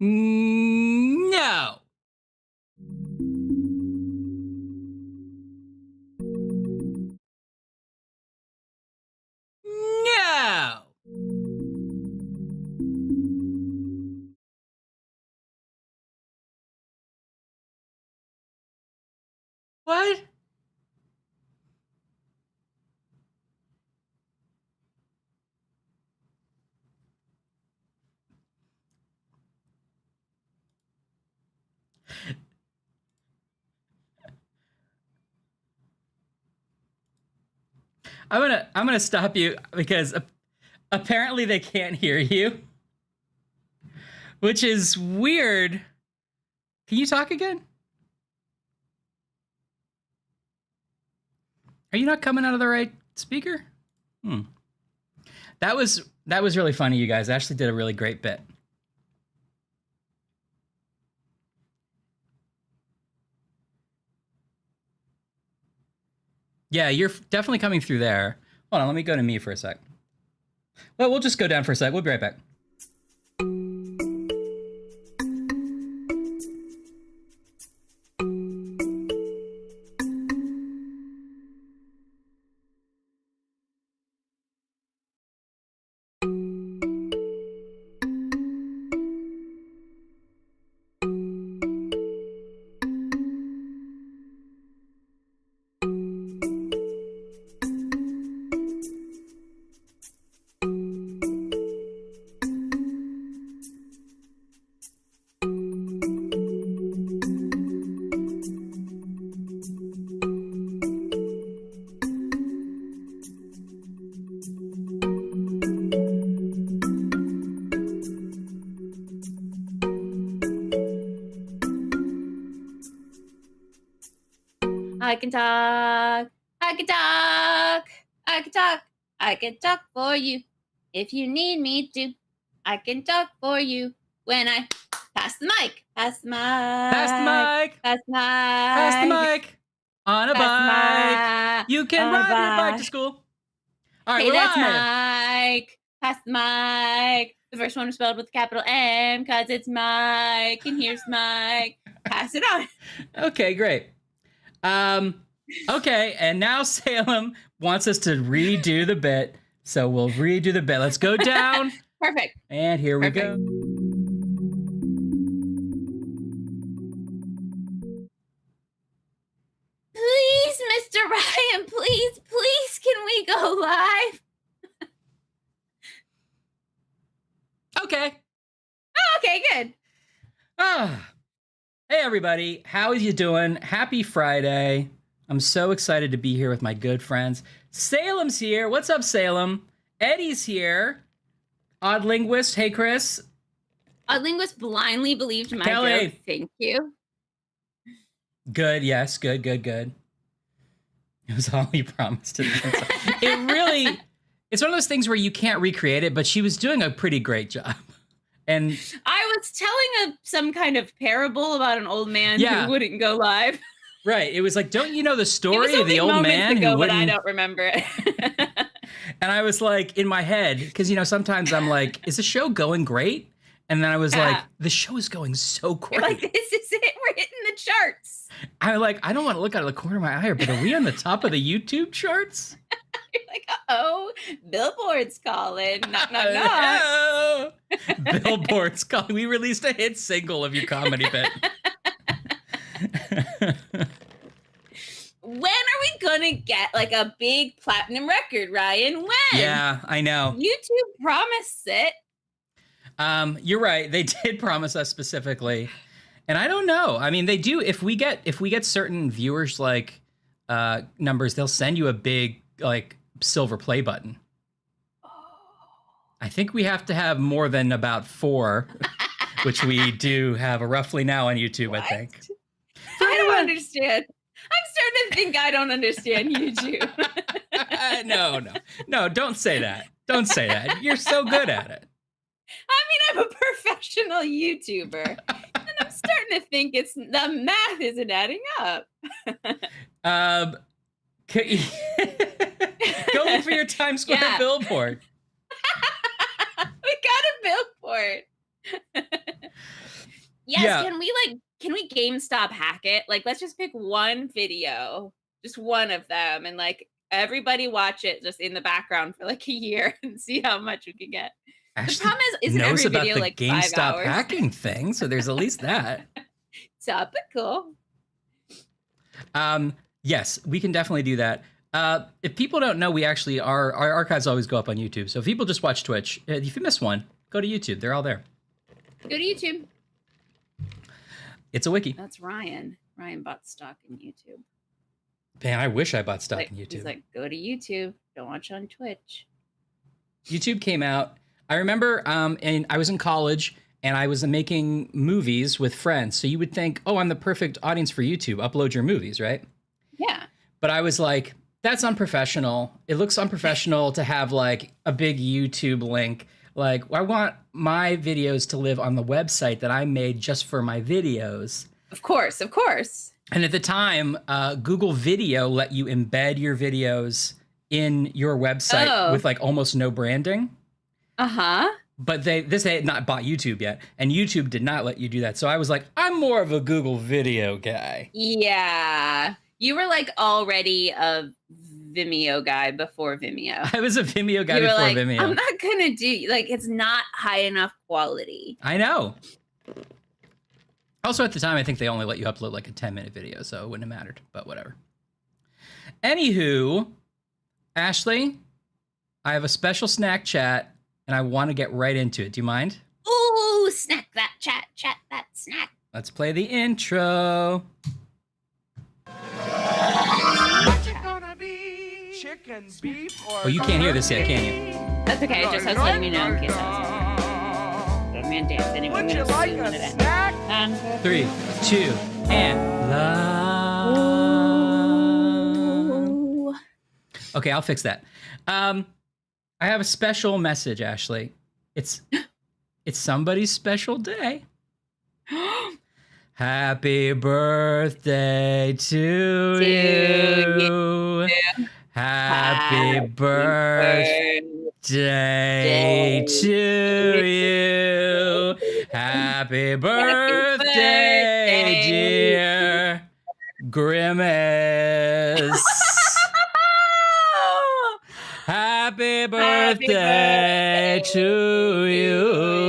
No. No. What? I'm gonna stop you because apparently they can't hear you, which is weird. Can you talk again? Are you not coming out of the right speaker? That was really funny, you guys. Ashley did a really great bit. Yeah, you're definitely coming through there. Hold on, let me go to me for a sec. Well, we'll just go down for a sec. We'll be right back. I can talk. I can talk. I can talk. I can talk for you. If you need me to, I can talk for you. When I pass the mic. Pass the mic. Pass the mic. Pass the mic. Pass the mic. On a bike. You can ride your bike to school. All right, hey, we're that's live. Mike. Pass the mic. The first one is spelled with a capital M because it's Mike. And here's Mike. Pass it on. Okay, great. Okay, and now Salem wants us to redo the bit. So we'll redo the bit. Let's go down. Perfect. And here we go. Please, Mr. Ryan, please, can we go live? Okay. Oh, okay, good. Hey, everybody. How are you doing? Happy Friday. I'm so excited to be here with my good friends. Salem's here. What's up, Salem? Eddie's here. Odd Linguist. Hey, Chris. Odd Linguist blindly believed my Kelly. joke. Thank you. Good. Yes. Good. It was all you promised. It really, it's one of those things where you can't recreate it, but she was doing a pretty great job. And I was telling some kind of parable about an old man who wouldn't go live. Right. It was like, don't you know the story of the old man ago, who wouldn't? But I don't remember it. And I was like, in my head, because, you know, sometimes I'm like, is the show going great? And then I was like, the show is going so great. You're like, this is it. We're hitting the charts. I'm like, I don't want to look out of the corner of my eye, but are we on the top of the YouTube charts? You're like, uh-oh, Billboard's calling. Knock, knock, knock. Billboard's calling. We released a hit single of your comedy bit. When are we gonna get like a big platinum record, Ryan? When? Yeah, I know. YouTube promised it. You're right. They did promise us specifically. And I don't know. I mean, they do. If we get certain viewers like numbers, they'll send you a big like silver play button. I think we have to have more than about 4, which we do have roughly now on YouTube. What? I think. I don't understand. I'm starting to think I don't understand YouTube. No, don't say that. Don't say that. You're so good at it. I mean, I'm a professional YouTuber, and I'm starting to think the math isn't adding up. Go look for your Times Square billboard. We got a billboard. Yes, yeah. Can we GameStop hack it? Like, let's just pick one video, just one of them, and like everybody watch it just in the background for like a year and see how much we can get. Ashley the problem is, isn't every video like GameStop 5 hours? hacking thing? So there's at least that. Topical. Yes, we can definitely do that. If people don't know, we actually our archives always go up on YouTube. So if people just watch Twitch, if you miss one, go to YouTube. They're all there. Go to YouTube. It's a wiki. That's Ryan. Ryan bought stock in YouTube. Man, I wish I bought stock in YouTube. He's like, go to YouTube. Don't watch on Twitch. YouTube came out. I remember, and I was in college, and I was making movies with friends. So you would think, oh, I'm the perfect audience for YouTube. Upload your movies, right? Yeah. But I was like, that's unprofessional. It looks unprofessional to have like a big YouTube link. Like, I want my videos to live on the website that I made just for my videos. Of course. And at the time, Google Video let you embed your videos in your website with like almost no branding. Uh-huh. But they had not bought YouTube yet, and YouTube did not let you do that. So I was like, I'm more of a Google Video guy. Yeah. You were like already a Vimeo guy before Vimeo. I was a Vimeo guy before Vimeo. I'm not gonna do, like, it's not high enough quality. I know. Also at the time, I think they only let you upload like a 10-minute video, so it wouldn't have mattered, but whatever. Anywho, Ashley, I have a special snack chat, and I want to get right into it. Do you mind? Ooh, snack that chat that snack. Let's play the intro. Chicken, beef, or oh, you can't hear this yet, can you? That's okay. Just I was letting you know in case I was man dance. Anyway, would you like a snack? 3, 2, and live. Okay, I'll fix that. I have a special message, Ashley. It's somebody's special day. Happy birthday to you. Happy birthday to you. Happy birthday, dear Grimace. Happy birthday to you.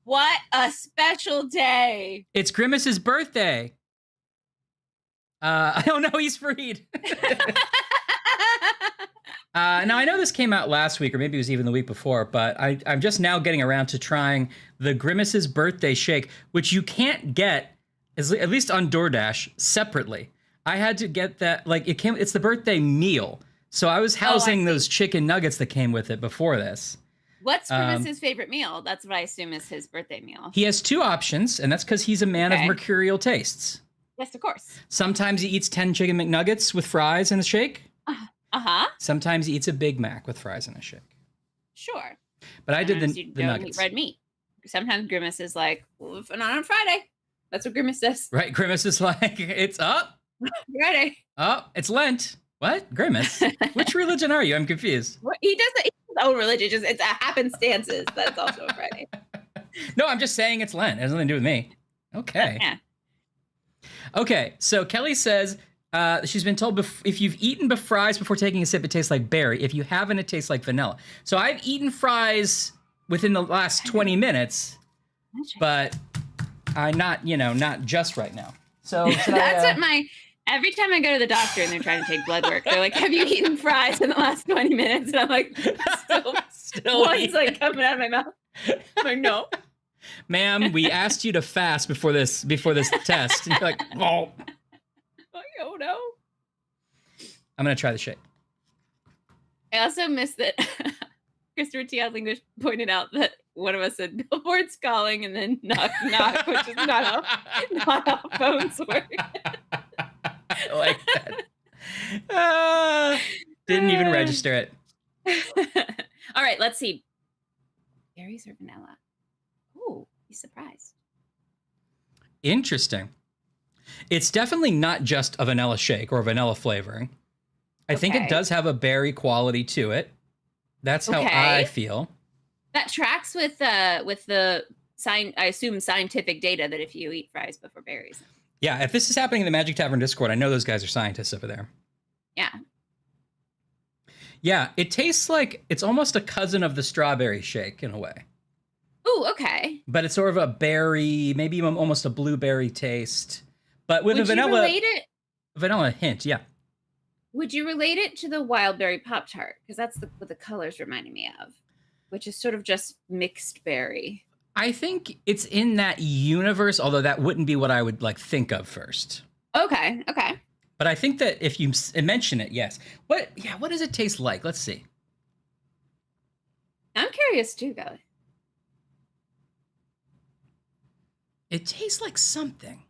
What a special day. It's Grimace's birthday. I don't know, he's freed. Now, I know this came out last week, or maybe it was even the week before, but I'm just now getting around to trying the Grimace's birthday shake, which you can't get, at least on DoorDash, separately. I had to get that, like, it's the birthday meal. So I was housing those chicken nuggets that came with it before this. What's Grimace's favorite meal? That's what I assume is his birthday meal. He has 2 options, and that's because he's a man of mercurial tastes. Yes, of course. Sometimes he eats 10 chicken McNuggets with fries in a shake. Uh-huh. Sometimes he eats a Big Mac with fries in a shake. Sure. But I did the don't nuggets. Eat red meat. Sometimes Grimace is like, well, not on Friday. That's what Grimace says. Right, Grimace is like, it's up. Friday. Oh, it's Lent. What? Grimace? Which religion are you? I'm confused. What? He doesn't. His own religion. Just it's a happenstances. That's also a Friday. No, I'm just saying it's Lent. It has nothing to do with me. Okay. Yeah. Okay, so Kelly says she's been told if you've eaten fries before taking a sip, it tastes like berry. If you haven't, it tastes like vanilla. So I've eaten fries within the last 20 minutes, but I'm not just right now. So that's what every time I go to the doctor and they're trying to take blood work, they're like, have you eaten fries in the last 20 minutes? And I'm like, still one's like coming out of my mouth. I'm like, no. Ma'am, we asked you to fast before this test. And you're like, oh. Oh no. I'm going to try the shake. I also missed that Christopher T. English pointed out that one of us said billboards calling and then knock, knock, which is not how phones work. I like that. Didn't even register it. All right, let's see. Berries or vanilla? Oh, he's surprised. Interesting. It's definitely not just a vanilla shake or a vanilla flavoring. I think it does have a berry quality to it. That's how I feel. That tracks with the I assume scientific data that if you eat fries before berries. Yeah, if this is happening in the Magic Tavern Discord, I know those guys are scientists over there. Yeah. Yeah, it tastes like it's almost a cousin of the strawberry shake in a way. Ooh, okay. But it's sort of a berry, maybe almost a blueberry taste. But with a vanilla hint, yeah. Would you relate it to the wild berry Pop-Tart? Because that's what the colors reminded me of, which is sort of just mixed berry. I think it's in that universe, although that wouldn't be what I would think of first. Okay. But I think that if you mention it, yes. What does it taste like? Let's see. I'm curious too, Kelly. It tastes like something.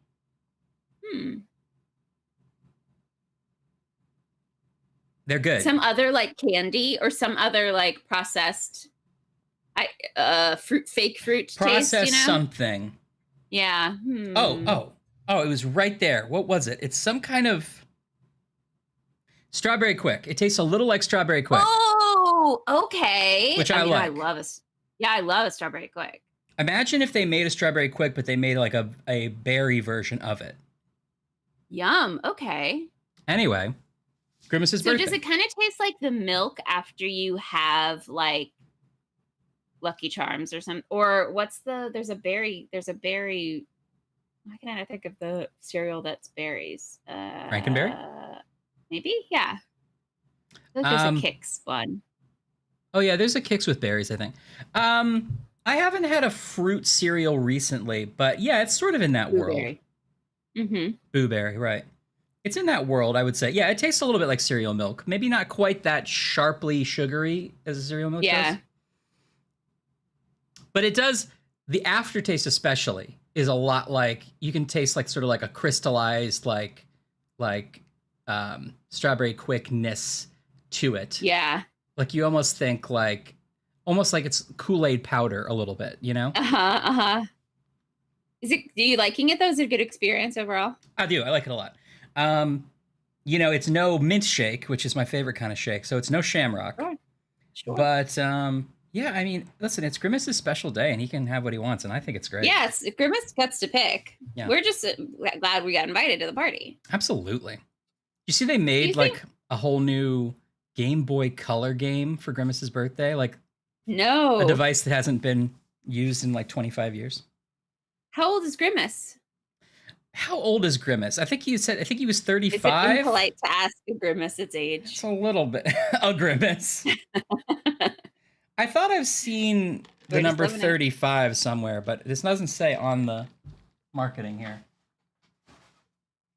They're good. Some other candy or some other processed fake fruit Processed taste, something. Yeah. Oh, it was right there. What was it? It's some kind of Strawberry Quick. It tastes a little like Strawberry Quick. Oh, okay. Which I like. I love a Strawberry Quick. Imagine if they made a Strawberry Quick, but they made a berry version of it. Yum. Okay. Anyway, Grimace's birthday. So does it kind of taste like the milk after you have Lucky Charms or something? Or there's a berry. Why can I not think of the cereal that's berries? Frankenberry? Maybe? Yeah. I feel like there's a Kix one. Oh yeah, there's a Kix with berries, I think. I haven't had a fruit cereal recently, but yeah, it's sort of in that world. Mm-hmm. Blueberry, right. It's in that world, I would say. Yeah, it tastes a little bit like cereal milk. Maybe not quite that sharply sugary as a cereal milk does. But it does, the aftertaste especially, is a lot you can taste sort of like a crystallized, strawberry quickness to it. Yeah. Like you almost think almost like it's Kool-Aid powder a little bit, you know? Do you liking it though? Is it a good experience overall? I do. I like it a lot. It's no mint shake, which is my favorite kind of shake. So it's no shamrock. Sure. But yeah, I mean, listen, it's Grimace's special day, and he can have what he wants, and I think it's great. Yes, Grimace gets to pick. Yeah. We're just glad we got invited to the party. Absolutely. You see, they made a whole new Game Boy Color game for Grimace's birthday, like no, a device that hasn't been used in like 25 years. How old is Grimace? How old is Grimace? I think he was 35. Is it impolite to ask a Grimace its age? It's a little bit. A Grimace. I thought I've seen the number 35 somewhere, but this doesn't say on the marketing here.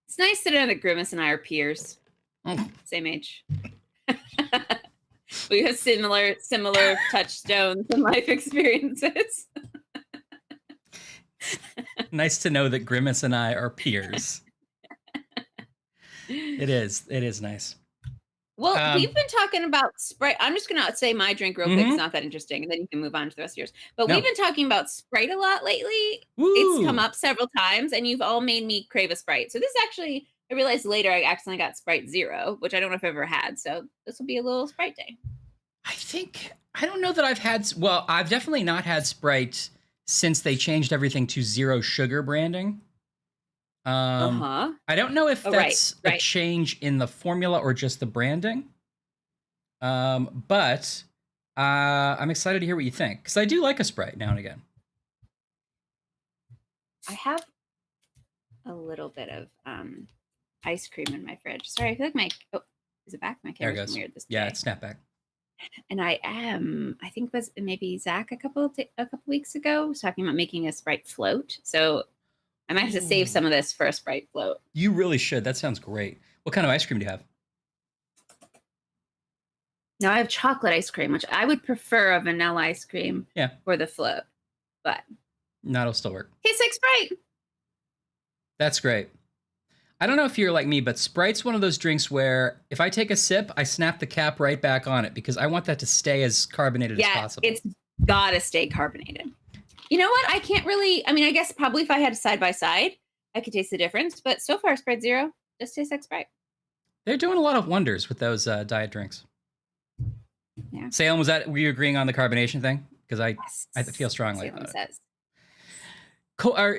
It's nice to know that Grimace and I are peers. Same age. We have similar touchstones in life experiences. Nice to know that Grimace and I are peers. It is nice. Well, we've been talking about Sprite. I'm just going to say my drink real quick. It's not that interesting. And then you can move on to the rest of yours. But we've been talking about Sprite a lot lately. Woo. It's come up several times, and you've all made me crave a Sprite. So this actually, I realized later I accidentally got Sprite Zero, which I don't know if I've ever had. So this will be a little Sprite day. I don't know that I've definitely not had Sprite since they changed everything to zero sugar branding. I don't know if that's a change in the formula or just the branding. But I'm excited to hear what you think, because I do like a Sprite now and again. I have a little bit of ice cream in my fridge. Sorry, I feel like is it back? My camera's weird this day. Yeah, it's snap back. And I think it was maybe Zach a couple weeks ago was talking about making a Sprite float. So I might have to save some of this for a Sprite float. You really should. That sounds great. What kind of ice cream do you have? No, I have chocolate ice cream, which I would prefer a vanilla ice cream for the float. But no, it'll still work. Tastes like Sprite. That's great. I don't know if you're like me, but Sprite's one of those drinks where if I take a sip, I snap the cap right back on it because I want that to stay as carbonated as possible. It's gotta stay carbonated. You know what? I can't really, I guess probably if I had side by side, I could taste the difference. But so far, Sprite Zero just tastes like Sprite. They're doing a lot of wonders with those diet drinks. Yeah. Salem, were you agreeing on the carbonation thing? Because I feel strongly about it.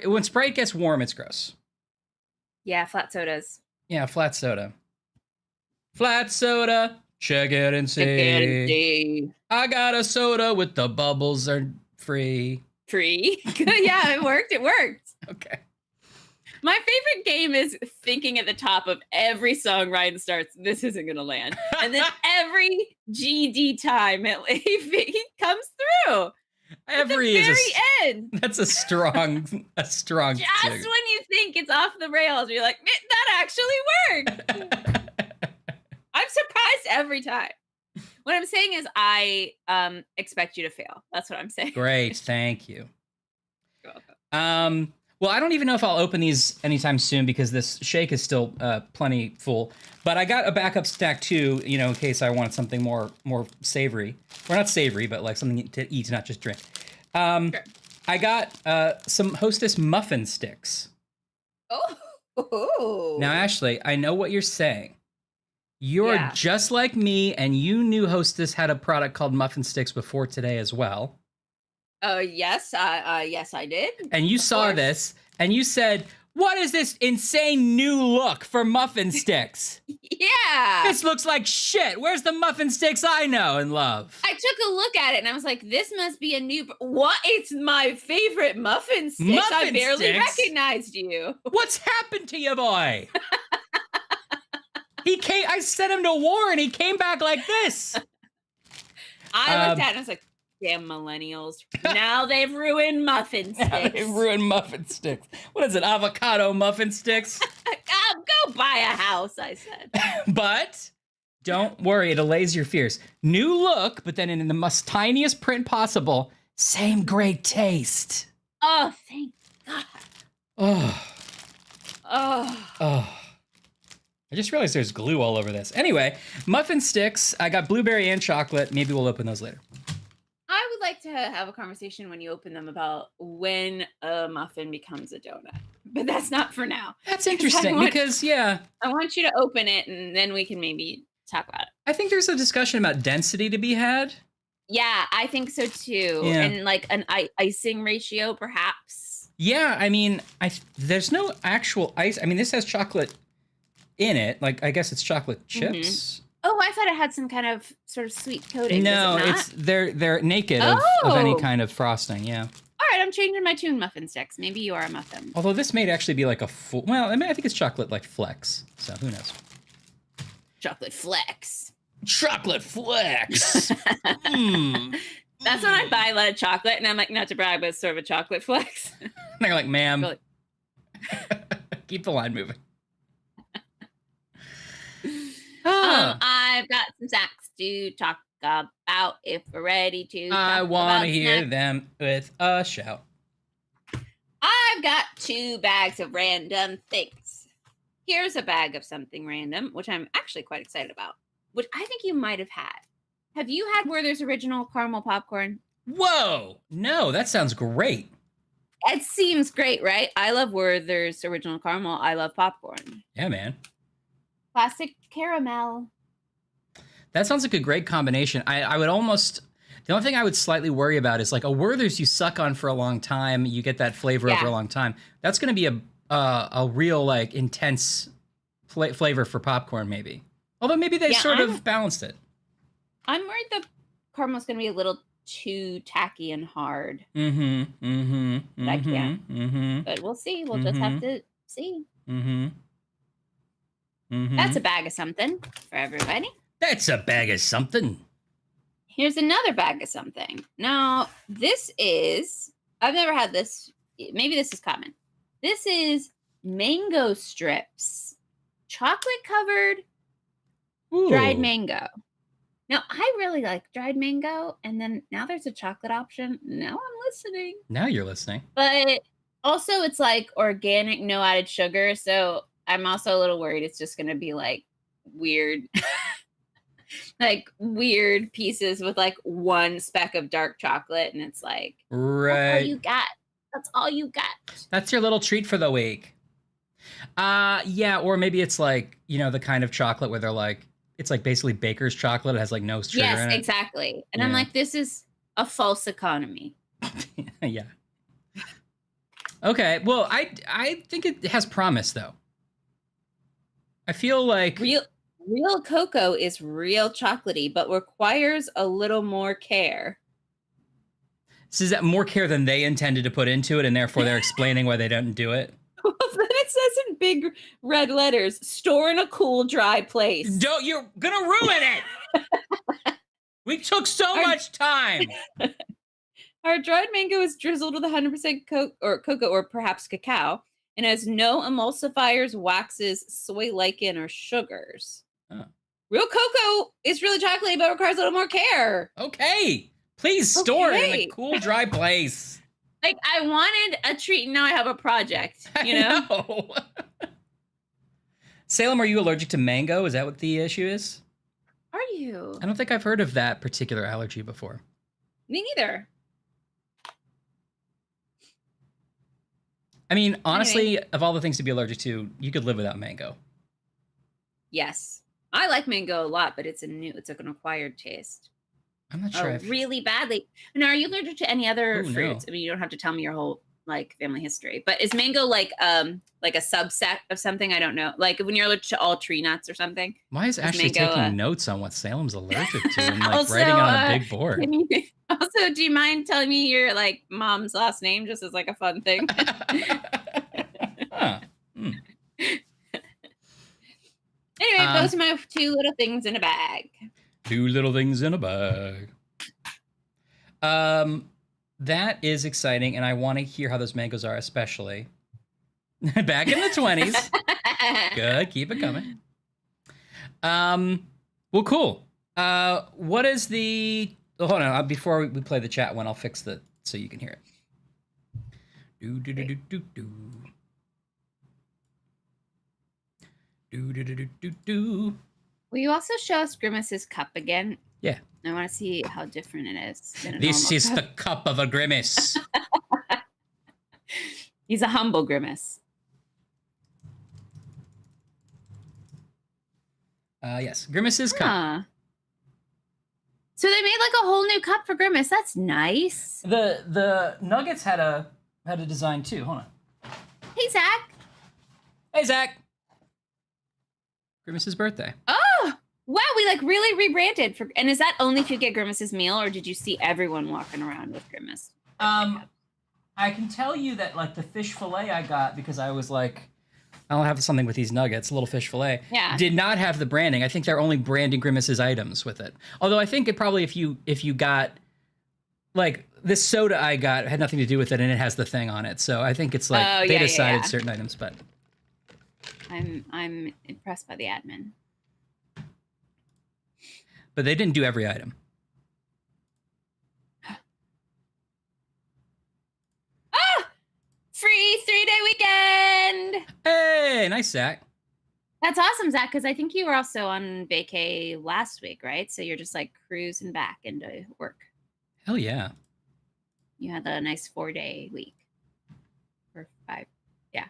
When Sprite gets warm, it's gross. Yeah, flat sodas. Yeah, flat soda. Flat soda. Check it and see. I got a soda with the bubbles are free. Free? Yeah, it worked. Okay. My favorite game is thinking at the top of every song Ryan starts, this isn't going to land. And then every GD time it comes through. Every at the very end. That's a strong Just when you think it's off the rails, you're like, that actually worked. I'm surprised every time. What I'm saying is I expect you to fail. That's what I'm saying. Great. Thank you. You're welcome. Well, I don't even know if I'll open these anytime soon because this shake is still plenty full. But I got a backup stack too, in case I wanted something more savory. Or not savory, but like something to eat, not just drink. Sure. I got some Hostess muffin sticks. Oh. Now, Ashley, I know what you're saying. You're just like me, and you knew Hostess had a product called muffin sticks before today as well. Yes, yes, I did. And you saw this, and you said, "What is this insane new look for muffin sticks?" Yeah. This looks like shit. Where's the muffin sticks I know and love? I took a look at it, and I was like, this must be a new... What? It's my favorite muffin sticks. I barely recognized you. What's happened to you, boy? I sent him to war, and he came back like this. I looked at it, and I was like, damn millennials. Now they've ruined muffin sticks. Now they've ruined muffin sticks. What is it, avocado muffin sticks? Go buy a house, I said. But don't worry, it allays your fears. New look, but then in the most tiniest print possible. Same great taste. Oh, thank God. Oh. Oh. Oh. I just realized there's glue all over this. Anyway, muffin sticks. I got blueberry and chocolate. Maybe we'll open those later. I would like to have a conversation when you open them about when a muffin becomes a donut, but that's not for now. That's interesting because, yeah. I want you to open it and then we can maybe talk about it. I think there's a discussion about density to be had. Yeah, I think so too. Yeah. And like an icing ratio, perhaps. Yeah, I mean, there's no actual ice. I mean, this has chocolate in it. Like, I guess it's chocolate chips. Oh, I thought it had some kind of sort of sweet coating. No, Does it not? it's they're naked of any kind of frosting. Yeah. All right, I'm changing my tune muffin sticks. Maybe you are a muffin. Although this may actually be like a full. Well, I mean, I think it's chocolate like flecks. So who knows? Chocolate flecks. Chocolate flecks. mm. That's when I buy a lot of chocolate, and I'm like, not to brag, but it's sort of a chocolate flex. And they're like, ma'am, Really? keep the line moving. I've got some snacks to talk about if we're ready to. I want to hear snacks. them with a shout. I've got 2 bags of random things. Here's a bag of something random, which I'm actually quite excited about, which I think you might have had. Have you had Werther's original caramel popcorn? Whoa! No, that sounds great. It seems great, right? I love Werther's original caramel. I love popcorn. Yeah, man. Classic caramel. That sounds like a great combination. I would almost. The only thing I would slightly worry about is like a Werther's you suck on for a long time. You get that flavor over a long time. That's going to be a real like intense flavor for popcorn, maybe. Although maybe they sort of balanced it. I'm worried the caramel's going to be a little too tacky and hard. But I can't. But we'll see. We'll just have to see. That's a bag of something for everybody. That's a bag of something. Here's another bag of something. Now, this is, I've never had this. Maybe this is common. This is mango strips, chocolate covered dried mango. Now, I really like dried mango, and then now there's a chocolate option. Now I'm listening. Now you're listening. But also, it's like organic, no added sugar. So I'm also a little worried it's just going to be like weird, like weird pieces with like one speck of dark chocolate. And it's like, right. That's all you got. That's all you got. That's your little treat for the week. Yeah. Or maybe it's like, you know, the kind of chocolate where they're like, it's like basically baker's chocolate. It has like no sugar in it. Yes, exactly. And I'm like, this is a false economy. Yeah. Okay. Well, I think it has promise though. I feel like real cocoa is real chocolatey, but requires a little more care. So is that more care than they intended to put into it, and therefore they're explaining why they didn't do it? Then it says in big red letters, store in a cool, dry place. You're gonna ruin it. We took so much time. Our dried mango is drizzled with 100% cocoa or perhaps cacao, and has no emulsifiers, waxes, soy lichen, or sugars. Oh. Real cocoa is really chocolatey, but requires a little more care. Okay. Please store it in a cool, dry place. Like, I wanted a treat, and now I have a project, you know? I know. Salem, are you allergic to mango? Is that what the issue is? Are you? I don't think I've heard of that particular allergy before. Me neither. I mean, honestly, of all the things to be allergic to, you could live without mango. Yes. I like mango a lot, but it's an acquired taste. I'm not sure. Really badly. And are you allergic to any other fruits? No. I mean, you don't have to tell me your whole like family history, but is mango like a subset of something? I don't know. Like when you're allergic to all tree nuts or something. Why is Ashley mango, taking notes on what Salem's allergic to and like also, writing on a big board? Also, do you mind telling me your like mom's last name just as like a fun thing? Huh. Anyway, those are my 2 little things in a bag. 2 little things in a bag. That is exciting, and I want to hear how those mangoes are, especially back in the 20s. Good, keep it coming. Well, cool. What is the? Oh, hold on, before we play the chat one, I'll fix the so you can hear it. Do do do do do do. Will you also show us Grimace's cup again? Yeah. I want to see how different it is than a This normal is cup. the cup of a grimace. He's a humble Grimace. Yes, Grimace's cup. Huh. So they made like a whole new cup for Grimace. That's nice. The Nuggets had a design too. Hold on. Hey, Zach. Hey, Zach. Grimace's birthday. Oh, wow. We like really rebranded for. And is that only if you get Grimace's meal, or did you see everyone walking around with Grimace? I can tell you that like the fish fillet I got because I was like, I'll have something with these nuggets, a little fish fillet. Yeah. Did not have the branding. I think they're only branding Grimace's items with it. Although I think it probably if you got like this soda I got had nothing to do with it and it has the thing on it. So I think it's like they decided certain items, but I'm impressed by the admin. But they didn't do every item. Free 3-day weekend. Hey, nice, Zach. That's awesome, Zach, because I think you were also on vacay last week, right? So you're just like cruising back into work. Hell yeah. You had a nice 4-day week. Or 5. Yeah.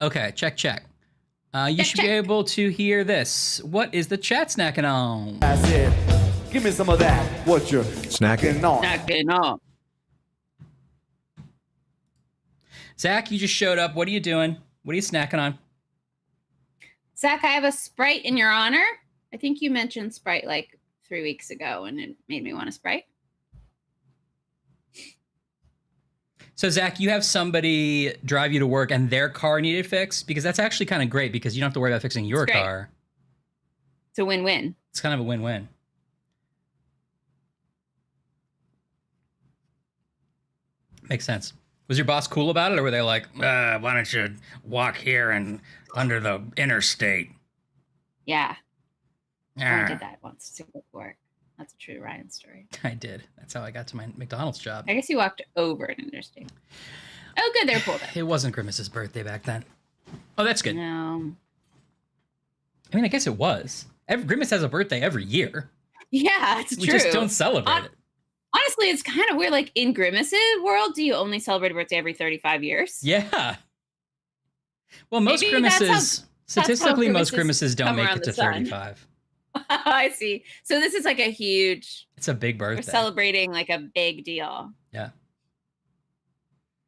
Okay, check. You should be able to hear this. What is the chat snacking on? That's it. Give me some of that. What you're snacking on. Snacking on. Zach, you just showed up. What are you doing? What are you snacking on? Zach, I have a Sprite in your honor. I think you mentioned Sprite like 3 weeks ago, and it made me want a Sprite. So, Zach, you have somebody drive you to work and their car needed fixed? Because that's actually kind of great because you don't have to worry about fixing your car. It's a win-win. It's kind of a win-win. Makes sense. Was your boss cool about it, or were they like, why don't you walk here and under the interstate? Yeah. I Ah, did that once to go to work. That's a true Ryan story. I did. That's how I got to my McDonald's job. I guess you walked over an interstate. Oh, good. They're pulled up. It wasn't Grimace's birthday back then. Oh, that's good. No. I mean, I guess it was. Grimace has a birthday every year. Yeah, it's We true. just don't celebrate it. Honestly, it's kind of weird. Like in Grimace's world, do you only celebrate a birthday every 35 years? Yeah. Well, most Maybe that's Grimaces, statistically, most Grimaces don't come make around it to the sun. 35. I see. So this is like a huge, It's a big we're birthday. celebrating like a big deal. Yeah.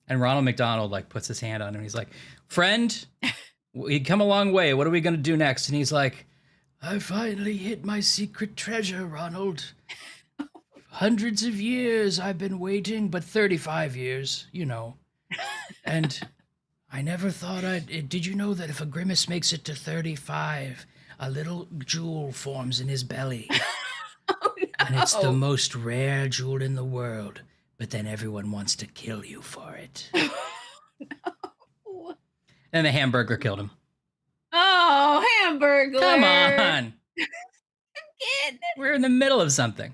And Ronald McDonald like puts his hand on him. He's like, friend, we come a long way. What are we going to do next? And he's like, I finally hit my secret treasure, Ronald. Hundreds of years I've been waiting, but 35 years, you know. And I never thought did you know that if a Grimace makes it to 35, a little jewel forms in his belly? Oh, no. And it's the most rare jewel in the world. But then everyone wants to kill you for it. No. And the hamburger killed him. Oh, hamburger. Come on. Kid. We're in the middle of something.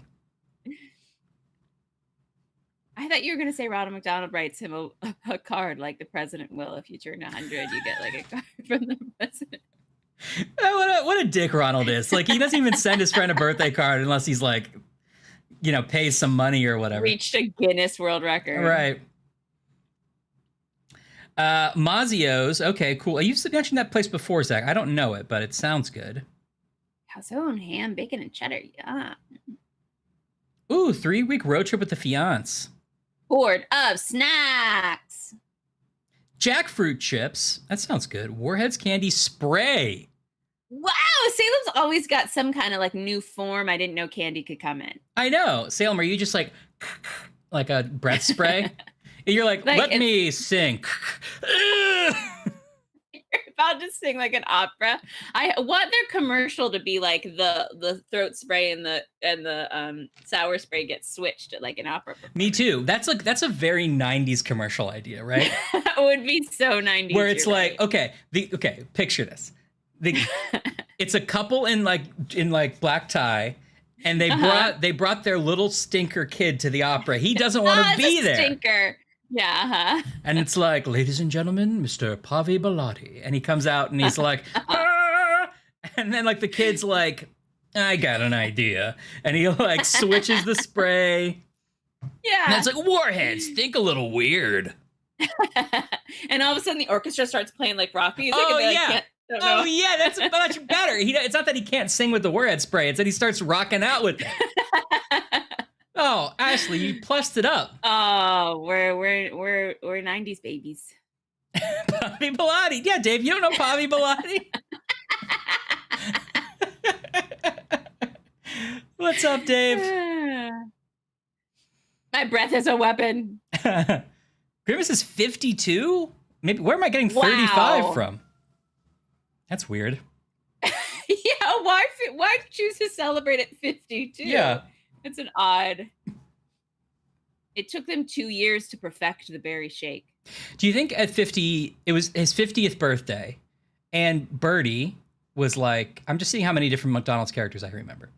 I thought you were going to say Ronald McDonald writes him a card like the president will. If you turn 100, you get like a card from the president. What a dick Ronald is. Like, he doesn't even send his friend a birthday card unless he's like, you know, pays some money or whatever. Reached a Guinness World Record. Right. Mazio's. Okay, cool. You mentioned that place before, Zach. I don't know it, but it sounds good. Calzone, ham, bacon, and cheddar. Yeah. Ooh, 3-week road trip with the fiance. Board of snacks. Jackfruit chips. That sounds good. Warheads candy spray. Wow, Salem's always got some kind of like new form I didn't know candy could come in. I know. Salem, are you just like a breath spray? You're like let me sing. You're about to sing like an opera. I want their commercial to be like the throat spray and the sour spray gets switched at like an opera. Me too. That's a very 90s commercial idea, right? That would be so 90s. Where it's like, right. okay, picture this. It's a couple in black tie, and they brought their little stinker kid to the opera. He doesn't want to be there. Stinker. Yeah. Uh-huh. And it's like, ladies and gentlemen, Mr. Pavi Balati. And he comes out and he's like, "Ah!" And then like the kid's like, I got an idea. And he like switches the spray. Yeah. And it's like, warheads, think a little weird. And all of a sudden the orchestra starts playing like rock music. Oh, and yeah. don't know. Oh, yeah, that's much better. It's not that he can't sing with the warhead spray. It's that he starts rocking out with it. Oh, Ashley, you plussed it up. Oh, we're 90s babies. Pavi Balati. Yeah, Dave, you don't know Pavi Balati? What's up, Dave? My breath is a weapon. Grimace is 52? Maybe where am I getting Wow. 35 from? That's weird. Yeah, why choose to celebrate at 52? Yeah. It's an odd. It took them 2 years to perfect the berry shake. Do you think at 50, it was his 50th birthday, and Birdie was like, I'm just seeing how many different McDonald's characters I can remember.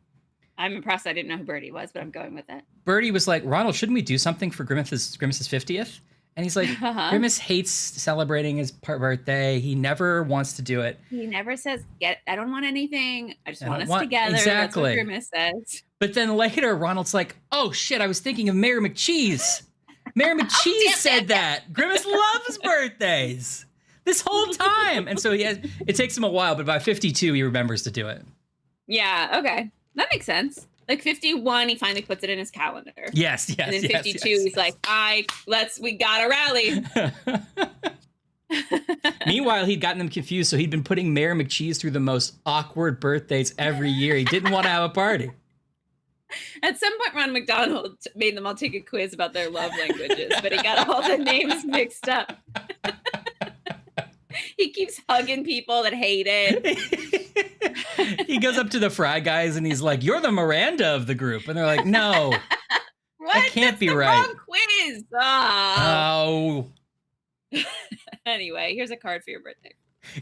I'm impressed. I didn't know who Birdie was, but I'm going with it. Birdie was like, Ronald, shouldn't we do something for Grimace's 50th? And he's like, Grimace hates celebrating his birthday. He never wants to do it. He never says, I don't want anything. I just I want don't us want- together. That's exactly. what Grimace says. But then later, Ronald's like, oh shit, I was thinking of Mayor McCheese. Mayor McCheese said that. Grimace loves birthdays this whole time. And so it takes him a while, but by 52, he remembers to do it. Yeah, okay. That makes sense. Like 51, he finally puts it in his calendar. Yes. And then 52, he's like, we gotta rally. Meanwhile, he'd gotten them confused, so he'd been putting Mayor McCheese through the most awkward birthdays every year. He didn't want to have a party. At some point, Ron McDonald made them all take a quiz about their love languages, but he got all the names mixed up. He keeps hugging people that hate it. He goes up to the Fry guys and he's like, you're the Miranda of the group. And they're like, no, What? that can't That's be the right. Wrong quiz. Oh. Oh, Anyway, here's a card for your birthday.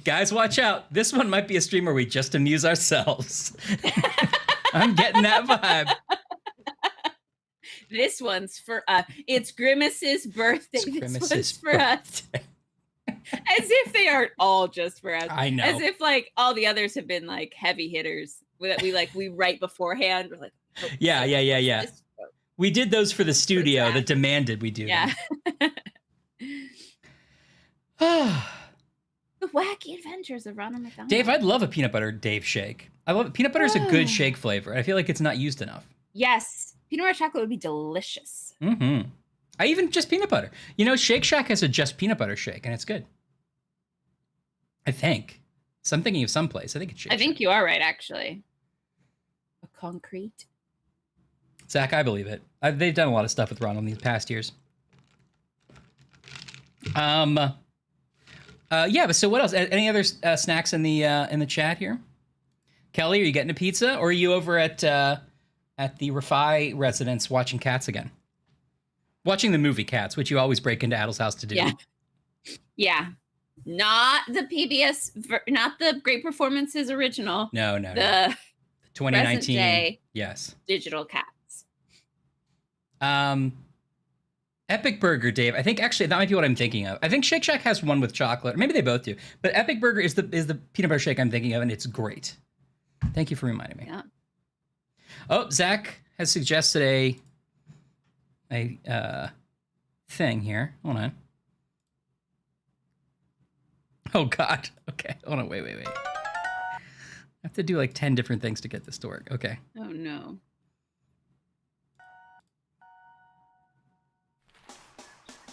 guys, watch out. This one might be a stream where we just amuse ourselves. I'm getting that vibe. This one's for us. It's Grimace's birthday. It's This Grimace's one's for us. As if they aren't all just for us. I know. As if like all the others have been like heavy hitters that we write beforehand. We're like, oh, Yeah. this- We did those for the studio sad. that demanded we do. Yeah. them. The wacky adventures of Ronald McDonald. Dave, I'd love a peanut butter Dave shake. I love it. Peanut butter is a good shake flavor. I feel like it's not used enough. Yes. Peanut butter chocolate would be delicious. Mm-hmm. I even just peanut butter. You know, Shake Shack has a just peanut butter shake, and it's good. I think. So I'm thinking of someplace. I think it's Shake I think you are right, actually. A concrete. Shack. Zach, I believe it. They've done a lot of stuff with Ronald in these past years. Yeah, but so what else? Any other snacks in the chat here? Kelly, are you getting a pizza, or are you over at the Rafai residence watching Cats again? Watching the movie Cats, which you always break into Adel's house to do. Yeah. Not the PBS, not the Great Performances original. No. The 2019. present day Yes. digital Cats. Epic Burger, Dave. I think actually that might be what I'm thinking of. I think Shake Shack has one with chocolate. Maybe they both do. But Epic Burger is the peanut butter shake I'm thinking of, and it's great. Thank you for reminding me. Yeah. Oh, Zach has suggested a thing here. Hold on. Oh God. Okay. Hold on. Wait. I have to do like 10 different things to get this to work. Okay. Oh no.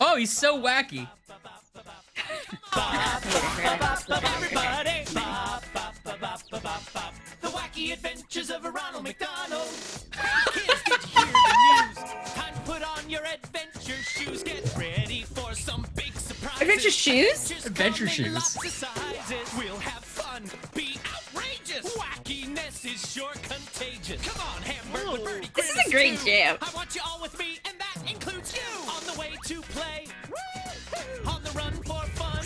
Oh, he's so wacky. Everybody, the wacky adventures of Ronald McDonald. Kids, did you hear the news? Time to put on your adventure shoes. Get ready for some big surprises. Adventure shoes? Adventure Come in shoes. lots of sizes. We'll have fun. Be outrageous. Wackiness is sure contagious. Come on, Hamburg with Birdie. This is a great Grimace, jam. too. I want you all with me, and that includes you. On the way to play. On the run for fun.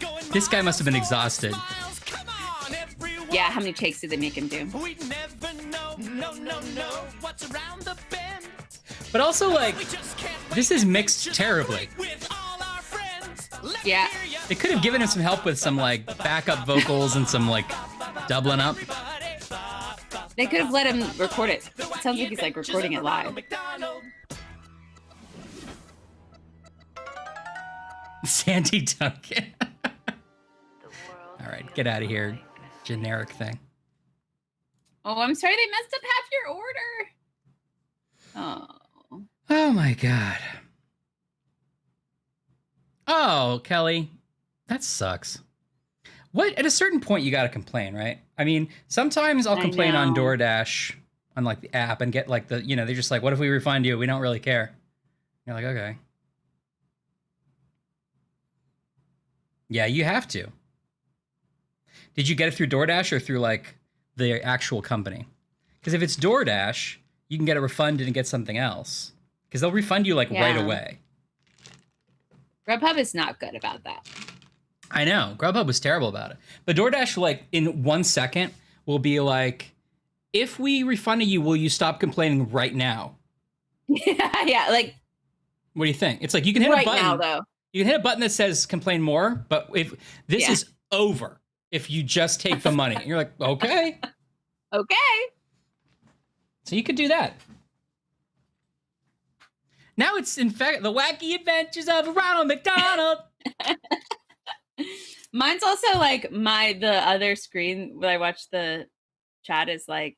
Going This guy must have been miles for exhausted. smiles. Come on, everyone. Yeah, how many takes did they make him do? We'd never know, no, what's around the bend. But also, like, We just can't wait this is to mixed just terribly. with all our friends. Let me Yeah. hear ya. They could have given him some help with some, like, backup vocals and some, like, doubling up. They could have let him record it. It sounds like he's like recording it live. Sandy Duncan. All right, get out of here. Generic thing. Oh, I'm sorry they messed up half your order. Oh. Oh my God. Oh, Kelly, that sucks. What, at a certain point, you got to complain, right? I mean, sometimes I'll I complain on know. DoorDash on like the app and get like the, you know, they're just like, what if we refund you? We don't really care. You're like, okay. Yeah, you have to. Did you get it through DoorDash or through like the actual company? Because if it's DoorDash, you can get it refunded and get something else. Because they'll refund you like right Yeah. away. Grubhub is not good about that. I know. Grubhub was terrible about it. But DoorDash, like, in 1 second, will be like, if we refunded you, will you stop complaining right now? Yeah, like What do you think? It's like, you can hit right a button. now, though. You can hit a button that says complain more, but if this Yeah. is over, if you just take the money. And you're like, okay. Okay. So you could do that. Now it's, in fact, the wacky adventures of Ronald McDonald. Mine's also like the other screen where I watch the chat is like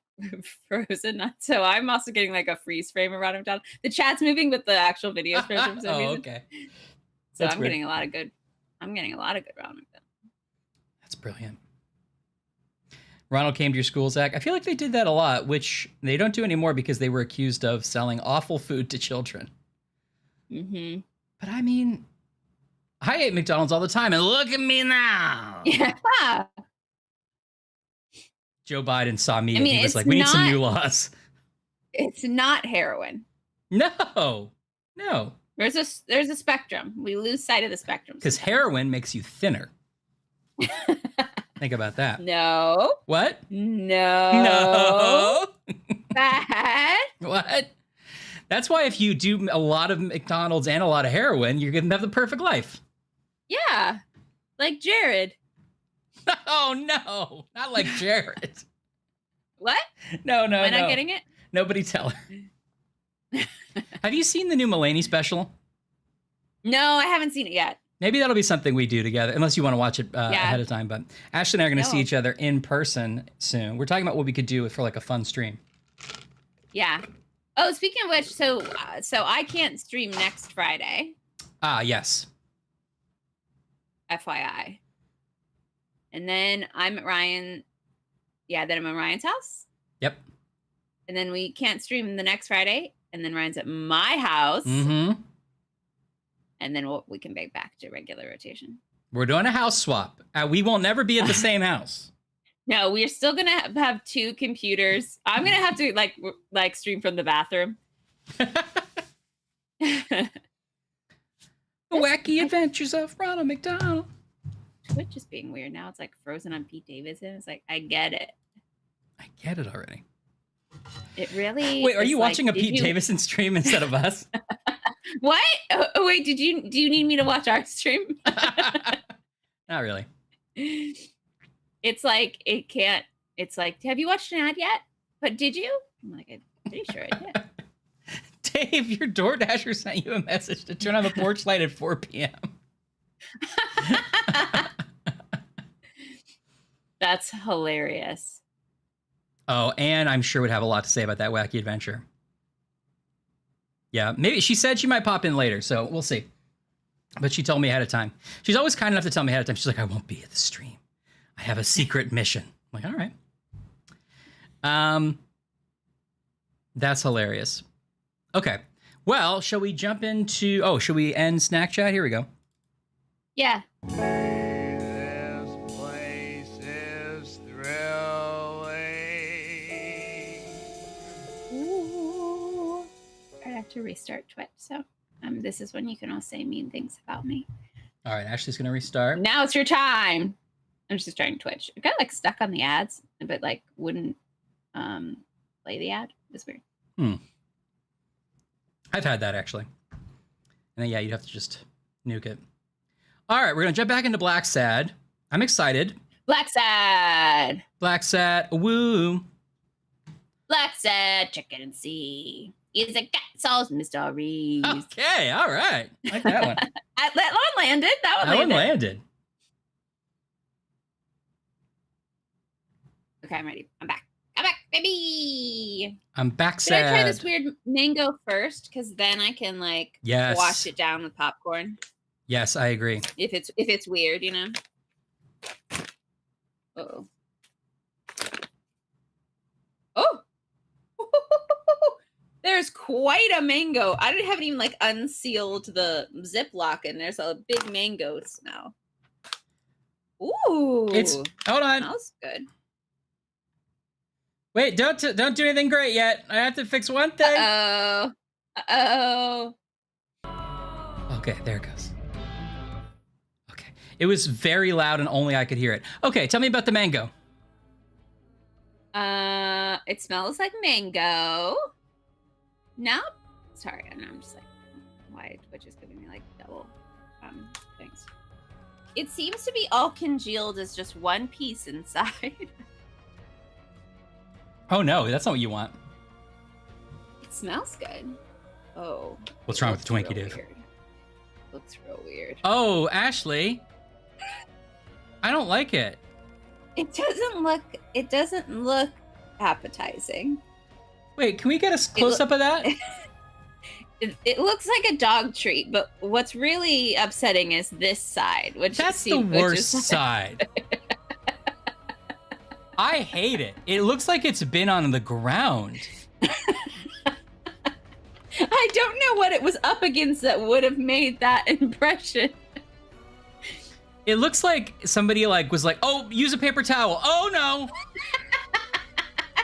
frozen. So I'm also getting like a freeze frame around him down. The chat's moving, but the actual video is frozen for some Oh, reason. okay. So That's I'm weird. getting a lot of good. I'm getting a lot of good Ronald McDonald. That's brilliant. Ronald came to your school, Zach. I feel like they did that a lot, which they don't do anymore because they were accused of selling awful food to children. Mm-hmm. But I mean, I ate McDonald's all the time, and look at me now. Yeah. Joe Biden saw me, I and mean, he was it's like, "We need some not- new laws." It's not heroin. No. There's a spectrum. We lose sight of the spectrum. Because heroin makes you thinner. Think about that. No. What? No. Bad. What? That's why if you do a lot of McDonald's and a lot of heroin, you're going to have the perfect life. Yeah. Like Jared. Oh, no. Not like Jared. What? No. Am I not getting it? Nobody tell her. Have you seen the new Mulaney special? No, I haven't seen it yet. Maybe that'll be something we do together, unless you want to watch it ahead of time. But Ashley and I are going to see No. each other in person soon. We're talking about what we could do for like a fun stream. Yeah. Oh, speaking of which, so I can't stream next Friday, Ah, yes. FYI. And then I'm at Ryan. Yeah, then I'm at Ryan's house. Yep. And then we can't stream the next Friday. And then Ryan's at my house. Mm-hmm. And then we can back to regular rotation. We're doing a house swap. We will never be at the same house. No, we're still gonna have two computers. I'm gonna have to like stream from the bathroom. The wacky adventures of Ronald McDonald. Twitch is being weird now. It's like frozen on Pete Davidson. It's like I get it. I get it already. It really. Wait, are is you like, watching a did Pete you- Davidson stream instead of us? What? Oh, wait, do you need me to watch our stream? Not really. It's like it can't. It's like, have you watched an ad yet? But did you? I'm like, I'm pretty sure I did. Dave, your DoorDasher sent you a message to turn on the porch light at 4 p.m. That's hilarious. Oh, and I'm sure would have a lot to say about that wacky adventure. Yeah, maybe she said she might pop in later, so we'll see. But she told me ahead of time. She's always kind enough to tell me ahead of time. She's like, I won't be at the stream. I have a secret mission. I'm like, all right. That's hilarious. Okay. Well, shall we jump into... Oh, should we end Snack Chat? Here we go. Yeah. This place is thrilling. Ooh. I have to restart Twitch, so this is when you can all say mean things about me. All right, Ashley's going to restart. Now it's your time. I'm just trying Twitch. I got like stuck on the ads, but like wouldn't play the ad. It's weird. I've had that actually. And then, yeah, you'd have to just nuke it. All right, we're going to jump back into Blacksad. I'm excited. Blacksad. Blacksad, woo. Blacksad, check it and see. He's a cat solves mysteries. Okay, all right. I like that one. That one landed. That one landed. Okay, I'm ready. I'm back. I'm back, baby. I'm back Should I try sad. this weird mango first? Because then I can like Yes. wash it down with popcorn. Yes, I agree. If it's weird, you know. Uh-oh. Oh. There's quite a mango. I haven't even like unsealed the Ziploc, and there's a big mango smell. Ooh. Hold on. Smells good. Wait, don't do anything great yet. I have to fix one thing. Uh-oh. Okay, there it goes. Okay. It was very loud and only I could hear it. Okay, tell me about the mango. It smells like mango. No? Sorry, I'm just like, why Twitch is giving me like double things. It seems to be all congealed as just one piece inside. Oh no, that's not what you want. It smells good. Oh. What's wrong with the Twinkie real Div? weird. Looks real weird. Oh, Ashley. I don't like it. It doesn't look appetizing. Wait, can we get a close up of that? It looks like a dog treat, but what's really upsetting is this side, which That's the worst side. I hate it. It looks like it's been on the ground. I don't know what it was up against that would have made that impression. It looks like somebody was like, "Oh, use a paper towel." Oh no.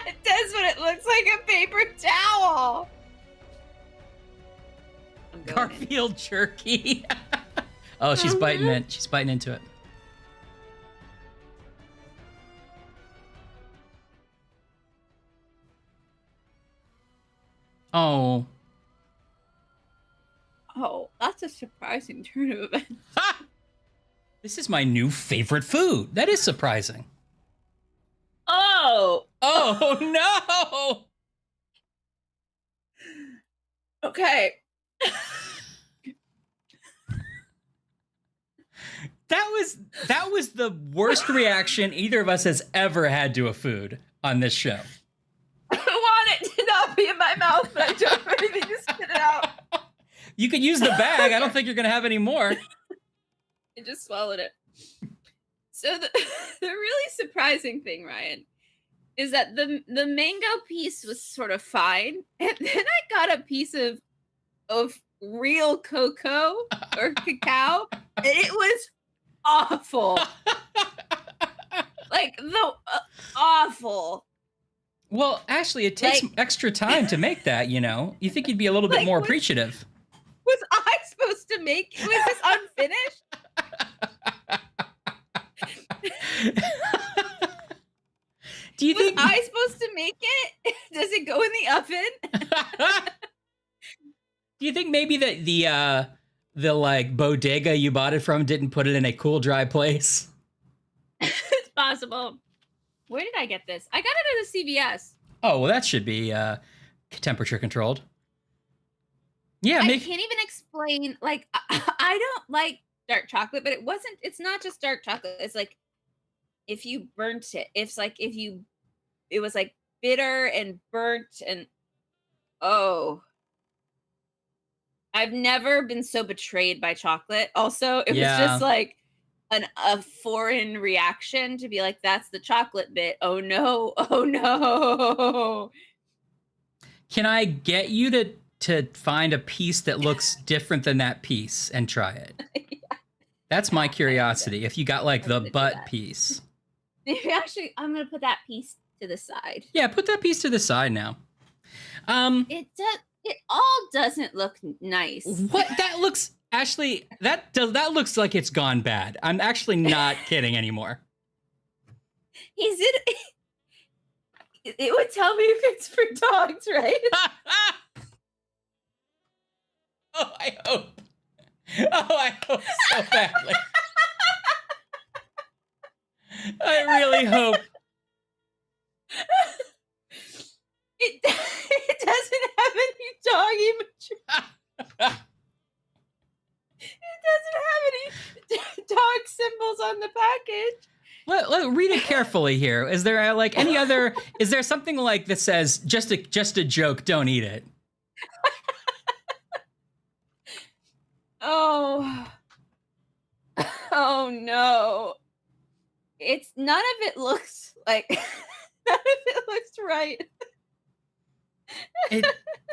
It does, but it looks like a paper towel. Garfield jerky. Oh, she's biting it. She's biting into it. Oh. Oh, that's a surprising turn of events. Ha! This is my new favorite food. That is surprising. Oh. Oh no. Okay. That was the worst reaction either of us has ever had to a food on this show. I want it to not be in my mouth, but I don't have anything to spit it out. You could use the bag. I don't think you're gonna have any more. I just swallowed it. So the really surprising thing, Ryan, is that the mango piece was sort of fine, and then I got a piece of real cocoa or cacao, and it was awful. Like awful. Well, Ashley, it takes extra time to make that, you know. You think you'd be a little bit more appreciative. Was I supposed to make? Was this unfinished? Do you think was I supposed to make it? Does it go in the oven? Do you think maybe that the like bodega you bought it from didn't put it in a cool, dry place? It's possible. Where did I get this? I got it at a CVS. Oh, well, that should be temperature controlled. Yeah, I can't even explain. Like, I don't like dark chocolate, but it's not just dark chocolate. It's like if you burnt it. It's like it was like bitter and burnt and oh. I've never been so betrayed by chocolate. Also, it was just like a foreign reaction to be like, that's the chocolate bit. Oh no. Oh no. Can I get you to find a piece that looks different than that piece and try it? Yeah. That's my curiosity. If you got like the butt piece. Maybe actually, I'm going to put that piece to the side. Yeah, put that piece to the side now. It all doesn't look nice. What? That looks, Ashley, that looks like it's gone bad. I'm actually not kidding anymore. It would tell me if it's for dogs, right? I hope. Oh, I hope so badly. I really hope. It doesn't have any dog imagery. It doesn't have any dog symbols on the package. Read it carefully here. Is there like any other? Is there something like that says just a joke? Don't eat it. Oh. Oh no. It's none of it looks like none of it looks right.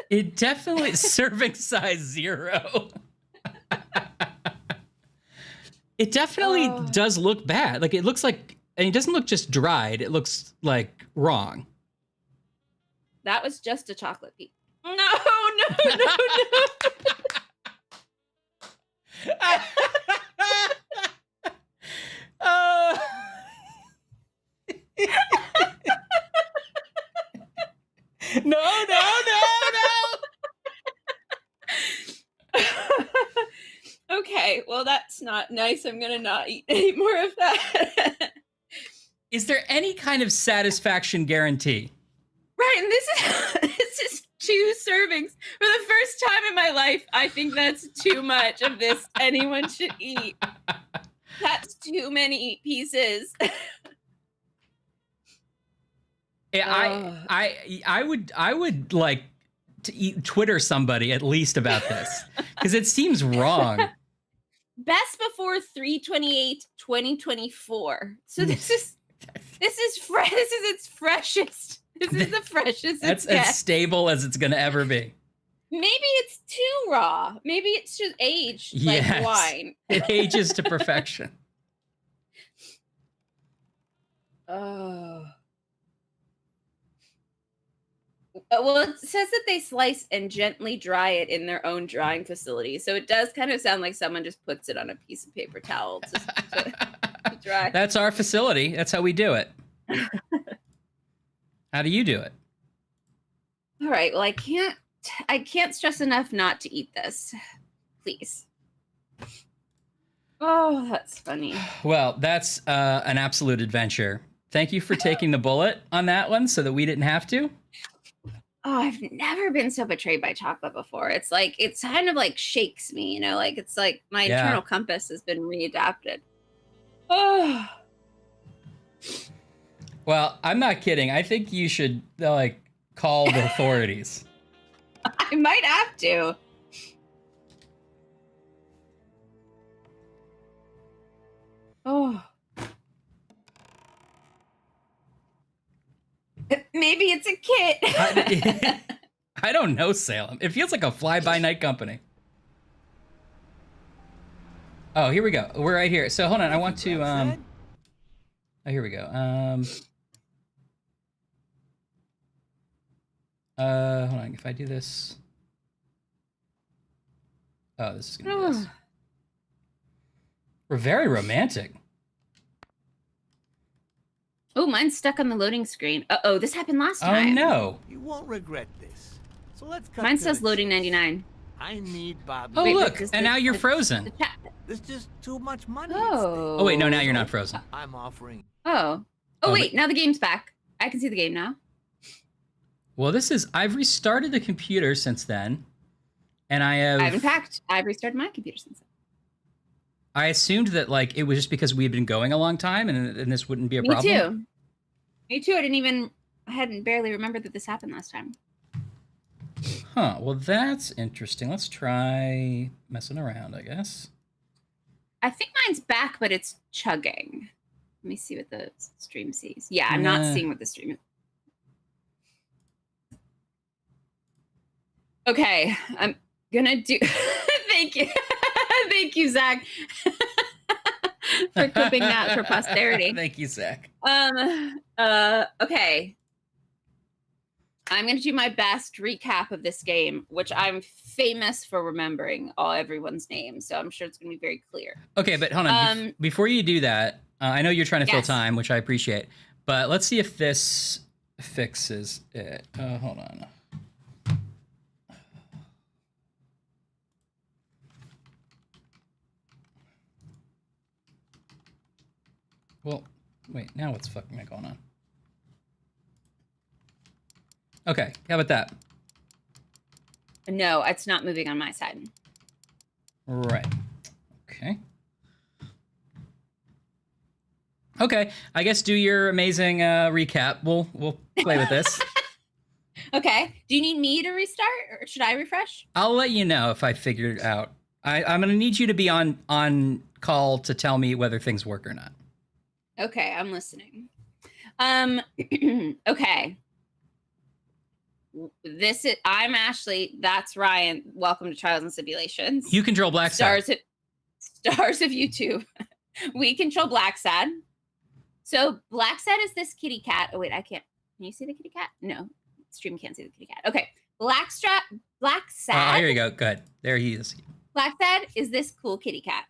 It definitely serving size 0. It definitely does look bad. Like it looks like, and it doesn't look just dried. It looks like wrong. That was just a chocolate piece. No, no, no, no. No. Okay, well that's not nice. I'm gonna not eat any more of that. Is there any kind of satisfaction guarantee? Right, and this is 2 servings. For the first time in my life, I think that's too much of this anyone should eat. That's too many pieces. Yeah, I would like to Twitter somebody at least about this because it seems wrong. Best before 3/28/2024. So this is fresh. This is its freshest. This is the freshest. That's as stable as it's gonna ever be. Maybe it's too raw. Maybe it's just aged like wine. It ages to perfection. Oh. Well, it says that they slice and gently dry it in their own drying facility. So it does kind of sound like someone just puts it on a piece of paper towel to dry. That's our facility. That's how we do it. How do you do it? All right. Well, I can't stress enough not to eat this. Please. Oh, that's funny. Well, that's an absolute adventure. Thank you for taking the bullet on that one so that we didn't have to. Oh, I've never been so betrayed by chocolate before. It's like, it's kind of like shakes me, you know, like it's like my internal compass has been readapted. Oh. Well, I'm not kidding. I think you should like call the authorities. I might have to. Oh. Maybe it's a kit. I don't know, Salem. It feels like a fly-by-night company. Oh, here we go. We're right here. So hold on. I want to. Oh, here we go. Hold on. If I do this. Oh, this is gonna be this. We're very romantic. Oh, mine's stuck on the loading screen. Uh-oh, this happened last time. Oh, no. You won't regret this. So let's cut Mine to says the loading chase. 99. I need Bobby. Oh, Wait, look. but And now you're frozen. There's just too much money. Oh. Oh, wait. No, now you're not frozen. I'm offering. Oh. Oh, wait. Now the game's back. I can see the game now. Well, I've restarted the computer since then. And I have. I've restarted my computer since then. I assumed that, like, it was just because we had been going a long time and this wouldn't be a problem. Me too. Me too. I hadn't barely remembered that this happened last time. Huh. Well, that's interesting. Let's try messing around, I guess. I think mine's back, but it's chugging. Let me see what the stream sees. Yeah, I'm not seeing what the stream is. Okay, I'm gonna do. Thank you, thank you, Zach, for clipping that for posterity. Thank you, Zach. Okay. I'm gonna do my best recap of this game, which I'm famous for remembering everyone's names, so I'm sure it's gonna be very clear. Okay, but hold on. Before you do that, I know you're trying to fill time, which I appreciate, but let's see if this fixes it. Hold on. Well, wait, now what's fucking going on? Okay, how about that? No, it's not moving on my side. Right. Okay. Okay, I guess do your amazing recap. We'll play with this. Okay. Do you need me to restart or should I refresh? I'll let you know if I figure it out. I'm gonna need you to be on call to tell me whether things work or not. Okay, I'm listening. Okay. I'm Ashley. That's Ryan. Welcome to Trials and Tribulations. You control Blacksad. Stars of YouTube. We control Blacksad. So Blacksad is this kitty cat. Oh wait, I can't. Can you see the kitty cat? No, stream can't see the kitty cat. Okay, Blacksad. Here you go. Good. There he is. Blacksad is this cool kitty cat.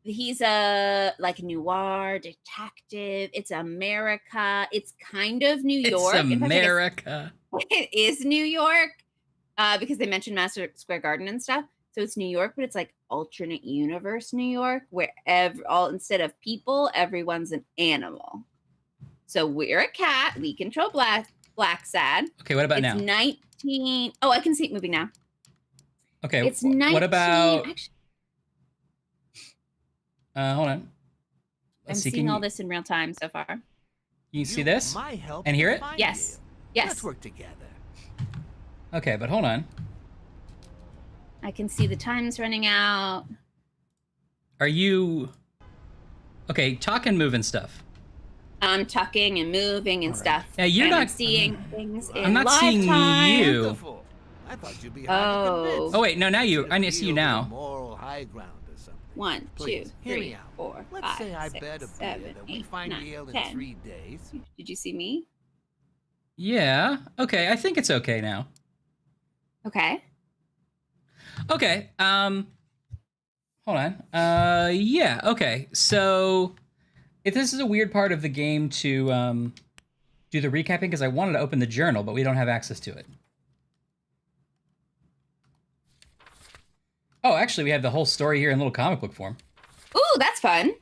He's a like noir detective. It's America. It's kind of New York. It's America. It is New York because they mentioned Madison Square Garden and stuff. So it's New York, but it's like alternate universe New York, where instead of people, everyone's an animal. So we're a cat. We control Blacksad. Okay, what about now? 19. Oh, I can see it moving now. Okay, it's 19. What about? Actually, hold on. I'm seeing all this in real time so far. You see this and hear it? Yes. Yes. Let's work together. Okay, but hold on. I can see the time's running out. Are you okay? Talk and move and stuff. I'm tucking and moving and stuff. Yeah, you're and not I'm seeing things in I'm not live seeing time. you. Wonderful. I thought you'd be hard to convince. Oh wait, no, now you. I see you now. Moral high ground or something. 1, 2, Please, hear 3, me out. 4, Let's 5, say I 6, bet a 7, beer that we 8, find 9, Yale in 10. 3 days. Did you see me? Yeah. Okay, I think it's okay now. Okay. Okay. Hold on. Yeah. Okay. So, if this is a weird part of the game to do the recapping, because I wanted to open the journal, but we don't have access to it. Oh, actually, we have the whole story here in little comic book form. Ooh, that's fun.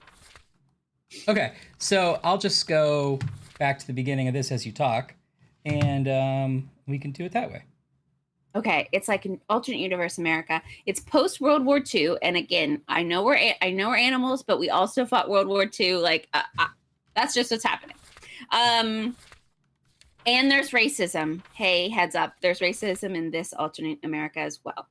Okay, so I'll just go back to the beginning of this as you talk, and we can do it that way. Okay, it's like an alternate universe America. It's post World War II, and again, I know we're animals, but we also fought World War II. Like that's just what's happening. And there's racism. Hey, heads up, there's racism in this alternate America as well.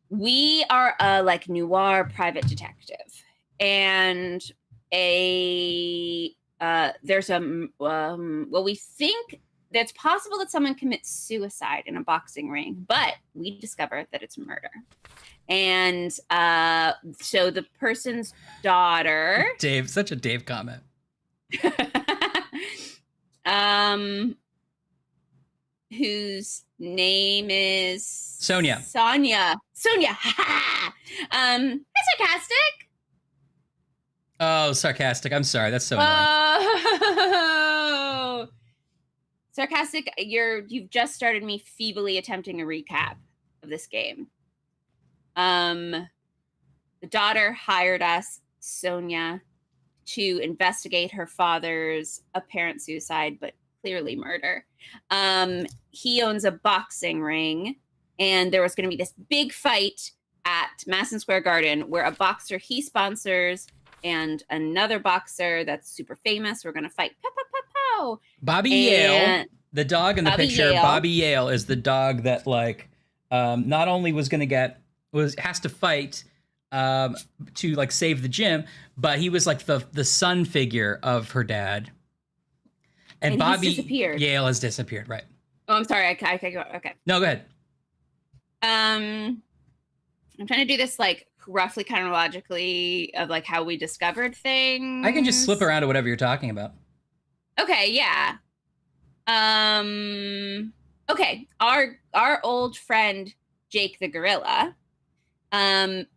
We are a like noir private detective, and there's well, we think it's possible that someone commits suicide in a boxing ring, but we discover that it's murder. And so the person's daughter, Dave, such a Dave comment. whose name is Sonia. Sonia. Sarcastic. Oh, sarcastic. I'm sorry. That's so annoying. Oh, sarcastic. You've just started me feebly attempting a recap of this game. The daughter hired us, Sonia, to investigate her father's apparent suicide, but clearly murder. He owns a boxing ring, and there was going to be this big fight at Madison Square Garden where a boxer he sponsors and another boxer that's super famous were going to fight. Pow, pow, pow, pow. Bobby Yale, the dog in the Bobby picture. Yale. Bobby Yale is the dog that like not only has to fight to like save the gym, but he was like the son figure of her dad. And Bobby Yale has disappeared, right? Oh, I'm sorry. I go. Okay. No, go ahead. I'm trying to do this like roughly chronologically of like how we discovered things. I can just slip around to whatever you're talking about. Okay, yeah. Okay, our old friend Jake the gorilla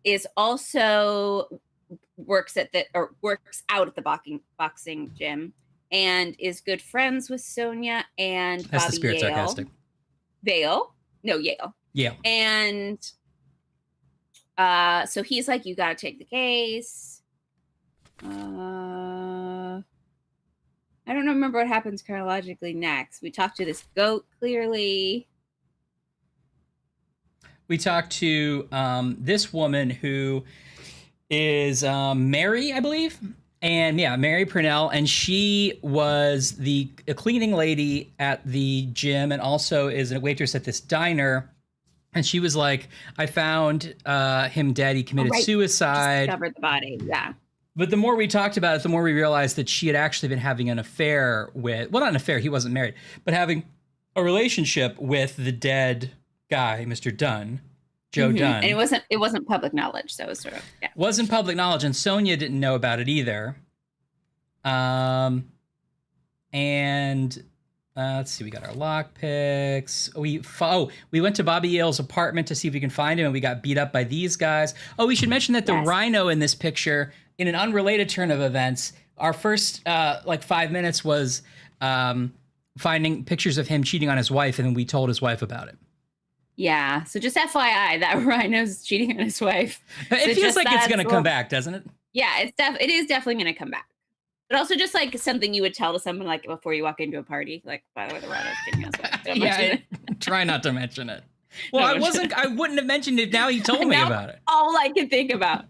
is also works out at the boxing gym and is good friends with Sonia and That's Bobby the spirit Yale. sarcastic. Yale. Yale. And so he's like, you got to take the case. I don't remember what happens chronologically next. We talk to this goat, clearly. We talked to this woman who is Mary, I believe. And yeah, Mary Purnell. And she was a cleaning lady at the gym and also is a waitress at this diner. And she was like, I found him dead. He committed suicide. Discovered the body, yeah. But the more we talked about it, the more we realized that she had actually been having an affair with, well, not an affair, he wasn't married, but having a relationship with the dead guy, Mr. Dunn, Joe Dunn. And it wasn't public knowledge, so it was sort of, yeah. Wasn't public knowledge, and Sonia didn't know about it either. Let's see, we got our lock picks. We went to Bobby Yale's apartment to see if we can find him, and we got beat up by these guys. Oh, we should mention that the rhino in this picture, in an unrelated turn of events, our first 5 minutes was finding pictures of him cheating on his wife, and then we told his wife about it. Yeah, so just FYI, that rhino's cheating on his wife. It feels like it's going to come back, doesn't it? Yeah, it is definitely going to come back. But also just like something you would tell to someone like before you walk into a party, like, by the way, the rhino's cheating on his wife. Don't mention it. Try not to mention it. Well, I wouldn't have mentioned it. Now you told me about it. All I can think about.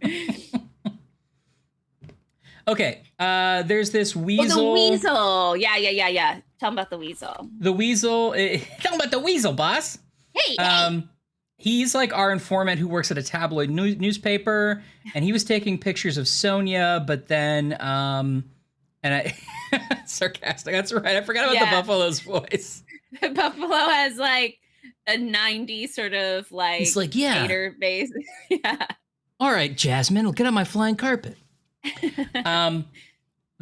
Okay, there's this weasel. Oh, the weasel. Yeah. Tell me about the weasel. The weasel. Tell me about the weasel, boss. Hey. He's like our informant who works at a tabloid newspaper, and he was taking pictures of Sonia, but then, sarcastic. That's right. I forgot about the Buffalo's voice. The Buffalo has like a 90s sort of like. He's like, yeah. Hater base. Yeah. All right, Jasmine, we'll get on my flying carpet.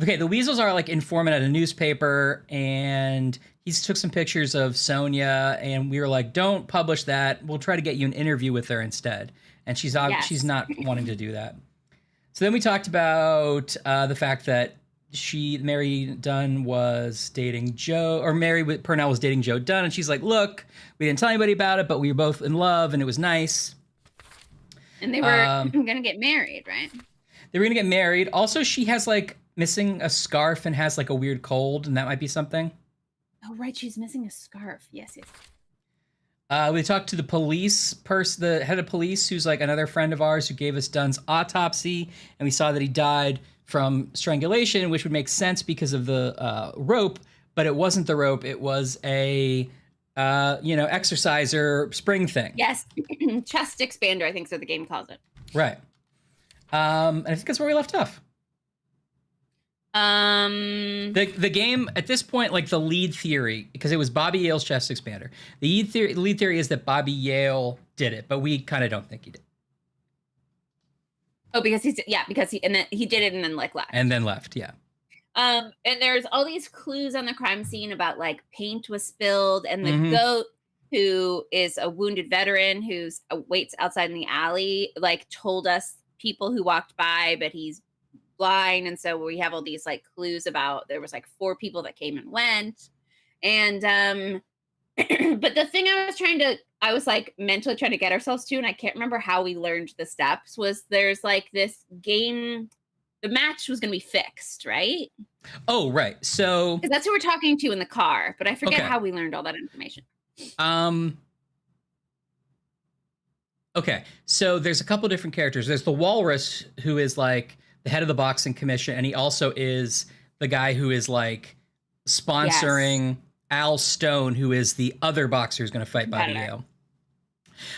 Okay, the weasels are like informant at a newspaper, and he took some pictures of Sonia, and we were like, don't publish that. We'll try to get you an interview with her instead. And she's not wanting to do that. So then we talked about the fact that Mary Dunn was dating Joe, or Mary Purnell was dating Joe Dunn, and she's like, look, we didn't tell anybody about it, but we were both in love, and it was nice. And they were going to get married, right? They were going to get married. Also, she has like missing a scarf and has like a weird cold, and that might be something. Oh, right. She's missing a scarf. Yes. We talked to the police the head of police, who's like another friend of ours who gave us Dunn's autopsy, and we saw that he died from strangulation, which would make sense because of the rope, but it wasn't the rope. It was a, exerciser spring thing. Yes. Chest expander, I think is what the game calls it. Right. And I think that's where we left off. The game at this point, like the lead theory, because it was Bobby Yale's chest expander. The lead theory is that Bobby Yale did it, but we kind of don't think he did. Oh, because he did it and then like left. And then left, yeah. And there's all these clues on the crime scene about like paint was spilled, and the goat, who is a wounded veteran who's waits outside in the alley, like told us people who walked by, but he's blind, and so we have all these like clues about there was like 4 people that came and went, and but the thing I was like mentally trying to get ourselves to, and I can't remember how we learned the steps, was there's like this game, the match was going to be fixed, right? Oh, right. So that's who we're talking to in the car, but I forget how we learned all that information. Okay, so there's a couple different characters. There's the walrus, who is like the head of the boxing commission, and he also is the guy who is like sponsoring Al Stone, who is the other boxer who's going to fight Bobby Yale.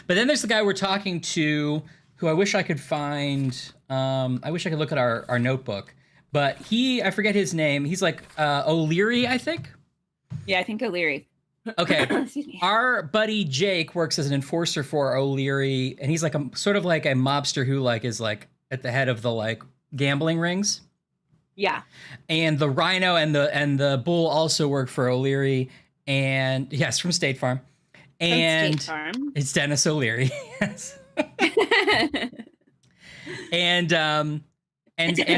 But then there's the guy we're talking to, who I wish I could find. I wish I could look at our notebook, but I forget his name. He's like O'Leary, I think. Yeah, I think O'Leary. Okay. Excuse me. Our buddy Jake works as an enforcer for O'Leary, and he's like a sort of like a mobster who like is like at the head of the like gambling rings. Yeah. And the rhino and the bull also work for O'Leary, and yes, from State Farm. And State Farm. It's Dennis O'Leary. Yes. and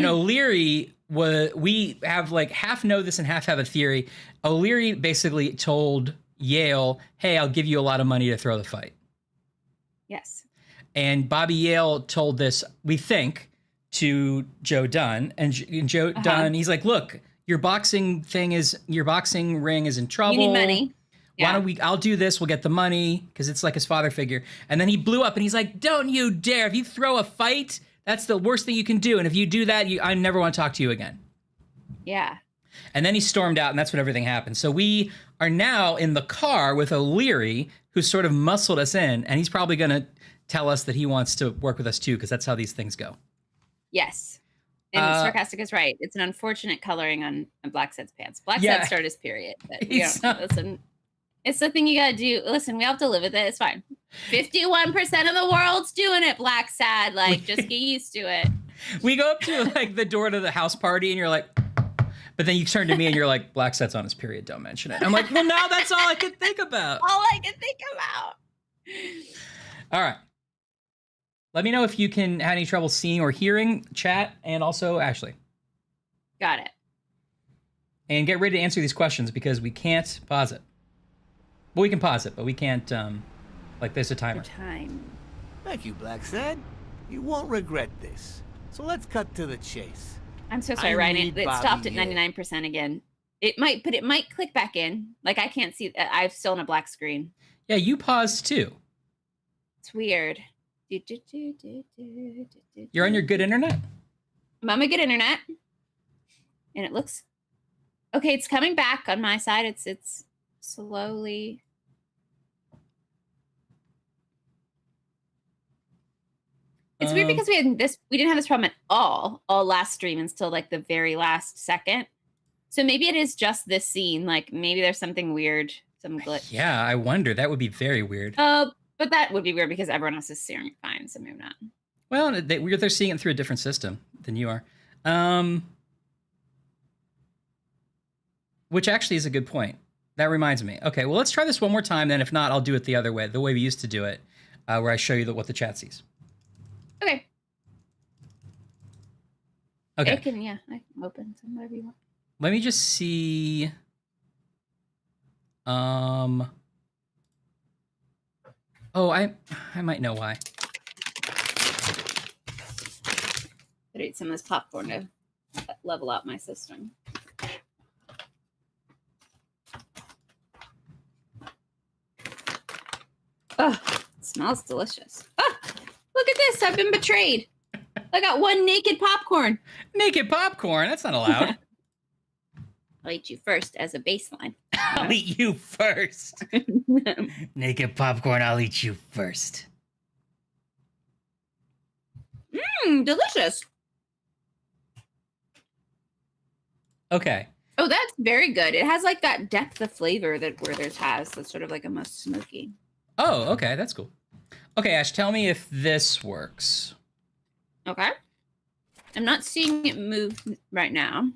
O'Leary we have like half know this and half have a theory. O'Leary basically told Yale, hey, I'll give you a lot of money to throw the fight. Yes. And Bobby Yale told this, we think, to Joe Dunn, and Joe Dunn, he's like, look, your boxing ring is in trouble. You need money. Why don't I'll do this, we'll get the money, because it's like his father figure. And then he blew up and he's like, don't you dare. If you throw a fight, that's the worst thing you can do. And if you do that, I never want to talk to you again. Yeah. And then he stormed out, and that's when everything happened. So we are now in the car with O'Leary, who sort of muscled us in, and he's probably going to tell us that he wants to work with us too, because that's how these things go. Yes. And Sarcastic is right. It's an unfortunate coloring on Blacksad's pants. Blacksad started his period. But, listen, it's the thing you got to do. Listen, we have to live with it. It's fine. 51% of the world's doing it, Blacksad. Like, just get used to it. We go up to, like, the door to the house party, and you're like... But then you turn to me and you're like, Blacksad's on his period, don't mention it. I'm like, well, now that's all I can think about. All I can think about. All right. Let me know if you can have any trouble seeing or hearing chat, and also Ashley. Got it. And get ready to answer these questions, because we can't pause it. Well, we can pause it, but we can't, like, there's a timer. Time. Thank you, Blacksad. You won't regret this. So let's cut to the chase. I'm so sorry, Ryan. It stopped at 99% again. It might click back in. Like, I can't see. I'm still on a black screen. Yeah, you paused too. It's weird. You're on your good internet? I'm on my good internet. And it looks... Okay, it's coming back on my side. It's slowly... It's weird because we didn't have this problem at all last stream until like the very last second. So maybe it is just this scene. Like maybe there's something weird, some glitch. Yeah, I wonder. That would be very weird. But that would be weird because everyone else is seeing it fine, so maybe not. Well, they're seeing it through a different system than you are. Which actually is a good point. That reminds me. Okay, well, let's try this one more time. Then if not, I'll do it the other way, the way we used to do it, where I show you what the chat sees. Okay. Okay. I can open some whatever you want. Let me just see. Oh, I might know why. Better eat some of this popcorn to level out my system. Oh, it smells delicious. Oh, look at this. I've been betrayed. I got one naked popcorn. Naked popcorn? That's not allowed. I'll eat you first as a baseline. I'll eat you first. Naked popcorn, I'll eat you first. Delicious. Okay. Oh, that's very good. It has like that depth of flavor that Werther's has. That's sort of like almost smoky. Oh, okay. That's cool. Okay, Ash, tell me if this works. Okay. I'm not seeing it move right now.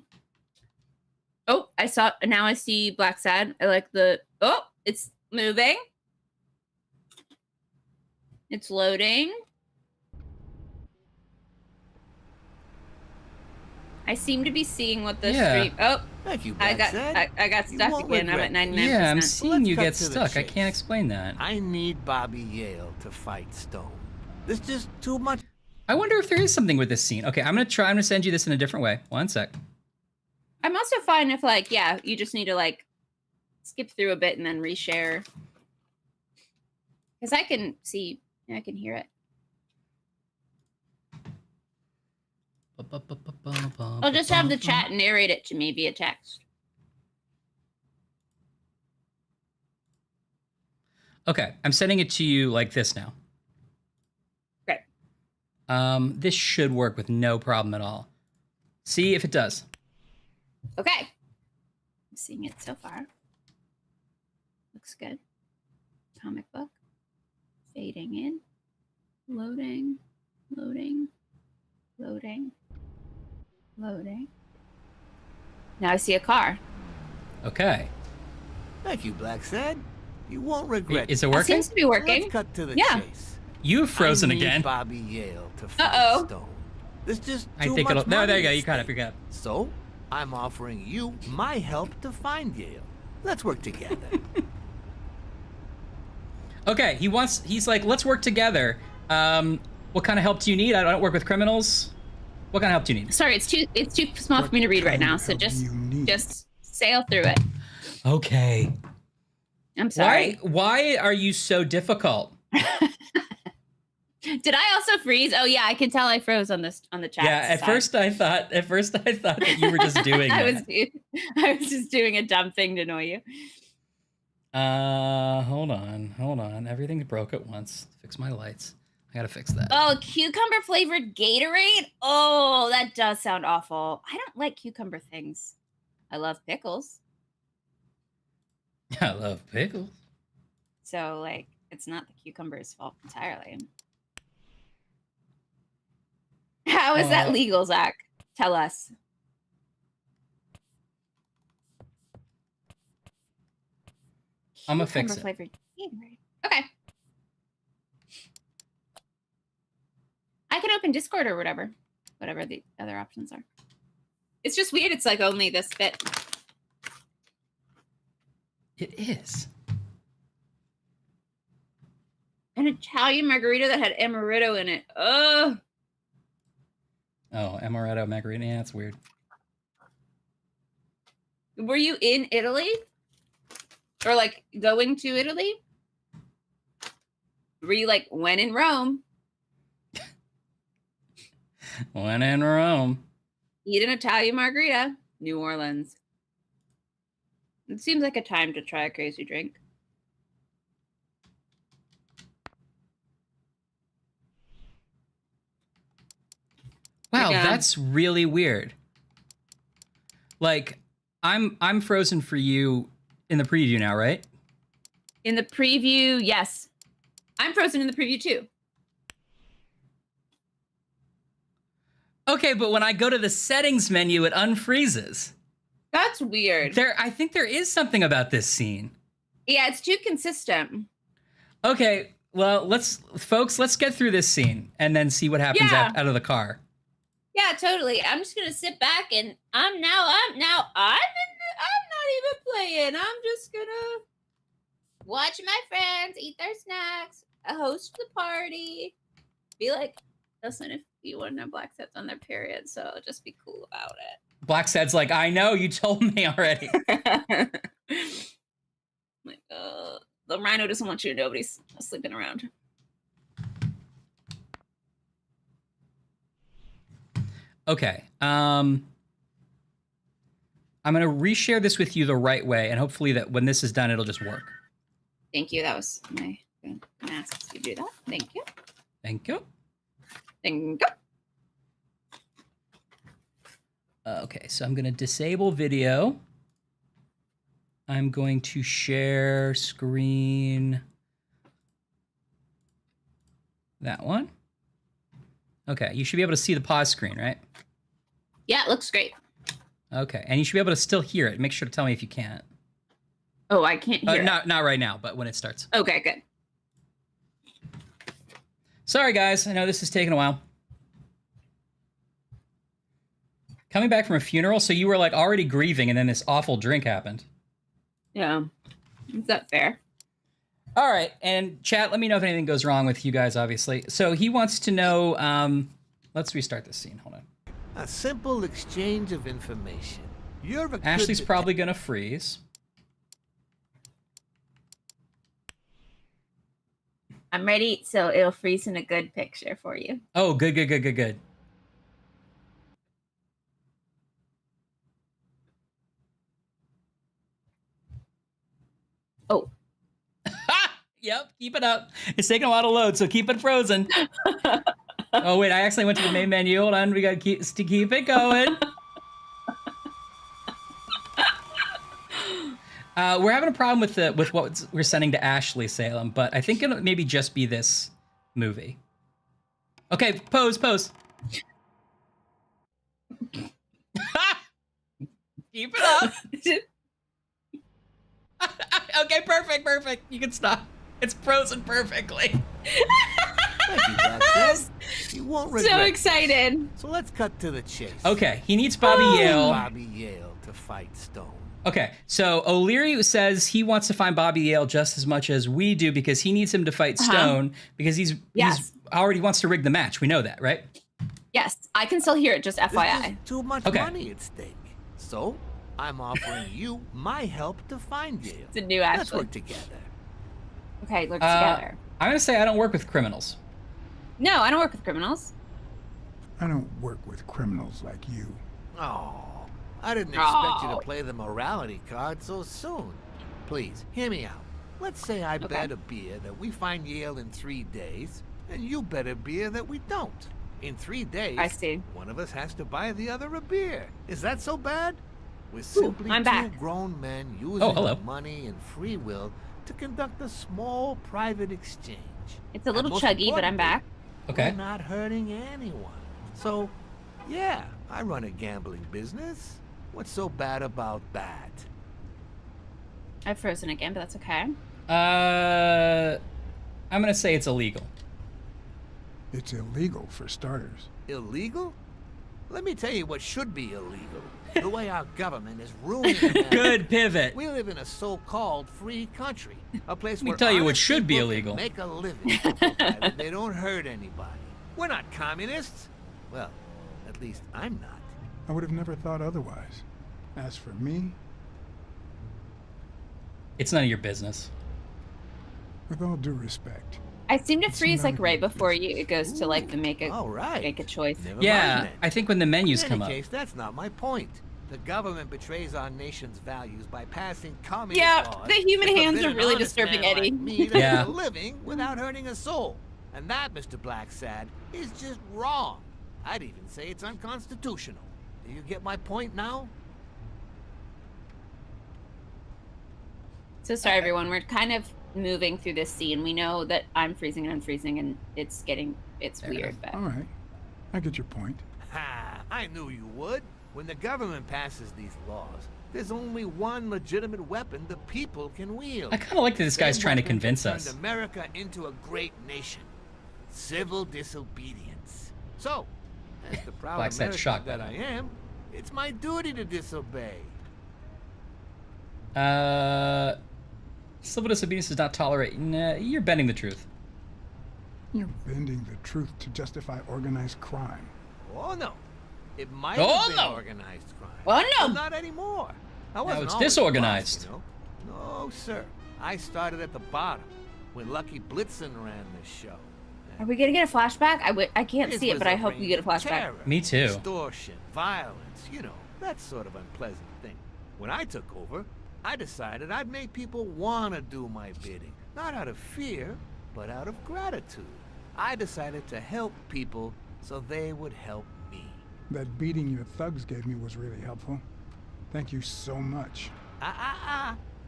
Oh, now I see Blacksad. I like it's moving. It's loading. I seem to be seeing what the stream. Oh, thank you, I Blacksad. got stuck again. I'm at 99%. Yeah, I'm seeing you cut get to the stuck. I chase. can't explain that. I need Bobby Yale to fight Stone. There's just too much. I wonder if there is something with this scene. Okay, I'm gonna send you this in a different way. One sec. I'm also fine if you just need to skip through a bit and then reshare. Because I can see, I can hear it. I'll just have the chat narrate it to me via text. Okay, I'm sending it to you like this now. Great. This should work with no problem at all. See if it does. Okay. I'm seeing it so far. Looks good. Comic book. Fading in. Loading. Loading. Loading. Loading. Now I see a car. Okay. Thank you, Blacksad. You won't regret Is it It working? seems to be working. Let's cut to the Yeah. chase. You've frozen I need again. Bobby Yale to fight Uh-oh. Stone. There's just I too think much it'll. No, there you go. money You at caught up. stake. You got up. So, I'm offering you my help to find Yale. Let's work together. Okay, he's like, let's work together. What kind of help do you need? I don't work with criminals. What kind of help do you need? Sorry, it's too small for me to read right now. So just sail through it. Okay. I'm sorry. Why are you so difficult? Did I also freeze? Oh yeah, I can tell I froze on the chat. Yeah, at first I thought that you were just doing I it. I was just doing a dumb thing to annoy you. Hold on. Everything broke at once. Fix my lights. I gotta fix that. Oh, cucumber flavored Gatorade? Oh, that does sound awful. I don't like cucumber things. I love pickles. I love pickles. So like it's not the cucumber's fault entirely. How is that legal, Zach? Tell us. I'm gonna fix it. Flavored Gatorade. Okay. I can open Discord or whatever the other options are. It's just weird. It's like only this bit. It is. An Italian margarita that had amaretto in it. Oh. Oh, amaretto margarita. Yeah, that's weird. Were you in Italy? Or like going to Italy? Were you like when in Rome? When in Rome. Eat an Italian margarita. New Orleans. It seems like a time to try a crazy drink. Wow, Yeah. that's really weird. Like, I'm frozen for you in the preview now, right? In the preview, yes. I'm frozen in the preview too. Okay, but when I go to the settings menu, it unfreezes. That's weird. I think there is something about this scene. Yeah, it's too consistent. Okay, well, let's get through this scene and then see what happens Yeah. out of the car. Yeah, totally. I'm just gonna sit back and I'm not even playing. I'm just gonna watch my friends eat their snacks, host the party, be like, listen, if you want to know Blacksad's on their period, so just be cool about it. Blacksad's like, I know, you told me already. Like, the rhino doesn't want you to know, but he's sleeping around. Okay. I'm going to reshare this with you the right way, and hopefully that when this is done, it'll just work. Thank you. That was my ask you to do that. Thank you. Thank you. Thank you. Okay, so I'm going to disable video. I'm going to share screen. That one. Okay, you should be able to see the pause screen, right? Yeah, it looks great. Okay, and you should be able to still hear it. Make sure to tell me if you can't. Oh, I can't hear it. Not right now, but when it starts. Okay, good. Sorry, guys. I know this is taking a while. Coming back from a funeral, so you were like already grieving, and then this awful drink happened. Yeah. Is that fair? All right, and chat, let me know if anything goes wrong with you guys, obviously. So he wants to know, let's restart this scene. Hold on. A simple exchange of information. You're a Ashley's good probably going to freeze. I'm ready, so it'll freeze in a good picture for you. Oh, good. Oh. Yep, keep it up. It's taking a while to load, so keep it frozen. Oh, wait, I actually went to the main menu. Hold on, we got to keep it going. We're having a problem with what we're sending to Ashley Salem, but I think it'll maybe just be this movie. Okay, pose. Keep it up. Okay, perfect. You can stop. It's frozen perfectly. Thank you, Blacksad. You won't regret So it. excited. So let's cut to the chase. Okay, he needs Bobby Yale. Bobby Yale to fight Stone. Okay, so O'Leary says he wants to find Bobby Yale just as much as we do because he needs him to fight Stone because he's already wants to rig the match. We know that, right? Yes, I can still hear it, just There's FYI. just too much Okay. money at stake. So, I'm offering you my help to find Yale. It's a new Let's actually. work together. Okay, look together. I'm gonna say I don't work with criminals. No, I don't work with criminals. I don't work with criminals like you. Oh, I didn't expect you Oh. to play the morality card so soon. Please, hear me out. Let's say I bet a beer that we find Yale in 3 days, and you bet a beer that we don't. In 3 days, I see. one of us has to buy the other a beer. Is that so bad? We're simply I'm two back. grown men using hello. our money and free will to conduct a small private exchange. It's a And little most chuggy, but I'm importantly, back. Okay. We're not hurting anyone. So, yeah, I run a gambling business. What's so bad about that? I've frozen again, but that's okay. I'm gonna say it's illegal. It's illegal for starters. Illegal? Let me tell you what should be illegal. The way our government is ruining America. Good pivot. We live in a so-called free country, a place me where tell you what honest should be people can illegal. make a living, provided they don't hurt anybody. We're not communists. Well, at least I'm not. I would have never thought otherwise. As for me, It's none of your business. with all due respect, I seem to It's freeze none like of right your before business. it goes to like the make All right. a choice. Never Yeah, mind then. I think when the menus In come any up. case, that's not my point. The government betrays our nation's values by passing communist Yeah, laws the human that hands forbid are an really honest disturbing, man Eddie. like me to Yeah. make a living without hurting a soul. And that, Mr. Blacksad, is just wrong. I'd even say it's unconstitutional. Do you get my point now? So sorry, everyone. We're kind of moving through this scene. We know that I'm freezing and unfreezing, and it's weird. But all right. I get your point. Ha! I knew you would. When the government passes these laws, there's only one legitimate weapon the people can wield. I kind of like that this guy's That trying to weapon convince turned us. America into a great nation. Civil disobedience. So, as the proud Blacksad's American shocked by that I that. am, it's my duty to disobey. Civil disobedience does not tolerate. Nah, you're bending the truth. You're bending the truth to justify organized crime. Oh no. It might Oh, have been no. organized crime. Oh, no. But not anymore. I wasn't it's always disorganized. the boss, you know? No, sir. I started at the bottom when Lucky Blitzen ran the show. are we gonna get a flashback? I can't His see it, was but I hope we reign get a of flashback. terror, Me too. Extortion, violence, you know, that sort of unpleasant thing. When I took over, I decided I'd make people want to do my bidding. Not out of fear, but out of gratitude. I decided to help people so they would help me. That beating your thugs gave me was really helpful. Thank you so much.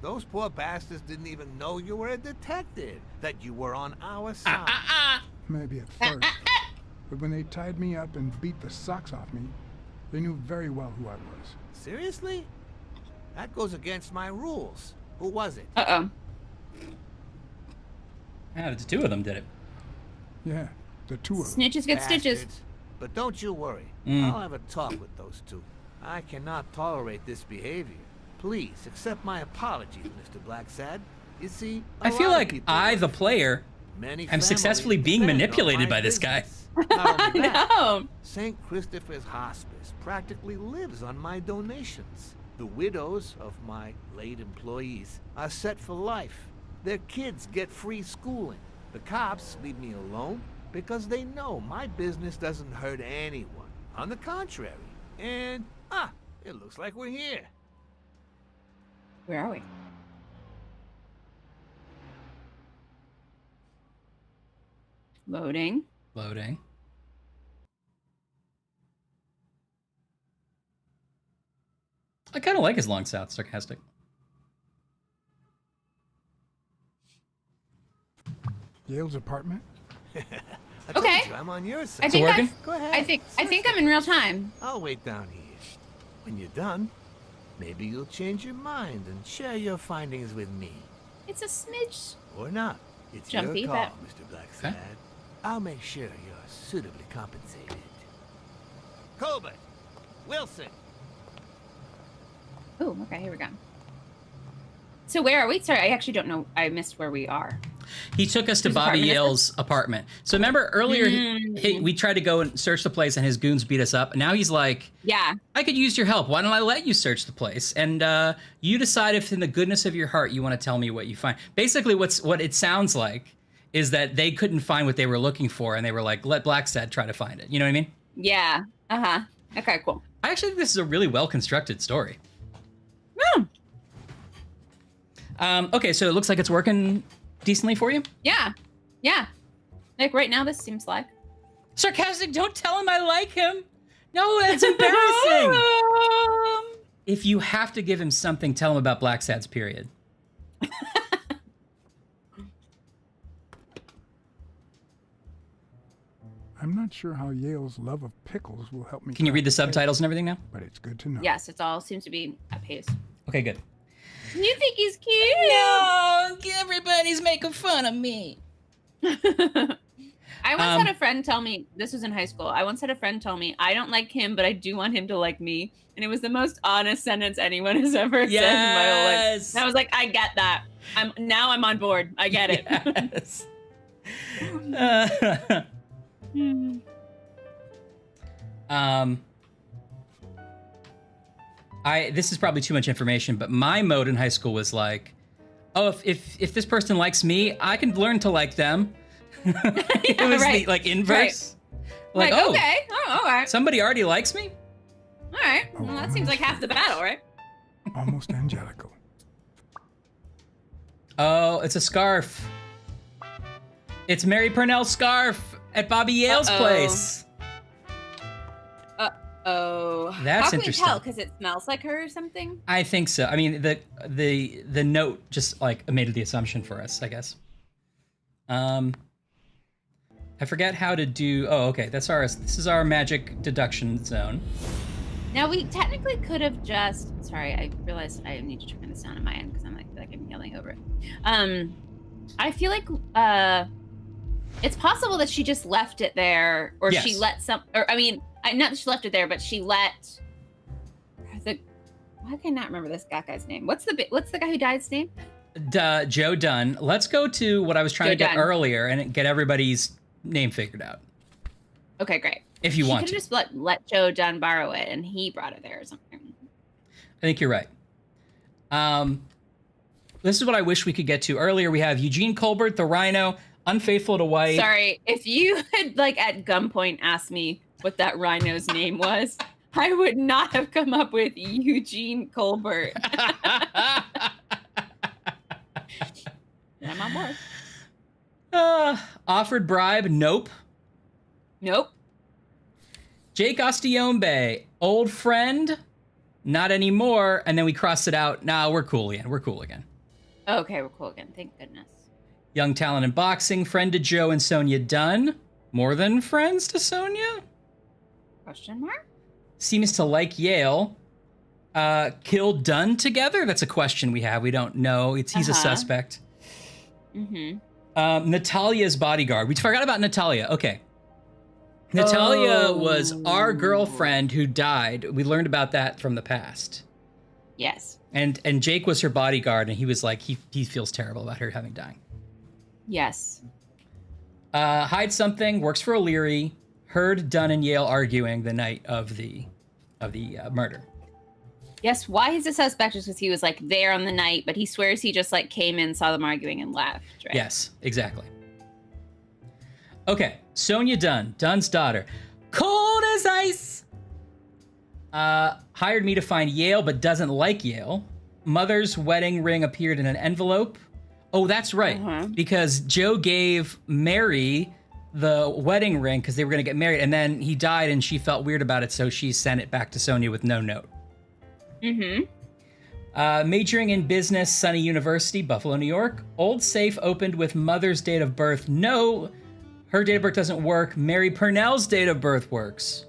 Those poor bastards didn't even know you were a detective, that you were on our side. Maybe at first. But when they tied me up and beat the socks off me, they knew very well who I was. Seriously? That goes against my rules. Who was it? Uh-oh. Yeah, the two of them did it. Yeah, the two of them. Snitches get stitches. Bastards. But don't you worry. Mm. I'll have a talk with those two. I cannot tolerate this behavior. Please accept my apologies, Mr. Blacksad. You see, I feel like I, the player, many am successfully families being depend on manipulated my by this guy. business. Not only that, No. St. Christopher's Hospice practically lives on my donations. The widows of my late employees are set for life. Their kids get free schooling. The cops leave me alone because they know my business doesn't hurt anyone. On the contrary. And, it looks like we're here. Where are we? Loading. Loading. I kind of like his long south sarcastic. Yale's apartment? I Okay. told you, I'm on your side. I think working? Go ahead. I think I'm in real time. I'll wait down here. When you're done, maybe you'll change your mind and share your findings with me. It's a smidge. Or not. It's Jumpy, your call, but- Mr. Blacksad. I'll make sure you're suitably compensated. Colbert! Wilson! Oh, okay, here we go. So where are we? Sorry, I actually don't know. I missed where we are. He took us to Whose Bobby apartment is this? Yale's apartment. So remember earlier, we tried to go and search the place, and his goons beat us up. And now he's like, Yeah. I could use your help. Why don't I let you search the place? And you decide if in the goodness of your heart you want to tell me what you find. Basically, what it sounds like is that they couldn't find what they were looking for, and they were like, let Blacksad try to find it. You know what I mean? Yeah. Uh-huh. Okay, cool. I actually think this is a really well-constructed story. Okay, so it looks like it's working decently for you? Yeah. Yeah. Like right now, this seems like. Sarcastic, don't tell him I like him. No, that's embarrassing. If you have to give him something, tell him about Blacksad's period. I'm not sure how Yale's love of pickles will help me. Can you read the crack case, subtitles and everything now? But it's good to know. Yes, it all seems to be at pace. Okay, good. You think he's cute? No, everybody's making fun of me. I once had a friend tell me, this was in high school, I once had a friend tell me, I don't like him, but I do want him to like me. And it was the most honest sentence anyone has ever said in my whole life. Yes. And I was like, I get that. I'm on board. I get it. Yes. This is probably too much information, but my mode in high school was like, oh, if this person likes me, I can learn to like them. It was right. the like inverse. Like, oh, okay. Oh, all right. somebody already likes me? All right. Well, that seems like half the battle, right? Almost angelical. Oh, it's a scarf. It's Mary Purnell's scarf at Bobby Yale's place. Oh. That's How can interesting. we tell? Because it smells like her or something? I think so. I mean, the note just like made the assumption for us, I guess. I forget how to do. Oh, okay. This is our magic deduction zone. Now, we technically could have just. Sorry, I realized I need to turn this down on my end because I'm like I'm yelling over it. I feel like it's possible that she just left it there, or Yes. she let some. Or I mean, not that she left it there, but she let the. Why can I not remember this guy's name? What's the guy who died's name? Joe Dunn. Let's go to what I was trying Joe to get Dunn. earlier and get everybody's name figured out. Okay, great. If you She want could to. have just let Joe Dunn borrow it, and he brought it there or something. I think you're right. This is what I wish we could get to earlier. We have Eugene Colbert, the Rhino, unfaithful to White. Sorry, if you had like at gunpoint asked me what that rhino's name was, I would not have come up with Eugene Colbert. I'm on board. Offered bribe, nope. Nope. Jake Ostiombe, old friend, not anymore. And then we crossed it out. Nah, we're cool again. We're cool again. Okay, we're cool again. Thank goodness. Young talent in boxing, friend to Joe and Sonia Dunn. More than friends to Sonia? Question mark? Seems to like Yale. Killed Dunn together? That's a question we have. We don't know. He's a suspect. Mm-hmm. Natalia's bodyguard. We forgot about Natalia. Okay. Natalia was our girlfriend who died. We learned about that from the past. Yes. And Jake was her bodyguard, and he was like, he feels terrible about her having died. Yes. Hide something, works for O'Leary. Heard Dunn and Yale arguing the night of the murder. Yes, why he's a suspect is because he was like there on the night, but he swears he just like came in, saw them arguing, and left. Right? Yes, exactly. Okay, Sonia Dunn, Dunn's daughter. Cold as ice. Hired me to find Yale, but doesn't like Yale. Mother's wedding ring appeared in an envelope. Oh, that's right. Because Joe gave Mary the wedding ring because they were going to get married, and then he died and she felt weird about it, so she sent it back to Sonia with no note. Majoring in business, SUNY University, Buffalo, New York. Old safe opened with mother's date of birth. No, her date of birth doesn't work. Mary Purnell's date of birth works.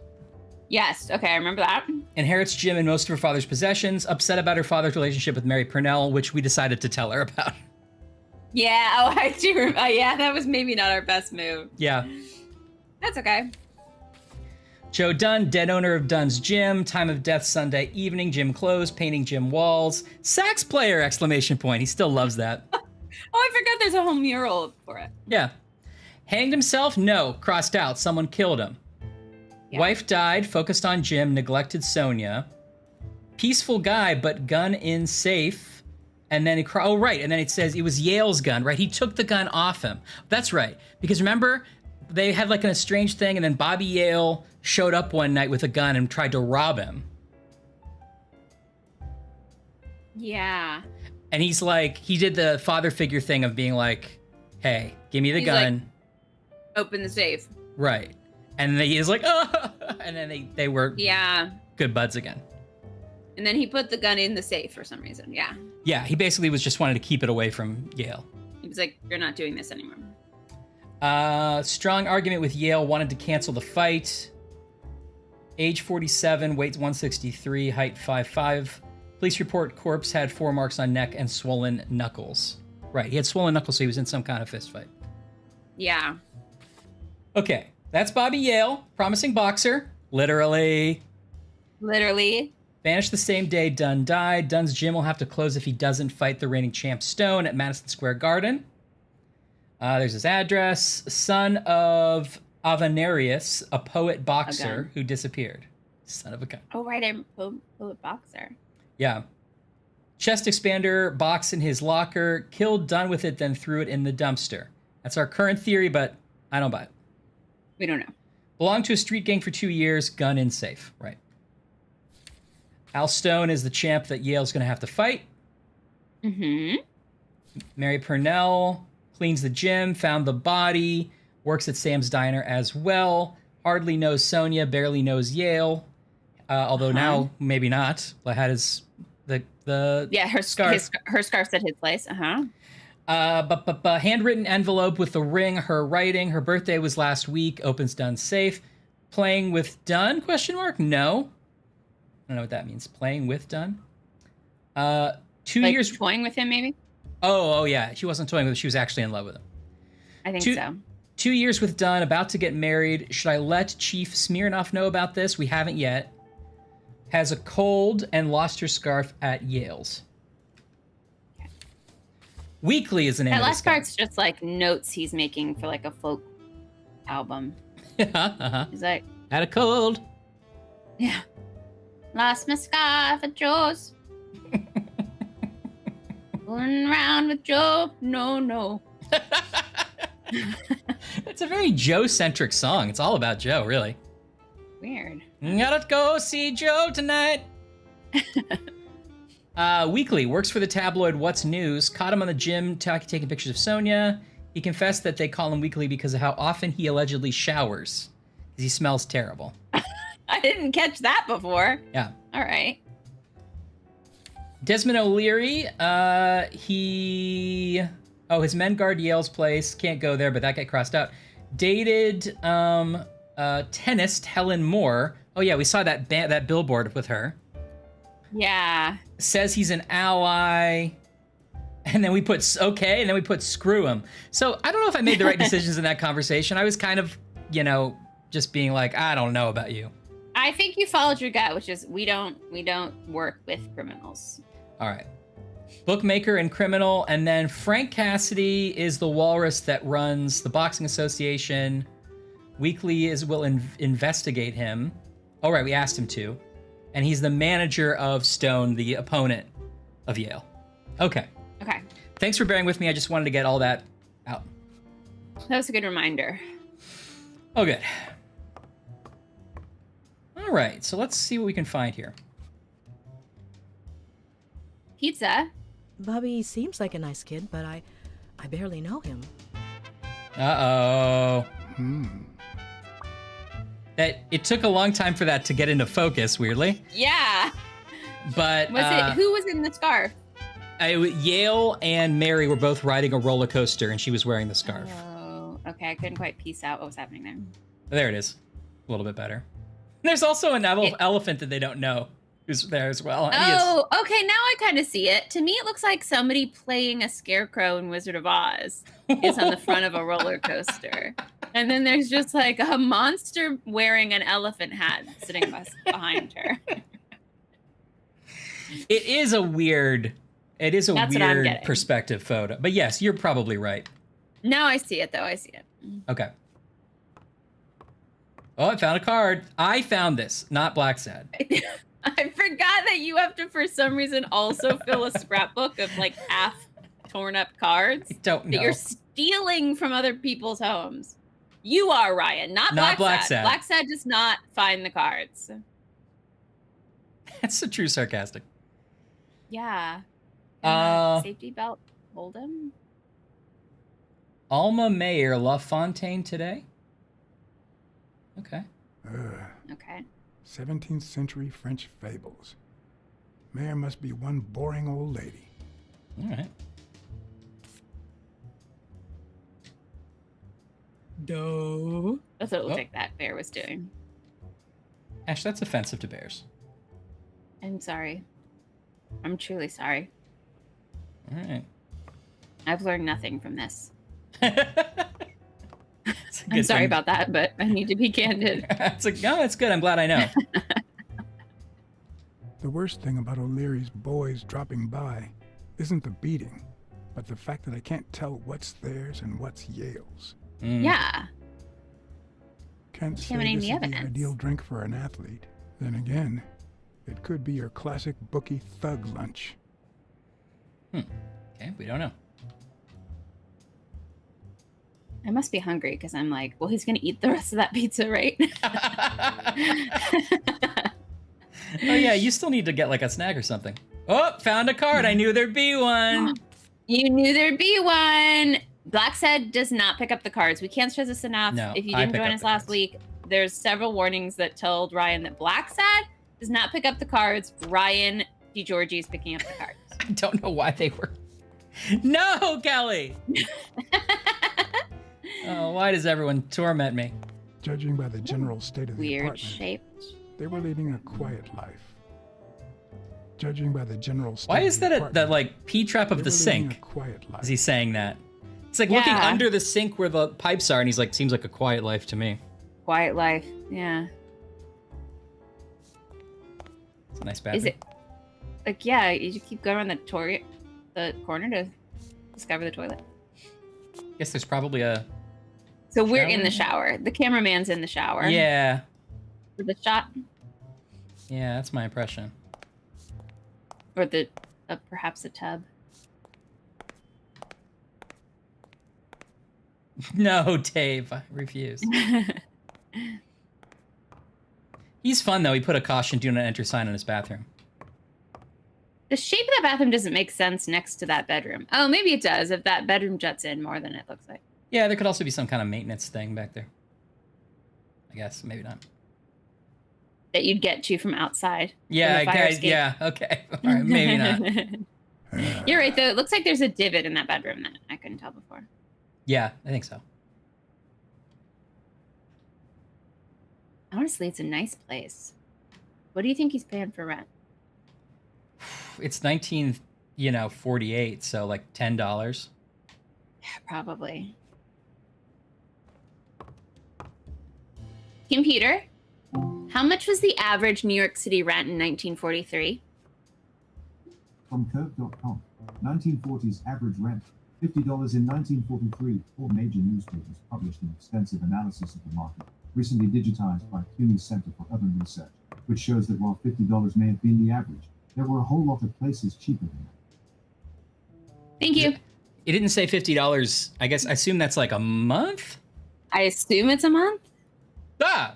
Yes. Okay, I remember that. Inherits Jim and most of her father's possessions. Upset about her father's relationship with Mary Purnell, which we decided to tell her about. Yeah. Oh, I do. Yeah, that was maybe not our best move. Yeah. That's okay. Joe Dunn, dead owner of Dunn's Gym. Time of death Sunday evening. Gym closed. Painting gym walls. Sax player! Exclamation point. He still loves that. Oh, I forgot there's a whole mural for it. Yeah. Hanged himself? No. Crossed out. Someone killed him. Yeah. Wife died, focused on Jim, neglected Sonia. Peaceful guy, but gun in safe. And then oh, right. And then it says it was Yale's gun, right? He took the gun off him. That's right. Because remember, they had like an estranged thing, and then Bobby Yale showed up one night with a gun and tried to rob him. Yeah. And he's like, he did the father figure thing of being like, hey, give me the gun. Like, open the safe. Right. And then he's like, oh, and then they were good buds again. And then he put the gun in the safe for some reason. Yeah. Yeah, he basically was just wanted to keep it away from Yale. He was like, you're not doing this anymore. Strong argument with Yale, wanted to cancel the fight. Age 47, weight 163, height 5'5". Police report corpse had 4 marks on neck and swollen knuckles. Right, he had swollen knuckles, so he was in some kind of fist fight. Yeah. Okay, that's Bobby Yale, promising boxer. Literally. Vanished the same day Dunn died. Dunn's gym will have to close if he doesn't fight the reigning champ Stone at Madison Square Garden. There's his address. Son of Avenarius, a poet boxer who disappeared. Son of a gun. Oh, right, I'm poet boxer. Yeah. Chest expander, box in his locker, killed Dunn with it, then threw it in the dumpster. That's our current theory, but I don't buy it. We don't know. Belonged to a street gang for 2 years, gun in safe. Right. Al Stone is the champ that Yale's going to have to fight. Mm-hmm. Mary Purnell cleans the gym, found the body, works at Sam's Diner as well. Hardly knows Sonia, barely knows Yale. Although now, maybe not. Had his her scarf. Her scarf's at his place. Handwritten envelope with the ring, her writing. Her birthday was last week. Opens Dunn's safe. Playing with Dunn? ? No. I don't know what that means. Playing with Dunn. 2 years. Toying with him, maybe? Oh, yeah. She wasn't toying with him. She was actually in love with him. I think so. 2 years with Dunn, about to get married. Should I let Chief Smirnoff know about this? We haven't yet. Has a cold and lost her scarf at Yale's. Okay. Weekly is the name of this. That last part's just like notes he's making for like a folk album. He's like, had a cold. Yeah. Lost my scarf at Joe's. Going around with Joe. No. It's a very Joe-centric song. It's all about Joe, really. Weird. Gotta go see Joe tonight. Weekly works for the tabloid What's News. Caught him on the gym taking pictures of Sonia. He confessed that they call him Weekly because of how often he allegedly showers. Because he smells terrible. I didn't catch that before. Yeah. All right. Desmond O'Leary, his men guard Yale's place. Can't go there, but that got crossed out. Dated tennis Helen Moore. Oh yeah, we saw that billboard with her. Yeah. Says he's an ally. And then we put okay, and then we put screw him. So I don't know if I made the right decisions in that conversation. I was kind of, just being like, I don't know about you. I think you followed your gut, which is we don't work with criminals. All right. Bookmaker and criminal, and then Frank Cassidy is the walrus that runs the boxing association. Weekly will investigate him. All right, we asked him to. And he's the manager of Stone, the opponent of Yale. Okay. Thanks for bearing with me. I just wanted to get all that out. That was a good reminder. Oh, good. All right, so let's see what we can find here. Pizza. Bobby seems like a nice kid, but I barely know him. Uh-oh. It took a long time for that to get into focus, weirdly. Yeah. But who was in the scarf? Yale and Mary were both riding a roller coaster, and she was wearing the scarf. Oh, okay. I couldn't quite piece out what was happening there. There it is. A little bit better. There's also an elephant that they don't know who's there as well. Okay. Now I kind of see it. To me, it looks like somebody playing a scarecrow in Wizard of Oz is on the front of a roller coaster. And then there's just like a monster wearing an elephant hat sitting behind her. It is a weird It is a That's what I'm weird getting. perspective photo. But yes, you're probably right. Now I see it, though. I see it. Okay. Oh, I found a card. I found this, not Blacksad. I forgot that you have to, for some reason, also fill a scrapbook of like half torn up cards I don't know. that you're stealing from other people's homes. You are, Ryan, not Blacksad. Blacksad does not find the cards. That's a true sarcastic. Yeah. Safety belt, hold him. Alma Mayer LaFontaine today? Okay. Okay. 17th century French fables. Mayor must be one boring old lady. All right. Doe. That's what it looked like that bear was doing. Ash, that's offensive to bears. I'm sorry. I'm truly sorry. All right. I've learned nothing from this. It's a good I'm sorry thing. about that, but I need to be candid. No, it's good. I'm glad I know. The worst thing about O'Leary's boys dropping by isn't the beating, but the fact that I can't tell what's theirs and what's Yale's. Yeah. Can't say Contaminating this the is the evidence. ideal drink for an athlete. Then again, it could be your classic bookie thug lunch. Okay, we don't know. I must be hungry because I'm like, well, he's going to eat the rest of that pizza, right? Oh yeah, you still need to get like a snack or something. Oh, found a card. I knew there'd be one. You knew there'd be one. Blacksad does not pick up the cards. We can't stress this enough. No, if you I didn't pick join up us the last cards. week, there's several warnings that told Ryan that Blacksad does not pick up the cards. Ryan DiGiorgi is picking up the cards. I don't know why they were. No, Kelly. Oh, why does everyone torment me? Judging by the general state of the Weird apartment, shaped. they were leading a quiet life. Judging by the general state Why of is the that apartment, that like P trap of they the were leading sink? a quiet life. Is he saying that? It's like looking Yeah. under the sink where the pipes are, and he's like, seems like a quiet life to me. Quiet life. Yeah. It's a nice bathroom. Is it like, yeah, you just keep going around the corner to discover the toilet. Guess there's probably a. So we're Shower? in the shower. The cameraman's in the shower. Yeah. For the shot, Yeah, that's my impression. or the perhaps a tub. No, Dave, I refuse. He's fun though. He put a caution "Do not enter" sign in his bathroom. The shape of that bathroom doesn't make sense next to that bedroom. Oh, maybe it does if that bedroom juts in more than it looks like. Yeah, there could also be some kind of maintenance thing back there. I guess maybe not. That you'd get to from outside. Yeah, from the fire okay, escape. yeah, okay. All right, maybe not. You're right, though. It looks like there's a divot in that bedroom that I couldn't tell before. Yeah, I think so. Honestly, it's a nice place. What do you think he's paying for rent? It's 48, so like $10. Yeah, probably. Computer, how much was the average New York City rent in 1943? From Kirk.com. 1940s average rent, $50 in 1943. Four major newspapers published an extensive analysis of the market, recently digitized by CUNY's Center for Urban Research, which shows that while $50 may have been the average, there were a whole lot of places cheaper than that. Thank you. It didn't say $50. I guess I assume that's like a month? I assume it's a month? Ah!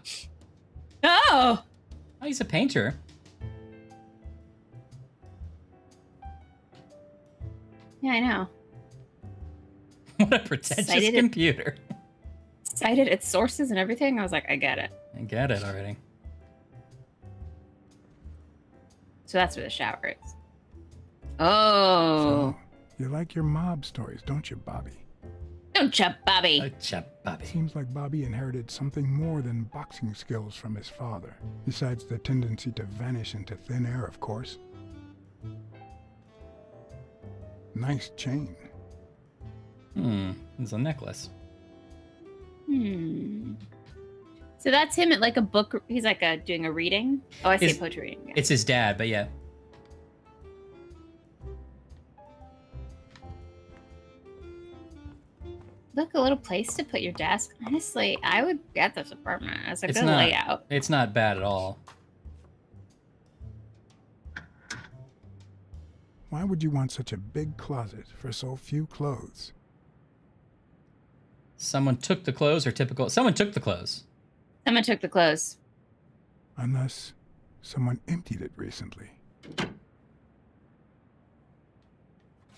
Oh! Oh, he's a painter. Yeah, I know. What a pretentious Cited it. computer. Cited its sources and everything. I was like, I get it. I get it already. So that's where the shower is. Oh. So, you like your mob stories, don't you, Bobby? Don't you, Bobby? A chap, Bobby. Seems like Bobby inherited something more than boxing skills from his father, besides the tendency to vanish into thin air, of course. Nice chain. It's a necklace. So that's him at like a book. He's like doing a reading. Oh, I see a Is- poetry reading. Yeah. It's his dad, but yeah. Look, a little place to put your desk. Honestly, I would get this apartment. It's a It's good not- layout. It's not bad at all. Why would you want such a big closet for so few clothes? Someone took the clothes, or typical. Someone took the clothes. Someone took the clothes. Unless someone emptied it recently.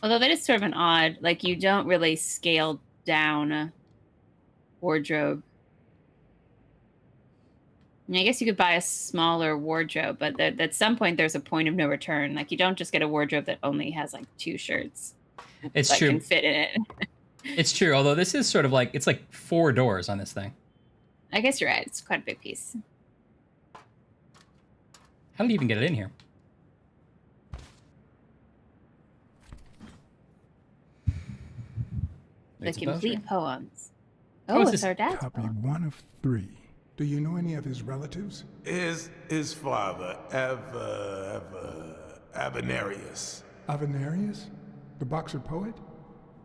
Although that is sort of an odd, like you don't really scale down a wardrobe. I mean, I guess you could buy a smaller wardrobe, but at some point there's a point of no return. Like you don't just get a wardrobe that only has like 2 shirts. It's that true. Can fit in it. It's true. Although this is sort of like it's like 4 doors on this thing. I guess you're right. It's quite a big piece. How did you even get it in here? The It's a buzzer. complete poems. Oh, Oh, it's it's this our dad's Copy poem. 1 of 3. Do you know any of his relatives? His father, Avenarius. Avenarius? The boxer poet?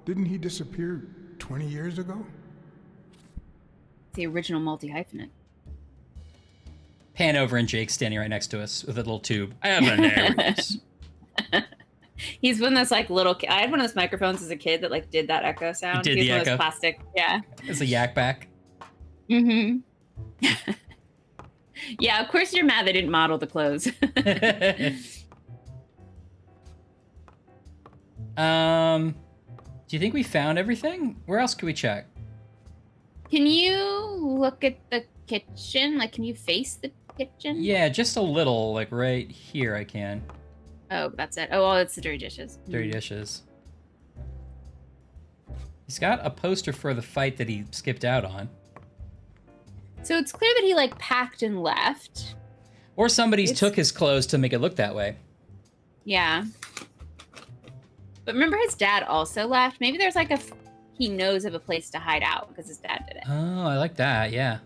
Didn't he disappear 20 years ago? The original multi-hyphenate. Pan over and Jake's standing right next to us with a little tube. I have an Aries. He's one of those like little. I had one of those microphones as a kid that like did that echo sound. did He's the one of those echo? plastic. Yeah. It's a yak back. Mm-hmm. Yeah, of course you're mad they didn't model the clothes. Do you think we found everything? Where else could we check? Can you look at the kitchen? Like, can you face the kitchen? Yeah, just a little, like right here I can. Oh, that's it. Oh, well, it's the dirty dishes. Dirty dishes. He's got a poster for the fight that he skipped out on. So it's clear that he like packed and left. Or somebody's took his clothes to make it look that way. Yeah. But remember his dad also left? Maybe there's like he knows of a place to hide out because his dad did it. Oh, I like that, yeah.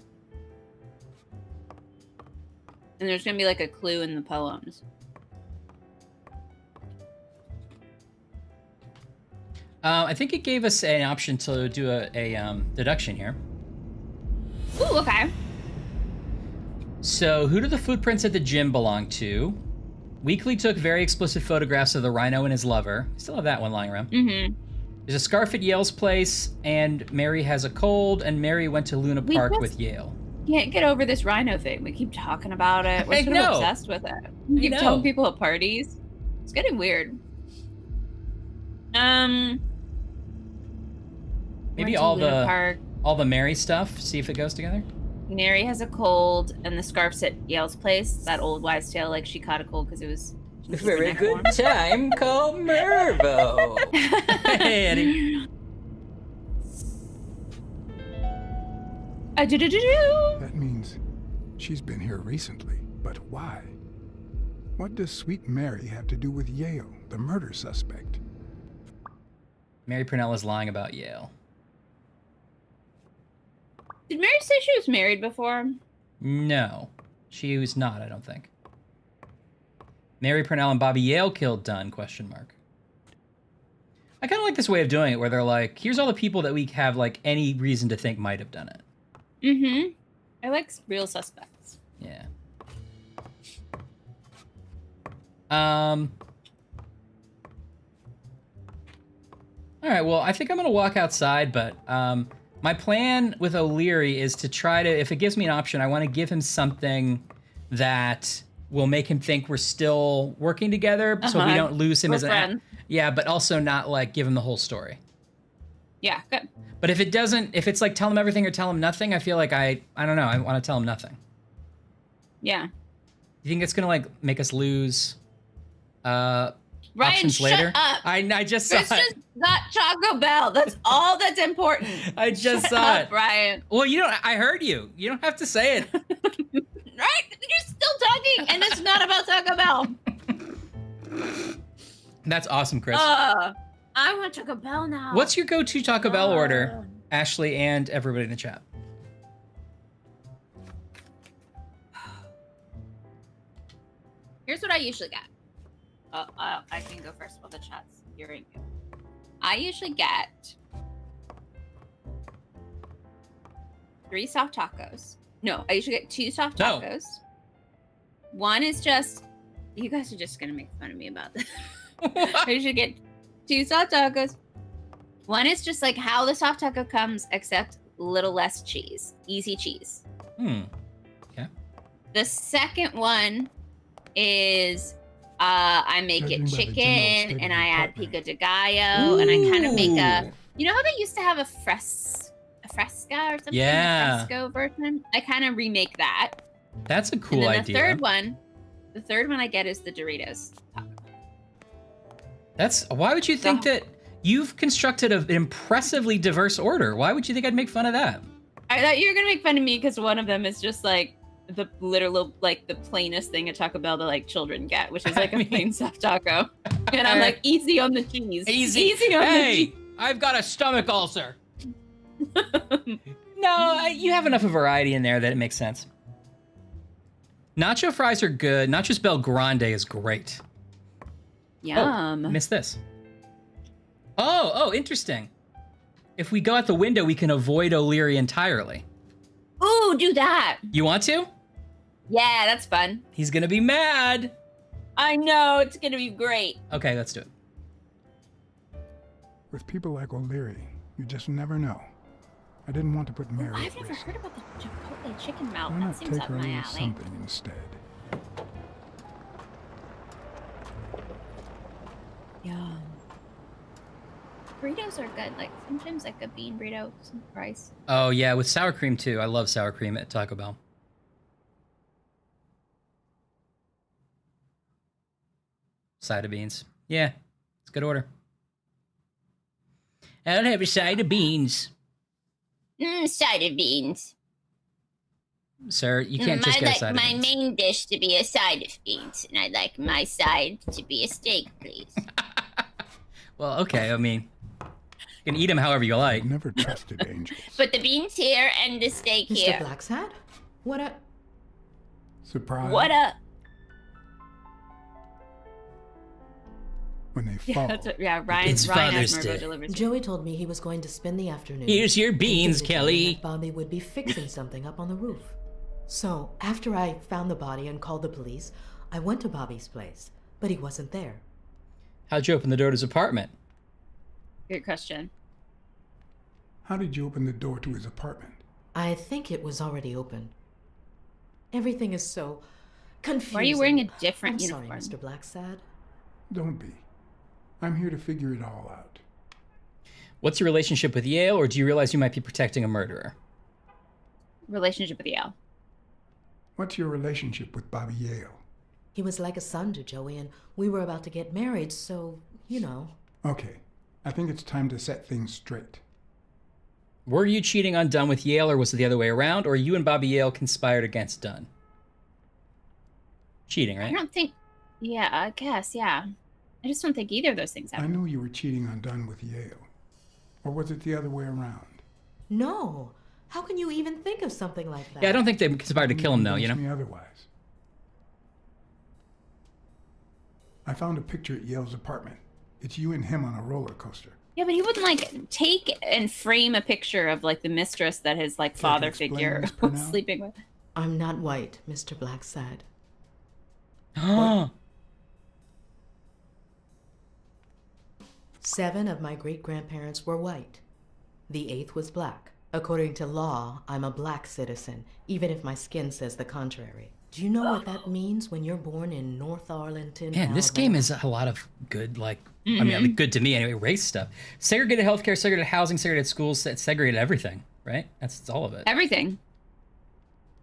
And there's going to be like a clue in the poems. I think it gave us an option to do a deduction here. Ooh, okay. So, who do the footprints at the gym belong to? Weekly took very explicit photographs of the rhino and his lover. Still have that one lying around. Mm-hmm. There's a scarf at Yale's place, and Mary has a cold, and Mary went to Luna Park with Yale. Can't get over this rhino thing. We keep talking about it. We're I sort of know. obsessed with it. We keep know. telling people at parties. It's getting weird. Maybe went to all Luna the Park. all the Mary stuff. See if it goes together. Mary has a cold, and the scarf's at Yale's place. That old wives' tale, like she caught a cold because it was Very good time called Mervo. Hey, Eddie. That means she's been here recently, but why? What does Sweet Mary have to do with Yale, the murder suspect? Mary Purnell is lying about Yale. Did Mary say she was married before? No, she was not. I don't think. Mary Purnell and Bobby Yale killed Dunn? Question mark. I kind of like this way of doing it, where they're like, "Here's all the people that we have like any reason to think might have done it." Mm-hmm. I like real suspects. Yeah. All right. Well, I think I'm gonna walk outside, but my plan with O'Leary is to try to, if it gives me an option, I want to give him something that will make him think we're still working together, so we don't lose him We're as an friends. yeah, but also not like give him the whole story. Yeah, good. But if it doesn't, if it's like tell him everything or tell him nothing, I feel like I don't know, I want to tell him nothing. Yeah. You think it's gonna like make us lose Ryan, options shut later? up. I just saw Chris it. just got Taco Bell. That's all that's important. I just Shut saw up, it. Ryan. Well, you don't. I heard you. You don't have to say it. Right? You're still talking, and it's not about Taco Bell. That's awesome, Chris. I want Taco Bell now. What's your go-to Taco Bell order, Ashley and everybody in the chat? Here's what I usually get. I can go first while the chat's hearing you. I usually get 3 soft tacos. No, I usually get 2 soft No. tacos. One is just, you guys are just gonna make fun of me about this. I usually get 2 soft tacos. One is just like how the soft taco comes, except a little less cheese. Easy cheese. Okay. The second one is I make Judging it by the general chicken state and of I the add apartment. pico de gallo and I kind of make a, Ooh. you know how they used to have a fresca or something? Yeah. A fresco version? I kind of remake that. That's a cool and then idea. the third one I get is the Doritos taco. That's why would you think that you've constructed an impressively diverse order? Why would you think I'd make fun of that? I thought you were gonna make fun of me because one of them is just like the literal, like the plainest thing at Taco Bell that like children get, which is like a plain soft taco. And I'm like, easy on the cheese. Easy on the cheese. I've got a stomach ulcer. No, you have enough of variety in there that it makes sense. Nacho fries are good. Nachos Bel Grande is great. Yum. Oh, missed this. Oh, interesting. If we go out the window, we can avoid O'Leary entirely. Ooh, do that. You want to? Yeah, that's fun. He's gonna be mad. I know, it's gonna be great. Okay, let's do it. With people like O'Leary, you just never know. I didn't want to put Mary I've at never risk. heard about the Chipotle chicken melt. Why That not seems take up her a my little alley. something instead? Yum. Burritos are good. Like sometimes like a bean burrito, some rice. Oh yeah, with sour cream too. I love sour cream at Taco Bell. Side of beans. Yeah, it's a good order. I'll have a side of beans. Side of beans. Sir, you can't just get a side of my beans. main dish to be a side of beans, and I'd like my side to be a steak, please. Well, okay, I mean, you can eat them however you like. I've never trusted angels. Put the beans here and the steak Mr. here. Blacksad? What a... Surprise. What up? When they Yeah, fall. that's what, yeah. Ryan. It's Ryan Father's Asmerbo Day. Oh. delivers. Joey told me he was going to spend the afternoon. Here's your beans, indicating Kelly. that Bobby would be fixing something up on the roof. So, after I found the body and called the police, I went to Bobby's place, but he wasn't there. How'd you open the door to his apartment? Good question. How did you open the door to his apartment? I think it was already open. Everything is so confusing. Why are you wearing a different I'm uniform? sorry, Mr. Blacksad. Don't be. I'm here to figure it all out. What's your relationship with Yale, or do you realize you might be protecting a murderer? Relationship with Yale. What's your relationship with Bobby Yale? He was like a son to Joey, and we were about to get married, so, you know. Okay, I think it's time to set things straight. Were you cheating on Dunn with Yale, or was it the other way around, or you and Bobby Yale conspired against Dunn? Cheating, I right? don't think. Yeah, I guess. Yeah. I just don't think either of those things I happened. knew you were cheating on Dunn with Yale. Or was it the other way around? No. How can you even think of something like that? Yeah, I don't think they conspired to kill him, though, you know? Convince me otherwise. I found a picture at Yale's apartment. It's you and him on a roller coaster. Yeah, but he wouldn't like take and frame a picture of like the mistress that his like Care to father explain figure this, Purnell? was sleeping with. I'm not white, Mr. Blacksad. Oh, 7 of my great-grandparents were white. The 8th was black. According to law, I'm a black citizen, even if my skin says the contrary. Do you know what that means when you're born in North Arlington, man, this Alabama? game is a lot of good, like, I mean, like, good to me anyway, race stuff. Segregated healthcare, segregated housing, segregated schools, segregated everything, right? That's all of it. Everything.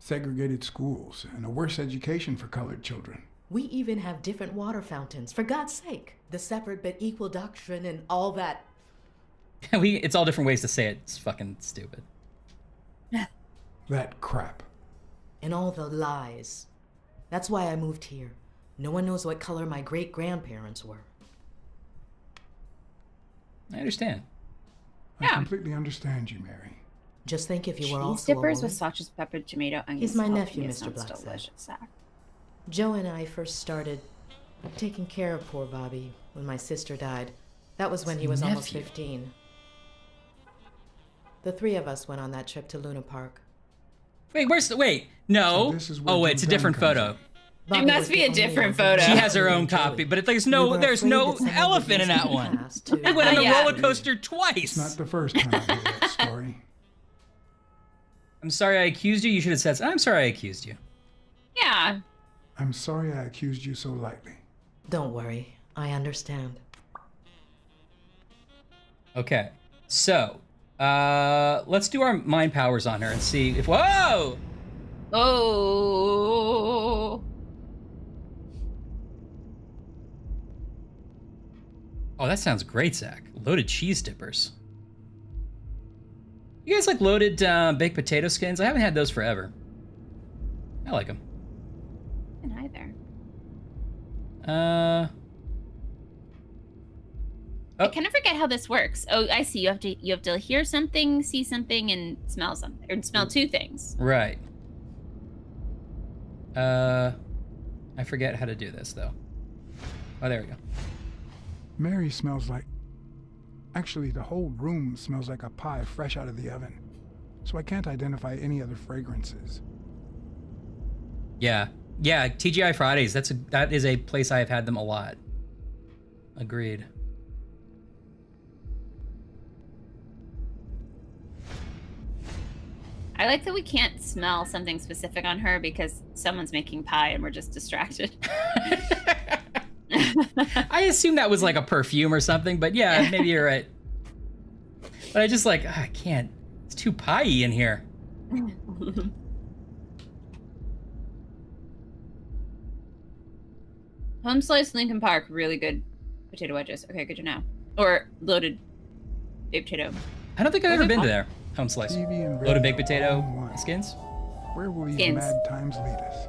Segregated schools and a worse education for colored children. We even have different water fountains, for God's sake. The separate but equal doctrine and all that. It's all different ways to say it. It's fucking stupid. That crap. And all the lies. That's why I moved here. No one knows what color my great-grandparents were. I understand. I completely understand you, Mary. Just think if you were Cheese also a dippers woman. with sausage, pepper, tomato, onions. He's my jalapeno nephew, Mr. sounds Blacksad. delicious. Joe and I first started taking care of poor Bobby when my sister died. That was when he was almost Nephew. 15. The 3 of us went on that trip to Luna Park. Wait, where's the, wait, no. So this is where Oh wait, it's a Joe different Dunn comes photo. in. Bobby must was be the a only different one photo. She has her who own enjoyed copy, it. but there's We no were there's afraid no that someone would elephant in use that the one. past to- We went on the Yeah. roller coaster It's twice. not the first time I hear that story. I'm sorry I accused you. You should have said, I'm sorry I accused you. Yeah. I'm sorry I accused you so lightly. Don't worry, I understand. Okay, so let's do our mind powers on her and see if. Whoa! Oh. Oh, that sounds great, Zach. Loaded cheese dippers. You guys like loaded baked potato skins? I haven't had those forever. I like them. And either. I kind of forget how this works. Oh, I see. You have to hear something, see something, and smell something, or smell two things. Right. I forget how to do this though. Oh, there we go. Mary smells like... Actually, the whole room smells like a pie fresh out of the oven. So I can't identify any other fragrances. Yeah, yeah. TGI Fridays. That is a place I have had them a lot. Agreed. I like that we can't smell something specific on her because someone's making pie and we're just distracted. I assume that was like a perfume or something, but yeah, maybe you're right. But I just like, I can't. It's too pie-y in here. Home slice Lincoln Park, really good potato wedges. Okay, good to know. Or loaded baked potato. I don't think I've ever been to there. Home slice. TV and Loaded radio baked potato all in one. skins. Where will these Skins. mad times lead us?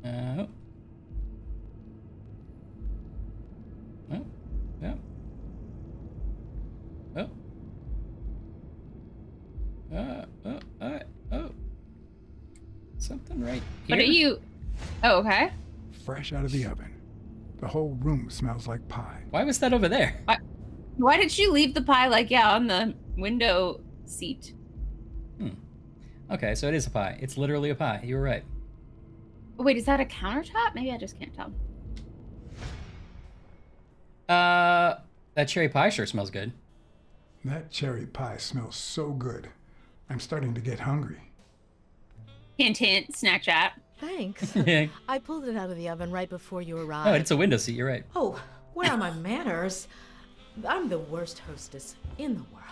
Oh. Oh. Yeah. Oh. Oh. Something right here. What are you? Oh, okay. Fresh out of the oven. The whole room smells like pie. Why was that over there? Why did you leave the pie on the window seat? Okay, so it is a pie. It's literally a pie. You were right. Wait, is that a countertop? Maybe I just can't tell. That cherry pie sure smells good. That cherry pie smells so good. I'm starting to get hungry. Hint, hint, snack chat. Thanks. Yeah. I pulled it out of the oven right before you arrived. Oh, it's a window seat. You're right. Oh, where are my manners? I'm the worst hostess in the world.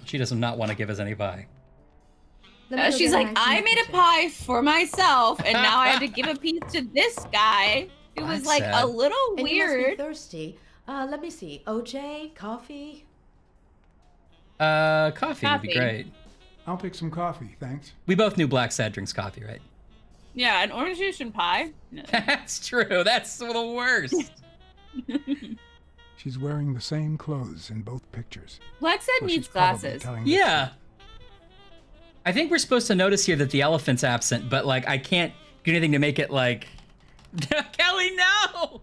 She does not want to give us any pie. She's like, I made a pie for myself, and now I have to give a piece to this guy. It was That's like sad. a little And you must be weird. thirsty. Let me see. OJ, coffee. Coffee would be Coffee. great. I'll take some coffee, thanks. We both knew Blacksad drinks coffee, right? Yeah, an orange juice and pie. No. That's true. That's the worst. She's wearing the same clothes in both pictures. Blacksad So needs she's probably glasses. telling the Yeah. I think we're supposed to notice here that the elephant's absent, but like I can't do anything to make it like Kelly, no!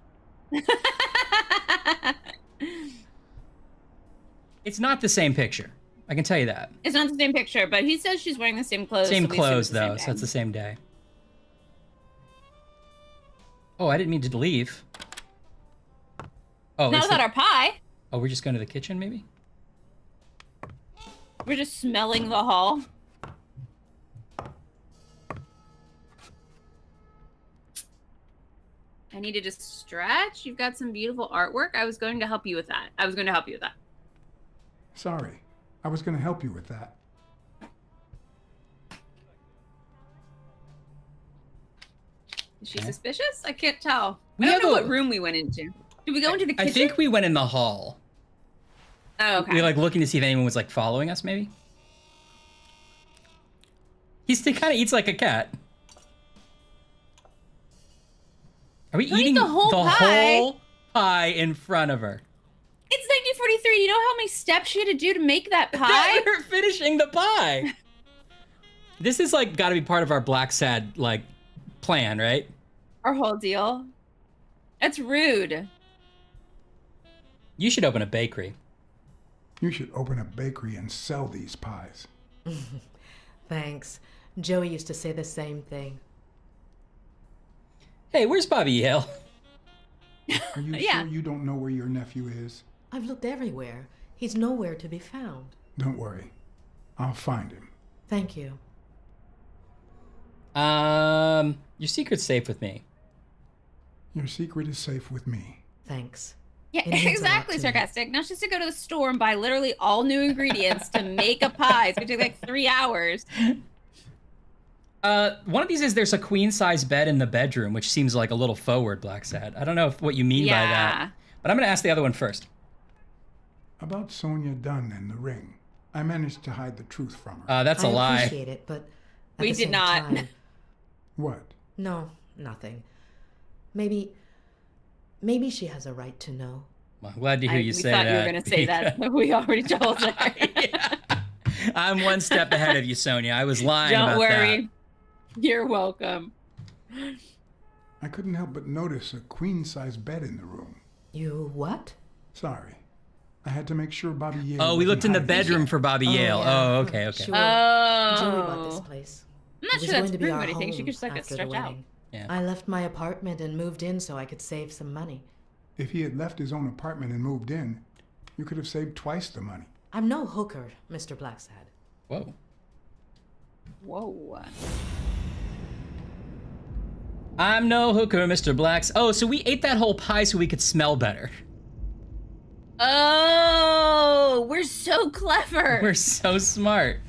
It's not the same picture. I can tell you that. It's not the same picture, but he says she's wearing the same clothes. Same so we assume clothes it's the same though, day. so it's the same day. Oh, I didn't mean to leave. Oh, Not is without it- our pie. Oh, we're just going to the kitchen, maybe? We're just smelling the hall. I need to just stretch. You've got some beautiful artwork. I was going to help you with that. Sorry, I was going to help you with that. Is she Okay. suspicious? I can't tell. We I don't have know a- what room we went into. Did we go into the kitchen? I think we went in the hall. Oh, okay. We were like looking to see if anyone was like following us, maybe. He kind of eats like a cat. Are we Don't eat eating the whole pie. whole pie in front of her? It's 1943. You know how many steps she had to do to make that That pie? we're finishing the pie. This is like got to be part of our Blacksad like plan, right? Our whole deal. That's rude. You should open a bakery. You should open a bakery and sell these pies. Thanks. Joey used to say the same thing. Hey, where's Bobby Yale? Are you Yeah. sure you don't know where your nephew is? I've looked everywhere. He's nowhere to be found. Don't worry. I'll find him. Thank you. Your secret's safe with me. Your secret is safe with me. Thanks. Yeah, It means a lot exactly, to me. sarcastic. Now she has to go to the store and buy literally all new ingredients to make a pie. It's gonna take like 3 hours. One of these is there's a queen size bed in the bedroom, which seems like a little forward, Blacksad. I don't know what you mean by that, but I'm gonna ask the other one first. About Sonia Dunn and the ring. I managed to hide the truth from her. That's a I lie. appreciate it, but at We the did same not. time- What? No, nothing. Maybe she has a right to know. Well, I'm glad to hear you we say thought that. you were gonna say that, but we already told her. Yeah. I'm one step ahead of you, Sonia. I was lying Don't about worry. You're welcome. I couldn't help but notice a queen-size bed in the room. You what? Sorry. I had to make sure Bobby Yale that. Oh, we wasn't looked in the hiding bedroom for Bobby Yale. yeah. Oh, okay, okay. Sure. Oh. Joey bought this place. I'm not It was sure going that's to be proof our anything. She home could just like after the stretch out. wedding. Yeah. I left my apartment and moved in so I could save some money. If he had left his own apartment and moved in, you could have saved twice the money. I'm no hooker, Mr. Blacksad. Whoa. Whoa. I'm no hooker, Mr. Blacks. Oh, so we ate that whole pie so we could smell better. Oh, we're so clever. We're so smart.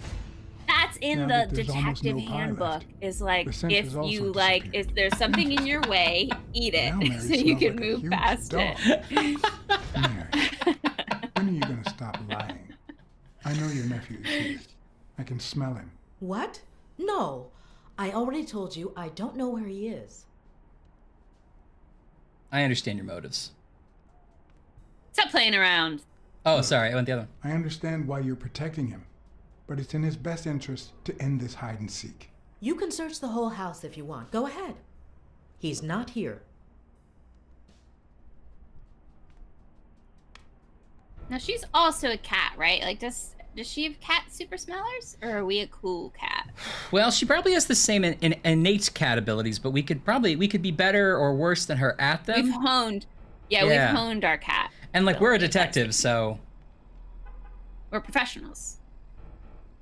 That's in Now the that there's almost detective no pie handbook. left, Is like the scent if has also you like, disappeared. if there's something in your way, eat it Now Mary so you smells can like a move huge past dog. it. Mary, when are you going to stop lying? I know your nephew is here. I can smell him. What? No. I already told you I don't know where he is. I understand your motives. Stop playing around. Oh, sorry. I went the other one. I understand why you're protecting him, but it's in his best interest to end this hide and seek. You can search the whole house if you want. Go ahead. He's not here. Now she's also a cat, right? Like, does she have cat super smellers, or are we a cool cat? Well, she probably has the same innate cat abilities, but we could be better or worse than her at them. We've honed. Yeah, Yeah. we've honed our cat. And like we're a ability. detective, so We're professionals.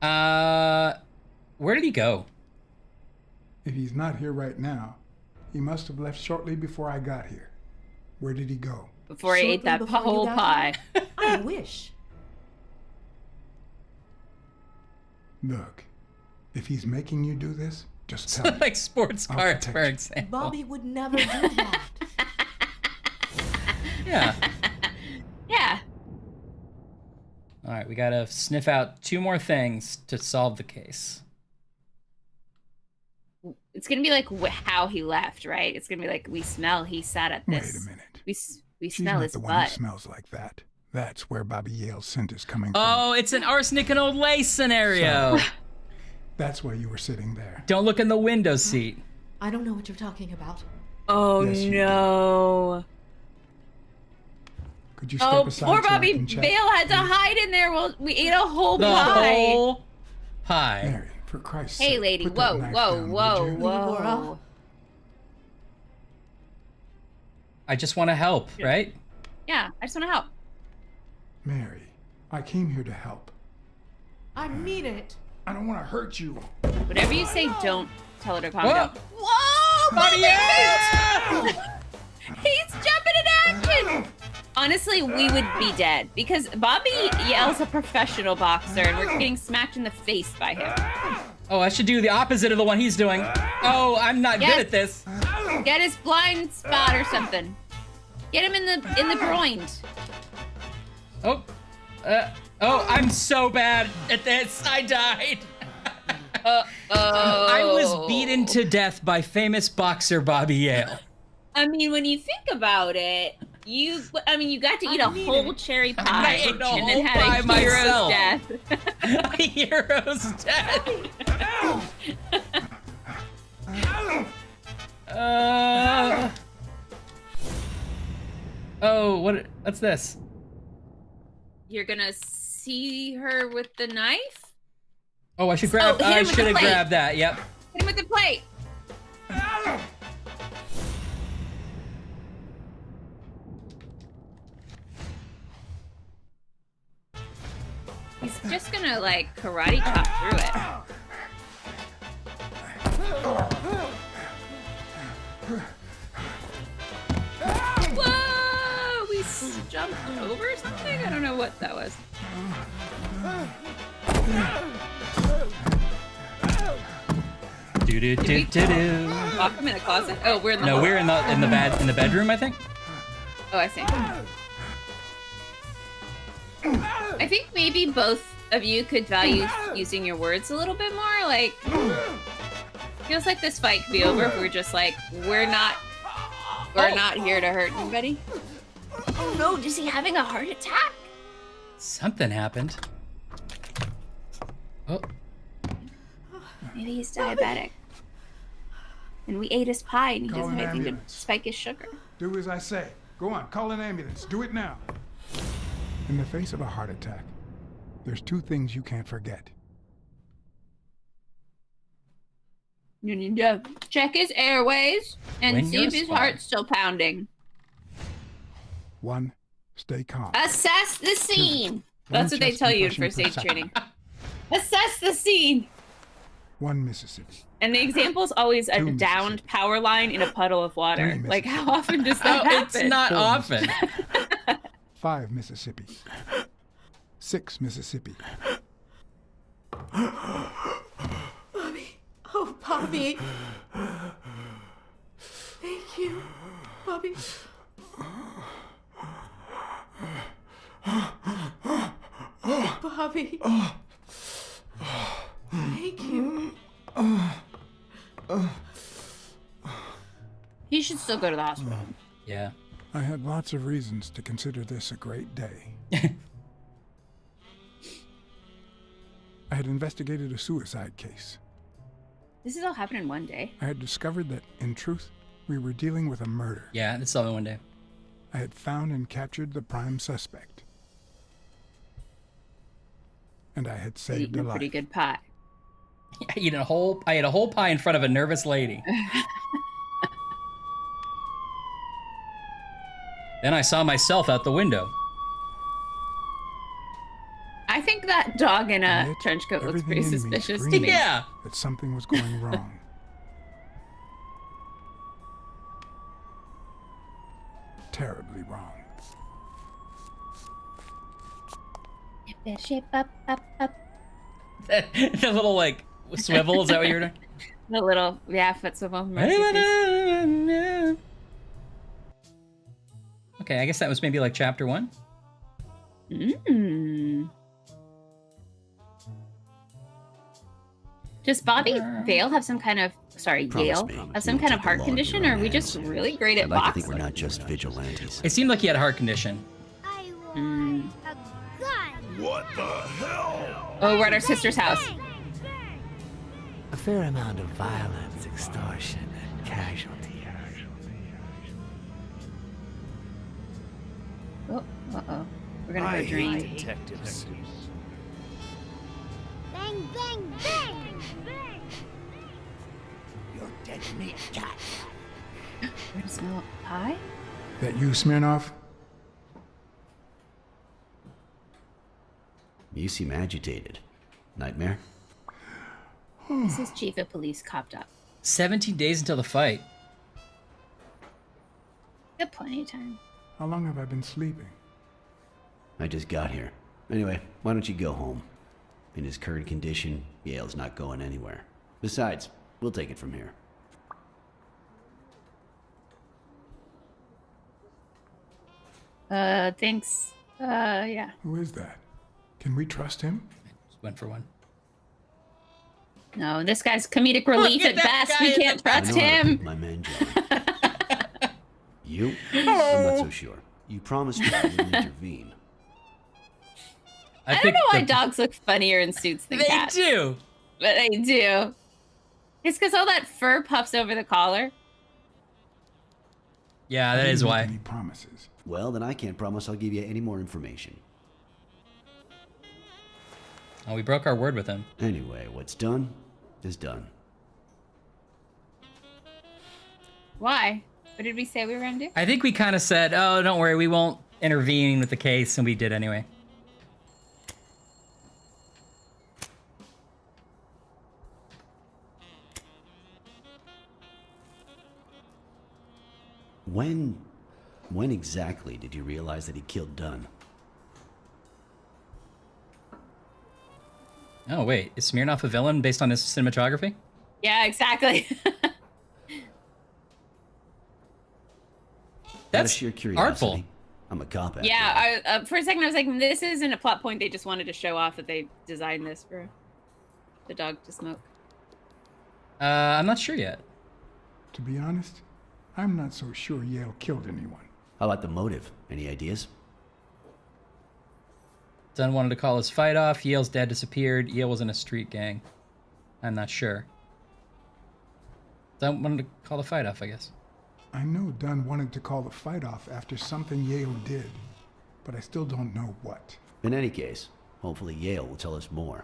where did he go? If he's not here right now, he must have left shortly before I got here. Where did he go? Before he ate Shortly that before you whole got pie. I wish. Look, if he's making you do this, just tell me. Like sports I'll cards, protect for you. example. Bobby would never do that. Yeah. Yeah. All right, we gotta sniff out 2 more things to solve the case. It's gonna be like how he left, right? It's gonna be like we smell he sat at Wait this. a minute. We She's smell not his the one who butt. smells like that. That's where Bobby Yale's scent is coming Oh, it's an arsenic and old lace scenario. from. That's why you were sitting there. Don't look in the window seat. I don't know what you're talking about. Oh Yes, you do. no. Could you step Oh, aside poor so I Bobby can check? Bale had to hide in there while we ate a whole The pie. whole pie. Mary, for Christ's Hey, sake, lady, put that whoa, knife whoa, down, whoa, would you? whoa. Laura? I just want to help, right? Yeah, I just want to help. Mary, I came here to help. I mean it. I don't want to hurt you. Whatever you say, don't tell her to calm Whoa. down. Whoa, Bobby Bobby! Yale! He's jumping in action! Honestly, we would be dead because Bobby Yale's a professional boxer and we're getting smacked in the face by him. Oh, I should do the opposite of the one he's doing. Oh, I'm not Yes. good at this. Get his blind spot or something. Get him in the groin. Oh, I'm so bad at this. I died. I was beaten to death by famous boxer Bobby Yale. I mean, when you think about it, you got to eat a whole cherry I pie ate a and whole then had pie a hero's myself. death. A hero's death. Oh, what's this? You're gonna see her with the knife? Oh, I should grab. hit him I with the should have plate. grabbed that. Yep. Hit him with the plate. He's just gonna like karate chop through it. Whoa! We jumped over something? I don't know what that was. Do do do do do. Lock him in a closet? Oh, we're in the No, hall. we're in the bedroom, I think. Oh, I see. I think maybe both of you could value using your words a little bit more. Like, feels like this fight could be over if we're just like, we're not here to hurt anybody. Oh no, is he having a heart attack? Something happened. Oh, Maybe he's diabetic. And we ate his pie and he Call doesn't an have anything to ambulance. spike his sugar. Do as I say. Go on, call an ambulance. Do it now. In the face of a heart attack, there's two things you can't forget. You need to check his airways and When see you're if his spy. heart's still pounding. One, stay calm. Assess the scene. That's what they chest tell you in compression first per aid second. training. Assess the scene. One Mississippi. And the example is always a Two downed power line in a puddle of water. Three Like, how often does that oh, happen? it's not Four often. 5 Mississippi. 6 Mississippi. Bobby. Oh, Bobby. Thank you, Bobby. Bobby. Thank you. He should still go to the hospital. Yeah. I had lots of reasons to consider this a great day. I had investigated a suicide case. This has all happened in one day. I had discovered that, in truth, we were dealing with a murder. Yeah, this all in one day. I had found and captured the prime suspect. And I had saved Eating a a life. pretty good pie. I ate a whole pie in front of a nervous lady. Then I saw myself out the window. I think that dog in And a yet, trench coat looks everything pretty in me suspicious to screamed me. Yeah. that something was going wrong. Terribly wrong. Shape up, up, up. The little like swivel, is that what you're doing? The little, foot swivel. Okay, I guess that was maybe like chapter 1. Does Bobby Vale have some kind of, Yale, have some kind of heart condition, or are we just really great at I'd like to boxing? think we're not just vigilantes. It seemed like he had a heart condition. I want a gun. What the hell? Oh, we're at our sister's house. A fair amount of violence, extortion, and casualty. Oh, uh-oh. We're gonna I go drink. hate detectives. Bang, bang, bang. You're dead meat, cat. Where to smell pie? That you, Smirnoff? You seem agitated. Nightmare? This is Chief of Police copped up. 17 days until the fight. Got plenty of time. How long have I been sleeping? I just got here. Anyway, why don't you go home? In his current condition, Yale's not going anywhere. Besides, we'll take it from here. Thanks. Yeah. Who is that? Can we trust him? Just went for one. No, this guy's comedic relief at at that best. guy We in can't the I trust know how to him. keep my man down. You? I'm not so sure. You promised me you would intervene. I don't think know why the- dogs look funnier in suits than They cats. do. But they do. It's because all that fur puffs over the collar. Yeah, I that didn't is make why. Any promises? Well, then I can't promise I'll give you any more information. Oh, we broke our word with him. Anyway, what's done is done. Why? What did we say we were gonna do? I think we kind of said, oh, don't worry, we won't intervene with the case, and we did anyway. When exactly did you realize that he killed Dunn? Oh, wait. Is Smirnoff a villain based on his cinematography? Yeah, exactly. Out of sheer curiosity. artful. I'm a cop. After all. Yeah, for a second I was like, this isn't a plot point. They just wanted to show off that they designed this for the dog to smoke. I'm not sure yet. To be honest, I'm not so sure Yale killed anyone. How about the motive? Any ideas? Dunn wanted to call his fight off. Yale's dad disappeared. Yale was in a street gang. I'm not sure. Dunn wanted to call the fight off, I guess. I know Dunn wanted to call the fight off after something Yale did, but I still don't know what. In any case, hopefully Yale will tell us more.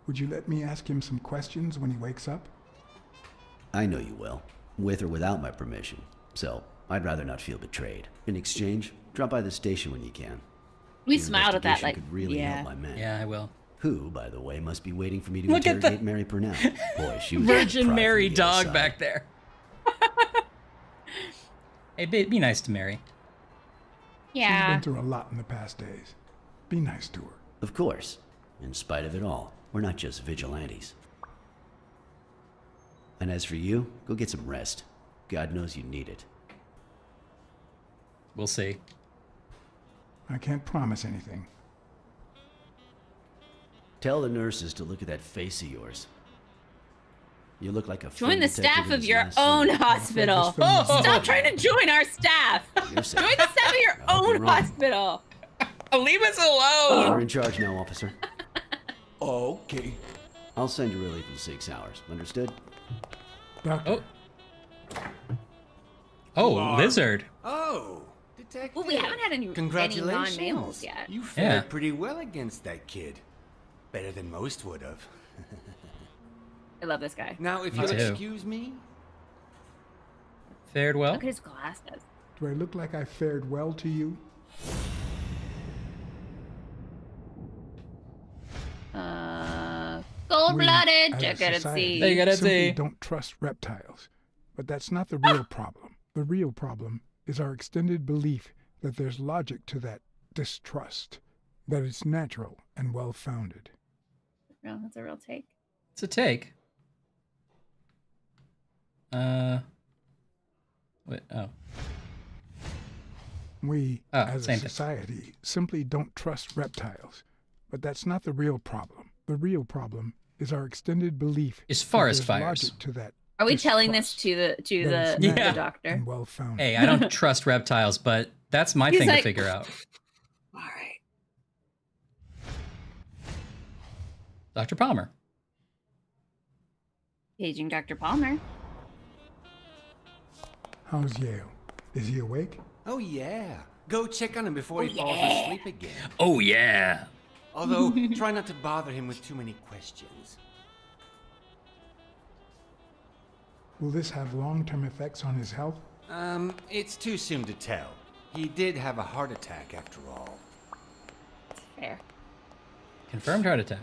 Would you let me ask him some questions when he wakes up? I know you will, with or without my permission. So, I'd rather not feel betrayed. In exchange, drop by the station when you can. We The smiled at that, investigation like, could really yeah. help my men. Yeah, I will. Who, by the way, must be waiting for me to Look at interrogate the Mary Purnell. Boy, she was Virgin pride Mary from the other dog side. back there. Hey, be nice to Mary. She's Yeah. been through a lot in the past days. Be nice to her. Of course. In spite of it all, we're not just vigilantes. And as for you, go get some rest. God knows you need it. We'll see. I can't promise anything. Tell the nurses to look at that face of yours. You look like a Join film the detective staff in of his your last own scene. hospital. Oh. Stop trying to join our staff. You're Join the staff of your I hope you're own wrong. hospital. Leave us alone! You're in charge now, officer. Okay. I'll send you relief in 6 hours. Understood? Doctor, Oh, lizard. Oh, detective. Well, we haven't had any Congratulations. non-males yet. You fared Yeah. pretty well against that kid. Better than most would have. I love this guy. Now, if Me you'll too. excuse me. Fared well. Look at his glasses. do I look like I fared well to you? Gold-blooded. We, Check as a it and society, see. There you go, let's simply see. don't trust reptiles. But that's not the real problem. The real problem is our extended belief that there's logic to that distrust, that it's natural and well-founded. Real, that's a real take. It's a take. Wait, oh. We, Oh, as a same thing. society, simply don't trust reptiles. But that's not the real problem. The real problem is our extended belief Is that forest there's fires. logic to that Are we telling this distrust, to the that it's Yeah. the natural doctor? and well-founded. Hey, I don't trust reptiles, but that's my He's thing to like- figure out. All right. Dr. Palmer. Paging Dr. Palmer. How's Yale? Is he awake? Oh, yeah. Go check on him before he falls yeah. asleep again. Oh, yeah. Although, try not to bother him with too many questions. Will this have long-term effects on his health? It's too soon to tell. He did have a heart attack after all. Fair. Confirmed heart attack.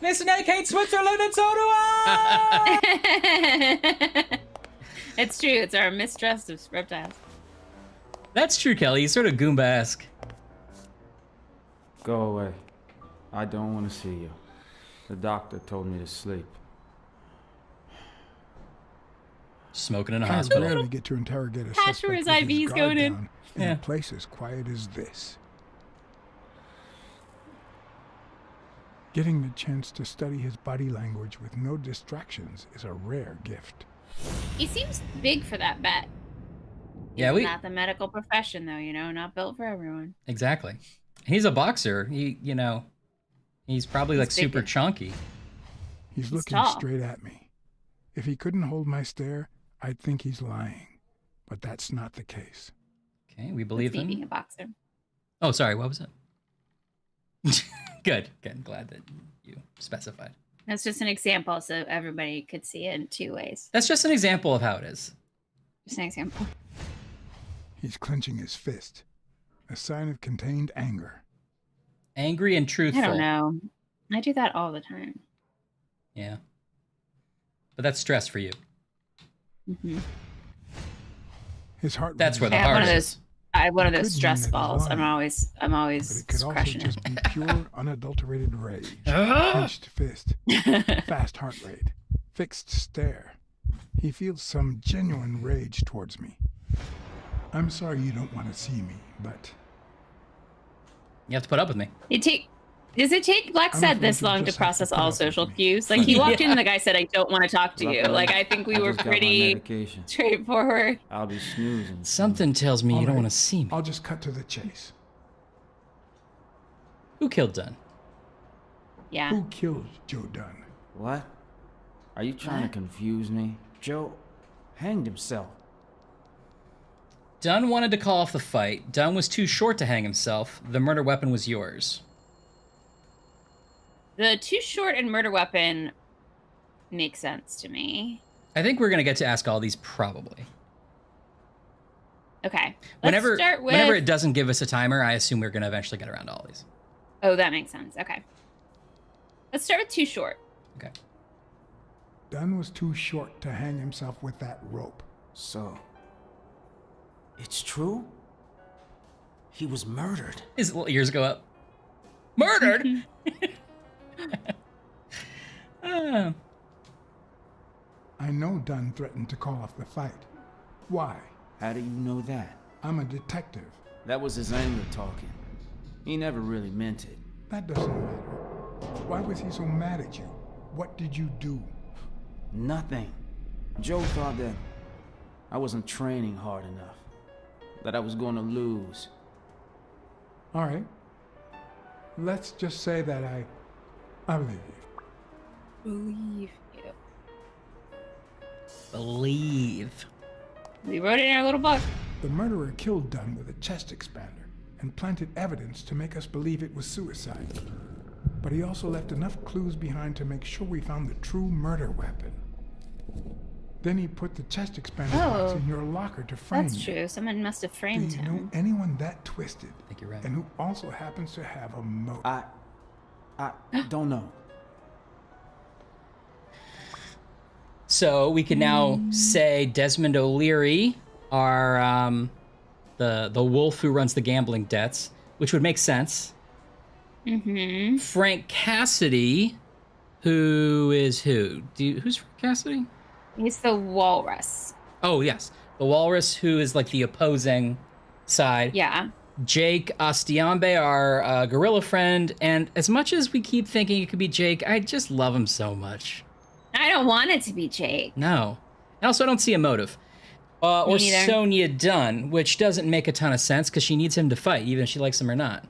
Miss Snake hates Switzerland and so do I! It's true. It's our mistrust of reptiles. That's true, Kelly. He's sort of Goomba-esque. Go away. I don't want to see you. The doctor told me to sleep. Smoking in a I hospital. rarely get to interrogate a Patch suspect where his with IV's his guard going in. down Yeah. a place as quiet as this. Getting the chance to study his body language with no distractions is a rare gift. He seems big for that bet. Yeah, He's not the medical profession, though. You know, not built for everyone. Exactly. He's a boxer. He's probably like He's super big. chunky. He's looking tall. straight at me. If he couldn't hold my stare, I'd think he's lying. But that's not the case. Okay, we believe That's me him. being a boxer. Oh, sorry. What was it? Good. Good. Glad that you specified. That's just an example, so everybody could see it in two ways. That's just an example of how it is. Just an example. He's clenching his fist, a sign of contained anger. Angry and truthful. I don't know. I do that all the time. Yeah. But that's stress for you. Mm-hmm. His heart. That's where the I have heart one of is. those. I have one of It those could stress mean that balls. he's I'm lying, always But it could also crushing it. just be pure, unadulterated rage. Clenched fist, fast heart rate, fixed stare. He feels some genuine rage towards me. I'm sorry you don't want to see me, but You have to put up with me. Does it take Blacksad this long to process all social cues? Like, he walked in and the guy said, I don't want to talk to you. Like, I think we were pretty straightforward. I'll be snoozing. Something tells me you don't want to see me. I'll just cut to the chase. Who killed Dunn? Yeah. Who killed Joe Dunn? What? Are you trying to confuse me? Joe hanged himself. Dunn wanted to call off the fight. Dunn was too short to hang himself. The murder weapon was yours. The too short and murder weapon makes sense to me. I think we're going to get to ask all these probably. Okay. Whenever start with... it doesn't give us a timer, I assume we're going to eventually get around to all these. Oh, that makes sense. Okay. Let's start with too short. Okay. Dunn was too short to hang himself with that rope. So, it's true? He was murdered. His little ears go up. Murdered? I know Dunn threatened to call off the fight. Why? How do you know that? I'm a detective. That was his anger talking. He never really meant it. That doesn't matter. Why was he so mad at you? What did you do? Nothing. Joe thought that I wasn't training hard enough. That I was going to lose. All right. Let's just say that I believe you. Believe you. Believe. We wrote it in our little book. The murderer killed Dunn with a chest expander and planted evidence to make us believe it was suicide. But he also left enough clues behind to make sure we found the true murder weapon. Then he put the chest expander box in your locker to frame That's you. true. Someone must have framed Do you him. know anyone that twisted? I think you're right. And who also happens to have a motive? I don't know. So we can now say Desmond O'Leary, our the wolf who runs the gambling debts, which would make sense. Mm-hmm. Frank Cassidy, who is who? Who's Frank Cassidy? He's the walrus. Oh yes, the walrus who is like the opposing side. Yeah. Jake Ostiambe, our gorilla friend, and as much as we keep thinking it could be Jake, I just love him so much. I don't want it to be Jake. No. And also, I don't see a motive. Or neither. Sonia Dunn, which doesn't make a ton of sense because she needs him to fight, even if she likes him or not.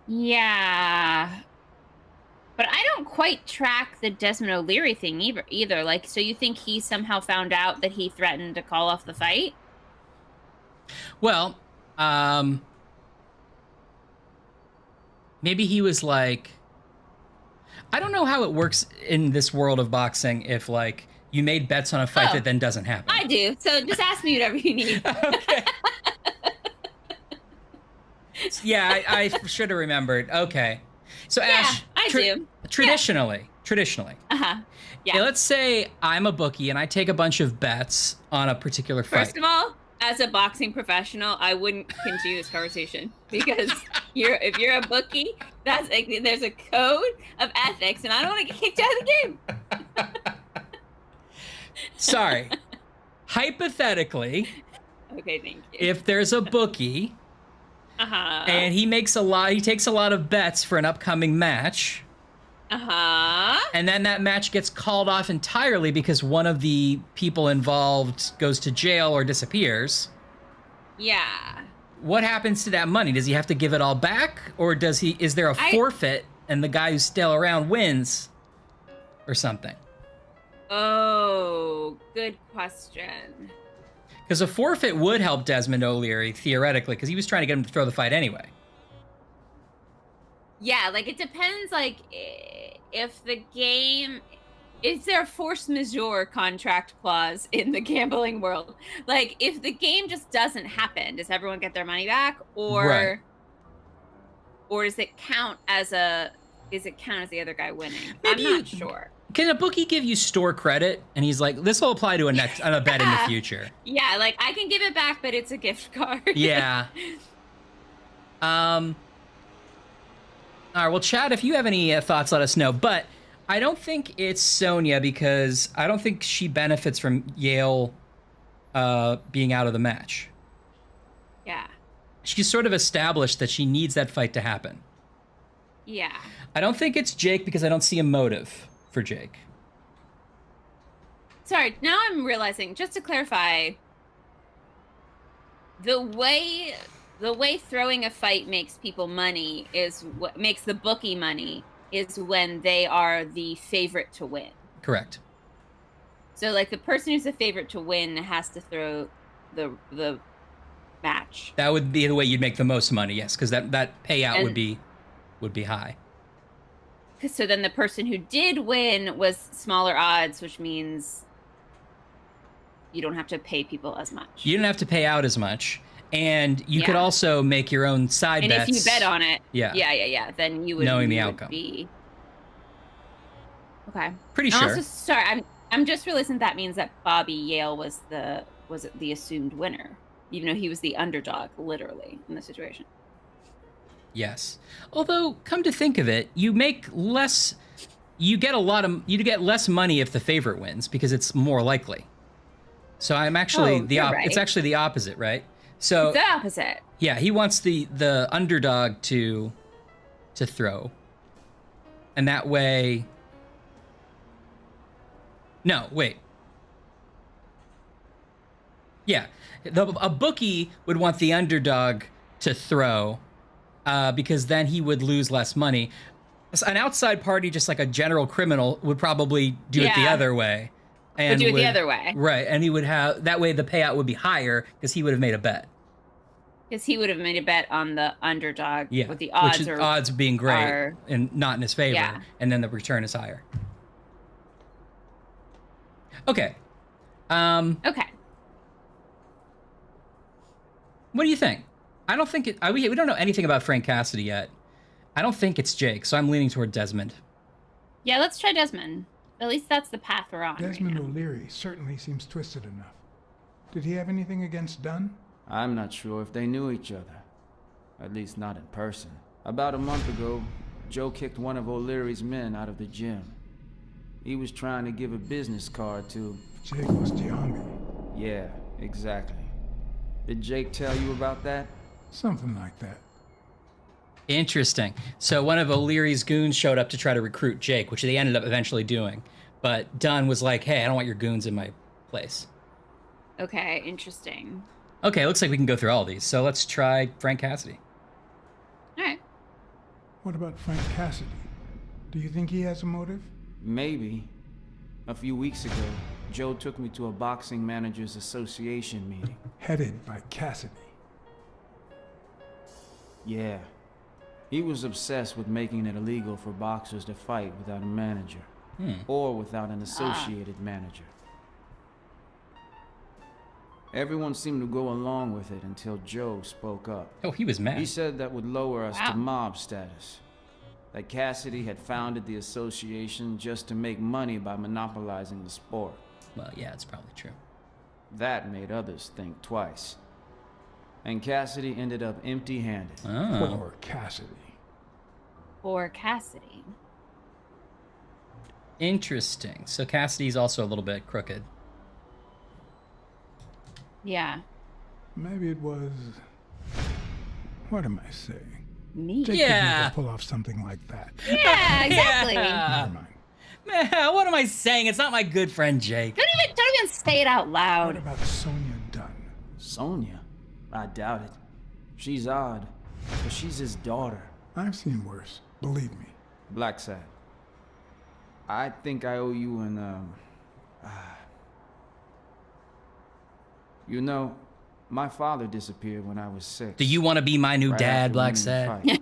Yeah. But I don't quite track the Desmond O'Leary thing either. Like, so you think he somehow found out that he threatened to call off the fight? Well, maybe he was like... I don't know how it works in this world of boxing if, like, you made bets on a fight that then doesn't happen. I do. So just ask me whatever you need. Okay. Yeah, I should have remembered. Okay. So, Yeah, Ash, I do. traditionally, Uh-huh. Yeah. okay, let's say I'm a bookie and I take a bunch of bets on a particular fight. First of all, as a boxing professional, I wouldn't continue this conversation because if you're a bookie, that's like, there's a code of ethics, and I don't want to get kicked out of the game. Sorry. Hypothetically, Okay, thank you. if there's a bookie and he takes a lot of bets for an upcoming match, and then that match gets called off entirely because one of the people involved goes to jail or disappears. Yeah. What happens to that money? Does he have to give it all back, or is there a forfeit and the guy who's still around wins or something? Oh, good question. Because a forfeit would help Desmond O'Leary, theoretically, because he was trying to get him to throw the fight anyway. Yeah, like it depends, like if the game, is there a force majeure contract clause in the gambling world? Like if the game just doesn't happen, does everyone get their money back, or does it count as the other guy winning? I'm not sure. Can a bookie give you store credit? And he's like, this will apply to a bet in the future. Yeah, like I can give it back, but it's a gift card. Yeah. All right, well, Chad, if you have any thoughts, let us know. But I don't think it's Sonya, because I don't think she benefits from Yale being out of the match. Yeah. She's sort of established that she needs that fight to happen. Yeah. I don't think it's Jake, because I don't see a motive for Jake. Sorry, now I'm realizing, just to clarify, the way throwing a fight makes people money is what makes the bookie money is when they are the favorite to win. Correct. So like the person who's the favorite to win has to throw the match. That would be the way you'd make the most money, yes, because that payout would be high. So then the person who did win was smaller odds, which means you don't have to pay people as much. You don't have to pay out as much. And you could also make your own side and bets. if you bet on it, yeah, then you would knowing the you would outcome. Be... Okay. Pretty I'm sure. Also, sorry, I'm just realizing that means that Bobby Yale was the assumed winner, even though he was the underdog, literally, in the situation. Yes. Although, come to think of it, you get less money if the favorite wins, because it's more likely. So I'm actually it's actually the opposite, right? So it's the opposite. Yeah, he wants the underdog to throw. And that way... No, wait. Yeah, a bookie would want the underdog to throw, because then he would lose less money. An outside party, just like a general criminal, would probably do it the other way. And would do it the other way. Right, and he would have... That way the payout would be higher, because he would have made a bet. Because he would have made a bet on the underdog, Yeah, with the odds which odds being great are, and not in his favor, yeah. And then the return is higher. Okay. Okay. What do you think? I don't think we don't know anything about Frank Cassidy yet. I don't think it's Jake, so I'm leaning toward Desmond. Yeah, let's try Desmond. At least that's the path we're on. Desmond O'Leary certainly seems twisted enough. Did he have anything against Dunn? I'm not sure if they knew each other. At least not in person. About a month ago, Joe kicked one of O'Leary's men out of the gym. He was trying to give a business card to... Jake was Giambi. Yeah, exactly. Did Jake tell you about that? Something like that. Interesting. So one of O'Leary's goons showed up to try to recruit Jake, which they ended up eventually doing. But Dunn was like, hey, I don't want your goons in my place. Okay, interesting. Okay, looks like we can go through all these. So let's try Frank Cassidy. All right. What about Frank Cassidy? Do you think he has a motive? Maybe. A few weeks ago, Joe took me to a boxing managers association meeting. Headed by Cassidy. Yeah. He was obsessed with making it illegal for boxers to fight without a manager. Or without an associated manager. Everyone seemed to go along with it until Joe spoke up. Oh, he was mad. He said that would lower us to mob status. That Cassidy had founded the association just to make money by monopolizing the sport. Well, yeah, it's probably true. That made others think twice. And Cassidy ended up empty-handed. Oh. Poor Cassidy. Poor Cassidy. Interesting. So Cassidy's also a little bit crooked. Yeah. Maybe it was... What am I saying? Me? Jake could never pull off something like that. Yeah, exactly. Never mind. Man, what am I saying? It's not my good friend Jake. Don't even say it out loud. What about Sonya Dunn? Sonya? I doubt it. She's odd, but she's his daughter. I've seen worse. Believe me. Blacksad. I think I owe you an, You know, my father disappeared when I was 6. Do you want to be my new right dad, after winning the Blacksad? fight.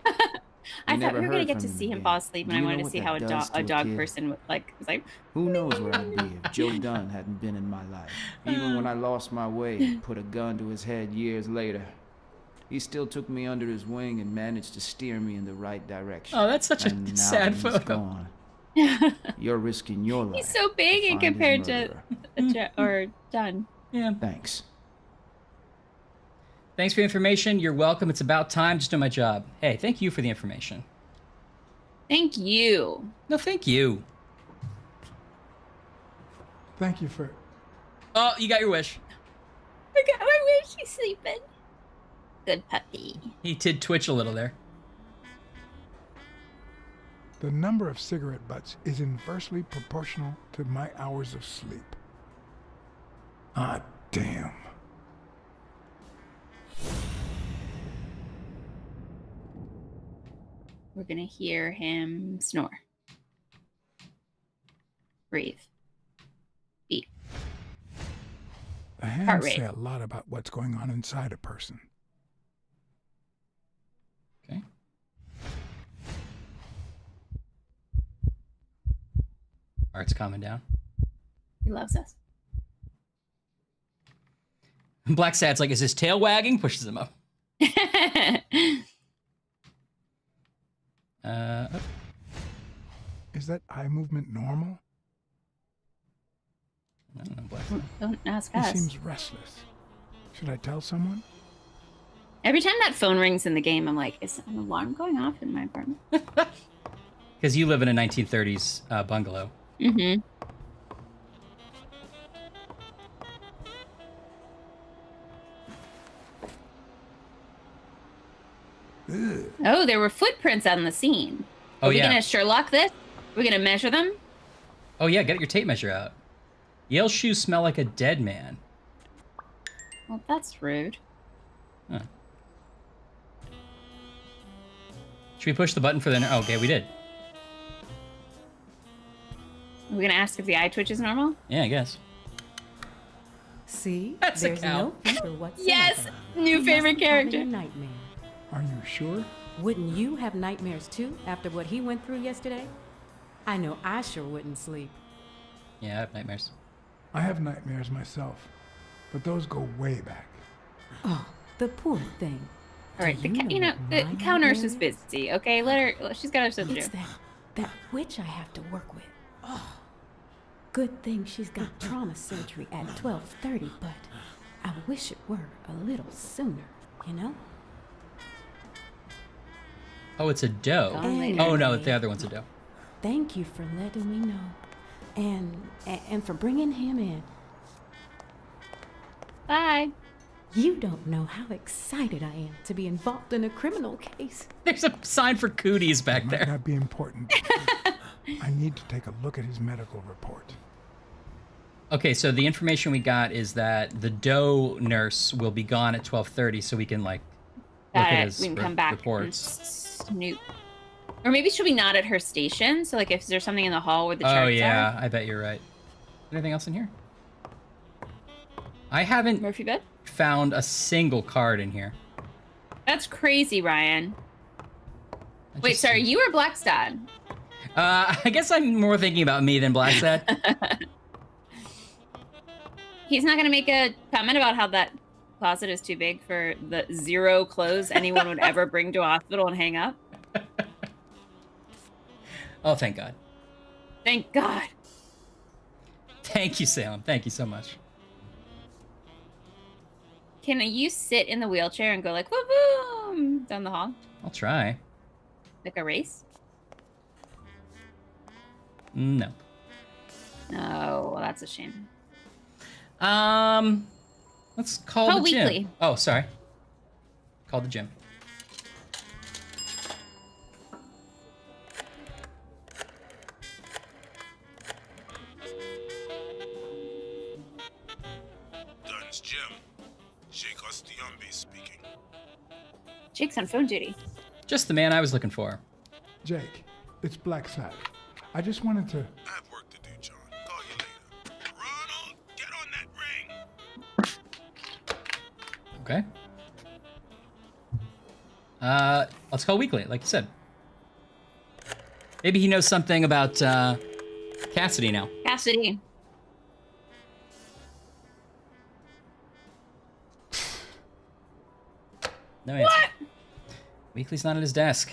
I thought never we were gonna heard get from to him see him again. fall asleep, and Do I you wanted know to what see that how does to a a dog kid? person would like was like. Who knows where I'd be if Joe Dunn hadn't been in my life. Even when I lost my way and put a gun to his head years later, he still took me under his wing and managed to steer me in the right direction. Oh, that's such a And now sad that he's photo. gone, you're risking your life. He's so big to in find his compared to murderer. or Dunn. Yeah. Thanks. Thanks for the information. You're welcome. It's about time. Just doing my job. Hey, thank you for the information. Thank you. No, thank you. Thank you for... Oh, you got your wish. I got my wish. He's sleeping. Good puppy. He did twitch a little there. The number of cigarette butts is inversely proportional to my hours of sleep. Ah, damn. We're gonna hear him snore. Breathe. Beat. The Heart hands rate. say a lot about what's going on inside a person. Okay. Heart's calming down. He loves us. Blacksad's like, is his tail wagging? Pushes him up. Oh. Is that eye movement normal? I don't know, Blacksad. Don't ask He us. seems restless. Should I tell someone? Every time that phone rings in the game, I'm like, is an alarm going off in my apartment? Because you live in a 1930s bungalow. Mm-hmm. Oh, there were footprints on the scene. Oh, Are we yeah. gonna Sherlock this? We're gonna measure them? Oh, yeah, get your tape measure out. Yale's shoes smell like a dead man. Well, that's rude. Huh. Should we push the button for the... Oh, okay, we did. Are we gonna ask if the eye twitch is normal? Yeah, I guess. See, That's a there's cow. no fever whatsoever. Yes! New He favorite must be having character. a nightmare. Are you sure? Wouldn't you have nightmares too after what he went through yesterday? I know I sure wouldn't sleep. Yeah, I have nightmares. I have nightmares myself, but those go way back. Oh, the poor thing. All right, Do you the know the what my cow nurse nightmare is busy. Okay, let her. She's got her stuff to do. It's that witch I have to work with. Oh, good thing she's got trauma surgery at 12:30, but I wish it were a little sooner, you know? Oh, it's a doe. Anyway, Oh, no, the other one's a doe. Thank you for letting me know. And for bringing him in. Bye. You don't know how excited I am to be involved in a criminal case. There's a sign for cooties back It there. might not be important. I need to take a look at his medical report. Okay, so the information we got is that the doe nurse will be gone at 12:30, so we can, like, look Got at it. his We can come back reports. and snoop. Or maybe she'll be not at her station. So, like, if there's something in the hall where the charts Oh, yeah, are. I bet you're right. Anything else in here? I haven't Murphy bed? found a single card in here. That's crazy, Ryan. Wait, just- sorry, you or Blacksad? I guess I'm more thinking about me than Blacksad. He's not going to make a comment about how that closet is too big for the 0 clothes anyone would ever bring to a hospital and hang up. Oh, thank God. Thank God. Thank you, Salem. Thank you so much. Can you sit in the wheelchair and go like, boom, boom, down the hall? I'll try. Like a race? No. Oh, well, that's a shame. Let's call Call the gym. Weekly. Oh, sorry. Call the gym. Dunn's gym. Jake Ostiumbe speaking. Jake's on phone duty. Just the man I was looking for. Jake, it's Blacksad. I just wanted to... I have work to do, John. Call you later. Ronald, get on that ring! Okay. Let's call Weekly, like you said. Maybe he knows something about Cassidy now. Cassidy. No answer. What? Weekly's not at his desk.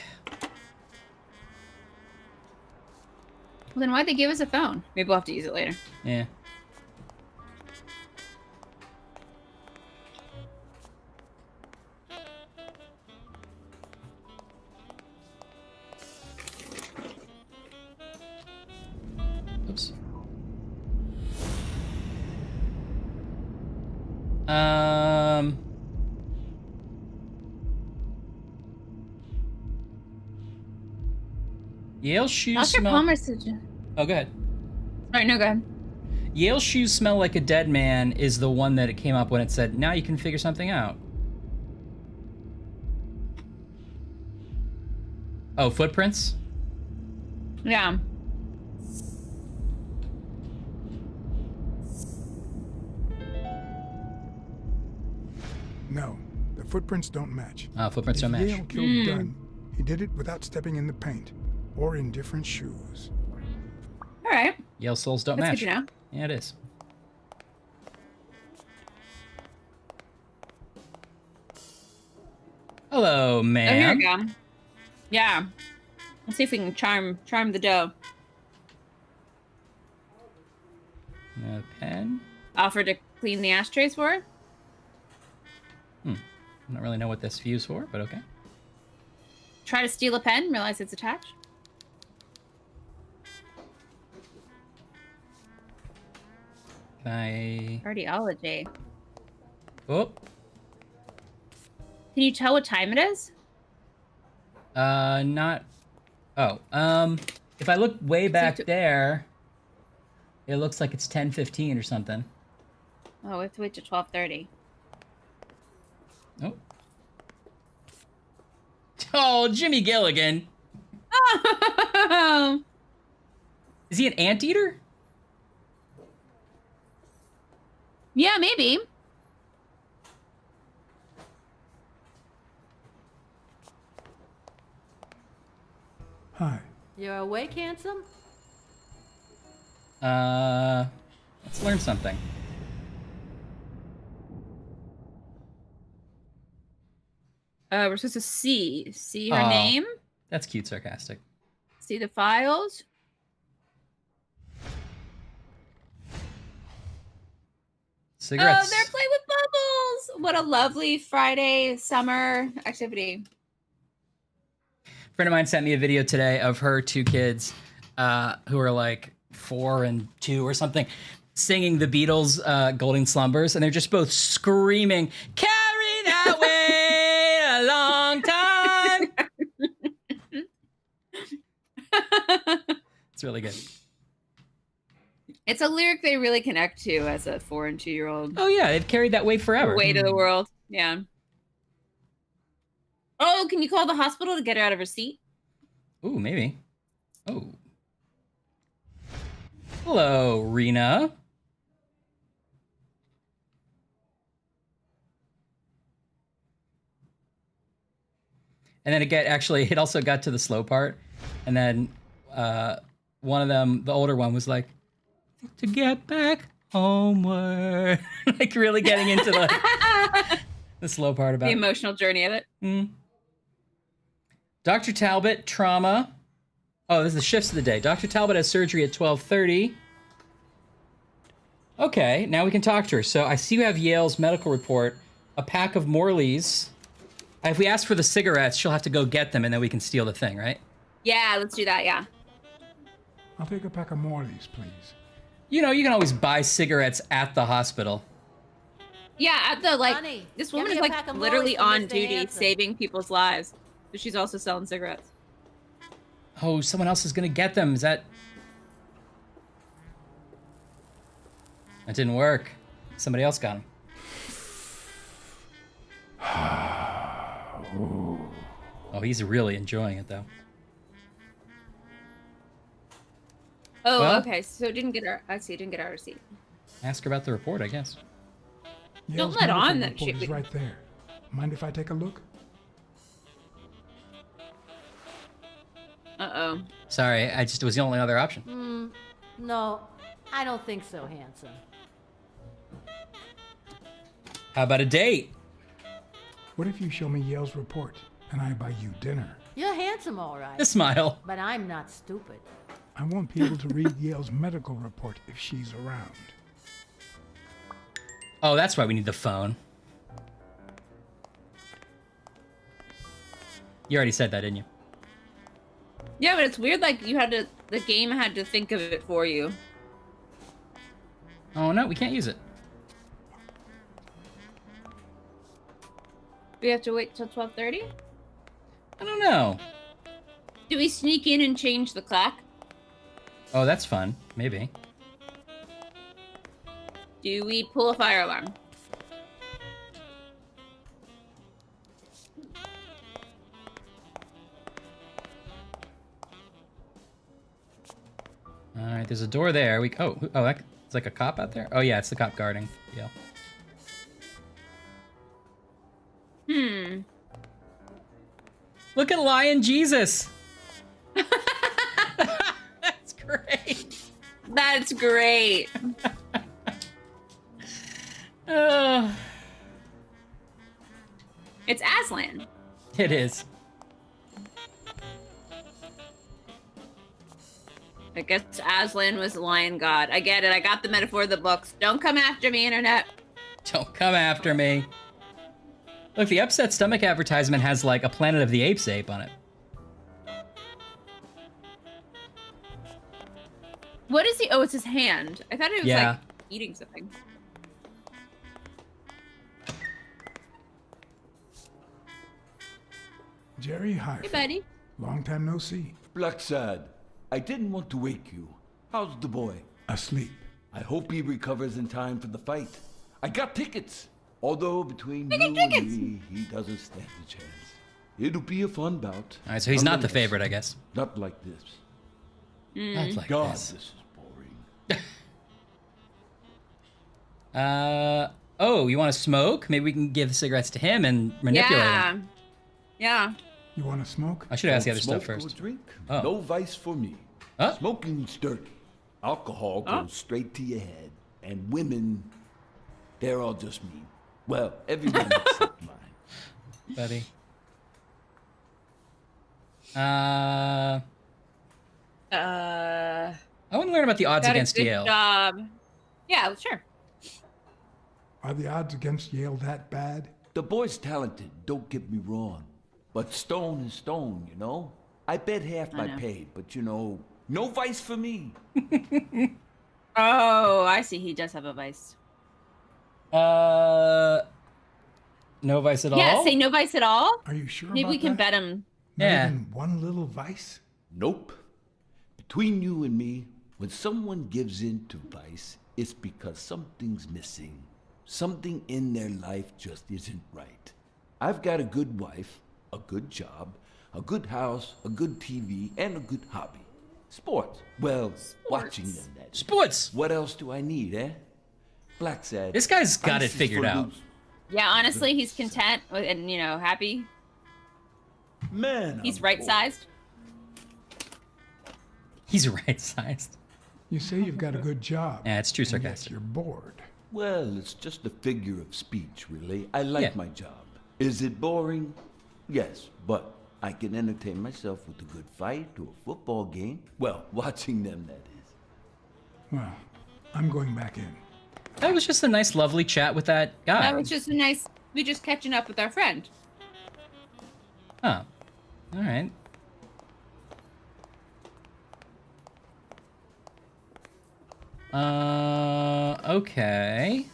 Well, then why'd they give us a phone? Maybe we'll have to use it later. Yeah. Oops. Yale shoes Dr. smell. Palmer said. Oh, go ahead. All right, no, go ahead. Yale shoes smell like a dead man is the one that it came up when it said, now you can figure something out. Oh, footprints? Yeah. No, the footprints don't match. Footprints don't match. Yale killed Dunn. He did it without stepping in the paint or in different shoes. All right. Yale souls don't That's match. good to know. Yeah, it is. Hello, ma'am. Oh, here we go. Yeah. Let's see if we can charm the dough. A pen? Offer to clean the ashtrays for her? I don't really know what this view's for, but okay. Try to steal a pen, realize it's attached. Can I... Cardiology. Oh. Can you tell what time it is? Not... Oh, if I look way back there, it looks like it's 10:15 or something. Oh, we have to wait till 12:30. Oh. Oh, Jimmy Gilligan. Oh. Is he an anteater? Yeah, maybe. Hi. You're awake, handsome? Let's learn something. We're supposed to see her name, That's cute, sarcastic. see the files. Cigarettes. Oh, they're playing with bubbles. What a lovely Friday summer activity. A friend of mine sent me a video today of her two kids, who are like 4 and 2 or something, singing the Beatles' Golden Slumbers, and they're just both screaming, "Carry that way a long time." It's really good. It's a lyric they really connect to as a 4 and 2-year-old. Oh yeah, they've carried that way forever. Way to the world. Yeah. Oh, can you call the hospital to get her out of her seat? Ooh, maybe. Oh. Hello, Rena. And then it also got to the slow part. And then one of them, the older one, was like, to get back homeward. Like really getting into the slow part about the emotional journey of it. Mm. Dr. Talbot, trauma. Oh, this is the shifts of the day. Dr. Talbot has surgery at 12:30. Okay, now we can talk to her. So I see you have Yale's medical report, a pack of Morley's. If we ask for the cigarettes, she'll have to go get them, and then we can steal the thing, right? Yeah, let's do that, yeah. I'll take a pack of Morley's, please. You know, you can always buy cigarettes at the hospital. Yeah, at the, like, Honey, this give woman me is, a like, pack of literally Morley's for on Mr. duty, Hanson. saving people's lives. But she's also selling cigarettes. Oh, someone else is gonna get them. Is that... That didn't work. Somebody else got them. Oh, he's really enjoying it, though. Oh, Well- okay. So it didn't get her. I see. It didn't get her seat. Ask her about the report, I guess. Yale's let medical on that report shit. is right there. Mind if I take a look? Uh-oh. Sorry, it was the only other option. No, I don't think so, handsome. How about a date? What if you show me Yale's report and I buy you dinner? You're handsome, all right. A smile. But I'm not stupid. I won't be able to read Yale's medical report if she's around. Oh, that's why we need the phone. You already said that, didn't you? Yeah, but it's weird, like, the game had to think of it for you. Oh, no, we can't use it. We have to wait till 12:30? I don't know. Do we sneak in and change the clock? Oh, that's fun. Maybe. Do we pull a fire alarm? All right, there's a door there. It's like a cop out there. Oh yeah, it's the cop guarding. Yeah. Look at Lion Jesus. That's great. That's great. It's Aslan. It is. I guess Aslan was the lion god. I get it. I got the metaphor of the books. Don't come after me, internet. Don't come after me. Look, the upset stomach advertisement has like a Planet of the Apes ape on it. What is he? Oh, it's his hand. I thought it was like eating something. Jerry, hi. Hey, buddy. Long time no see. Blacksad, I didn't want to wake you. How's the boy? Asleep. I hope he recovers in time for the fight. I got tickets. Although between you and me, he doesn't stand a chance. It'll be a fun bout. All right, so he's not the favorite, I guess. Not like this. Not like God, this. this is boring. Oh, you want to smoke? Maybe we can give the cigarettes to him and manipulate him. Yeah. You want to smoke? I should have asked the other Smoke stuff or first. drink? Oh. No vice for me. Huh? Smoking's dirty. Alcohol goes straight to your head. And women, they're all just mean. Well, everyone except mine. Buddy. I want to learn about the odds against Yale. Job. Yeah, sure. Are the odds against Yale that bad? The boy's talented, don't get me wrong. But stone is stone, you know? I bet half my pay, but you know, no vice for me. Oh, I see. He does have a vice. No vice at all? Yeah, say no vice at all. Are you sure Maybe about we can that? bet him. Not Yeah. even one little vice? Nope. Between you and me, when someone gives in to vice, it's because something's missing. Something in their life just isn't right. I've got a good wife, a good job, a good house, a good TV, and a good hobby. Sports. Well, watching them, that is. Sports! What else do I need, eh? Blacksad. This guy's got it ice is figured for out. losers. Yeah, honestly, he's content with, and happy. Man, He's I'm right-sized. He's right-sized. You say you've got a good job. Yeah, it's true and yet sarcastic. you're bored. Well, it's just a figure of speech, really. I like Yeah. my job. Is it boring? Yes, but I can entertain myself with a good fight or a football game. Well, watching them, that is. Well, I'm going back in. That was just a nice, lovely chat with that guy. That was just a nice. We just catching up with our friend. Oh. All right. Okay.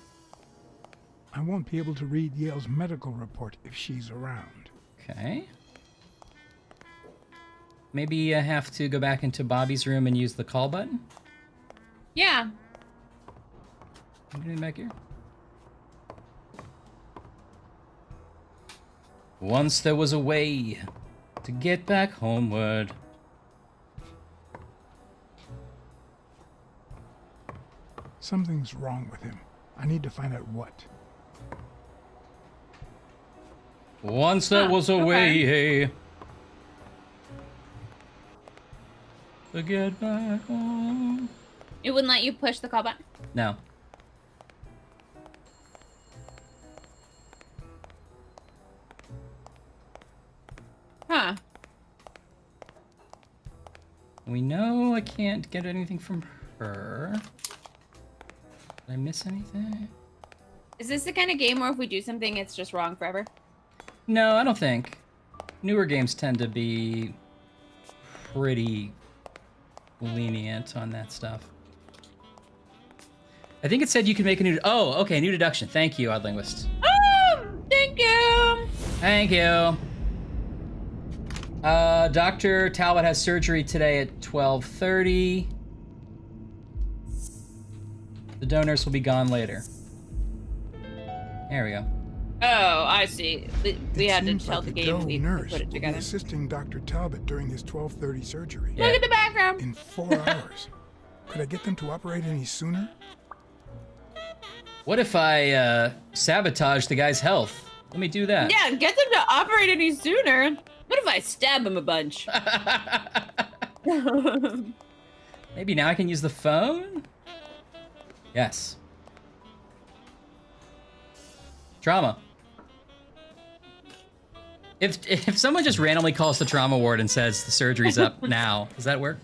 I won't be able to read Yale's medical report if she's around. Okay. Maybe I have to go back into Bobby's room and use the call button? Yeah. Anything back here? Once there was a way to get back homeward. Something's wrong with him. I need to find out what. Once there was a way to get back home. It wouldn't let you push the call button? No. Huh. We know I can't get anything from her. Did I miss anything? Is this the kind of game where if we do something, it's just wrong forever? No, I don't think. Newer games tend to be pretty lenient on that stuff. I think it said you could make a new... Oh, okay, new deduction. Thank you, Odd Linguist. Thank you! Thank you. Dr. Talbot has surgery today at 12:30. The donors will be gone later. There we go. Oh, I see. We had to tell the game we nurse put it will be together. assisting Dr. Talbot during his 12:30 surgery. Look at the background. In 4 hours. Could I get them to operate any sooner? What if I sabotage the guy's health? Let me do that. Yeah, get them to operate any sooner. What if I stab him a bunch? Maybe now I can use the phone? Yes. Trauma. If someone just randomly calls the trauma ward and says the surgery's up now, does that work?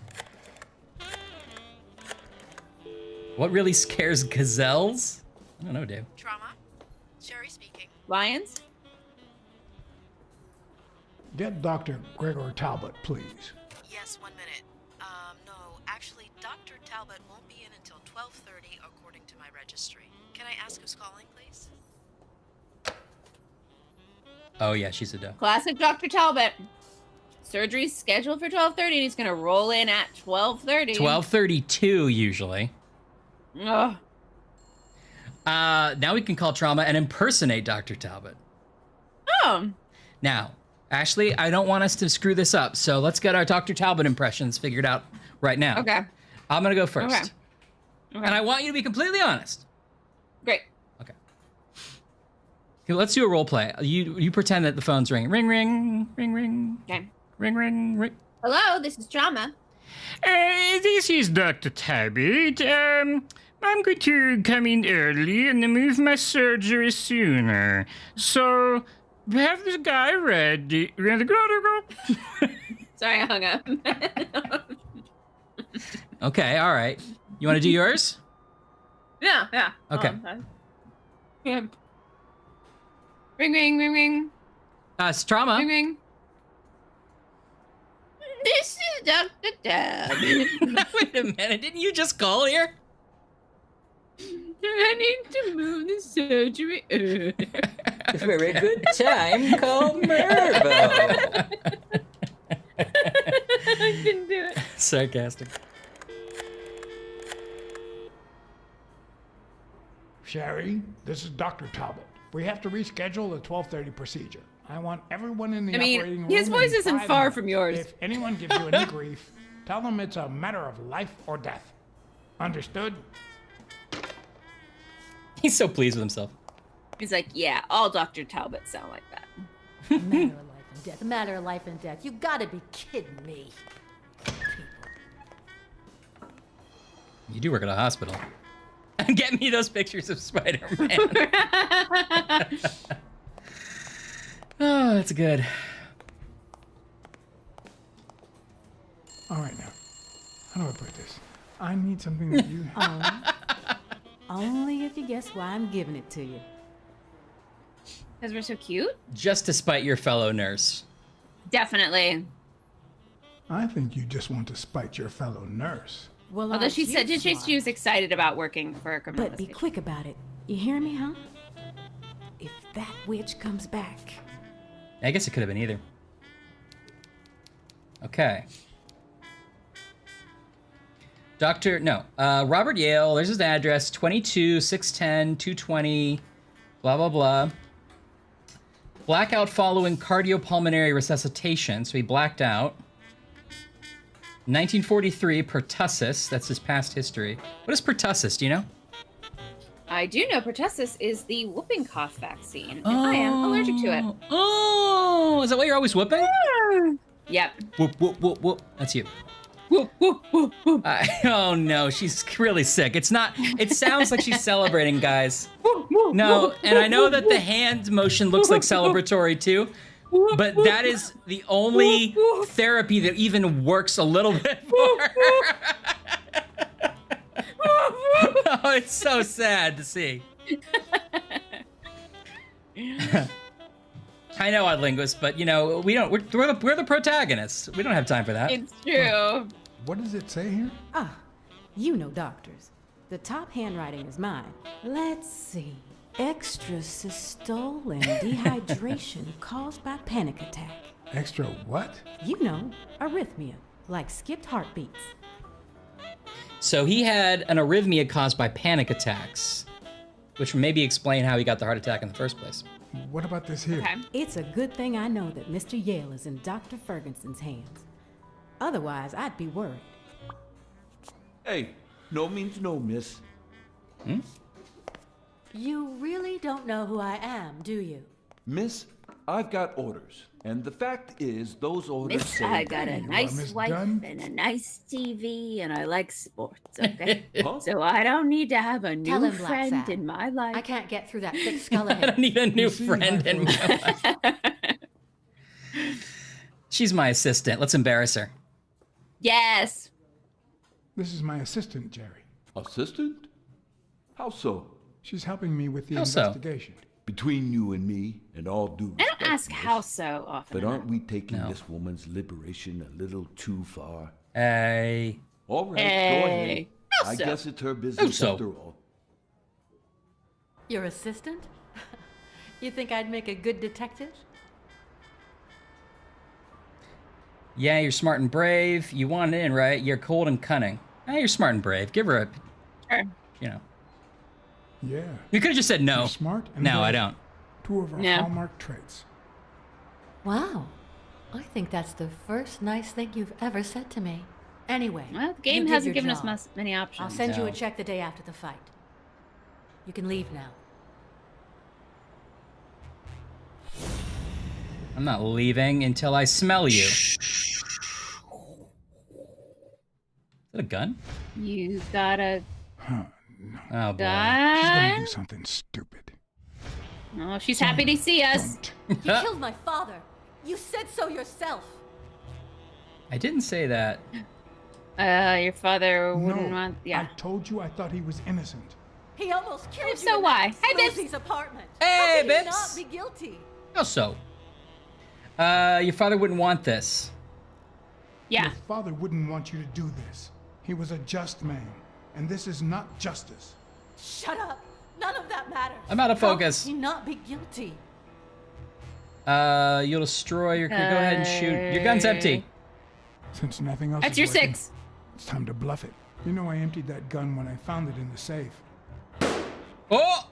What really scares gazelles? I don't know, Dave. Trauma? Sherry speaking. Lions? Get Dr. Gregor Talbot, please. Yes, 1 minute. No, actually, Dr. Talbot won't be in until 12:30 according to my registry. Can I ask who's calling, please? Oh yeah, she's a doe. Classic Dr. Talbot. Surgery's scheduled for 12:30 and he's gonna roll in at 12:30. 12:32 usually. Ugh. Now we can call trauma and impersonate Dr. Talbot. Oh. Now, Ashley, I don't want us to screw this up, so let's get our Dr. Talbot impressions figured out right now. Okay. I'm gonna go first. Okay. And I want you to be completely honest. Great. Okay, let's do a role play. You pretend that the phone's ringing. Ring, ring, ring, ring. Okay. Ring, ring, ring. Hello, this is Trauma. This is Dr. Talbot. I'm going to come in early and move my surgery sooner. So, have this guy ready. Sorry, I hung up. Okay, all right. You want to do yours? Yeah. Okay. Yeah. Ring, ring, ring, ring. It's trauma. Ring, ring. This is Dr. Talbot. Wait a minute, didn't you just call here? I need to move the surgery early. Very good time, call Mervo. I couldn't do it. Sarcastic. Sherry, this is Dr. Talbot. We have to reschedule the 12:30 procedure. I want everyone in the operating room. His voice in isn't 5 far minutes. from yours. If anyone gives you any grief, tell them it's a matter of life or death. Understood? He's so pleased with himself. He's like, yeah, all Dr. Talbots sound like that. Matter of life and death. A matter of life and death. You gotta be kidding me. You do work at a hospital. Get me those pictures of Spider-Man. Oh, that's good. All right, now. How do I put this? I need something that you have. Only if you guess why I'm giving it to you. Because we're so cute? Just to spite your fellow nurse. Definitely. I think you just want to spite your fellow nurse. Well, Although aren't she you said smart? she was excited about working for a criminal But be investigation. quick about it. You hear me, huh? If that witch comes back. I guess it could have been either. Okay. Robert Yale, there's his address, 22, 610, 220, blah, blah, blah. Blackout following cardiopulmonary resuscitation, so he blacked out. 1943, pertussis, that's his past history. What is pertussis, do you know? I do know pertussis is the whooping cough vaccine, and I am allergic to it. Oh, is that why you're always whooping? Yep. Whoop, whoop, whoop, whoop. That's you. Whoop, whoop, whoop, whoop. Oh no, she's really sick. It sounds like she's celebrating, guys. No, and I know that the hand motion looks like celebratory too, but that is the only therapy that even works a little bit for her. Oh, it's so sad to see. I know, Odd Linguist, but you know, we're the protagonists. We don't have time for that. It's true. What does it say here? Ah, you know doctors. The top handwriting is mine. Let's see. Extrasystole and dehydration caused by panic attack. Extra what? You know, arrhythmia, like skipped heartbeats. So he had an arrhythmia caused by panic attacks, which would maybe explain how he got the heart attack in the first place. What about this here? Okay. It's a good thing I know that Mr. Yale is in Dr. Ferguson's hands. Otherwise, I'd be worried. Hey, no means no, miss. You really don't know who I am, do you? Miss, I've got orders. And the fact is, those orders Miss, say... I got a nice wife and a nice TV, and I like sports, okay? Huh? So I don't need to have a Tell new him, friend Blacksad. in my life. I can't get through that thick skull of I don't his. need a new friend in my life. She's my assistant. Let's embarrass her. Yes. This is my assistant, Jerry. Assistant? How so? She's helping me with the How so? investigation. Between you and me, and all due I respect, don't ask miss, how so often. but aren't we taking No. this woman's liberation a little too far? Hey. All right, Hey. go ahead. How I so? guess it's her business so? after all. Your assistant? You think I'd make a good detective? Yeah, you're smart and brave. You want it in, right? You're cold and cunning. You're smart and brave. Give her a, Sure. you know. Yeah. You could have just said no. You're smart and No, I brave. don't. Two of our No. hallmark traits. Wow. I think that's the first nice thing you've ever said to me. Anyway, Well, the you game did hasn't your given us job. many options. I'll send you No. a check the day after the fight. You can leave now. I'm not leaving until I smell you. Is that a gun? You got a Oh, boy. She's gonna gun? do something stupid. Oh, she's happy to see us. You killed my father. You said so yourself. I didn't say that. Your father wouldn't No, want. Yeah. I told you I thought he was innocent. He almost killed If you so, in why? that Hey, Bibbs. Susie's apartment. Hey, How could he Bibbs. not be guilty? How so? Your father wouldn't want this. Yeah. Your father wouldn't want you to do this. He was a just man, and this is not justice. Shut up. None of that matters. I'm out of focus. How could he not be guilty? You'll destroy your. Go ahead and shoot. Your gun's empty. Since nothing else That's is your working, 6. it's time to bluff it. You know I emptied that gun when I found it in the safe. Oh!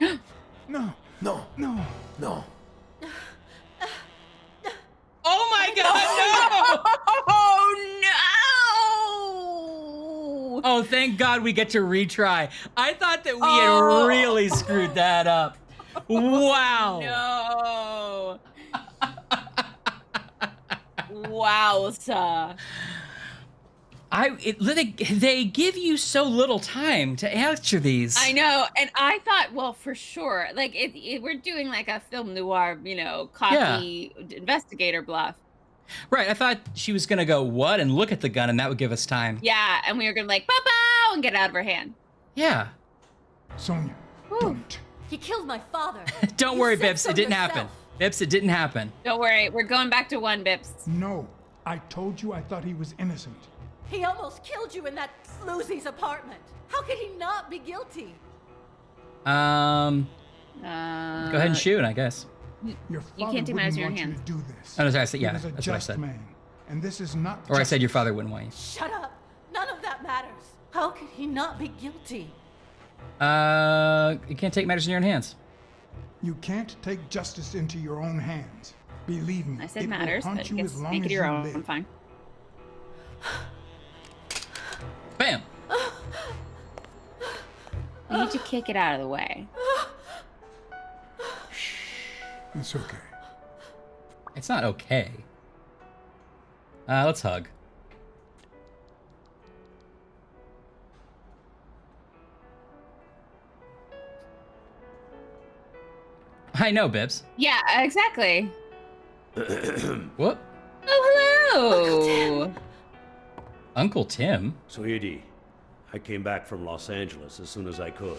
No, No, no. no. Oh my God! No! Oh no! Oh, thank God we get to retry. I thought that we had really screwed that up. Wow. No. Wowza. They give you so little time to answer these. I know, and I thought, well, for sure, like we're doing like a film noir, cocky investigator bluff. Right, I thought she was gonna go what and look at the gun, and that would give us time. Yeah, and we were gonna like bow and get it out of her hand. Yeah. Sonia, don't. He killed my father. Don't You worry, said Bips. so It didn't yourself. happen. Bips, it didn't happen. Don't worry, we're going back to 1, Bips. No, I told you I thought he was innocent. He almost killed you in that floozy's apartment. How could he not be guilty? Go ahead and shoot, I guess. Your You father can't take wouldn't matters in your want you hands. to do this. Oh, no, I said, He yeah, was a that's what I just said. man, and this is not. Or I said your justice. father wouldn't want you. Shut up. None of that matters. How could he not be guilty? You can't take matters in your own hands. You can't take justice into your own hands. Believe me, I said it matters, will but haunt you guess as long make as it your you own. live. Fine. Bam. We need to kick it out of the way. It's okay. It's not okay. Let's hug. I know, Bibbs. Yeah, exactly. What? Oh, hello. Uncle Tim? Sweetie, I came back from Los Angeles as soon as I could.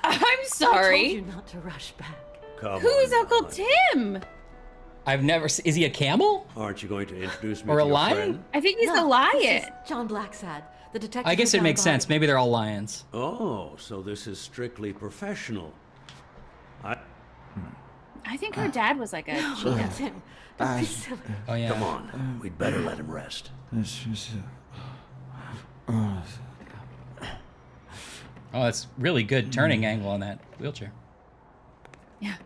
I'm I sorry. told you not to rush back. Come Who's on, Uncle honey. Tim? I've never is he a camel? Aren't you going to introduce me Or to a your lion? friend? I think he's No, a lion. This is John Blacksad, the detective. I guess who it makes found sense. body. Maybe they're all lions. Oh, so this is strictly professional. I think her dad was like a No, cheetah. Tim, don't be silly. Oh yeah. Come on, we'd better let him rest. Oh, that's really good turning angle on that wheelchair. Yeah.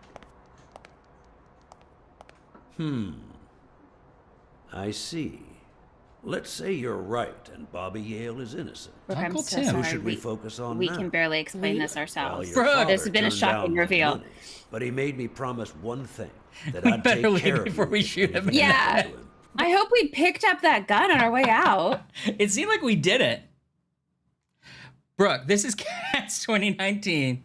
I see. Let's say you're right and Bobby Yale is innocent. Look, Uncle I'm so Tim. sorry. Who should we focus on We now? can barely explain this Well, ourselves. your father This has been a turned down shocking my reveal. money, but he made me promise one thing, that We I'd better take leave care of before you we if shoot him. anything Yeah. happened to him. I hope we picked up that gun on our way out. It seemed like we did it. Brooke, this is Cats 2019.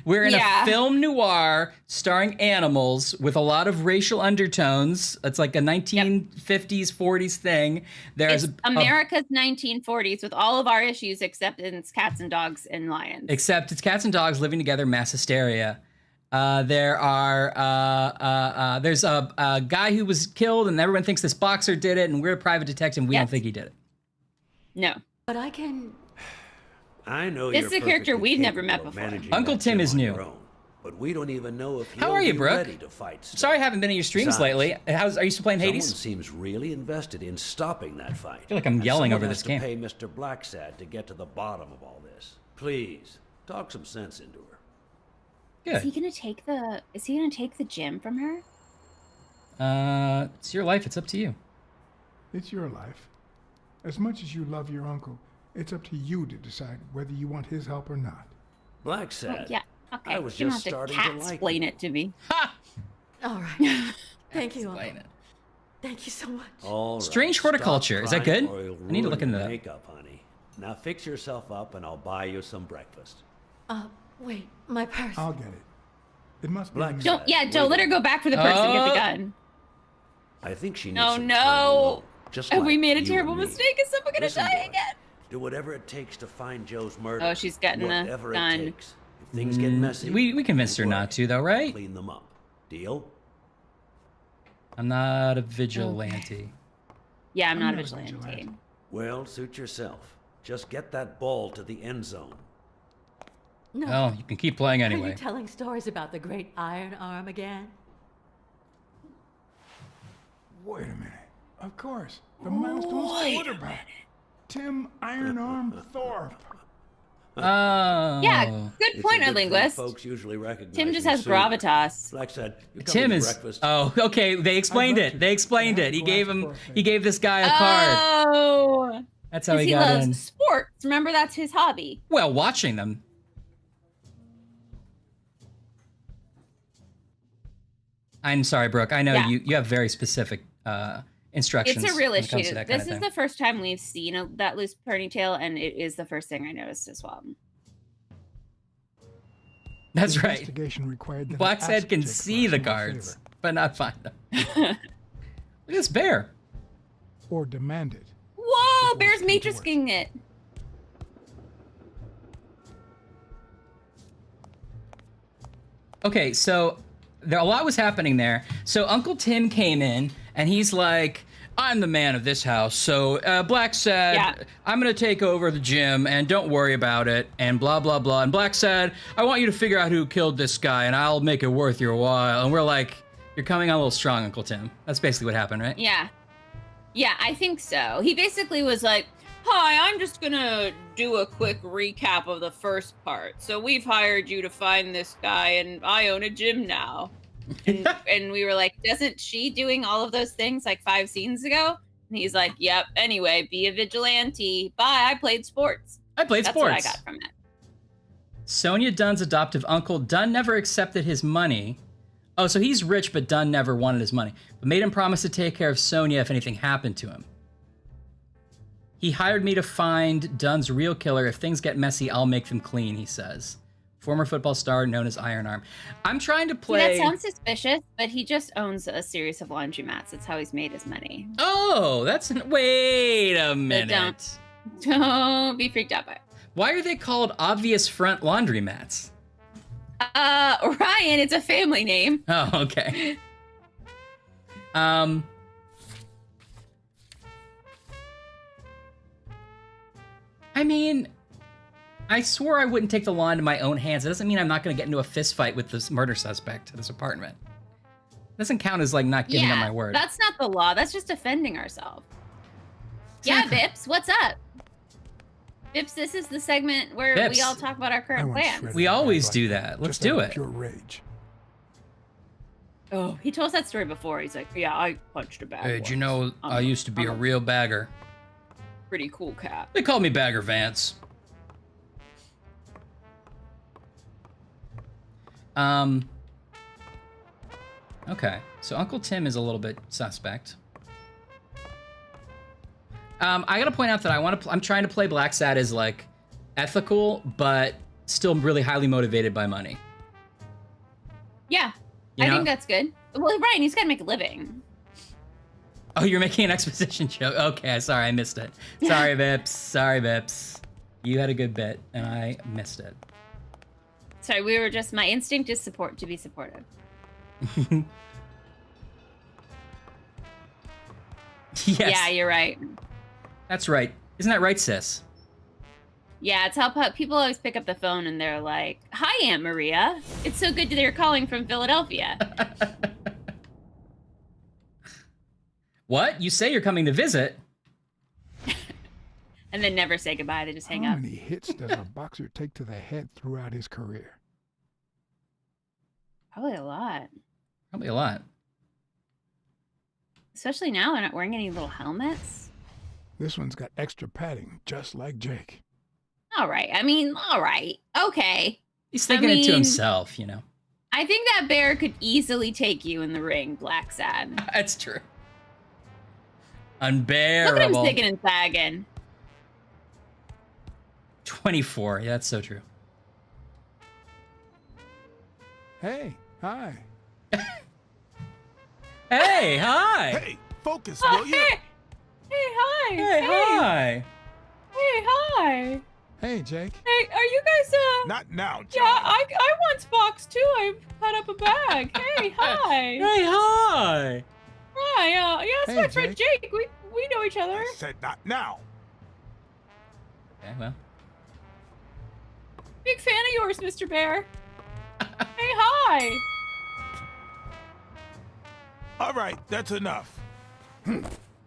We're in Yeah. a film noir starring animals with a lot of racial undertones. It's like a 1950s, 40s thing. There's It's America's 1940s with all of our issues except it's cats and dogs and lions. except it's cats and dogs living together, mass hysteria. There's a guy who was killed, and everyone thinks this boxer did it, and we're a private detective, and we don't think he did it. No. But I can. I know This you're is a character perfectly we'd never capable met of before. managing Uncle that Tim gym is on new. your own, but we don't even know if How he'll are you, be Brooke? ready to fight. Sorry I haven't been in your streams Besides, lately. Are you still playing Someone Hades? seems really invested in stopping that fight. I feel like I'm And yelling someone over has this to game. pay Mr. Blacksad to get to the bottom of all this. Please, talk some sense into her. Is he gonna take the gym from her? It's your life. It's up to you. It's your life. As much as you love your uncle, it's up to you to decide whether you want his help or not. Blacksad. Oh, yeah. Okay. I was you don't just have starting to to cat like explain you. it to me. All right. Thank you, Explain Uncle. it. Thank you so much. All right, Strange stop horticulture. Is that crying good? or you'll I need to ruin look into your that. Makeup, honey. Now fix yourself up and I'll buy you some breakfast. Wait, my purse. I'll get it. It must be. Black Don't let her go back for the purse and get the gun. I think she needs No, some time no. alone, just Have like we made a you terrible and me. mistake? Is someone gonna Listen, die boy, again? Do whatever it takes to find Joe's murder. Oh, she's getting the whatever gun. it takes. If things get messy, We convinced her don't not to, though, right? Clean them up. Deal? I'm not a vigilante. Yeah, I'm not a not a vigilante. vigilante. Well, suit yourself. Just get that ball to the end zone. No. Well, you can keep playing Are anyway. you telling stories about the great iron arm again? Wait a minute. Of course. The Milestones quarterback. Tim Iron Arm Thorpe. Oh. Yeah, good It's a point, good our thing linguist. Folks usually recognize Tim just me has sooner. gravitas. Blacksad, you Tim coming to is. breakfast? Oh, okay. They explained I'd love it. to. They explained I it. He have gave to him. ask for a He gave this guy a card. Oh, That's how he he got loves in. sports. Remember, that's his hobby. Well, watching them. I'm sorry, Brooke. I know Yeah. you have very specific instructions. It's a real when it comes issue. to that kind This of is thing. the first time we've seen that loose ponytail, and it is the first thing I noticed as well. That's The right. investigation required that an Blacksad acid can check see last the in our cards, favor, but not find them. Look at this bear. or demand it. Whoa, Before Bear's it's come to work. matrixing it. Okay, so a lot was happening there. So Uncle Tim came in, and he's like, I'm the man of this house. So Blacksad, Yeah. I'm going to take over the gym, and don't worry about it, and blah, blah, blah. And Blacksad, I want you to figure out who killed this guy, and I'll make it worth your while. And we're like, you're coming on a little strong, Uncle Tim. That's basically what happened, right? Yeah. Yeah, I think so. He basically was like, hi, I'm just gonna do a quick recap of the first part. So we've hired you to find this guy, and I own a gym now. And we were like, doesn't she doing all of those things like 5 scenes ago? And he's like, yep, anyway, be a vigilante. Bye, I played sports. I played That's sports. what I got from it. Sonia Dunn's adoptive uncle. Dunn never accepted his money. Oh, so he's rich, but Dunn never wanted his money. But made him promise to take care of Sonia if anything happened to him. He hired me to find Dunn's real killer. If things get messy, I'll make them clean, he says. Former football star known as Iron Arm. I'm trying to play... That sounds suspicious, but he just owns a series of laundromats. That's how he's made his money. Oh, that's... Wait a minute. Don't be freaked out by it. Why are they called obvious front laundromats? Ryan, it's a family name. Oh, okay. I mean, I swore I wouldn't take the law into my own hands. It doesn't mean I'm not going to get into a fist fight with this murder suspect at this apartment. Doesn't count as like not giving up my word. That's not the law. That's just defending ourselves. Exactly. Yeah, Vips, what's up? Vips, this is the segment where we Vips. all talk about our current plans. We always do that. Let's do it. Pure rage. Oh, he told us that story before. He's like, yeah, I punched a bag. Hey, did you know I used to be a real bagger? Pretty cool cat. They called me Bagger Vance. Okay, so Uncle Tim is a little bit suspect. I gotta point out that I'm trying to play Blacksad as like ethical, but still really highly motivated by money. Yeah, You I know? think that's good. Well, Ryan, he's got to make a living. Oh, you're making an exposition joke. Okay, sorry, I missed it. Sorry, Vips. Sorry, Vips. You had a good bit, and I missed it. Sorry, we were just, my instinct is to be supportive. Yes. Yeah, you're right. That's right. Isn't that right, sis? Yeah, it's how people always pick up the phone and they're like, hi, Aunt Maria. It's so good that you're calling from Philadelphia. What? You say you're coming to visit? And then never say goodbye. They just hang How up. many hits does a boxer take to the head throughout his career? Probably a lot. Probably a lot. Especially now, they're not wearing any little helmets. This one's got extra padding, just like Jake. All right. I mean, all right. Okay. He's thinking it to himself, you know. I think that bear could easily take you in the ring, Blacksad. That's true. Look at him Unbearable. sticking and sagging. 24. Yeah, that's so true. Hey, hi. Hey, hi. Hey, focus, Oh, will you? hey, hi. Hey, hi. Hey, hi. Hey, Jake. Hey, are you guys, Not now, John. Yeah, I want box too. I cut up a bag. Hey, hi. Hey, hi. Hi, yeah, it's Hey, my friend Jake. We know each other. I said not now. Okay, well. Big fan of yours, Mr. Bear. Hey, hi. All right, that's enough. Well,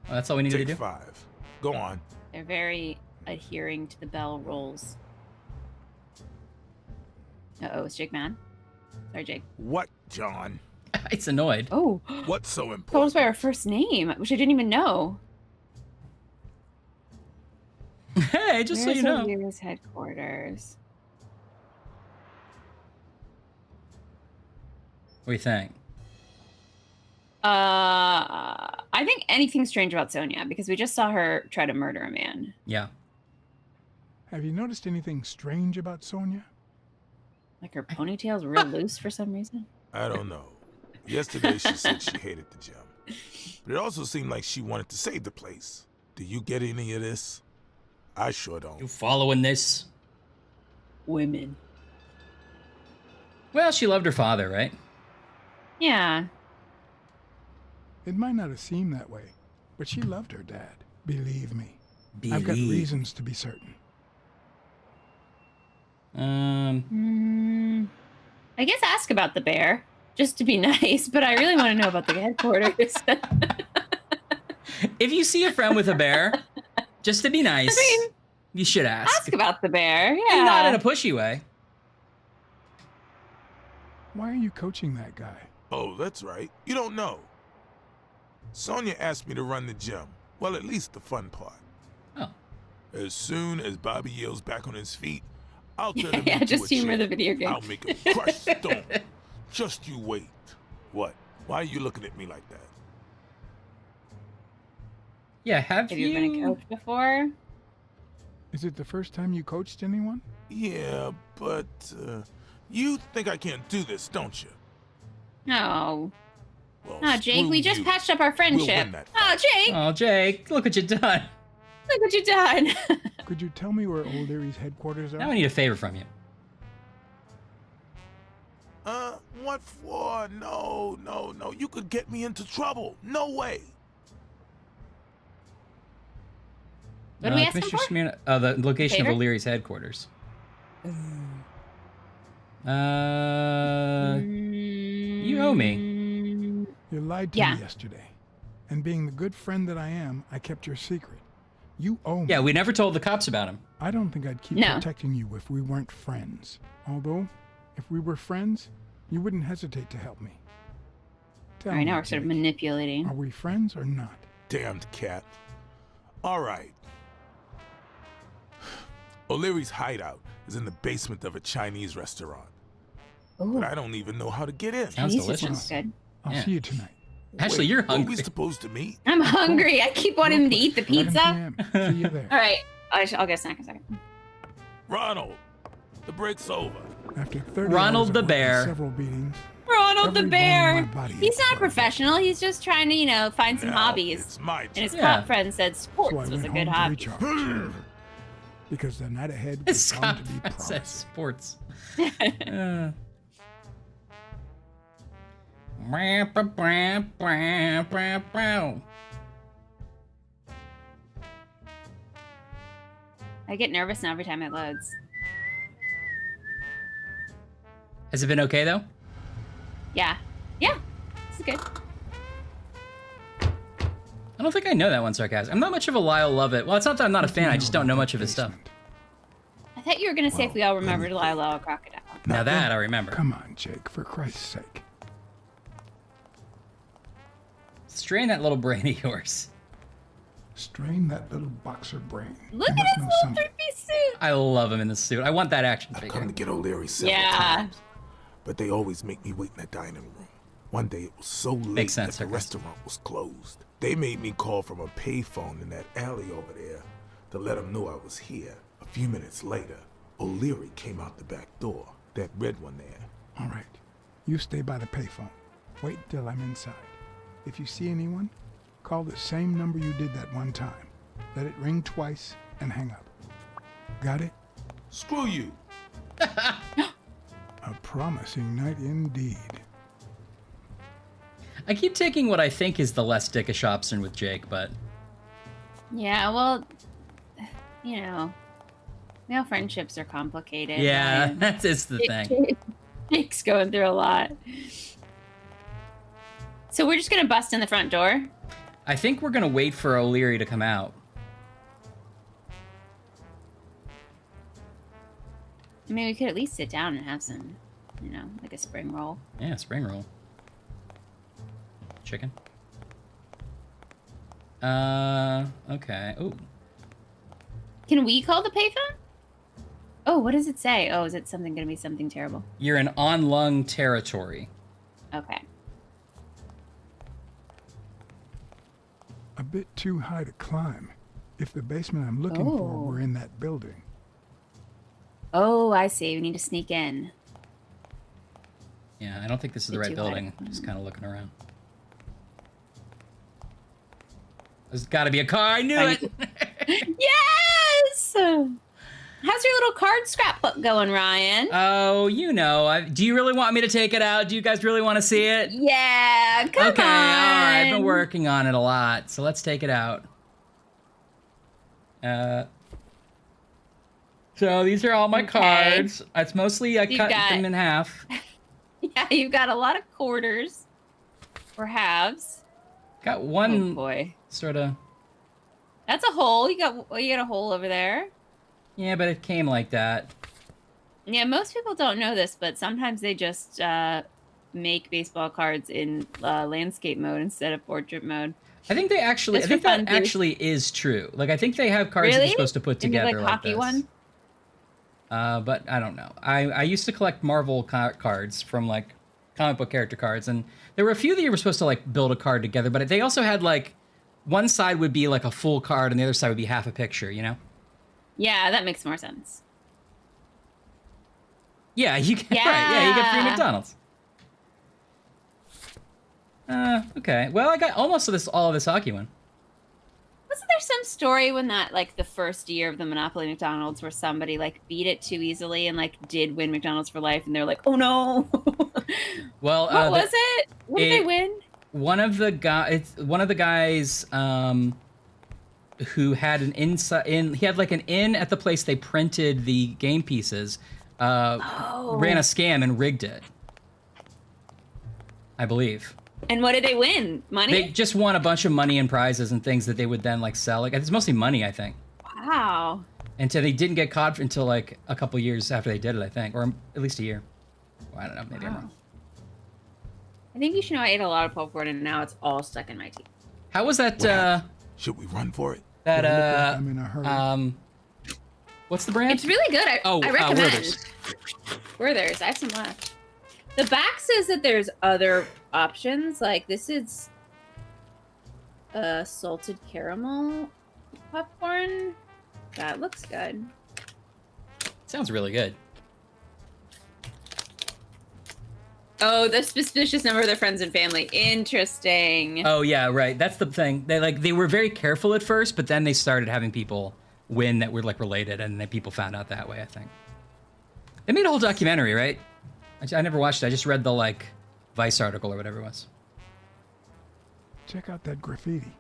that's all we need to Take do. 5. Go on. They're very adhering to the bell rolls. Uh-oh, is Jake mad? Sorry, Jake. What, John? It's annoyed. Oh. What's so Told us important? by our first name, which I didn't even know. Hey, just so you know. Where's headquarters? What do you think? I think anything strange about Sonia, because we just saw her try to murder a man. Yeah. Have you noticed anything strange about Sonia? Like her ponytail's real loose for some reason. I don't know. Yesterday she said she hated the gym. But it also seemed like she wanted to save the place. Do you get any of this? I sure don't. You following this? Women. Well, she loved her father, right? Yeah. It might not have seemed that way, but she loved her dad. Believe me. I've got reasons to be certain. I guess ask about the bear, just to be nice, but I really want to know about the headquarters. If you see a friend with a bear, just to be nice, you should ask. Ask about the bear, yeah. And not in a pushy way. Why are you coaching that guy? Oh, that's right. You don't know. Sonia asked me to run the gym. Well, at least the fun part. Oh. As soon as Bobby Yale's back on his feet, I'll turn him Yeah, into just a humor chair. the video game. I'll make him crush stone. Just you wait. What? Why are you looking at me like that? Yeah, have you been a coach before? Is it the first time you coached anyone? Yeah, but you think I can't do this, don't you? No. Well, Oh, Jake, screw we just you. patched up our friendship. We'll win that Oh, Jake! Oh, Jake, look what you done. Look what you done. Could you tell me where O'Leary's headquarters are? Now I need a favor from you. What for? No. You could get me into trouble. No way. What do we ask him Commissioner for? Smirno- the location Favor? of O'Leary's headquarters. You owe me. You lied to Yeah. me yesterday. And being the good friend that I am, I kept your secret. You owe me. Yeah, we never told the cops about him. I don't think I'd keep No. protecting you if we weren't friends. Although, if we were friends, you wouldn't hesitate to help me. Tell All right, now me, we're sort of Jake, manipulating. Are we friends or not? Damned cat. All right. O'Leary's hideout is in the basement of a Chinese restaurant. Ooh. But I don't even know how to get in. Sounds Jesus, delicious. sounds good. I'll Yeah. see you tonight. Actually, you're Were we hungry. supposed to meet? I'm hungry. I keep wanting him to eat the 11 pizza. p.m. See you there. All right, I'll get a snack in a second. Ronald, the break's over. After 30 Ronald hours the of work and bear. several beatings, Ronald the every bone in bear. my body He's is not a burning. professional. He's just trying to, find some Now hobbies. It's my And his turn. Yeah. cop friend said So I sports went was a home good to hobby. recharge. Because the night ahead It's was going to be Scott says promising. sports. I get nervous now every time it loads. Has it been okay though? Yeah. Yeah. This is good. I don't think I know that one, Sarcasm. I'm not much of a Lyle Lovett. Well, it's not that I'm not a fan. I just don't know much of his stuff. I thought you were gonna say if we all remembered Lila Crocodile. Now that I remember. Come on, Jake, for Christ's sake. Strain that little brain of yours. Strain that little boxer brain. Look You at must his know little something. three-piece suit. I love him in this suit. I want that action I've figure. come to get O'Leary several Yeah. times, but they always make me wait in the dining room. One day it was so late Makes sense, that the Sarcasm. restaurant was closed. They made me call from a payphone in that alley over there to let them know I was here. A few minutes later, O'Leary came out the back door, that red one there. All right. You stay by the payphone. Wait till I'm inside. If you see anyone, call the same number you did that one time. Let it ring twice and hang up. Got it? Screw you. A promising night indeed. I keep taking what I think is the less dickish option with Jake, but Yeah, well, male friendships are complicated. yeah, Ryan. that's it's the thing. Jake's going through a lot. So we're just gonna bust in the front door. I think we're gonna wait for O'Leary to come out. I mean, we could at least sit down and have some, like a spring roll. Yeah, spring roll. Chicken. Okay. Ooh. Can we call the payphone? Oh, what does it say? Oh, is it something gonna be something terrible? You're in on-lung territory. Okay. A bit too high to climb. If the basement I'm looking for were in that building. Oh, I see. We need to sneak in. Yeah, I don't think this is the Bit right too high. building. I'm just kind of looking around. There's got to be a car. I knew it. Yes! How's your little card scrapbook going, Ryan? Oh, do you really want me to take it out? Do you guys really want to see it? Yeah, come Okay, on. all right. I've been working on it a lot, so let's take it out. So these are all my cards. It's mostly I You've cut got- them in half. Yeah, you've got a lot of quarters or halves. Got one Oh boy, sort of. that's a hole. You got a hole over there. Yeah, but it came like that. Yeah, most people don't know this, but sometimes they just make baseball cards in landscape mode instead of portrait mode. I think they actually. Just I think for that funsies. actually is true. Like I think they have cards that Really? you're supposed to put Any, together like like hockey this. one? But I don't know. I used to collect Marvel cards from like comic book character cards, and there were a few that you were supposed to like build a card together, but they also had like one side would be like a full card and the other side would be half a picture, you know? Yeah, that makes more sense. Yeah, you get right. Yeah, you get free McDonald's. Okay. Well, I got almost all of this hockey one. Wasn't there some story when that, like, the first year of the Monopoly McDonald's where somebody, like, beat it too easily and, like, did win McDonald's for life, and they're like, oh, no. Well, what was it? What did they win? One of the guys, who had an he had, like, an inn at the place they printed the game pieces, ran a scam and rigged it, I believe. And what did they win? Money? They just won a bunch of money and prizes and things that they would then like sell. Like it's mostly money, I think. Wow. And so they didn't get caught until like a couple years after they did it, I think, or at least a year. Well, I don't know. Maybe I'm wrong. I think you should know I ate a lot of popcorn and now it's all stuck in my teeth. How was that? Should we run for it? That I'm in a hurry. What's the brand? It's really good. I recommend. Werther's. Werther's. I have some left. The back says that there's other options. Like this is salted caramel popcorn. That looks good. Sounds really good. Oh, the suspicious number of their friends and family. Interesting. Oh yeah, right. That's the thing. They were very careful at first, but then they started having people win that were like related, and then people found out that way. I think they made a whole documentary, right? I never watched it. I just read the like Vice article or whatever it was. Check out that graffiti.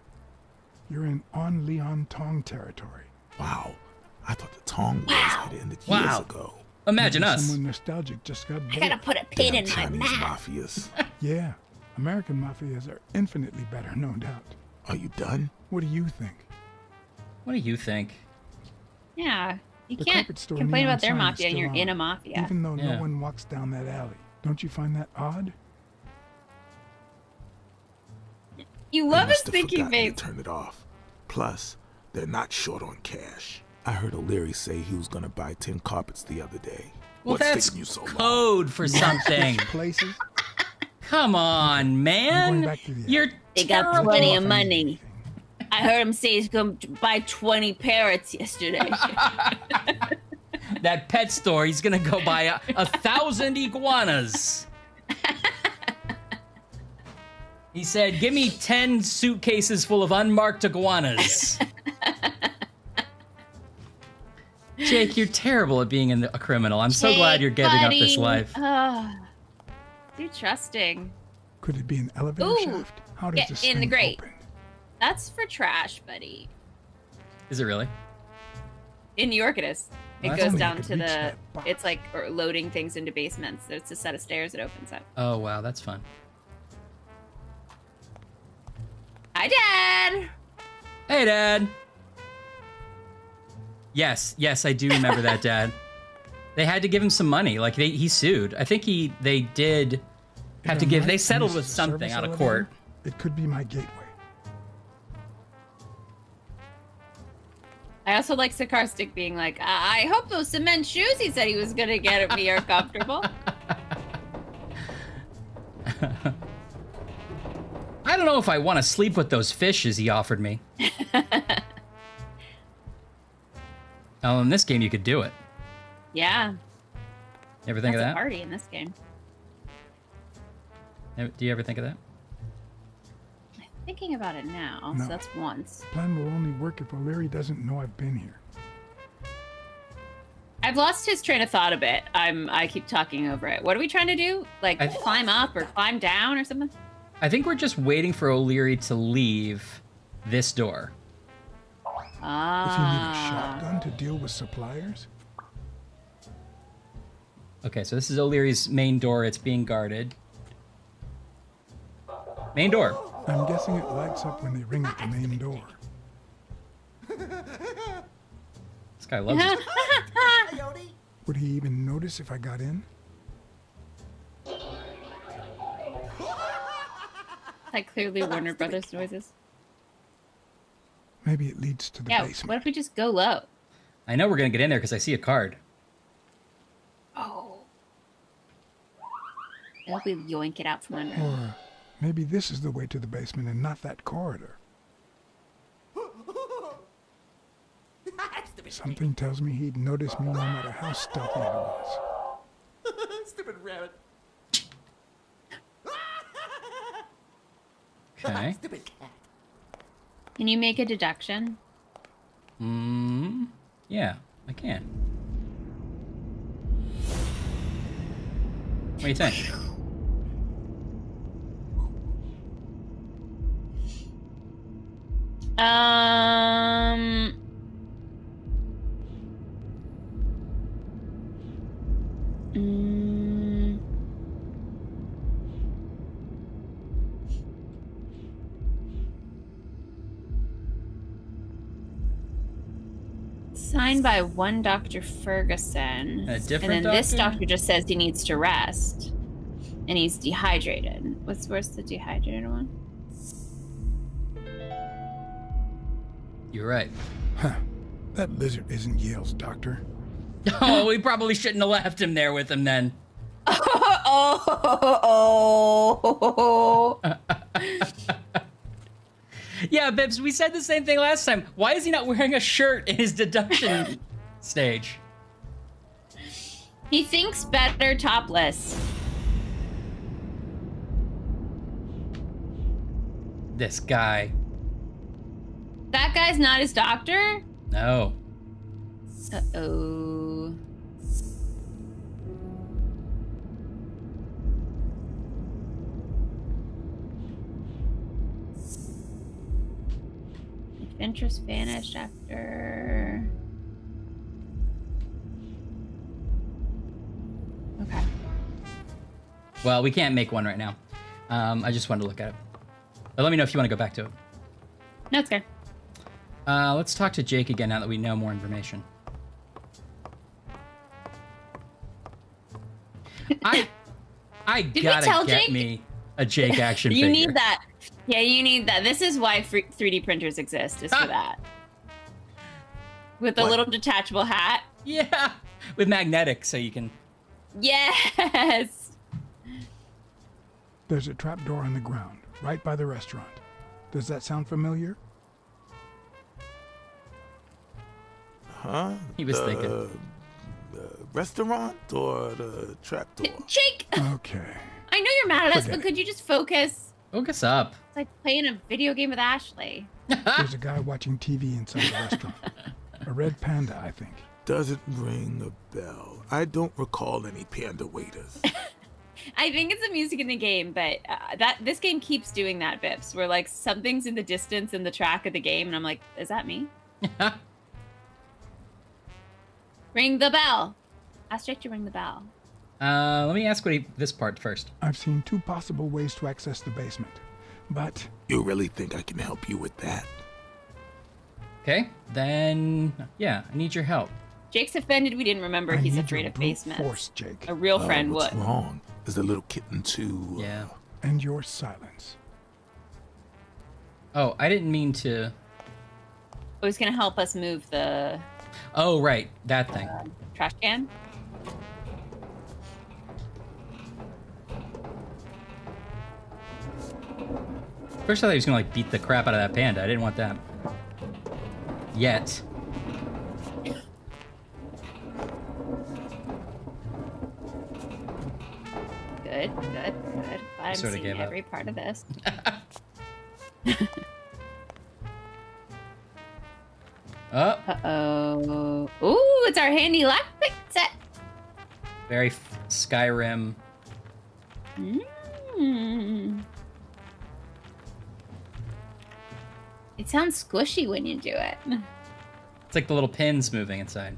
You're in On Leon Tong territory. Wow. I thought the Tong Wars had ended years ago. Imagine Maybe us. Someone nostalgic just got bored. I gotta put a pin in my Chinese mouth. mafias. Yeah, American mafias are infinitely better, no doubt. Are you done? What do you think? What do you think? Yeah. You The can't carpet store complain neon about their sign is mafia and still you're on, in a mafia. Even though Yeah. no one walks down that alley. Don't you find that odd? You They love his must have thinking forgotten face. to turn it off. Plus, they're not short on cash. I heard O'Leary say he was gonna buy 10 carpets the other day. Well, What's that's taking you so long? code for something. Places? Come on, I'm man. going back to the You're They got terrible. plenty of money. I heard him say he's gonna buy 20 parrots yesterday. That pet store, he's gonna go buy 1,000 iguanas. He said, give me 10 suitcases full of unmarked iguanas. Jake, you're terrible at being a criminal. I'm so glad you're giving up this life. You're trusting. Could it be an elevator Ooh, shaft? How does get this in the thing grate. open? That's for trash, buddy. Is it really? In New York, it is. It Well, that's goes only down could to reach the. that box. It's like loading things into basements. There's a set of stairs that opens up. Oh, wow, that's fun. Hi, Dad. Hey, Dad. Yes, I do remember that, Dad. They had to give him some money. Like, he sued. I think they did have to give. They settled with something out of court. It could be my gateway. I also like Sakarstic being like, I hope those cement shoes he said he was gonna get me are comfortable. I don't know if I want to sleep with those fishes he offered me. Oh, in this game you could do it. Yeah. You ever think That's of a that? party in this game. Do you ever think of that? Thinking about it now, No. so that's once. Plan will only work if O'Leary doesn't know I've been here. I've lost his train of thought a bit. I keep talking over it. What are we trying to do? Like climb up or climb down or something? I think we're just waiting for O'Leary to leave this door. Does he need a shotgun to deal with suppliers? Okay, so this is O'Leary's main door. It's being guarded. Main door. I'm guessing it lights up when they ring at the main door. This guy loves it. Would he even notice if I got in? Like clearly Warner Brothers noises. Maybe it leads to the Yeah, basement. what if we just go low? I know we're gonna get in there because I see a card. I hope we yoink it out from under. Or maybe this is the way to the basement and not that corridor. Something tells me he'd notice me no matter how stealthy I was. Stupid rabbit. Okay. Stupid cat. Can you make a deduction? Yeah, I can. What do you think? Signed by one Dr. Ferguson. A different and then this doctor? doctor just says he needs to rest. And he's dehydrated. Where's the dehydrated one? You're right. Huh. That lizard isn't Yale's doctor. Oh, we probably shouldn't have left him there with him then. Oh. Yeah, Bibbs, we said the same thing last time. Why is he not wearing a shirt in his deduction stage? He thinks better topless. This guy. That guy's not his doctor? No. Uh-oh. Interest vanished after... Okay. Well, we can't make one right now. I just wanted to look at it. But let me know if you want to go back to it. No, it's good. Let's talk to Jake again now that we know more information. I gotta tell get Jake? me a Jake action You figure. need that. Yeah, you need that. This is why 3D printers exist, is for that. With a little detachable hat. Yeah, with magnetic, so you can... Yes! There's a trapdoor on the ground, right by the restaurant. Does that sound familiar? Huh? He was thinking. The restaurant or the trapdoor? Jake! Okay. I know you're mad at us, Forget but could you just focus? Focus up. It's like playing a video game with Ashley. There's a guy watching TV inside the restaurant. A red panda, I think. Doesn't ring a bell. I don't recall any panda waiters. I think it's the music in the game, but this game keeps doing that, Bips, where like something's in the distance in the track of the game, and I'm like, is that me? Ring the bell. Ask Jake to ring the bell. Let me ask this part first. I've seen two possible ways to access the basement, but... You really think I can help you with that? Okay, then, yeah, I need your help. Jake's offended we didn't remember he's afraid of basements. Force, Jake. A real friend what's would. wrong? Is the little kitten too... Yeah. And your silence. Oh, I didn't mean to... Oh, he's gonna help us move the... Oh, right, that thing. Trash can? First I thought he was gonna like beat the crap out of that panda. I didn't want that. Yet. Good. Glad I'm Sorta seeing gave up. every part of this. Oh. Uh-oh. Ooh, it's our handy lockpick set. Very Skyrim. It sounds squishy when you do it. It's like the little pins moving inside.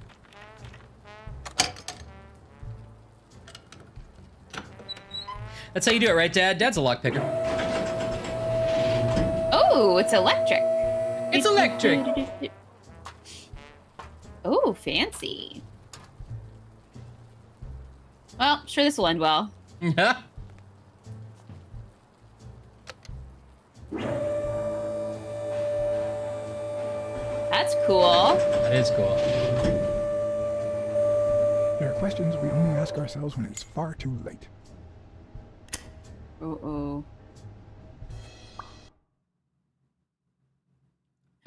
That's how you do it, right, Dad? Dad's a lockpicker. Oh, it's electric. It's electric. Oh, fancy. Well, sure this will end well. That's cool. That is cool. There are questions we only ask ourselves when it's far too late. Uh-oh.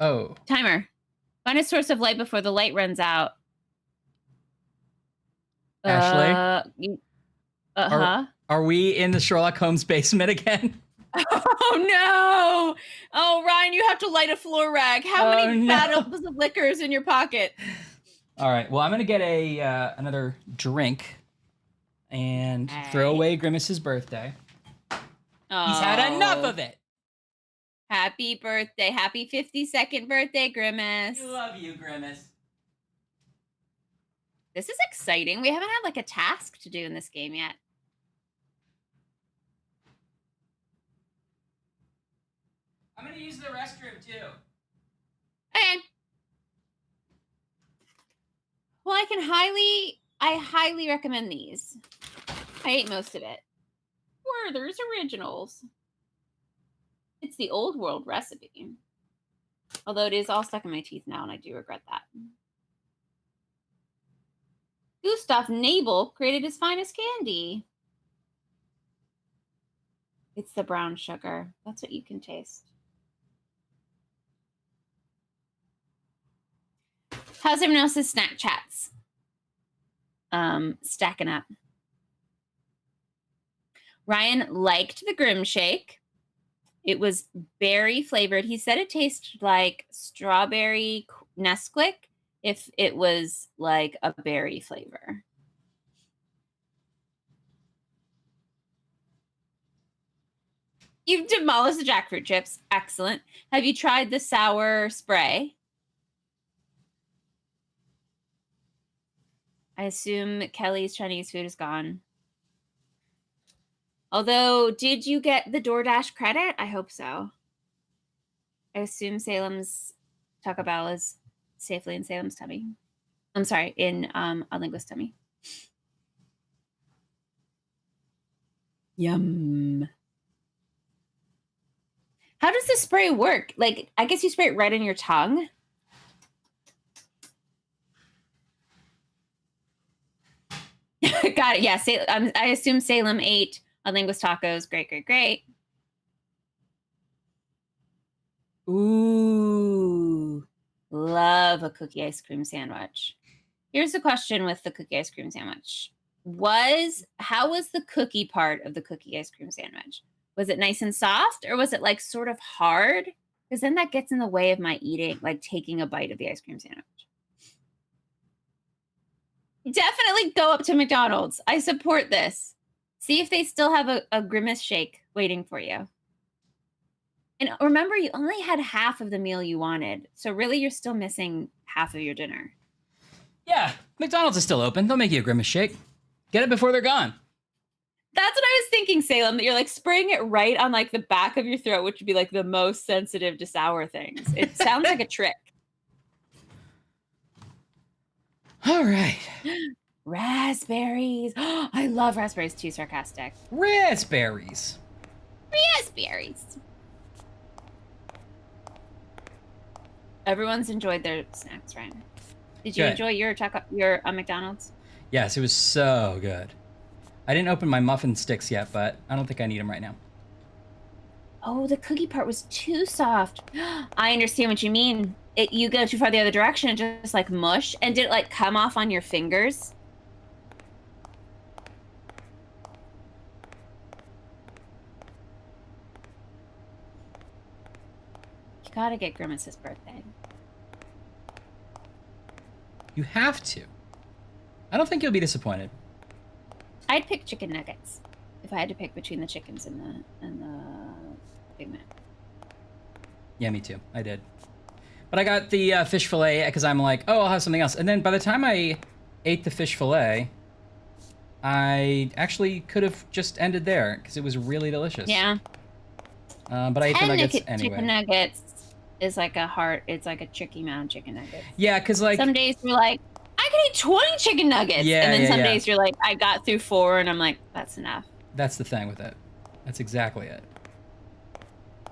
Oh. Timer. Find a source of light before the light runs out. Ashley? Uh-huh. Are we in the Sherlock Holmes basement again? Oh, no! Oh, Ryan, you have to light a floor rag. How many bottles of liquor is in your pocket? All right. Well, I'm going to get another drink and throw away Grimace's birthday. He's had enough of it. Happy birthday. Happy 52nd birthday, Grimace. I love you, Grimace. This is exciting. We haven't had like a task to do in this game yet. I'm going to use the restroom too. Okay. Well, I highly recommend these. I ate most of it. Werther's Originals. It's the old world recipe. Although it is all stuck in my teeth now, and I do regret that. Gustav Nabel created his finest candy. It's the brown sugar. That's what you can taste. How's everyone else's snack chats? Stacking up. Ryan liked the Grim Shake. It was berry flavored. He said it tasted like strawberry Nesquik if it was like a berry flavor. You've demolished the jackfruit chips. Excellent. Have you tried the sour spray? I assume Kelly's Chinese food is gone. Although, did you get the DoorDash credit? I hope so. I assume Salem's Taco Bell is safely in Salem's tummy. I'm sorry, in a linguist's tummy. Yum. How does the spray work? Like, I guess you spray it right in your tongue. Got it. Yeah, I assume Salem ate a linguist tacos. Great, great, great. Ooh, love a cookie ice cream sandwich. Here's the question with the cookie ice cream sandwich. How was the cookie part of the cookie ice cream sandwich? Was it nice and soft, or was it like sort of hard? Because then that gets in the way of my eating, like taking a bite of the ice cream sandwich. Definitely go up to McDonald's. I support this. See if they still have a Grimace shake waiting for you. And remember, you only had half of the meal you wanted. So really, you're still missing half of your dinner. Yeah, McDonald's is still open. They'll make you a Grimace shake. Get it before they're gone. That's what I was thinking, Salem, that you're like spraying it right on like the back of your throat, which would be like the most sensitive to sour things. It sounds like a trick. All right. Raspberries. I love raspberries too, sarcastic. Raspberries. Raspberries. Everyone's enjoyed their snacks, right? Did you enjoy your McDonald's? Yes, it was so good. I didn't open my muffin sticks yet, but I don't think I need them right now. Oh, the cookie part was too soft. I understand what you mean. You go too far the other direction and just like mush. And did it like come off on your fingers? You gotta get Grimace's birthday. You have to. I don't think you'll be disappointed. I'd pick chicken nuggets if I had to pick between the chickens and the Big Mac. Yeah, me too. I did. But I got the fish fillet because I'm like, oh, I'll have something else. And then by the time I ate the fish fillet, I actually could have just ended there because it was really delicious. Yeah. But I ate the nuggets anyway. Chicken nuggets is like it's like a tricky amount of chicken nuggets. Yeah, because like some days you're like, I could eat 20 chicken nuggets. Yeah, and then yeah, some yeah. days you're like, I got through 4 and I'm like, that's enough. That's the thing with it. That's exactly it.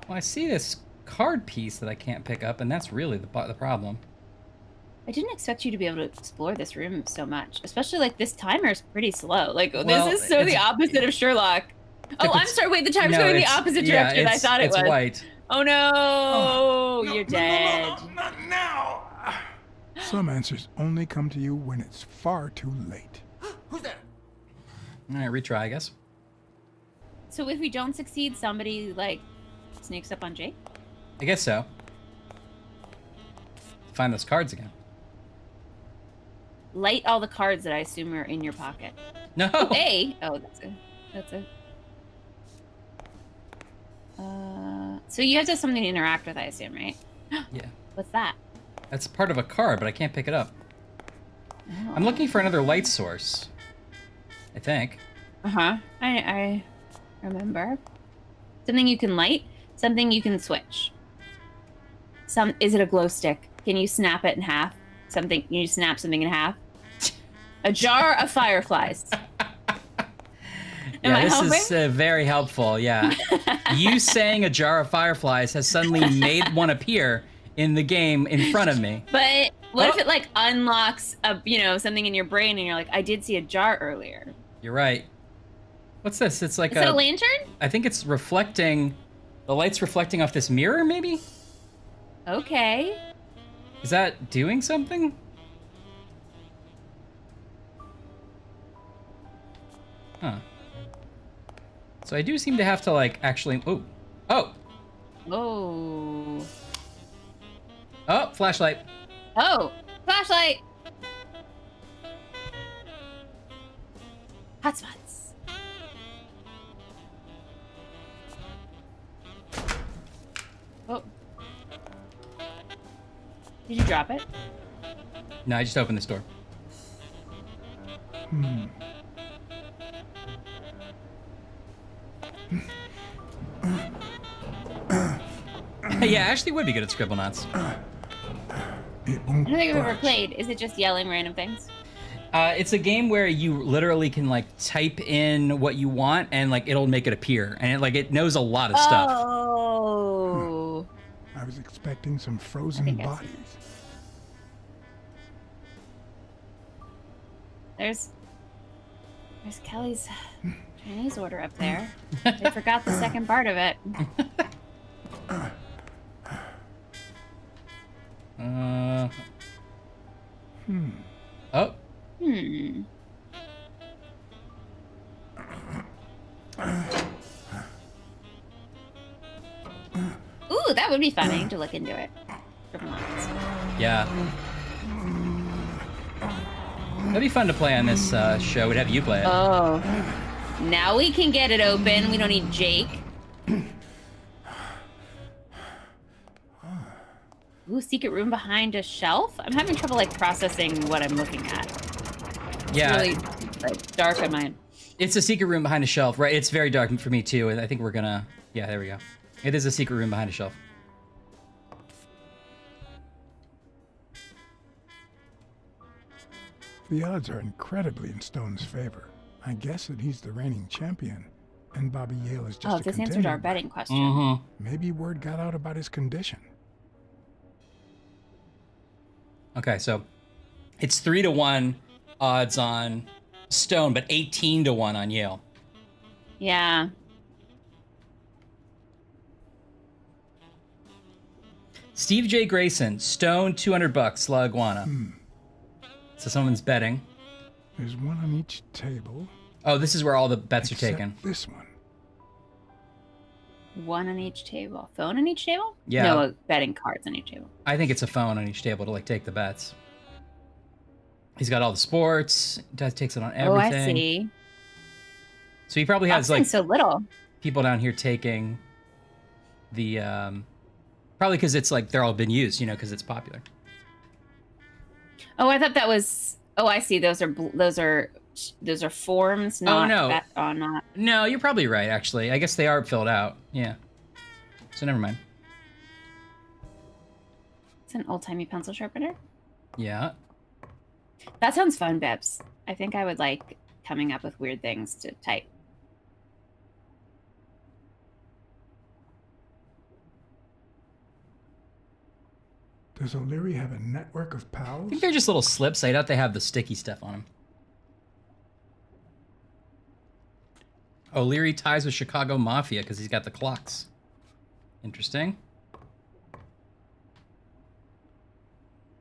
Well, I see this card piece that I can't pick up, and that's really the problem. I didn't expect you to be able to explore this room so much, especially like this timer is pretty slow. Like Well, this is so the opposite of Sherlock. Oh, I'm sorry. Wait, the time's No, going the it's- opposite yeah, direction. I thought it was. It's white. Oh no, you're dead. Some answers only come to you when it's far too late. All right, retry, I guess. So if we don't succeed, somebody like sneaks up on Jake? I guess so. Find those cards again. Light all the cards that I assume are in your pocket. No. Oh, that's a. So you have to have something to interact with, I assume, right? Yeah. What's that? That's part of a card, but I can't pick it up. I'm looking for another light source. I think. Uh-huh. I remember. Something you can light, something you can switch. Is it a glow stick? Can you snap it in half? Can you snap something in half? A jar of fireflies. Yeah, this is very helpful. Yeah. You saying a jar of fireflies has suddenly made one appear in the game in front of me. But what if it like unlocks something in your brain and you're like, I did see a jar earlier. You're right. What's this? It's like Is it a lantern? I think it's reflecting. The light's reflecting off this mirror, maybe? Okay. Is that doing something? Huh. So I do seem to have to like actually. Oh. Oh. Oh, flashlight. Oh, flashlight. Hotspots. Oh. Did you drop it? No, I just opened this door. Yeah, Ashley would be good at Scribble Knots. I don't think I've ever played. Is it just yelling random things? It's a game where you literally can like type in what you want and like it'll make it appear, and it knows a lot of stuff. Oh. I was expecting some frozen bodies. There's Kelly's Chinese order up there. I forgot the second part of it. Oh. Ooh, that would be fun. I need to look into it. Yeah. That'd be fun to play on this show. We'd have you play it. Oh. Now we can get it open. We don't need Jake. Ooh, secret room behind a shelf? I'm having trouble processing what I'm looking at. Yeah. It's really dark on mine. It's a secret room behind a shelf, right? It's very dark for me too. I think we're gonna. Yeah, there we go. It is a secret room behind a shelf. The odds are incredibly in Stone's favor. I guess that he's the reigning champion, and Bobby Yale is just a this answered contender. our betting question. Mm-hmm. Maybe word got out about his condition. Okay, so it's 3-1 odds on Stone, but 18-1 on Yale. Yeah. Steve J. Grayson, Stone, $200, La Iguana. So someone's betting. There's one on each table. Oh, this is where all the bets are except taken. This one. One on each table. Phone on each table? Yeah. No, betting cards on each table. I think it's a phone on each table to take the bets. He's got all the sports. Takes it on everything. Oh, I see. So he probably has so little. People down here taking the probably because it's they're all been used, because it's popular. Oh, I thought that was. Oh, I see. Those are forms. Not no. Not. No, you're probably right. Actually, I guess they are filled out. Yeah. So never mind. It's an old-timey pencil sharpener. Yeah. That sounds fun, Bebs. I think I would like coming up with weird things to type. Does O'Leary have a network of pals? I think they're just little slips. I doubt they have the sticky stuff on them. O'Leary ties with Chicago Mafia because he's got the clocks. Interesting.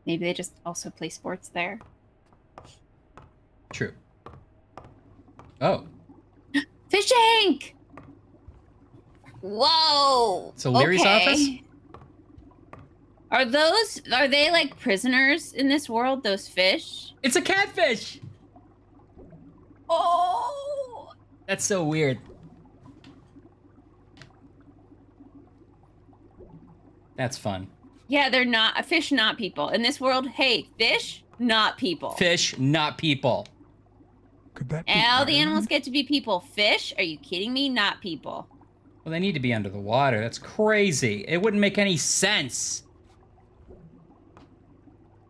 Maybe they just also play sports there. True. Oh. Fish tank! Whoa! It's O'Leary's office? Are they like prisoners in this world, those fish? It's a catfish! Oh! That's so weird. That's fun. Yeah, they're not fish, not people. In this world, hey, fish, not people. Fish, not people. Could that And all the animals get to be people. Fish? Are you kidding me? Not people. Well, they need to be under the water. That's crazy. It wouldn't make any sense.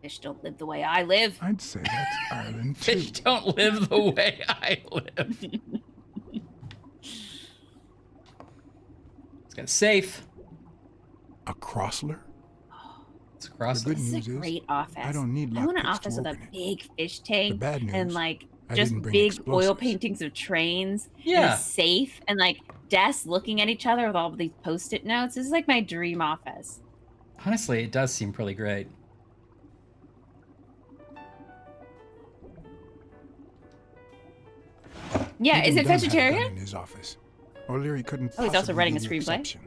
Fish don't live the way I live. I'd say that's Ireland too. Fish don't live the way I live. It's got a safe. A Crossler? It's a Crossler. The good This news is a great office. I don't need I want an lockpicks office to with a open it. big fish tank The bad news, and like I just didn't bring big explosives. oil paintings of trains. And Yeah. a safe and like desks looking at each other with all of these post-it notes. This is like my dream office. Honestly, it does seem pretty great. Yeah, is Even it Dunn had a gun vegetarian? in his office. O'Leary couldn't Oh, he's also possibly writing be a the screenplay? exception.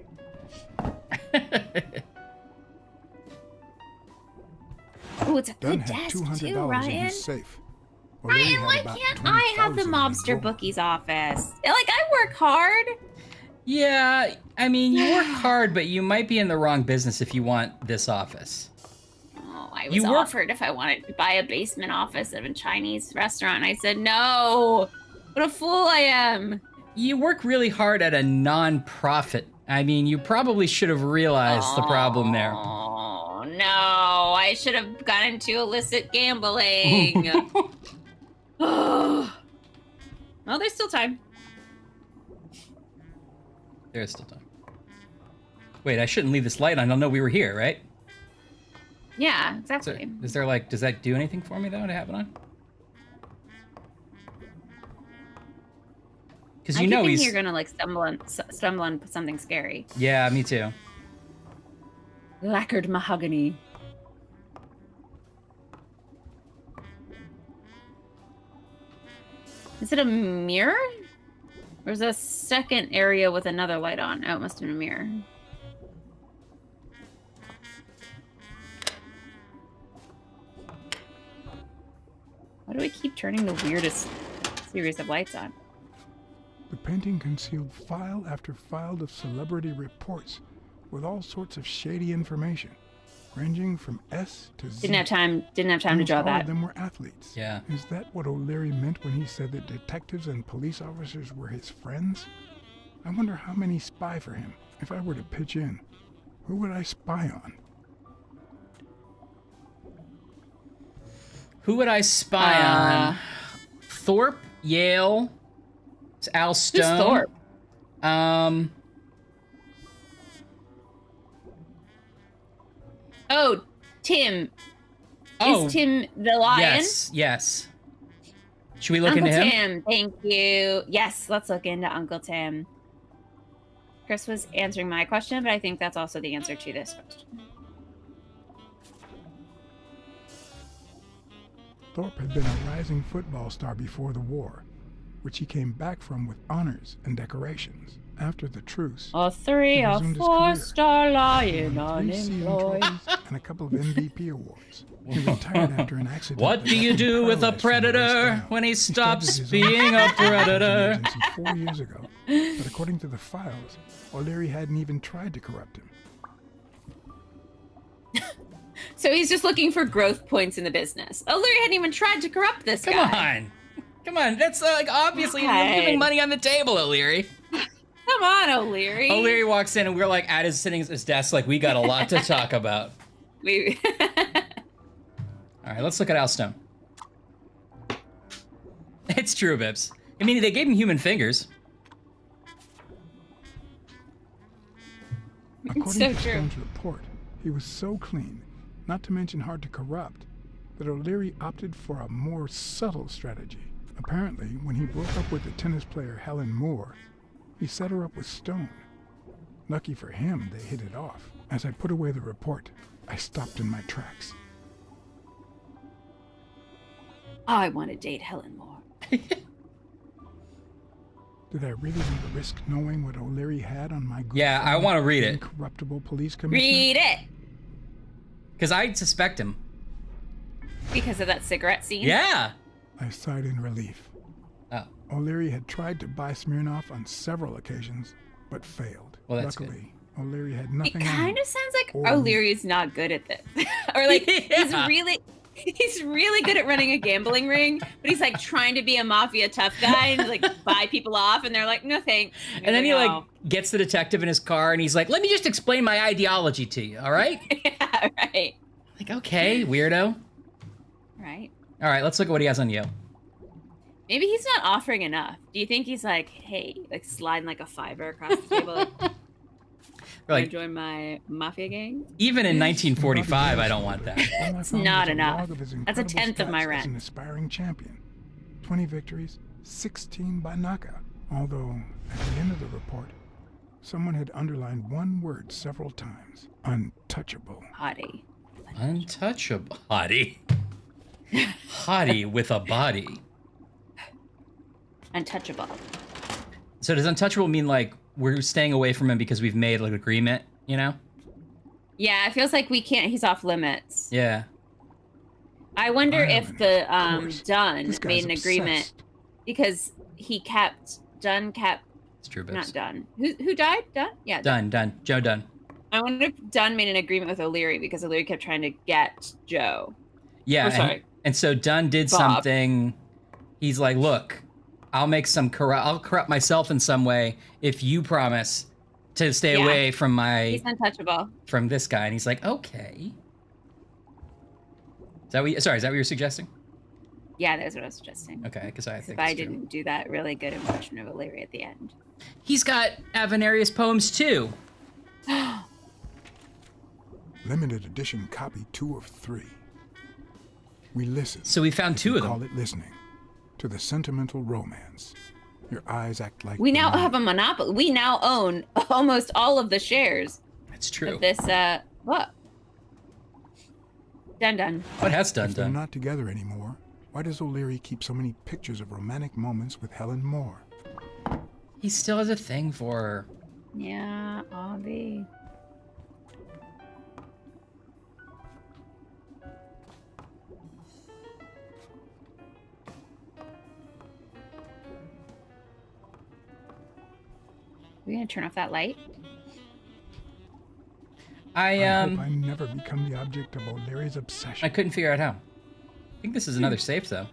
Oh, it's a Dunn good had desk $200 too, in Ryan. his safe. O'Leary Ryan, had why about can't I have the 20,000 in his mobster drawer. bookie's office? Like, I work hard. Yeah, I mean, you work hard, but you might be in the wrong business if you want this office. Oh, I was You work- offered if I wanted to buy a basement office of a Chinese restaurant. And I said, no. What a fool I am. You work really hard at a non-profit. I mean, you probably should have realized the problem there. Oh, no. I should have gone into illicit gambling. Oh. Well, there's still time. There is still time. Wait, I shouldn't leave this light on. They'll know we were here, right? Yeah, So, exactly. is there like, does that do anything for me though to have it on? Because I you keep know thinking he's. you're gonna like stumble on something scary. Yeah, me too. Lacquered mahogany. Is it a mirror? Or is there a second area with another light on? Oh, it must have been a mirror. Why do we keep turning the weirdest series of lights on? The painting concealed file after file of celebrity reports with all sorts of shady information, ranging from S to Z. Didn't have time to Almost draw all that. of them were athletes. Yeah. Is that what O'Leary meant when he said that detectives and police officers were his friends? I wonder how many spy for him. If I were to pitch in, who would I spy on? Who would I spy on? Thorpe, Yale, it's Al Stone. Who's Thorpe? Oh, Tim. Oh, Is Tim the lion? Yes, yes. Should we look Uncle into him? Tim, thank you. Yes, let's look into Uncle Tim. Chris was answering my question, but I think that's also the answer to this question. Thorpe had been a rising football star before the war, which he came back from with honors and decorations. After the truce, A 3 he or resumed his 4 career. star lion Won 3 season unemployed. trophies and a couple of MVP awards. He retired after an accident. What that do you left him do with a paralyzed from the waist predator down. when he stops started his own being a advertising predator? agency 4 years ago, but according to the files, O'Leary hadn't even tried to corrupt him. So he's just looking for growth points in the business. O'Leary hadn't even tried to corrupt this Come guy. Come on. That's like obviously you're God. giving money on the table, O'Leary. Come on, O'Leary. O'Leary walks in and we're like at his sitting at his desk, like we got a lot to talk about. We All right, let's look at Al Stone. It's true, Bibbs. I mean, they gave him human fingers. According so to true. Stone's report, he was so clean, not to mention hard to corrupt, that O'Leary opted for a more subtle strategy Apparently, when he broke up with the tennis player Helen Moore, he set her up with Stone. Lucky for him, they hit it off. As I put away the report, I stopped in my tracks. I want to date Helen Moore. Did I really want to risk knowing what O'Leary had on my good Yeah, I friend, want to read it. incorruptible police commissioner? Read it! Because I suspect him. Because of that cigarette scene? Yeah. I sighed in relief. Oh. O'Leary had tried to buy Smirnoff on several occasions, but failed. Well, that's Luckily, O'Leary had It nothing on kind him. of sounds like Or- O'Leary's not good at this. Or like Yeah. he's really good at running a gambling ring, but he's like trying to be a mafia tough guy and like buy people off and they're like, no thanks. And then he like "No." gets the detective in his car and he's like, let me just explain my ideology to you, all right? Yeah, right. Like, okay, weirdo. Right. All right, let's look at what he has on you. Maybe he's not offering enough. Do you think he's like, hey, like sliding like a $5 across the table? Like, Like, wanna join my mafia gang? even in 1945, I don't want that. All I It's found not was a enough. log of his That's a incredible tenth of my stats rent. As an aspiring champion. 20 victories, 16 by knockout. Although, at the end of the report, someone had underlined one word several times. Untouchable. Hottie. Untouchable. Hottie. Hottie with a body. Untouchable. So does untouchable mean like we're staying away from him because we've made like an agreement, you know? Yeah, it feels like we can't. He's off limits. Yeah. I wonder if Ireland, the of course. Dunn This guy's made an agreement obsessed. because Dunn kept It's true, not Bibbs. Dunn. Who died? Dunn? Yeah. Done. Joe done. I wonder if Dunn made an agreement with O'Leary because O'Leary kept trying to get Joe. Yeah. Oh, sorry. And so Dunn did Bob. something. He's like, look, I'll corrupt myself in some way if you promise to stay Yeah. away from He's untouchable. from this guy. And he's like, okay. Is that what you're suggesting? Yeah, that's what I was suggesting. Okay, because I If think I it's true. didn't do that really good impression of O'Leary at the end. He's got Avenarius poems too. Limited edition copy 2 of 3. We listen. So we found 2 of them. Call it listening. To the sentimental romance. Your eyes act like We the now moon. have a monopoly. We now own almost all of the shares That's true. of this. What? Dun. What has Dunn If they're done? not together anymore, why does O'Leary keep so many pictures of romantic moments with Helen Moore? He still has a thing for her. Yeah, Avi. We're gonna turn off that light. I hope I never become the object of O'Leary's obsession. I couldn't figure out how. I think this is another safe though.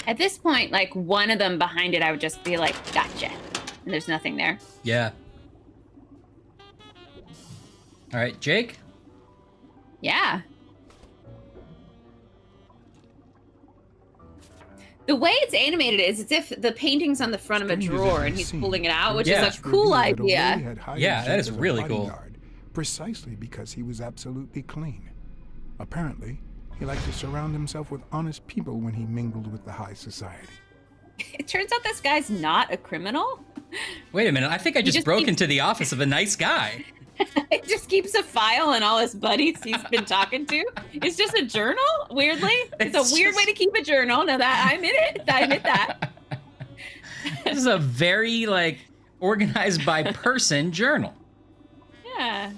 At this point, like one of them behind it, I would just be like, gotcha. And there's nothing there. Yeah. All right, Jake. Yeah. The way it's animated is as if the painting's on the front of a Strange as it drawer may and he's seem, pulling it out, which Yeah. is a cool Revealed that O'Leary idea. had hired Yeah, that Jake is as a really cool. bodyguard, precisely because he was absolutely clean. Apparently, he liked to surround himself with honest people when he mingled with the high society. It turns out this guy's not a criminal. Wait a minute. I think I just just broke keep- into the office of a nice guy. It just keeps a file and all his buddies he's been talking to. It's just a journal, weirdly. It's a weird way to keep a journal. Now that I admit it, I admit that. This is a very like organized by person journal. Yeah.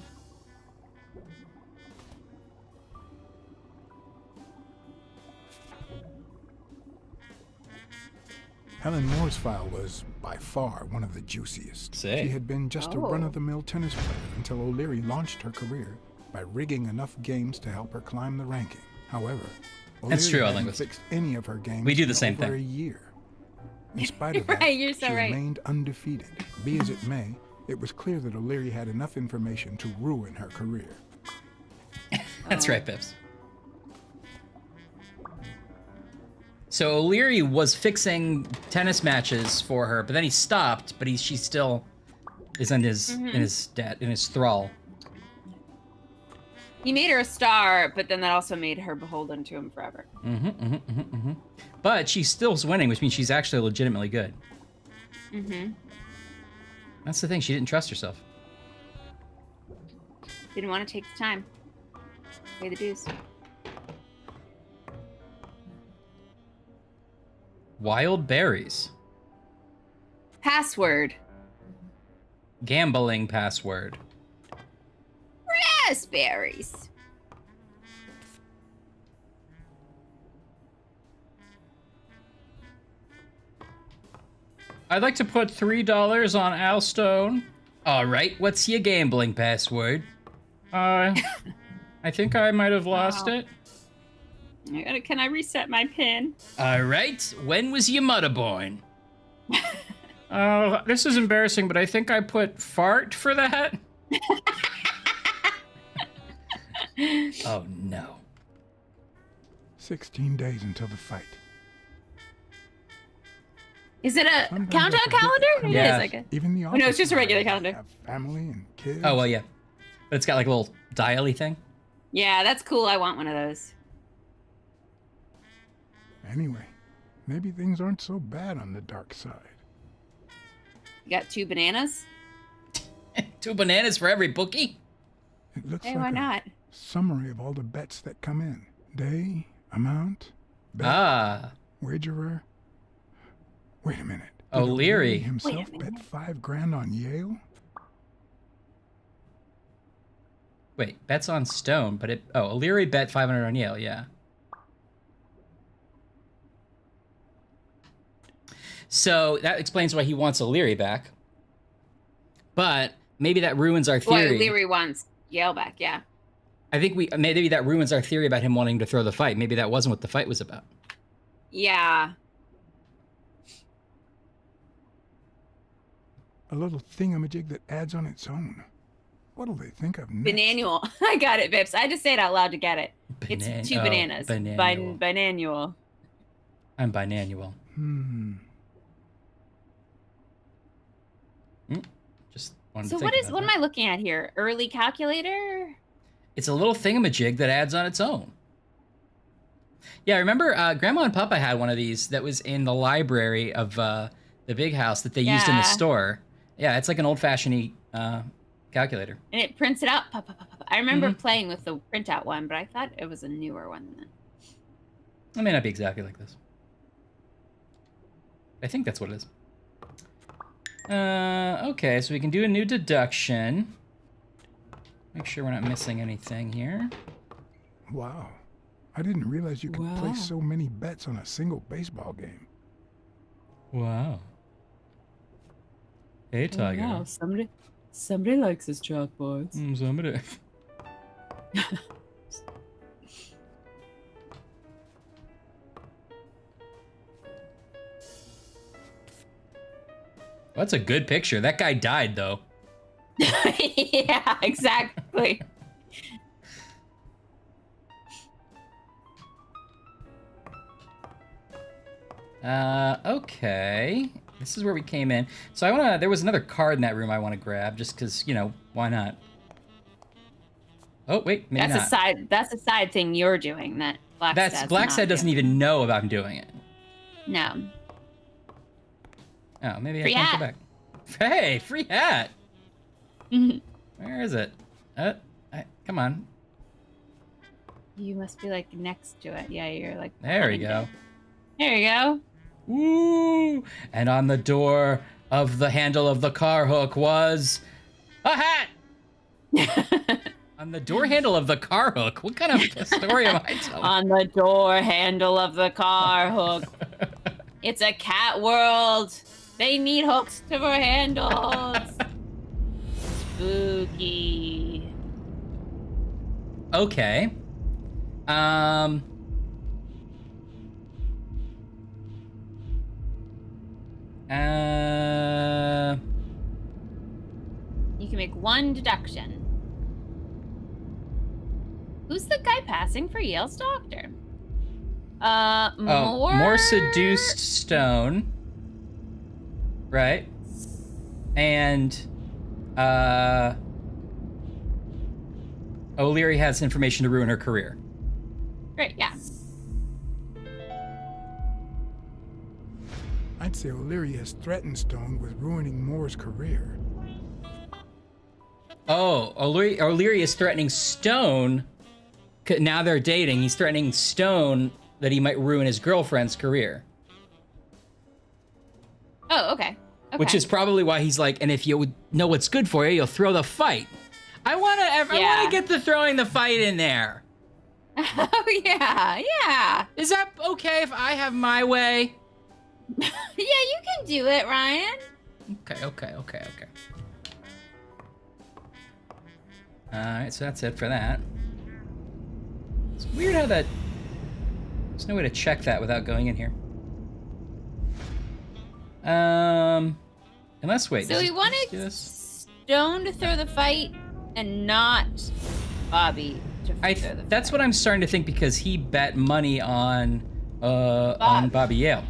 Helen Moore's file was, by far, one of the juiciest. Say. She had been just a Oh. run-of-the-mill tennis player until O'Leary launched her career by rigging enough games to help her climb the ranking. However, That's O'Leary true, hadn't Linguist. fixed any of her games We do the in same over thing. a year. In spite of that, Right, you're so she right. remained undefeated. Be as it may, it was clear that O'Leary had enough information to ruin her career. That's right, Pips. So O'Leary was fixing tennis matches for her, but then he stopped. But she still is in his in his thrall. He made her a star, but then that also made her beholden to him forever. But she still's winning, which means she's actually legitimately good. That's the thing. She didn't trust herself. Didn't want to take the time. Pay the dues. Wild berries. Password. Gambling password. Raspberries. I'd like to put $3 on Al Stone. All right, what's your gambling password? I think I might have lost it. Can I reset my pin? All right, when was your mother born? Oh, this is embarrassing, but I think I put fart for that. Oh, no. 16 days until the fight. Is it a Sometimes countdown I forget calendar? that It Yeah. is, I guess. Even the Oh, no, it's just a regular officers calendar. have family and kids. Oh, well, yeah. But it's got like a little dial-y thing. Yeah, that's cool. I want one of those. Anyway, maybe things aren't so bad on the dark side. You got 2 bananas? 2 bananas for every bookie? It looks Hey, like why a not? summary of all the bets that come in. Day, amount, bet, Ah. wagerer. Wait a minute. Did O'Leary. himself bet $5,000 on Yale? Wait, bets on Stone, but it... Oh, O'Leary bet 500 on Yale, yeah. So that explains why he wants O'Leary back. But maybe that ruins our Boy, theory. Leary wants Yale back, yeah. I think maybe that ruins our theory about him wanting to throw the fight. Maybe that wasn't what the fight was about. Yeah. A little thingamajig that adds on its own. What'll they think of next? Banannual. I got it, Vips. I just say it out loud to get it. It's 2 bananas. Banannual. Banannual. I'm biannual. Just wanted So to what think is about what that. am I looking at here? Early calculator? It's a little thingamajig that adds on its own. Yeah, I remember Grandma and Papa had one of these that was in the library of the big house that they used in the Yeah. store. Yeah, it's like an old-fashioned calculator. And it prints it out. I remember playing with the printout one, but I thought it was a newer one then. It may not be exactly like this. I think that's what it is. Okay, so we can do a new deduction. Make sure we're not missing anything here. Wow. I didn't realize you could place so many bets on a single baseball game. Wow. Hey, Tiger. Wow, somebody likes his chalkboards. Somebody. That's a good picture. That guy died, though. Yeah, exactly. Okay. This is where we came in. So there was another card in that room I want to grab, just because, why not? Oh, wait, maybe not. That's a side thing you're doing that Blacksad doesn't even know about him doing it. No. Oh, maybe Free I can't hat. go back. Hey, free hat. Where is it? Come on. You must be like next to it. Yeah, you're like. There we go. There you go. Woo! And on the door of the handle of the car hook was a hat. On the door handle of the car hook. What kind of story am I telling? On the door handle of the car hook. It's a cat world. They need hooks to their handles. Spooky. Okay. You can make one deduction. Who's the guy passing for Yale's doctor? More seduced Stone. Right. And O'Leary has information to ruin her career. Great, yeah. I'd say O'Leary has threatened Stone with ruining Moore's career. Oh, O'Leary is threatening Stone. Now they're dating. He's threatening Stone that he might ruin his girlfriend's career. Oh, okay. Which is probably why he's like, and if you would know what's good for you, you'll throw the fight. I want to get the throwing the fight in there. Oh, yeah. Is that okay if I have my way? Yeah, you can do it, Ryan. Okay. Alright, so that's it for that. It's weird how that... There's no way to check that without going in here. Unless, wait. So he wanted Stone to throw the fight and not Bobby to throw the fight. That's what I'm starting to think because he bet money on Bobby Yale.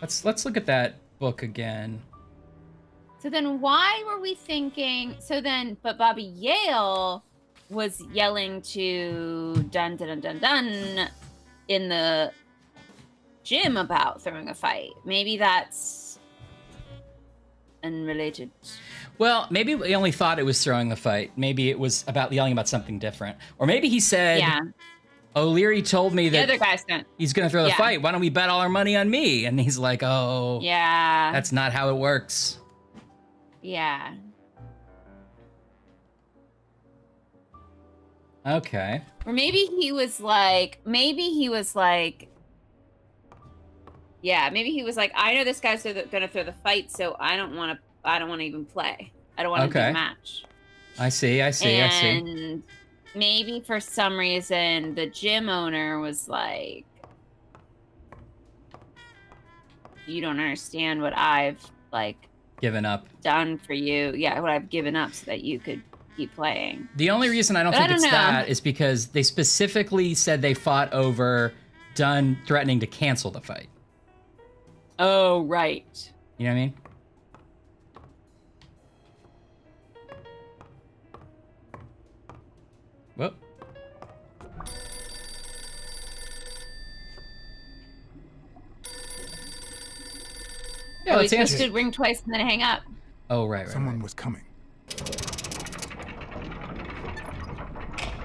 Let's look at that book again. So then why were we thinking... But Bobby Yale was yelling to dun dun dun dun dun in the gym about throwing a fight. Maybe that's unrelated. Well, maybe we only thought it was throwing the fight. Maybe it was about yelling about something different. Or maybe he said, O'Leary told me that the other guy's he's going to throw the fight. Why don't we bet all our money on me? And he's like, oh, yeah, that's not how it works. Yeah. Okay. Or maybe he was like, yeah, maybe he was like, I know this guy's gonna throw the fight, so I don't want to even play. I don't want to do a match. I see. And maybe for some reason the gym owner was like, you don't understand what I've given up, done for you. Yeah, what I've given up so that you could keep playing. The only reason I don't think it's that is because they specifically said they fought over Dunn threatening to cancel the fight. Oh, right. You know what I mean? Whoop. Yeah, oh, let's he's answer. supposed to ring twice and then hang up. Oh, right. Someone was coming.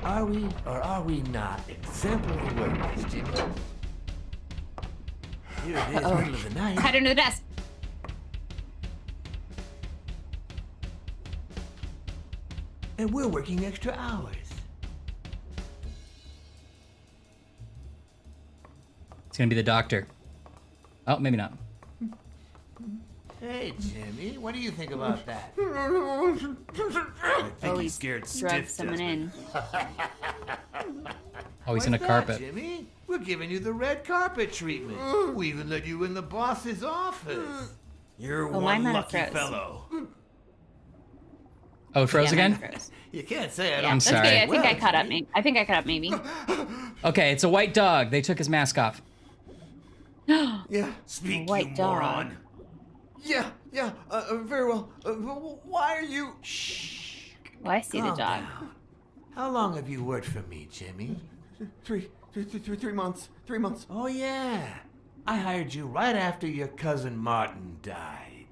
Are we or are we not exemplary workers, Jimmy? Here it is, middle of the night. Hide under the desk. And we're working extra hours. It's gonna be the doctor. Oh, maybe not. Hey, Jimmy, what do you think about that? Oh, he's scared drugged someone in. Oh, he's in a Why's that, carpet. Jimmy, we're giving you the red carpet treatment. We even let you in the boss's office. You're one lucky fellow. Oh, it froze again? You can't say I Yeah, don't. I'm that's sorry. okay. I think I caught up. Maybe. Okay, it's a white dog. They took his mask off. Yeah, speak, white you dog. Moron. Yeah, very well. Why are you... Shh. Well, I see the Calm dog. down. How long have you worked for me, Jimmy? 3 months. 3 months. Oh, yeah. I hired you right after your cousin Martin died.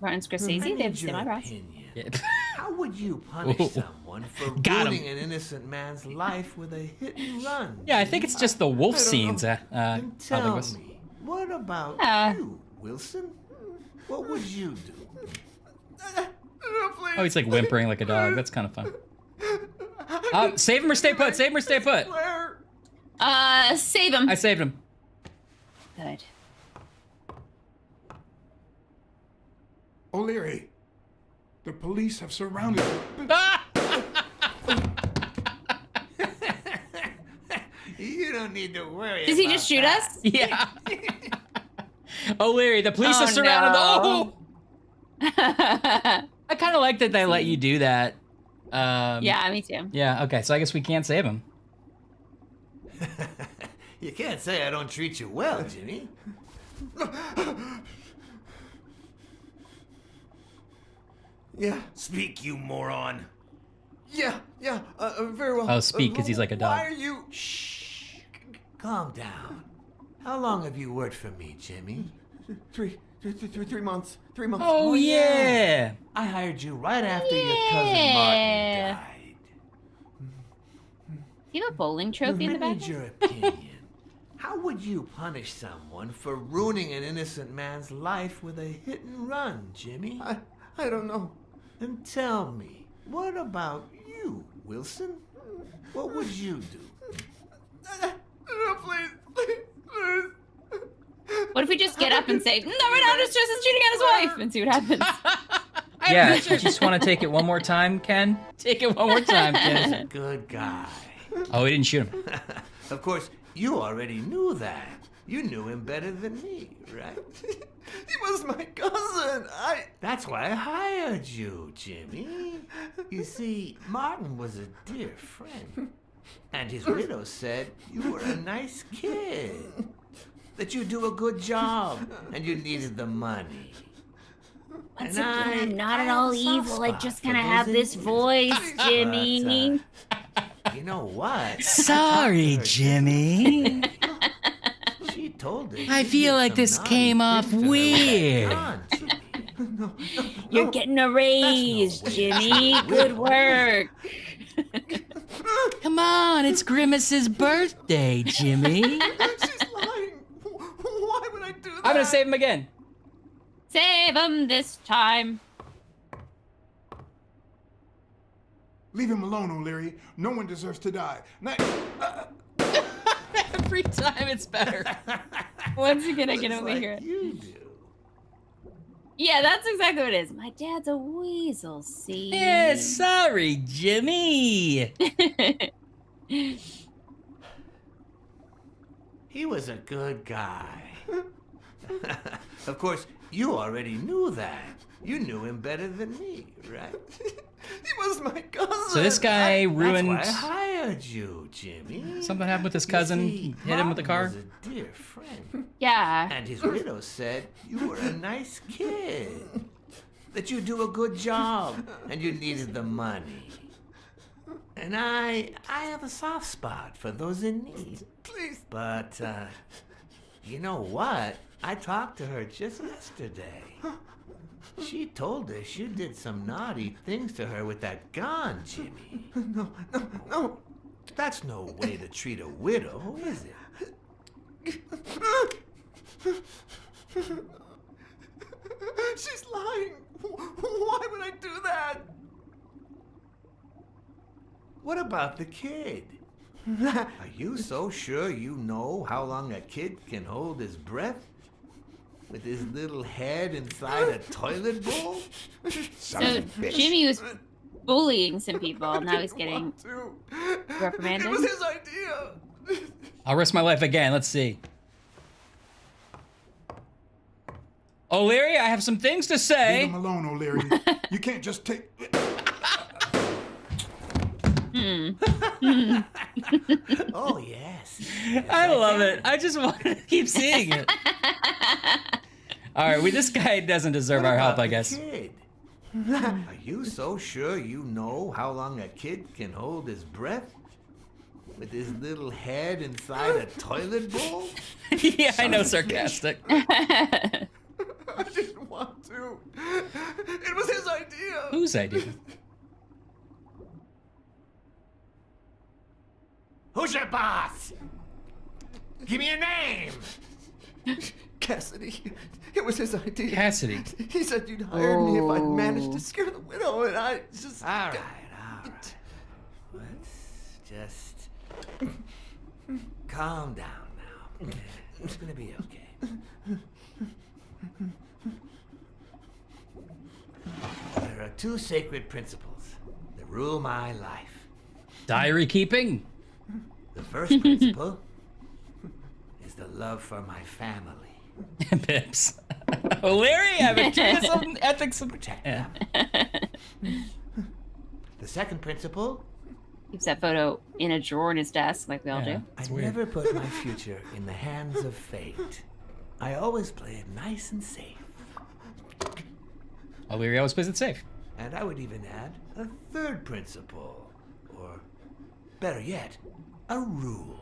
Martin Scorsese, they have the same eyebrows. How would you punish someone for ruining an innocent man's life with a hit and run? Yeah, I think it's just the wolf scenes. Tell me, what about you, Wilson? What would you do? Oh, he's like whimpering like a dog. That's kind of fun. Save him or stay put. Save him or stay put. Save him. I saved him. Good. O'Leary, the police have surrounded you. You don't need to worry. Does he just shoot us? Yeah. O'Leary, the police have surrounded. No. I kind of like that they let you do that. Yeah, me too. Yeah. Okay, so I guess we can't save him. You can't say I don't treat you well, Jimmy. Yeah. Speak, you moron. Yeah, very well. Oh, speak, because he's like a dog. Why are you... Shh. Calm down. How long have you worked for me, Jimmy? 3 months. 3 months. Oh, yeah. I hired you right after your cousin Martin died. Do you have a bowling trophy in the I back? need your opinion. How would you punish someone for ruining an innocent man's life with a hit and run, Jimmy? I don't know. Then tell me, what about you, Wilson? What would you do? No, please. What if we just get up and say, "No, we're not just cheating on his wife," and see what happens? Yeah, I just want to take it one more time, Ken. Take it one more time, Ken. Good guy. Oh, we didn't shoot him. Of course, you already knew that. You knew him better than me, right? He was my cousin. That's why I hired you, Jimmy. You see, Martin was a dear friend. And his widow said you were a nice kid. That you do a good job, and you needed the money. Once And again, I'm not I at have all a soft evil. I spot just for kind of those have this Indians. voice, Jimmy. You know what? Sorry, Jimmy. She told us I you feel did like some this naughty came off things to her with that weird. gun, Jimmy. You're getting a raise, Jimmy. Good work. Come on, it's Grimace's birthday, Jimmy. She's lying. Why would I do that? I'm gonna save him again. Save him this time. Leave him alone, O'Leary. No one deserves to die. Every time it's better. Once again, I can only like hear it. You do. Yeah, that's exactly what it is. My dad's a weasel, see? Yeah, sorry, Jimmy. He was a good guy. Of course, you already knew that. You knew him better than me, right? He was my cousin. So this guy ruined. That's why I hired you, Jimmy. Something happened with his cousin. See, Hit him with the car. Martin was a dear friend. Yeah. And his widow said you were a nice kid. That you do a good job, and you needed the money. And I have a soft spot for those in need. Please. But, you know what? I talked to her just yesterday. She told us you did some naughty things to her with that gun, Jimmy. No. That's no way to treat a widow, is it? She's lying. Why would I do that? What about the kid? Are you so sure you know how long a kid can hold his breath? With his little head inside a toilet bowl? So Jimmy was bullying some people. Now he's getting reprimanded. It was his idea. I'll risk my life again. Let's see. O'Leary, I have some things to say. Leave him alone, O'Leary. You can't just take... Oh, yes. I love it. I just want to keep seeing it. All right, this guy doesn't deserve What our help, about I the guess. kid? Are you so sure you know how long a kid can hold his breath? With his little head inside a toilet bowl? Yeah, I know, sarcastic. I didn't want to. It was his idea. Whose idea? Who's your boss? Give me a name. Cassidy. It was his idea. Cassidy. He said you'd hire me if I'd managed to scare the widow, and I just... All right. Let's just... calm down now. Okay? It's gonna be okay. There are two sacred principles that rule my life. Diary keeping? The first principle is the love for my family. Pips. O'Leary, I have a kid, some ethics. Protect them. The second principle... Keeps that photo in a drawer in his desk, like we all do. I never put my future in the hands of fate. I always play it nice and safe. O'Leary always plays it safe. And I would even add a third principle. Or, better yet, a rule.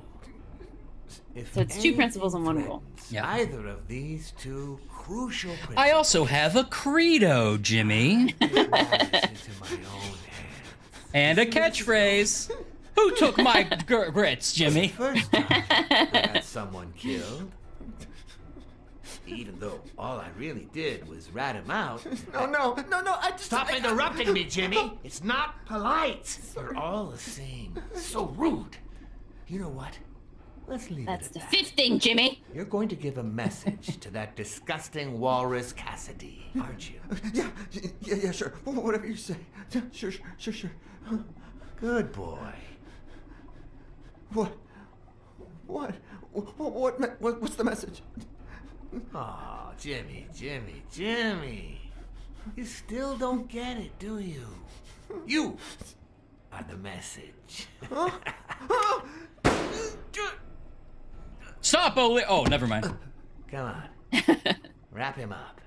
If So it's two principles and one rule. Yeah. Either of these two crucial principles. I also have a credo, Jimmy. And a catchphrase. Who took my grits, Jimmy? First time I had someone killed. Even though all I really did was rat him out. No, I just... Stop interrupting me, Jimmy. It's not polite. You're all the same. So rude. You know what? Let's leave That's it the at that. fifth thing, Jimmy. You're going to give a message to that disgusting walrus Cassidy, aren't you? Yeah, sure. Whatever you say. Yeah, sure. Good boy. What's the message? Oh, Jimmy. You still don't get it, do you? You are the message. Stop, O'Leary. Oh, never mind. Come on. Wrap him up.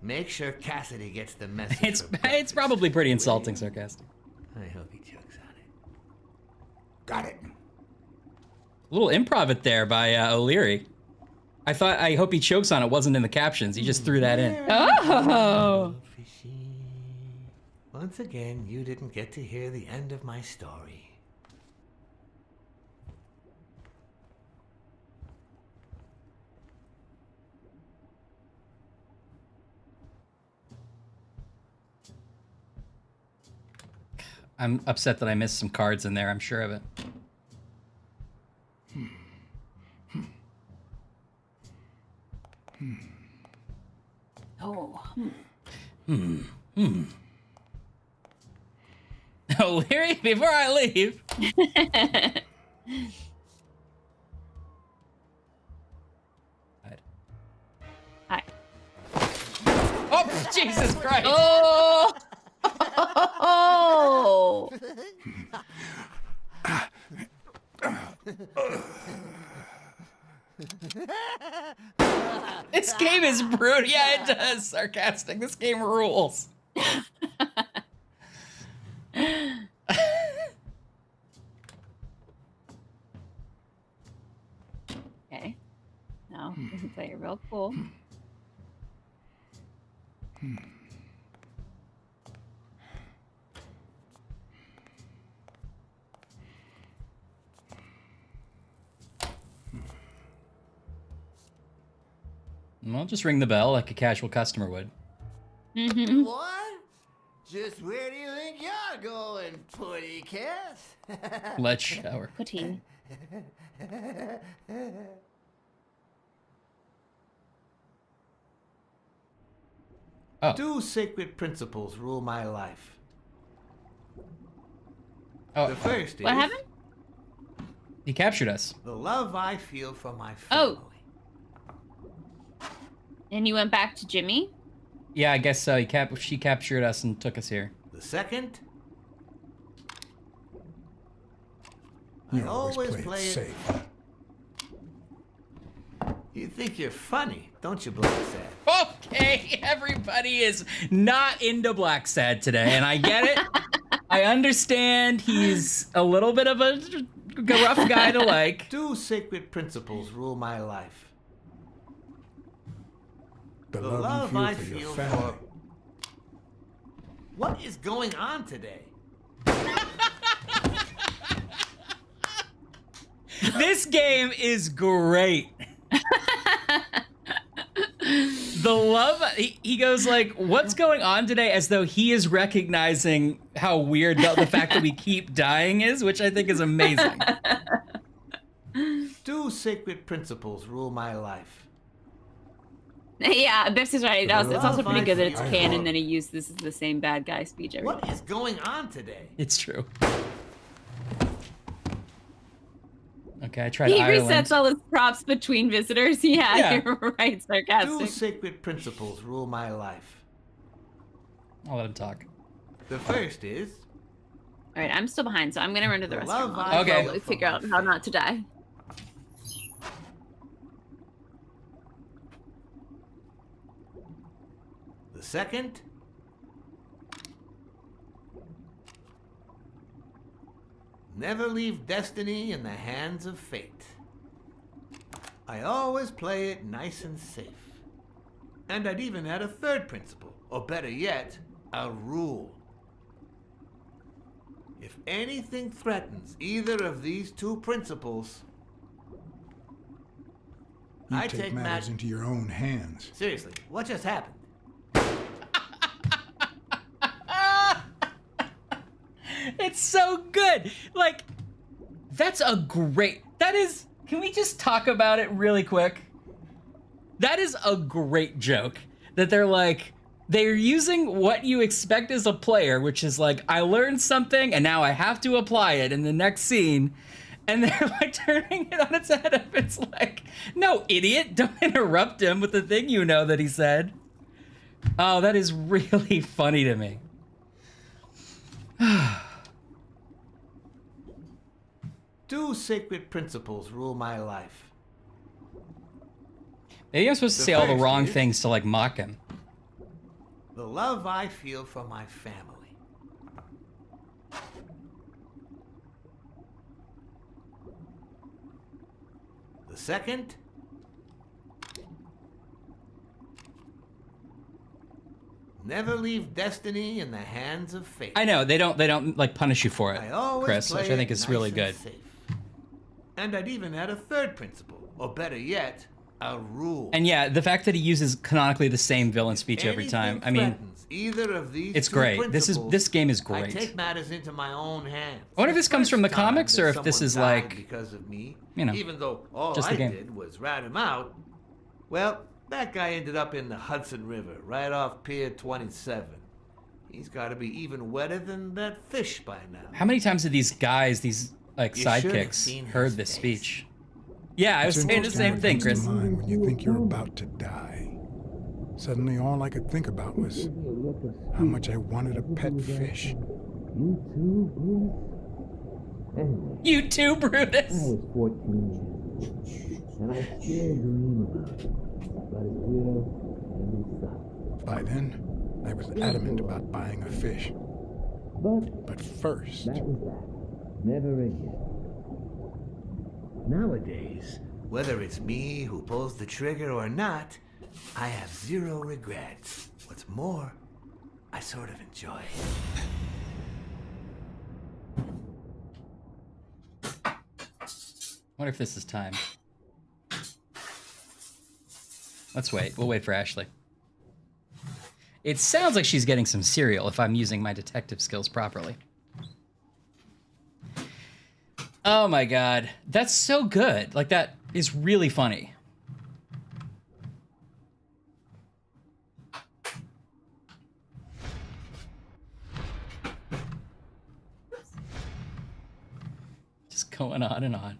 Make sure Cassidy gets the message. It's probably pretty insulting, sarcastic. I hope he chokes on it. Got it. A little improv it there by O'Leary. I hope he chokes on it wasn't in the captions. He just threw that in. Oh. Once again, you didn't get to hear the end of my story. I'm upset that I missed some cards in there. I'm sure of it. Oh. O'Leary, before I leave. Hi. Oh, Jesus Christ. Oh. This game is brutal. Yeah, it does. Sarcastic. This game rules. Okay. No, we can play it real cool. Well, just ring the bell like a casual customer would. What? Just where do you think you're going, Putty Kiss? Let's shower. Pudding. Oh. 2 sacred principles rule my life. Oh. The first is... What happened? He captured us. The love I feel for my family. Oh. And you went back to Jimmy? Yeah, I guess so. She captured us and took us here. The second... You I always play it safe. You think you're funny, don't you, Blacksad? Okay, everybody is not into Blacksad today, and I get it. I understand he's a little bit of a rough guy to like. 2 sacred principles rule my life. The The love love you I feel for your feel family. for... What is going on today? This game is great. The love, he goes like, what's going on today? As though he is recognizing how weird the fact that we keep dying is, which I think is amazing. 2 sacred principles rule my life. Yeah, Biffs is right. It's also pretty good that it's I canon love- that he used this as the same bad guy speech every What time. is going on today? It's true. Okay, I tried He Ireland. resets all his props between visitors. Yeah, Yeah. you're right, 2 sarcastic. sacred principles rule my life. I'll let him talk. The first is... All right, I'm still behind, so I'm gonna run to the The restroom. love I'll I Okay. feel for figure out my how not to die. The second... Never leave destiny in the hands of fate. I always play it nice and safe. And I'd even add a third principle, or better yet, a rule. If anything threatens either of these two principles, You I take matters into your own hands. Seriously, what just happened? It's so good. Like, that is, can we just talk about it really quick? That is a great joke. That they're using what you expect as a player, which is like, I learned something and now I have to apply it in the next scene. And they're like turning it on its head. It's like, no, idiot, don't interrupt him with the thing you know that he said. Oh, that is really funny to me. Two sacred principles rule my life. Maybe I'm supposed to say all the wrong things to like mock him. The love I feel for my family. The second, never leave destiny in the hands of fate. I know they don't like punish you for it, I always Chris, which I play think it is nice really and good. safe. And I'd even add a third principle, or better yet, a rule. And yeah, the fact that he uses canonically the same villain speech every time. I mean, either of these it's two great. This game is I great. take matters into my own hands. I wonder if this comes from the comics or if this Someone is died like, because of me, you know, even though all just I the game. did was rat him out. Well, that guy ended up in the Hudson River, right off Pier 27. He's got to be even wetter than that fish by now. How many times have these guys, these like You should have sidekicks, seen heard his this face. speech? Yeah, I was It's saying the interesting same what thing, comes to Chris. mind when you think you're about to die. Suddenly, all I could think about was how much I wanted a pet fish. You too, Brutus. I was 14 years, and I still dream about it. But it's real and it's solid. By then, I was adamant about buying a fish. But first, That was that. Never again. Nowadays, whether it's me who pulls the trigger or not, I have zero regrets. What's more, I sort of enjoy it. Wonder if this is time. Let's wait. We'll wait for Ashley. It sounds like she's getting some cereal if I'm using my detective skills properly. Oh my god. That's so good. Like, that is really funny. Just going on and on.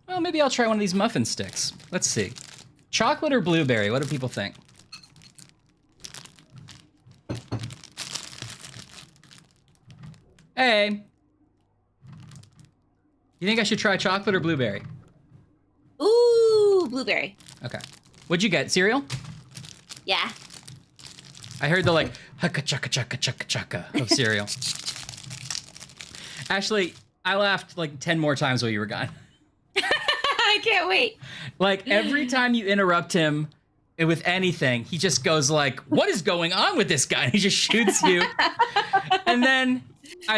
Well, maybe I'll try one of these muffin sticks. Let's see. Chocolate or blueberry? What do people think? Hey. You think I should try chocolate or blueberry? Ooh, blueberry. Okay. What'd you get? Cereal? Yeah. I heard the like haka chaka chaka chaka chaka of cereal. Ashley, I laughed like 10 more times while you were gone. I can't wait. Like every time you interrupt him with anything, he just goes like, "What is going on with this guy?" And he just shoots you. And then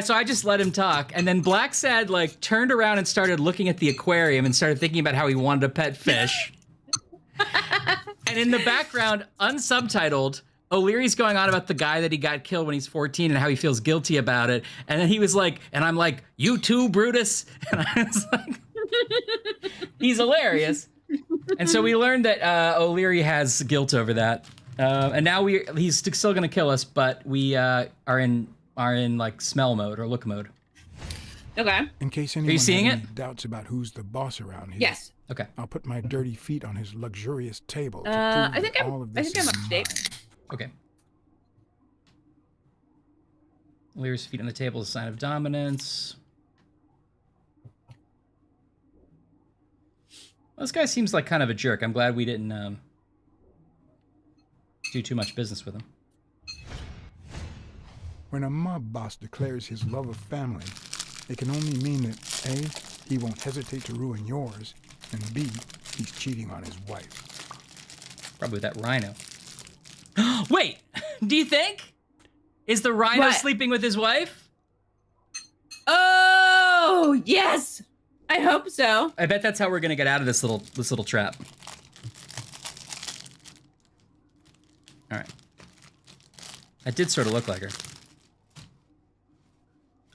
so I just let him talk. And then Blacksad like turned around and started looking at the aquarium and started thinking about how he wanted a pet fish. And in the background, unsubtitled, O'Leary's going on about the guy that he got killed when he's 14 and how he feels guilty about it. And then he was like, and I'm like, "You too, Brutus?" And I was like, he's hilarious. And so we learned that O'Leary has guilt over that. And now he's still gonna kill us, but we are in like smell mode or look mode. Okay. in case anyone you seeing has any it? doubts about who's the boss around here, Yes. Okay. I'll put my dirty feet on his luxurious table to I prove think that I'm all of I this think I'm is up to date. Okay. O'Leary's feet on the table is a sign of dominance. Well, this guy seems like kind of a jerk. I'm glad we didn't do too much business with him. When a mob boss declares his love of family, it can only mean that A, he won't hesitate to ruin yours, and B, he's cheating on his wife. Probably that rhino. Wait, do you think? Is the rhino What? sleeping with his wife? Oh, yes. I hope so. I bet that's how we're gonna get out of this little trap. All right. That did sort of look like her.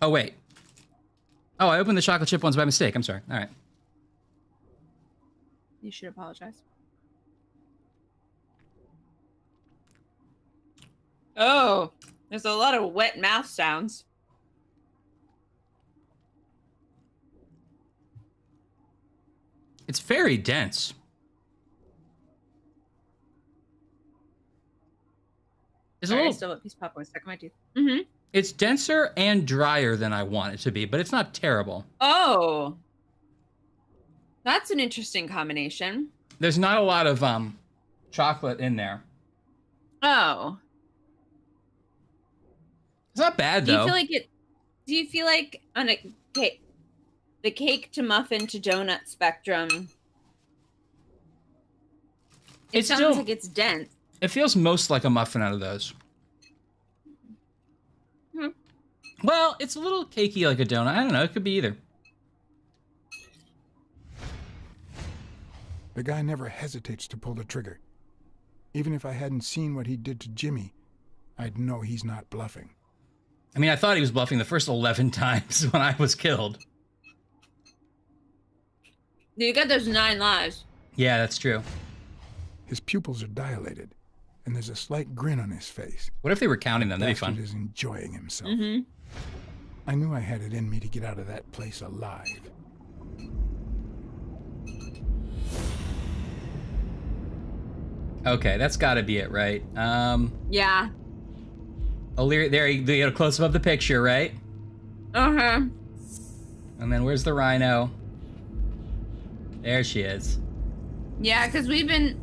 Oh, wait. Oh, I opened the chocolate chip ones by mistake. I'm sorry. All right. You should apologize. Oh, there's a lot of wet mouth sounds. It's very dense. It's Sorry, a I little, still have a piece of popcorn stuck in my tooth. Mm-hmm. it's denser and drier than I want it to be, but it's not terrible. Oh. That's an interesting combination. There's not a lot of chocolate in there. Oh. It's not bad Do you though. feel like it? Do you feel like on a cake, the cake to muffin to donut spectrum? It It's sounds still- like it's dense. It feels most like a muffin out of those. Hmm. Well, it's a little cakey like a donut. I don't know. It could be either. The guy never hesitates to pull the trigger. Even if I hadn't seen what he did to Jimmy, I'd know he's not bluffing. I mean, I thought he was bluffing the first 11 times when I was killed. You got those 9 lives. Yeah, that's true. His pupils are dilated, and there's a slight grin on his face. What if they were counting them? That'd be Bastard fun. is enjoying himself. Mm-hmm. I knew I had it in me to get out of that place alive. Okay, that's got to be it, right? Yeah. O'Leary, there you get a close up of the picture, right? Uh-huh. And then where's the rhino? There she is. Yeah, because we've been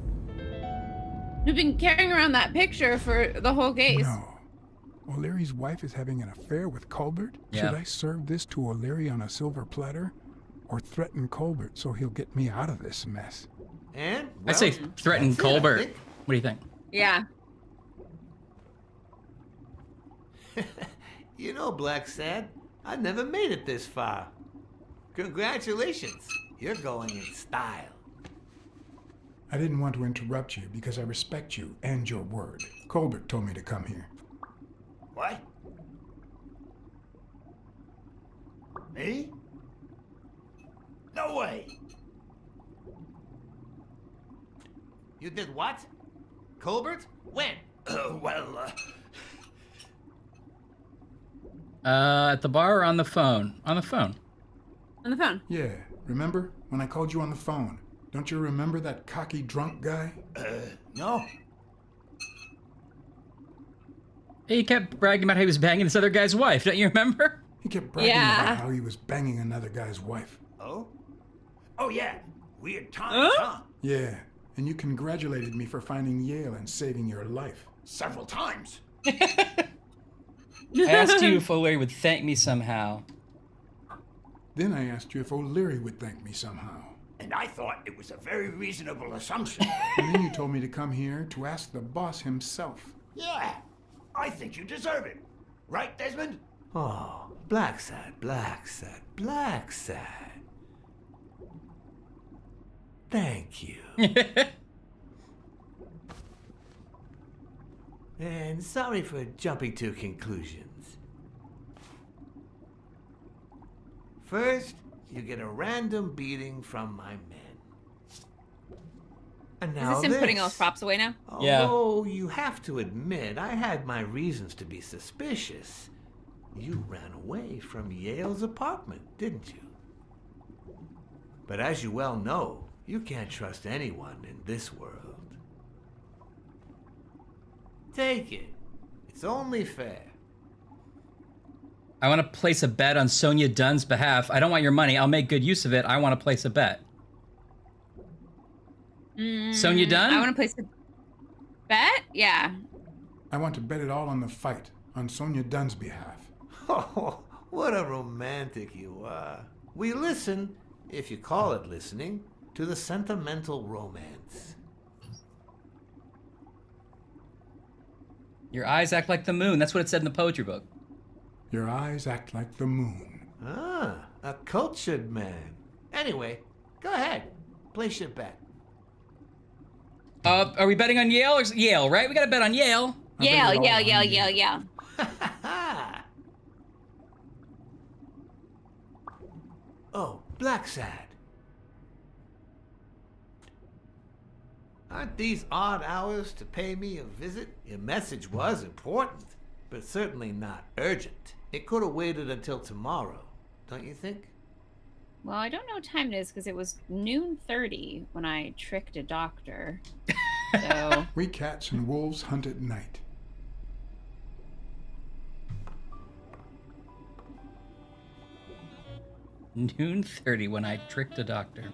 carrying around that picture for the whole case. No. O'Leary's wife is having an affair with Colbert? Yeah. Should I serve this to O'Leary on a silver platter? Or threaten Colbert so he'll get me out of this mess? And I'd say well, threaten that's it, I Colbert. think. What do you think? Yeah. You know, Blacksad, I never made it this far. Congratulations. You're going in style. I didn't want to interrupt you because I respect you and your word. Colbert told me to come here. What? Me? No way. You did what? Colbert? When? At the bar or on the phone? On the phone. On the phone. Yeah, remember when I called you on the phone? Don't you remember that cocky drunk guy? No. He kept bragging about how he was banging this other guy's wife. Don't you remember? He kept bragging Yeah. about how he was banging another guy's wife. Oh? Oh, yeah. Weird times, huh? Yeah, and you congratulated me for finding Yale and saving your life. Several times. I asked you if O'Leary would thank me somehow. Then I asked you if O'Leary would thank me somehow. And I thought it was a very reasonable assumption. And then you told me to come here to ask the boss himself. Yeah. I think you deserve it. Right, Desmond? Oh, Blacksad, Blacksad, Blacksad. Thank you. And sorry for jumping to conclusions. First, you get a random beating from my men. And now Is this him putting all his props away now? Yeah. Although you have to admit, I had my reasons to be suspicious. You ran away from Yale's apartment, didn't you? But as you well know, you can't trust anyone in this world. Take it. It's only fair. I want to place a bet on Sonia Dunn's behalf. I don't want your money. I'll make good use of it. I want to place a bet. Sonia Dunn? I want to place a... Bet? Yeah. I want to bet it all on the fight, on Sonia Dunn's behalf. Oh, what a romantic you are. We listen, if you call it listening, to the sentimental romance. Your eyes act like the moon. That's what it said in the poetry book. Your eyes act like the moon. Ah, a cultured man. Anyway, go ahead. Place your bet. Are we betting on Yale or Yale? Right? We got to bet on Yale. Yale. Oh, Blacksad. Aren't these odd hours to pay me a visit? Your message was important, but certainly not urgent. It could have waited until tomorrow, don't you think? Well, I don't know what time it is because it was noon 30 when I tricked a doctor. So We cats and wolves hunt at night. Noon 30 when I tricked a doctor.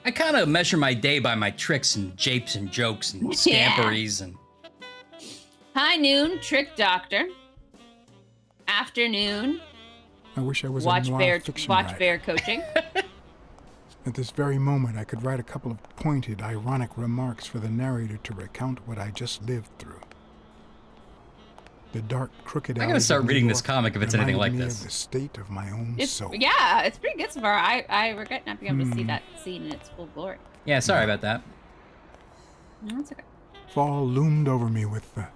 I kind of measure my day by my tricks and japes and jokes and scamperies and. high noon, trick doctor. Afternoon, I wish I was watch a noir bear fiction watch writer. bear coaching. At this very moment, I could write a couple of pointed, ironic remarks for the narrator to recount what I just lived through. The dark, crooked I gotta alleys start of New reading this York comic if it's anything reminded like me this. Of the state of my own It's soul. yeah, it's pretty good so far. I regret not being able to see that scene in its full glory. Yeah, sorry about that. No, it's okay. Fall loomed over me with the...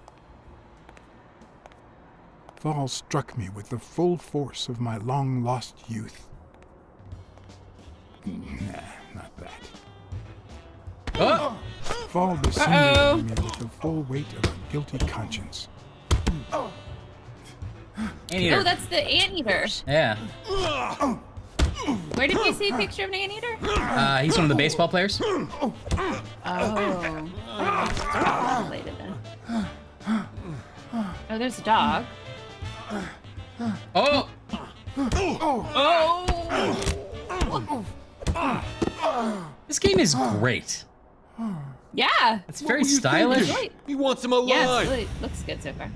Fall struck me with the full force of my long-lost youth. Nah, not that. Oh! Fall descended on me with the full weight of a guilty conscience. Anteater. Oh, that's the anteater. Yeah. Where did you see a picture of an anteater? He's one of the baseball players. Oh. Related then. Oh, there's a dog. Oh! This game is great. Yeah. It's very stylish. He wants him alive. Yeah, it really looks good so far.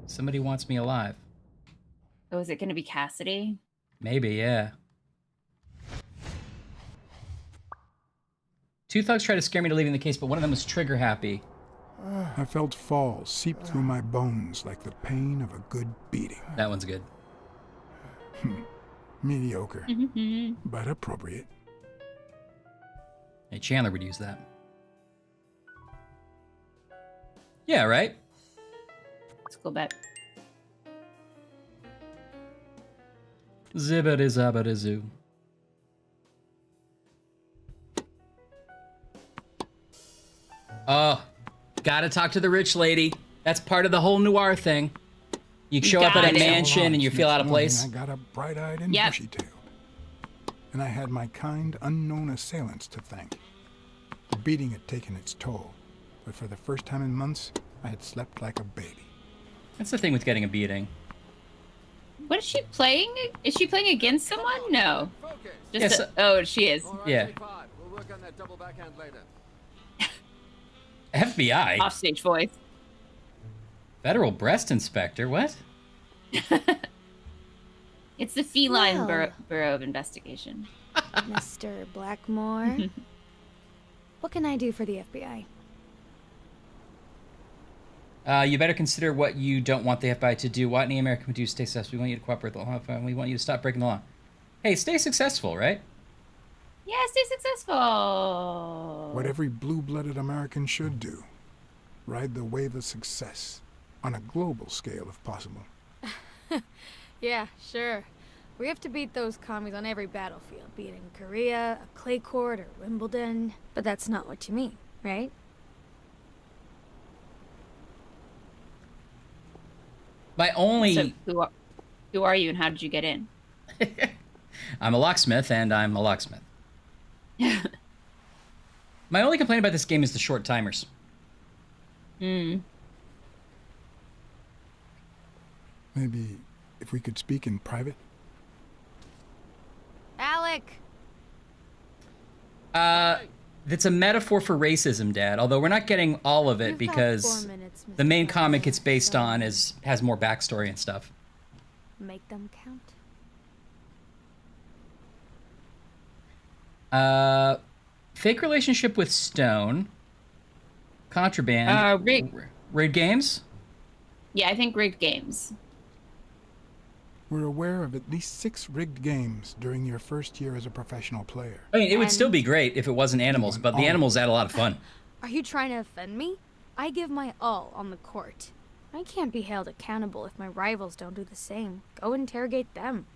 Somebody wants me alive. Oh, is it going to be Cassidy? Maybe, yeah. Two thugs tried to scare me to leaving the case, but one of them was trigger happy. I felt fall seep through my bones like the pain of a good beating. That one's good. Mediocre, but appropriate. Hey, Chandler would use that. Yeah, right? Let's go back. Zibbity zabbity zoo. Oh, gotta talk to the rich lady. That's part of the whole noir thing. You show up at a mansion and you feel out of place. I got a bright-eyed and bushy-tailed. And I had my kind, unknown assailants to thank. The beating had taken its toll, but for the first time in months, I had slept like a baby. That's the thing with getting a beating. What is she playing? Is she playing against someone? No. Yes, oh, she is. Yeah. We'll work on that double backhand later. FBI? Offstage voice. Federal breast inspector? What? It's the Feline Well. Bureau of Investigation. Mr. Blackmore. What can I do for the FBI? You better consider what you don't want the FBI to do. What any American would do, stay successful. We want you to cooperate with the law. And we want you to stop breaking the law. Hey, stay successful, right? Yeah, stay successful. What every blue-blooded American should do. Ride the wave of success. On a global scale, if possible. Yeah, sure. We have to beat those commies on every battlefield, be it in Korea, a clay court, or Wimbledon. But that's not what you mean, right? My only... So who are you and how did you get in? I'm a locksmith, and I'm a locksmith. My only complaint about this game is the short timers. Maybe if we could speak in private? Alec! that's a metaphor for racism, Dad. Although we're not getting all of it You've got because 4 minutes, the Mr. main Blacksad, comic it's based so on has more backstory and stuff. Make them count. Fake relationship with Stone. Contraband. Raid games? Yeah, I think rigged games. We're aware of at least 6 rigged games during your first year as a professional player. I mean, it would still be great if it wasn't animals, but the animals add a lot of fun. Are you trying to offend me? I give my all on the court. I can't be held accountable if my rivals don't do the same. Go interrogate them.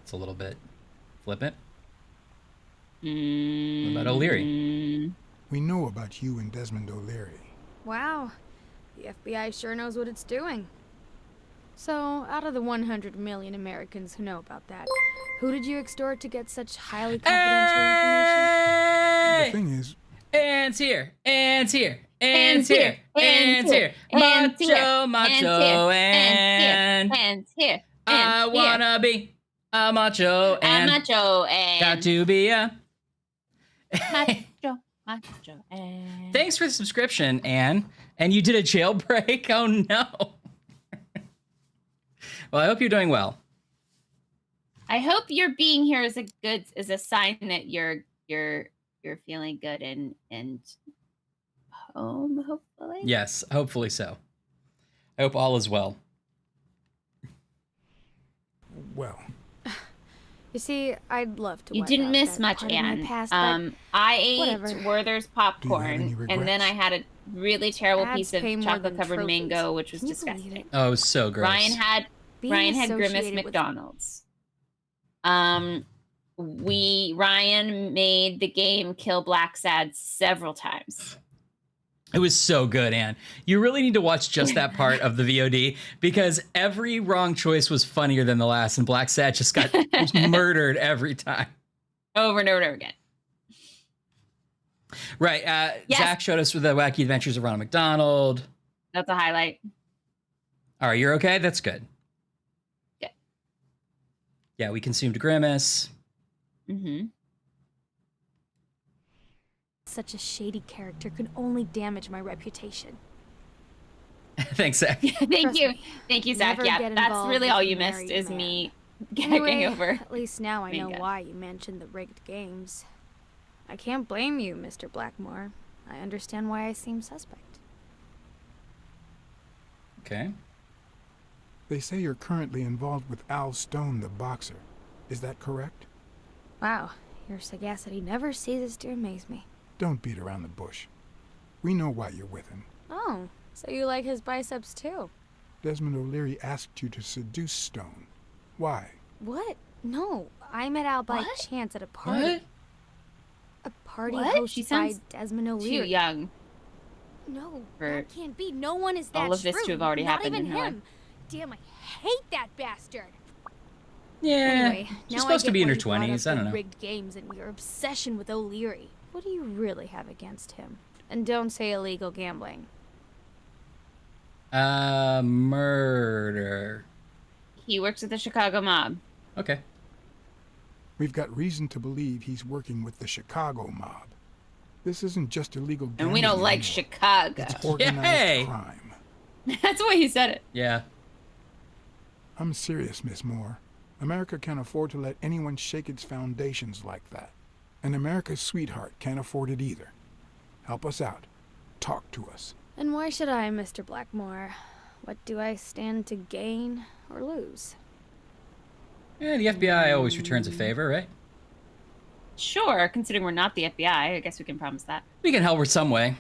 It's a little bit flippant. What about O'Leary? We know about you and Desmond O'Leary. Wow, the FBI sure knows what it's doing. So, out of the 100 million Americans who know about that, who did you extort to get such highly confidential information? The thing is, Anne's here, Anne's here, Anne's here, Anne's here, macho Anne. Anne's here. I wanna be a macho Anne. Macho Anne. Got to be a. Macho Anne. Thanks for the subscription, Anne. And you did a jailbreak? Oh no. Well, I hope you're doing well. I hope your being here is a sign that you're feeling good and home, hopefully. Yes, hopefully so. I hope all is well. Well. You see, I'd love to. You wipe didn't out miss that much, part of my Anne. past, but I ate whatever. Werther's popcorn, and then I had a really terrible Ads piece of pay more than chocolate-covered trophies. mango, which was Can you believe disgusting. it? Oh, it was so gross. Ryan had Being Grimace associated with- McDonald's. Ryan made the game kill Blacksad several times. It was so good, Anne. You really need to watch just that part of the VOD because every wrong choice was funnier than the last, and Blacksad just got murdered every time. Over and over and over again. Right. Yes. Zach showed us with the Wacky Adventures of Ronald McDonald. That's a highlight. All right, you're okay? That's good. Yeah. Yeah, we consumed Grimace. Mm-hmm. Such a shady character could only damage my reputation. Thanks, Zach. Thank you. Thank you, Zach. Never Yeah, get that's involved really with all a you missed married is man. me gagging Anyway, over. At least now I know Mango. why you mentioned the rigged games. I can't blame you, Mr. Blackmore. I understand why I seem suspect. Okay. They say you're currently involved with Al Stone, the boxer. Is that correct? Wow, your sagacity never ceases to amaze me. Don't beat around the bush. We know why you're with him. Oh, so you like his biceps too? Desmond O'Leary asked you to seduce Stone. Why? What? No, I met Al by What? chance at a party. What? A party What? hosted She by sounds Desmond Too O'Leary. young. No, for that can't be. No one is that all of this to shrewd. have already Not happened even in her him. Damn, I hate that bastard. Yeah. Anyway, She's now supposed I to be get in her why you brought up 20s. I don't the know. rigged games and your obsession with O'Leary. What do you really have against him? And don't say illegal gambling. Murder. He works with the Chicago mob. Okay. We've got reason to believe he's working with the Chicago mob. This isn't just illegal gambling. And we don't like anymore. Chicago. It's organized Yay! crime. That's why he said it. Yeah. I'm serious, Miss Moore. America can't afford to let anyone shake its foundations like that. And America's sweetheart can't afford it either. Help us out. Talk to us. And why should I, Mr. Blackmore? What do I stand to gain or lose? Yeah, the FBI always returns a favor, right? Sure, considering we're not the FBI, I guess we can promise that. We can help her some way.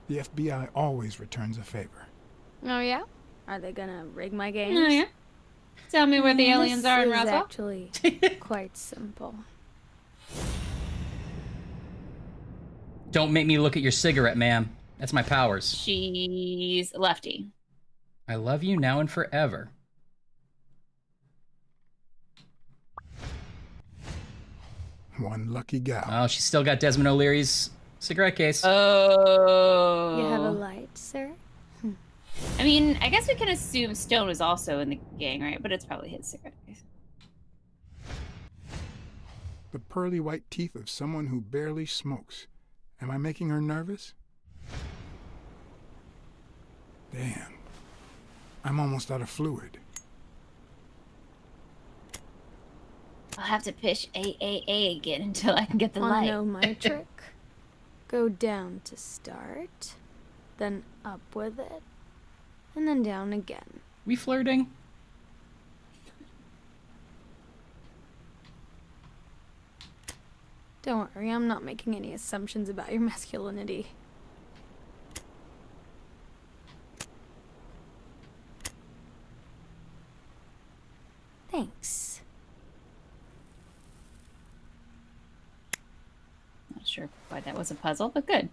The FBI always returns a favor. Oh yeah? Are they gonna rig my games? Oh, yeah. Tell me where the aliens This are in is Roswell. actually quite simple. Don't make me look at your cigarette, ma'am. That's my powers. She's a lefty. I love you now and forever. One lucky gal. Oh, she's still got Desmond O'Leary's cigarette case. Oh. You have a light, sir? I mean, I guess we can assume Stone was also in the gang, right? But it's probably his cigarette case. The pearly white teeth of someone who barely smokes. Am I making her nervous? Damn. I'm almost out of fluid. I'll have to pitch AAA again until I can get the Wanna light. know my trick? Go down to start, then up with it, and then down again. We flirting? Don't worry, I'm not making any assumptions about your masculinity. Thanks. Not sure why that was a puzzle, but good.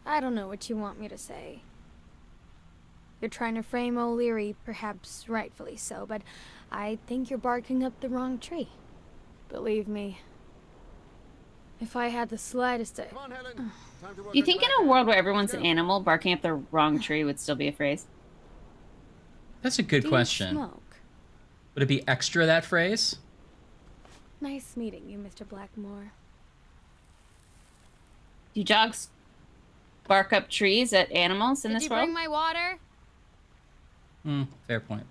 I don't know what you want me to say. You're trying to frame O'Leary, perhaps rightfully so, but I think you're barking up the wrong tree. Believe me, if I had the slightest... Do you think in a world where everyone's an animal, barking up the wrong tree would still be a phrase? That's a good Do you question. smoke? Would it be extra, that phrase? Nice meeting you, Mr. Blackmore. Do jogs bark up trees at animals in Did this you world? bring my water? Fair point.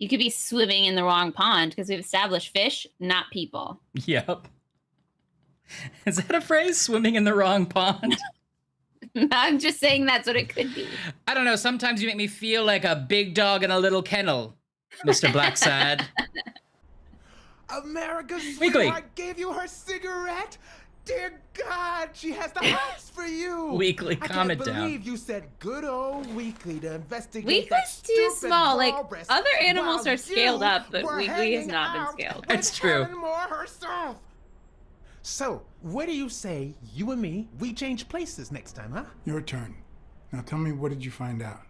You could be swimming in the wrong pond because we've established fish, not people. Yep. Is that a phrase? Swimming in the wrong pond? I'm just saying that's what it could be. I don't know. Sometimes you make me feel like a big dog in a little kennel, Mr. Blacksad. America's Weekly. sweetheart gave you her cigarette? Dear God, she has the hots for you. Weekly, calm it I down. can't believe you said good old Weekly to investigate Weekly's that too stupid small. Like, walrus other animals while are scaled you up, but were Weekly has hanging not been out scaled. It's with true. Helen Moore herself. So, what do you say, you and me, we change places next time, huh? Your turn. Now tell me, what did you find out?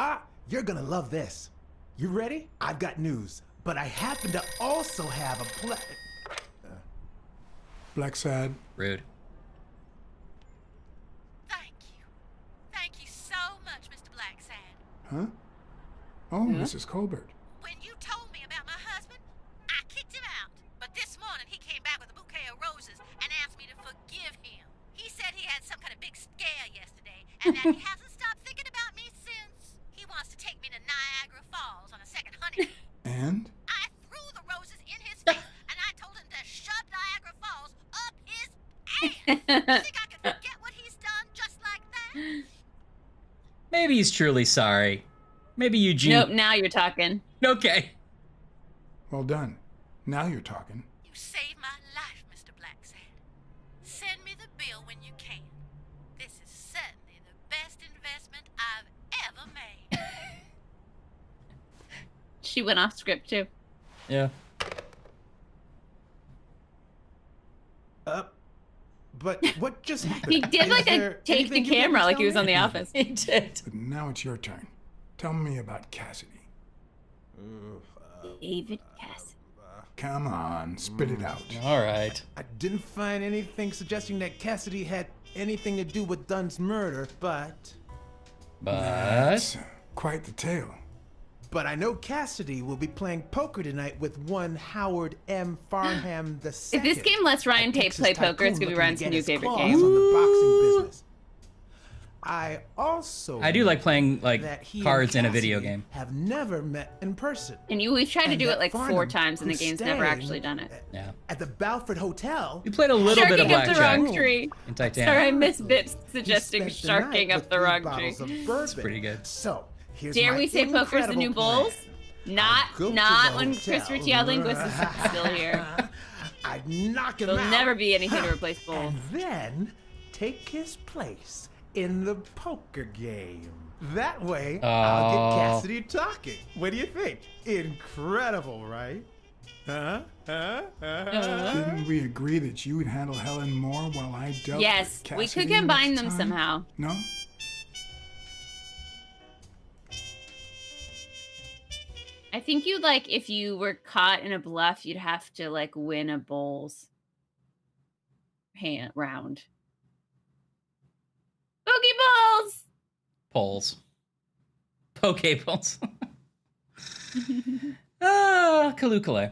Ah, you're gonna love this. You ready? I've got news, but I happen to also have a Blacksad. Rude. Thank you so much, Mr. Blacksad. Huh? Oh, Mrs. Colbert. When you told me about my husband, I kicked him out. But this morning he came back with a bouquet of roses and asked me to forgive him. He said he had some kind of big scare yesterday and that he hasn't stopped thinking about me since. He wants to take me to Niagara Falls on a second honeymoon. And? I threw the roses in his face and I told him to shove Niagara Falls up his ass. You think I can forget what he's done just like that? Maybe he's truly sorry. Maybe Eugene. Nope, now you're talking. Okay. Well done. Now you're talking. You saved my life, Mr. Blacksad. Send me the bill when you can. This is certainly the best investment I've ever made. She went off script too. Yeah. But what just happened? He did like a take the camera like he was on The Office. He did. But now it's your turn. Tell me about Cassidy. David Cassidy. Come on, spit it out. All right. I didn't find anything suggesting that Cassidy had anything to do with Dunn's murder, but That's quite the tale. I know Cassidy will be playing poker tonight with one Howard M. Farnham II. If this game lets Ryan Tate play poker, it's gonna be Ryan's new favorite game. On the boxing business. I also I do like playing that like he and cards in a video Cassidy game. have never met in person. And we've tried to And do that it like 4 Farnham, times, and the who's game's never staying actually done it. Yeah. At the Balford Hotel. We played a little bit of Sharking up the blackjack wrong tree. in Titanic. Sorry, I missed Bips He suggesting spent the sharking night up with the 3 wrong bottles tree. of bourbon. It's pretty good. So, here's Dare my we say poker's the new incredible bowls? plan. Not Go to not the when hotel. Chris Ritchie Linguist is still here. I'd knock him There'll out. never be anything to replace bowls. And then take his place in the poker game. That way, I'll get Cassidy talking. What do you think? Incredible, right? Didn't we agree that you would handle Helen Moore while I dealt Yes, with we Cassidy could combine next them time? somehow. No? I think you'd like if you were caught in a bluff, you'd have to like win a bowls round. Pokeballs! Polls. Pokeballs. Ah, Kalukale.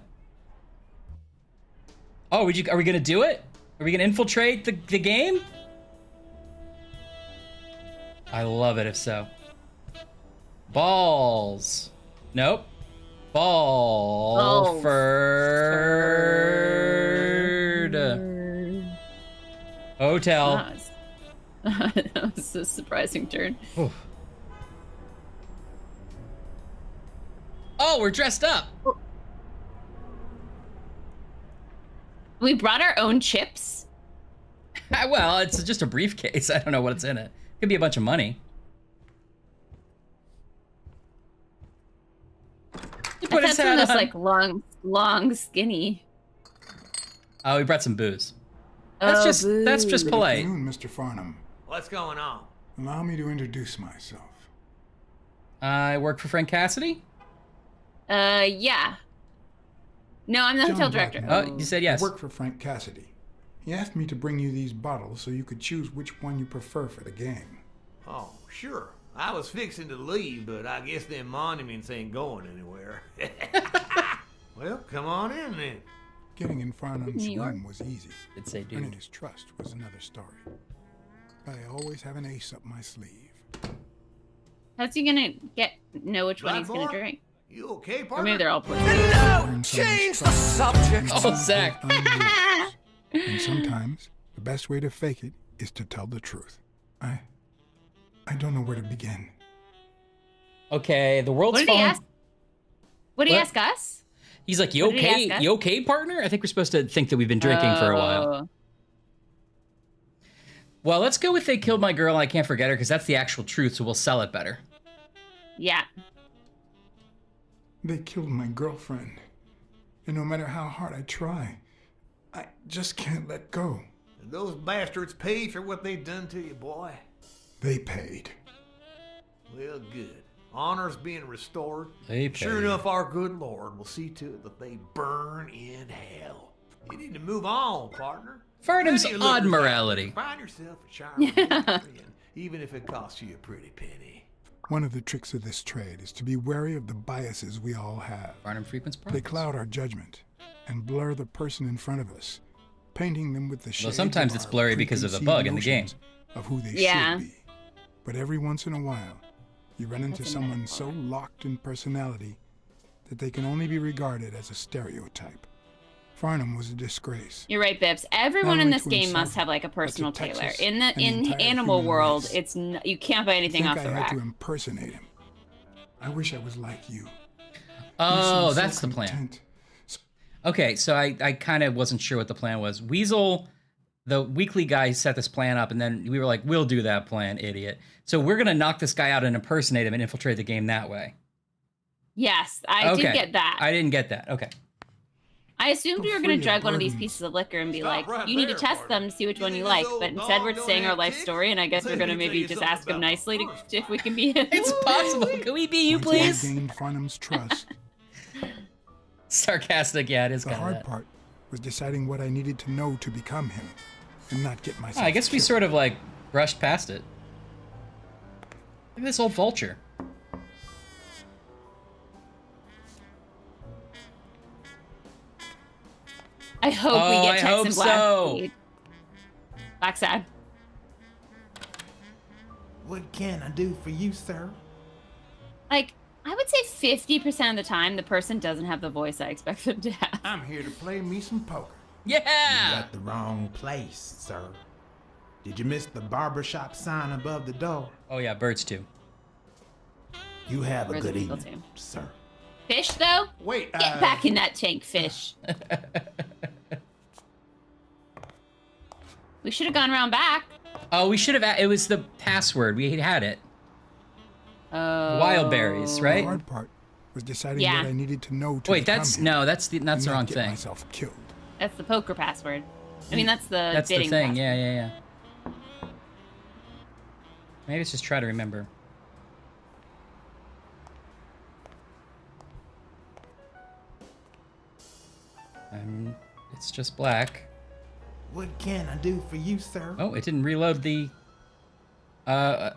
Oh, are we gonna do it? Are we gonna infiltrate the game? I love it if so. Balls. Nope. Balford. Hotel. That was a surprising turn. Oof. Oh, we're dressed up. We brought our own chips. Well, it's just a briefcase. I don't know what's in it. Could be a bunch of money. I thought some of this like long, skinny. Oh, we brought some booze. That's just polite. Good afternoon, Mr. Farnham. What's going on? Allow me to introduce myself. I work for Frank Cassidy. Yeah. No, I'm the John hotel director. Blackman. Oh, you said yes. I work for Frank Cassidy. He asked me to bring you these bottles so you could choose which one you prefer for the game. Oh, sure. I was fixing to leave, but I guess them monuments ain't going anywhere. Well, come on in then. Getting in Farnham's New York. room was easy. Did say dude. Earning his trust was another story. I always have an ace up my sleeve. How's he gonna know which one Right, he's gonna boy? drink? You okay, partner? Or maybe they're all poison. Learn someone's change the trust. subject. Oh, Zach. And sometimes the best way to fake it is to tell the truth. I don't know where to begin. Okay, the world's What did he falling. ask? What did he What? ask us? He's like, you What did he okay? ask us? You okay, partner? I think we're supposed to think that we've been drinking for a while. Oh. Well, let's go with they killed my girl and I can't forget her because that's the actual truth, so we'll sell it better. Yeah. They killed my girlfriend. And no matter how hard I try, I just can't let go. And those bastards paid for what they done to you, boy. They paid. Well, good. Honor's being restored. They Sure paid. enough, our good Lord will see to it that they burn in hell. You need to move on, partner. Farnham's Plenty of odd lookers out morality. there. Find yourself a charming friend, even if it costs you a pretty penny. One of the tricks of this trade is to be wary of the biases we all have. Farnham frequents They problems. cloud our judgment and blur the person in front of us, painting them with the shades sometimes of it's our blurry because of the preconceived bug in the game. notions of who they Yeah. should be. But every once in a while, you run into That's a someone metaphor. so locked in personality that they can only be regarded as a stereotype. Farnham was a disgrace. You're right, Bibbs. Everyone Not in only this to game himself, must have like a personal but to tailor. Texas In the and the in entire animal human world, race. you can't buy I anything think off I the had rack. to impersonate him. I wish I was like you. Oh, You seem so that's the plan. content. Okay, so I kind of wasn't sure what the plan was. Weasel, the weekly guy, set this plan up, and then we were like, we'll do that plan, idiot. So we're going to knock this guy out and impersonate him and infiltrate the game that way. Yes, I Okay. did get that. I didn't get that. Okay. I assumed we were going free to of drug one of these burdens. pieces of liquor and be Stop like, right you need to there, test partner. them to see which You one think you this like. old But instead, we're dog saying our don't life have story, and I guess we're Let going to me tell maybe you just something ask him about nicely to, first. if we can be. It's possible. Can we be you, Once I please? gained Farnham's trust, Sarcastic, yeah, it is the kind of hard that. part was deciding what I needed to know to become him and not get myself I guess we killed. sort of like brushed past it. Look at this old vulture. I hope we Oh, get I Tex hope and so. Blacksad. What can I do for you, sir? Like, I would say 50% of the time, the person doesn't have the voice I expect them to have. I'm here to play me some poker. Yeah! You got the wrong place, sir. Did you miss the barbershop sign above the door? Oh yeah, birds too. You have a Where's good the people evening, sir. Fish, though? Wait, Get back in that tank, fish. We should have gone around back. Oh, we should have. It was the password. We had it. Wild berries, The right? hard part was deciding Yeah. what I needed to know to Wait, become that's him no, that's the and that's the not wrong get thing. myself killed. That's the poker password. I mean, that's the That's the bidding thing. password. Yeah. Maybe it's just try to remember. It's just black. What can I do for you, sir? Oh, it didn't reload the. Yeah,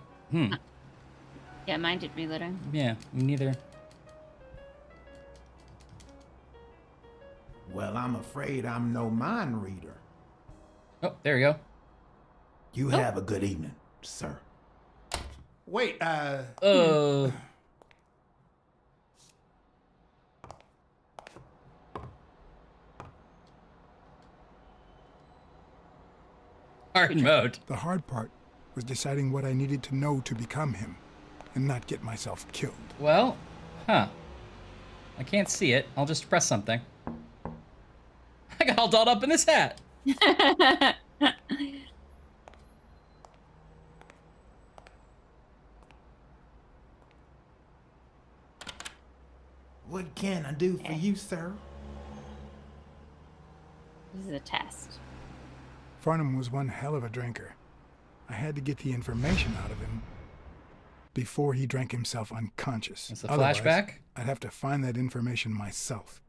mine did reloading. Yeah, me neither. Well, I'm afraid I'm no mind reader. Oh, there you go. You have a good evening, sir. Wait, Oh. Hard mode. The hard part was deciding what I needed to know to become him, and not get myself killed. Well, huh. I can't see it. I'll just press something. I got all dolled up in this hat. what can I do for you, sir? This is a test. Farnham was one hell of a drinker. I had to get the information out of him before he drank himself unconscious. It's a Otherwise, flashback? I'd have to find that information myself.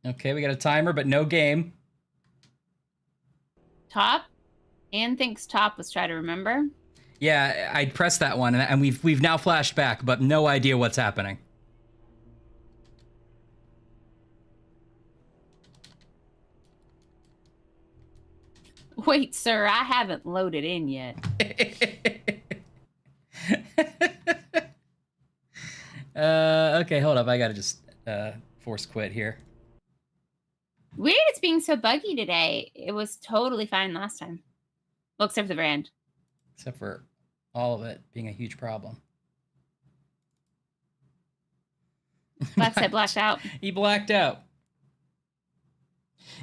Okay, we got a timer, but no game. Top? Anne thinks Top was trying to remember. Yeah, I pressed that one, and we've now flashed back, but no idea what's happening. Wait, sir, I haven't loaded in yet. Okay, hold up. I gotta just force quit here. Weird it's being so buggy today. It was totally fine last time. Well, except for the brand. Except for all of it being a huge problem. Blacksad blacked out. He blacked out.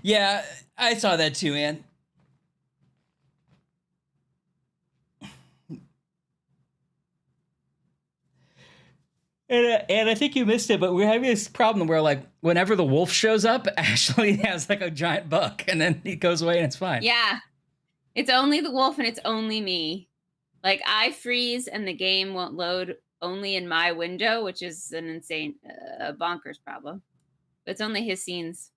Yeah, I saw that too, man. And I think you missed it, but we're having this problem where, like, whenever the wolf shows up, Ashley has, like, a giant buck, and then he goes away and it's fine. Yeah. It's only the wolf and it's only me. Like, I freeze and the game won't load only in my window, which is an insane, bonkers problem. But it's only his scenes.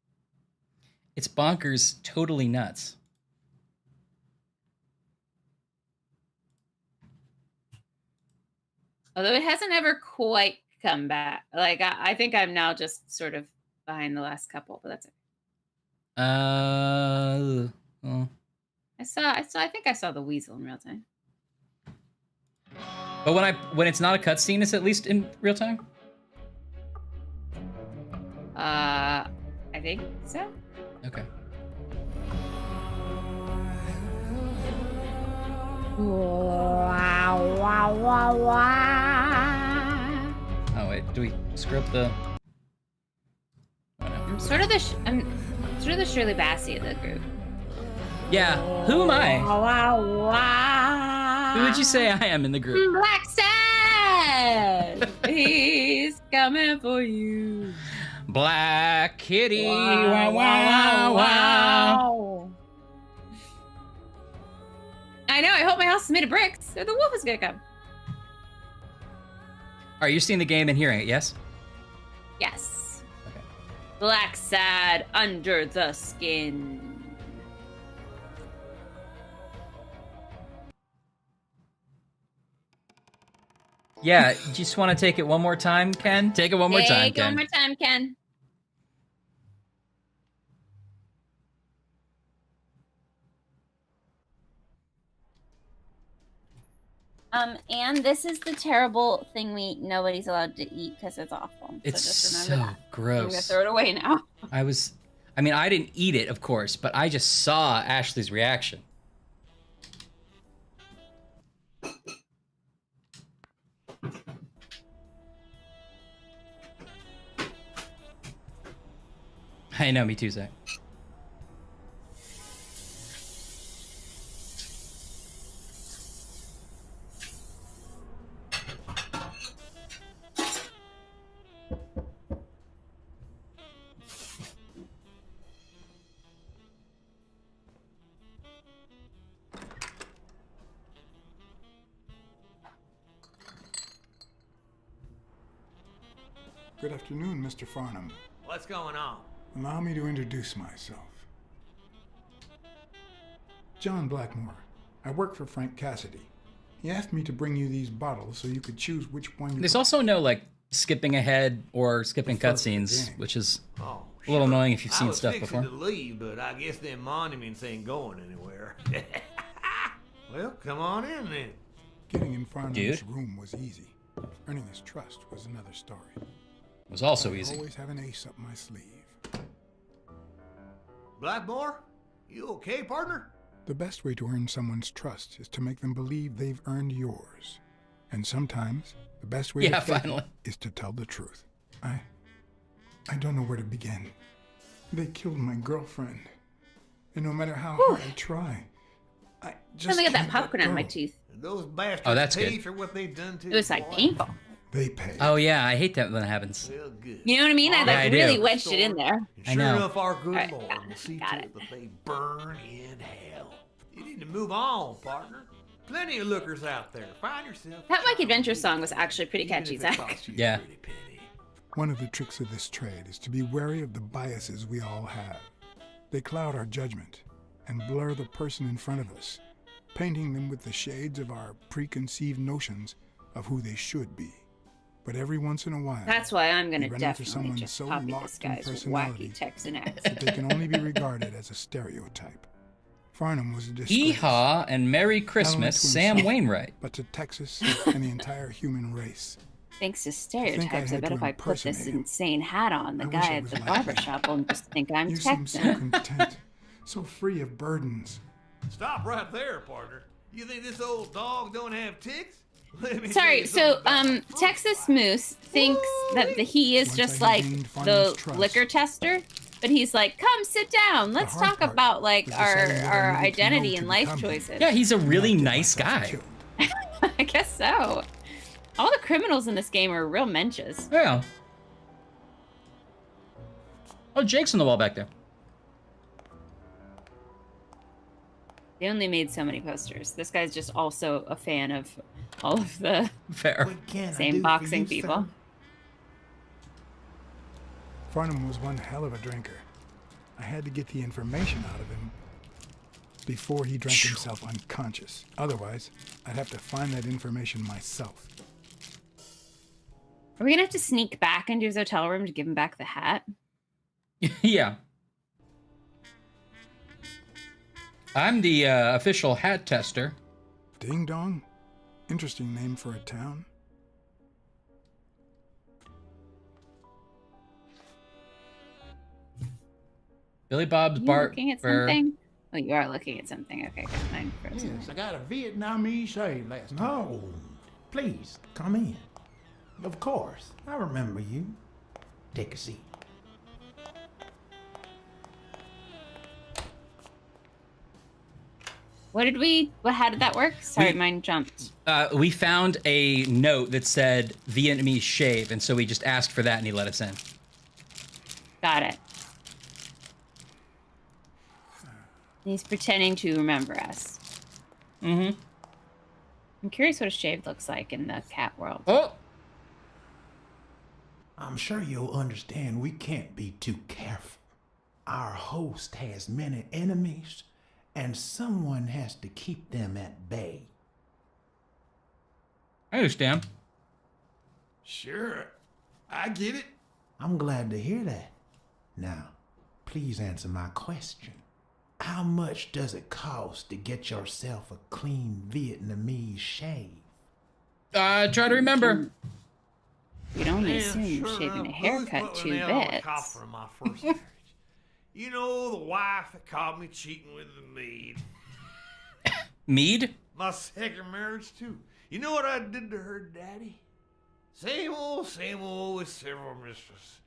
It's bonkers, totally nuts. Although it hasn't ever quite come back. Like, I think I'm now just sort of behind the last couple, but that's it. Well. I think I saw the weasel in real time. But when it's not a cutscene, it's at least in real time? I think so. Okay. Wow, wow, wow, wow. Oh wait, do we screw up the? I'm sort of the Shirley Bassey of the group. Yeah, who am I? Wow, wow. Who would you say I am in the group? Blacksad! He's coming for you. Black Kitty. Wow, wow, wow. I know, I hope my house is made of bricks, or the wolf is gonna come. Are you seeing the game and hearing it, yes? Yes. Okay. Blacksad under the skin. Yeah, you just want to take it one more time, Ken? Take it one more time, Take it Ken. one more time, Ken. And this is the terrible thing nobody's allowed to eat because it's awful. It's so just so remember that. gross. I'm gonna throw it away now. I mean, I didn't eat it, of course, but I just saw Ashley's reaction. I know, me too, Zach. Good afternoon, Mr. Farnham. What's going on? Allow me to introduce myself. John Blackmore. I work for Frank Cassidy. He asked me to bring you these bottles so you could choose which one you There's also no, like, skipping ahead or skipping cutscenes, which is a little annoying if you've seen stuff before. I was fixing to leave, but I guess them monuments ain't going anywhere. Well, come on in then. Getting in Farnham's room was easy. Earning his trust was another story. It was also I easy. always have an ace up my sleeve. Blackmore, you okay, partner? The best way to earn someone's trust is to make them believe they've earned yours. And sometimes, the best way to fake it is to tell the truth. I don't know where to begin. They killed my girlfriend. And no matter how hard I try, I just Let me get that can't let popcorn out of my go. tooth. Those bastards Oh, that's pay good. for what they've done to It was like painful. They pay. Oh yeah, I hate that when that happens. Well, good. You know what I mean? I Yeah, I like do. really wedged it in there. I Sure know. enough, our good Alright, Lord got will it, see got to it. it that they burn in hell. You need to move on, partner. Plenty of lookers out there. Find yourself. That Mike Adventure song was actually pretty catchy, Zach. Yeah. One of the tricks of this trade is to be wary of the biases we all have. They cloud our judgment and blur the person in front of us, painting them with the shades of our preconceived notions of who they should be. But every once in a while, That's why I'm gonna you run into definitely someone just so copy this locked in guy's personality wacky Texan that accent. they can only be regarded as a stereotype. Farnham was a disgrace. Hee-haw and Merry Not only to Christmas, Sam himself, Wainwright. but to Texas and the entire human race. Thanks to I stereotypes, I had bet to if I put this impersonate him. insane hat on, the I wish guy I at was the like barbershop will just think I'm You seem so Texan. content, so free of burdens. Stop right there, partner. You think this old dog don't have ticks? Let me tell Sorry, you so something about Texas Moose thinks that he is Once just I like gained the Farnham's trust, liquor tester, but he's like, come sit down. Let's hard talk part about like was our deciding what I our needed to know identity to and life become him. choices. Yeah, he's a really nice guy. I guess so. All the criminals in this game are real menches. Yeah. Oh, Jake's on the wall back there. They only made so many posters. This guy's just also a fan of all of the Fair. same boxing people. Farnham was one hell of a drinker. I had to get the information out of him before he drank himself unconscious. Otherwise, I'd have to find that information myself. Are we gonna have to sneak back into his hotel room to give him back the hat? Yeah. I'm the official hat tester. Ding Dong? Interesting name for a town. Billy Bob's Are you Bar. looking at something? Oh, you are looking at something. Okay, good. Mine frozen. Yes, I got a Vietnamese shave last time. No, please, come in. Of course, I remember you. Take a seat. How did that work? Sorry, mine jumped. We found a note that said Vietnamese shave, and so we just asked for that, and he let us in. Got it. He's pretending to remember us. Mm-hmm. I'm curious what a shave looks like in the cat world. Oh! I'm sure you'll understand we can't be too careful. Our host has many enemies, and someone has to keep them at bay. I understand. Sure, I get it. I'm glad to hear that. Now, please answer my question. How much does it cost to get yourself a clean Vietnamese shave? Try to remember. You'd only Man, assume you're sure shaving a enough, haircut who's 2 putting the nail on the bits. coffin of my first marriage? You know, the wife that caught me cheating with the maid. Mead? My second marriage, too. You know what I did to her daddy? Same old with several mistresses.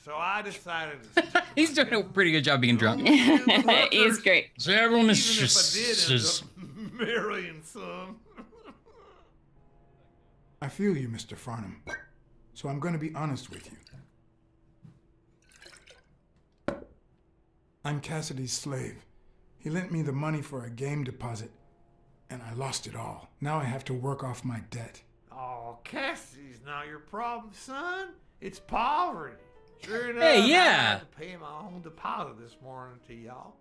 So I decided to... He's doing a pretty good job being drunk. He's great. Several Even mistresses. if I did end up marrying some. I feel you, Mr. Farnham. So I'm going to be honest with you. I'm Cassidy's slave. He lent me the money for a game deposit, and I lost it all. Now I have to work off my debt. Oh, Cassidy's not your problem, son. It's poverty. Sure enough, Hey, I yeah. had to pay my own deposit this morning to y'all.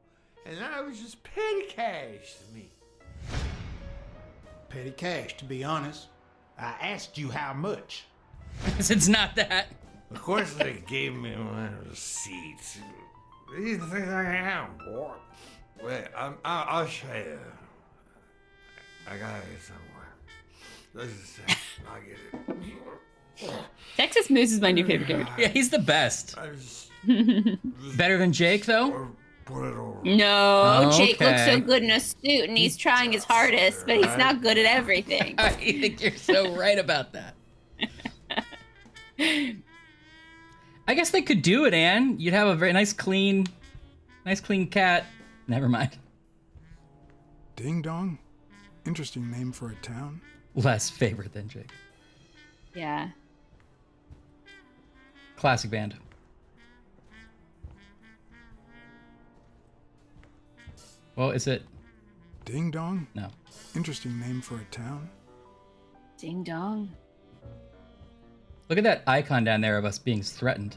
And that was just petty cash to me. Petty cash, to be honest. I asked you how much. It's not that. Of course they gave me my receipts. These things I am, boy. Wait, I'll show you. I got it somewhere. This is it. I'll get it. Texas Moose is my new favorite character. Yeah, he's the best. Better than Jake, though? No, Jake looks Okay. so good in a suit, and he's trying his hardest, but he's not good at everything. I think you're so right about that. I guess they could do it, Anne. You'd have a very nice clean cat. Never mind. Ding Dong? Interesting name for a town. Less favorite than Jake. Yeah. Classic band. Well, is it? Ding Dong? No. Interesting name for a town. Ding dong. Look at that icon down there of us being threatened.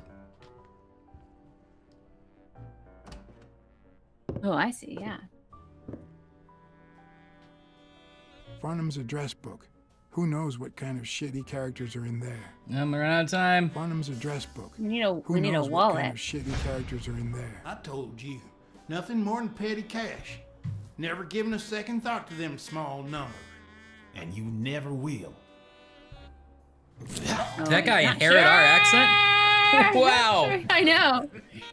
Oh, I see, yeah. Farnham's address book. Who knows what kind of shitty characters are in there? I'm running out of time. Farnham's address book. We need a, Who we need a knows what kind wallet. of shitty characters are in there? I told you, nothing more than petty cash. Never given a second thought to them small numbers. And you never will. Did that guy inherit our accent? Wow. I know.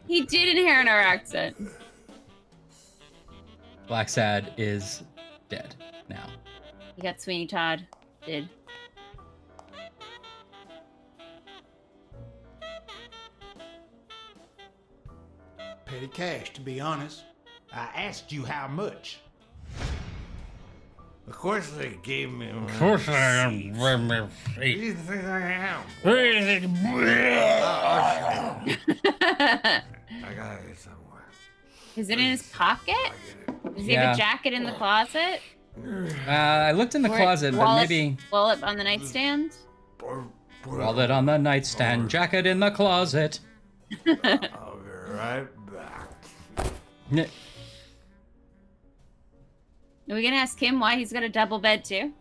He did inherit our accent. Blacksad is dead now. You got Sweeney Todd. Did. Petty cash, to be honest. I asked you how much. Of course they gave me my Of course I receipts. am. These things I am. I got it somewhere. Is it in his pocket? Does he Yeah. have a jacket in the closet? I looked in the Or closet, but wallet- maybe wallet on the nightstand? wallet on the nightstand, jacket in the closet. I'll be right back. N- Are we gonna ask him why he's got a double bed too?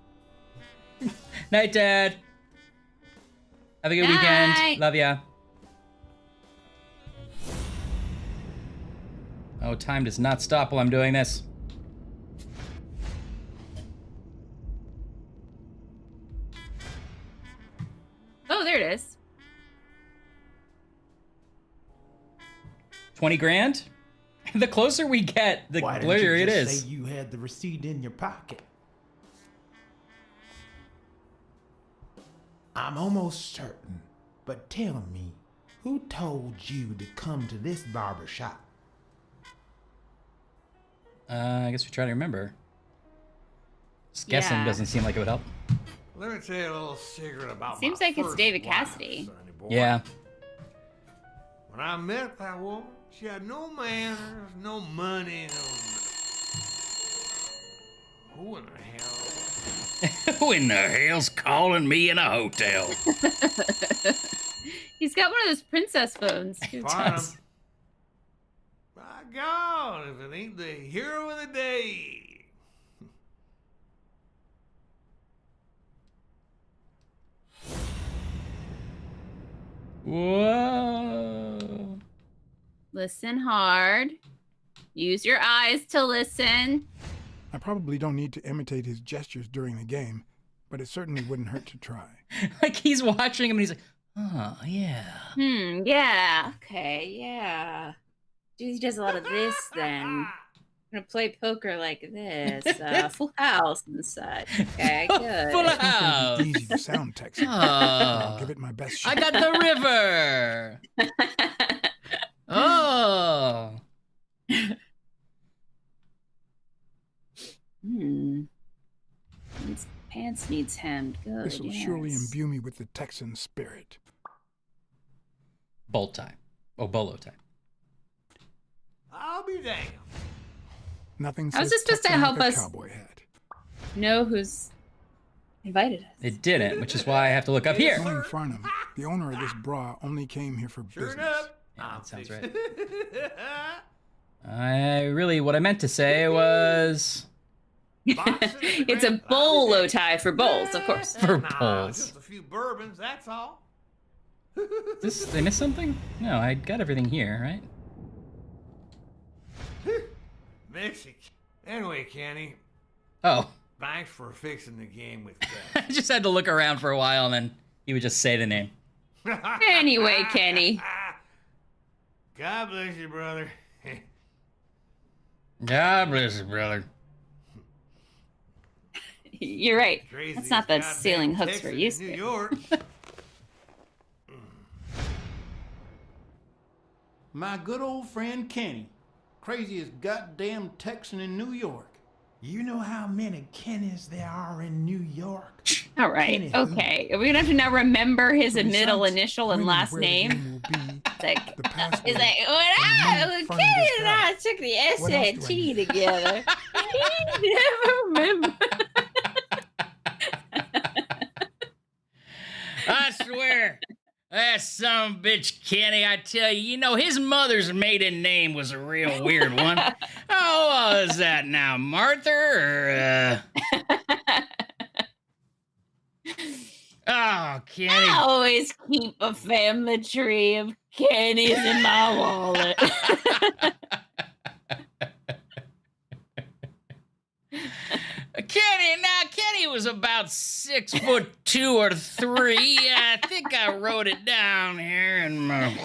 Night, Dad. Have a good Night. weekend. Love ya. Oh, time does not stop while I'm doing this. Oh, there it is. 20 grand? The closer we get, the Why didn't blurrier you it just is. say you had the receipt in your pocket? I'm almost certain, but tell me, who told you to come to this barber shop? I guess we try to remember. Just guessing Yeah. doesn't seem like it would help. Let me tell you a little secret about Seems my like it's first David wife, Cassidy. sonny boy. Yeah. When I met that woman, she had no manners, no money, Who in the hell? Who in the hell's calling me in a hotel? He's got one of those princess phones. Farnham. My God, if it ain't the hero of the day. Whoa. Listen hard. Use your eyes to listen. I probably don't need to imitate his gestures during the game, but it certainly wouldn't hurt to try. Like he's watching him and he's like, oh, yeah. Yeah. Okay, yeah. He does a lot of this then. I'm gonna play poker like this. Full house and such. Okay, good. Full It's not gonna house. be easy to sound Texan. Oh. I'll give it my best shot. I got the river. Oh. His pants needs hemmed. Good. This will surely imbue me with the Texan spirit. Bolt time. Oh, bolo time. I'll be damned. Nothing How's says this supposed to Texan help like a us cowboy hat. know who's invited us? It didn't, which is why I have to look up here. Knowing Farnham, the owner of this bra only came here for Sure business. enough. Yeah, that sounds right. What I meant to say was It's a bolo tie for bowls, of course. for Nah, polls. just a few bourbons, that's all. Did I miss something? No, I got everything here, right? Mexican. Anyway, Kenny. Oh. Thanks for fixing the game with I just had to look around for a while and then he would just say the name. Anyway, Kenny. God bless you, brother. God bless you, brother. You're right. Crazy That's not the goddamn ceiling hooks Texan we're in used New to. York. My good old friend Kenny. Craziest goddamn Texan in New York. You know how many Kennys there are in New York? All right. Okay. Are we gonna have to now remember his middle initial and last where the name? game will be, It's like, the password, it's like and the money when from Kenny this and guy. I took the What else do I SAT need? together. He never remember. I swear, that son of a bitch Kenny, I tell you, you know, his mother's maiden name was a real weird one. Oh, is that now, Martha or, Oh, Kenny. I always keep a family tree of Kennys in my wallet. Kenny was about 6'2" or 3. I think I wrote it down here in my...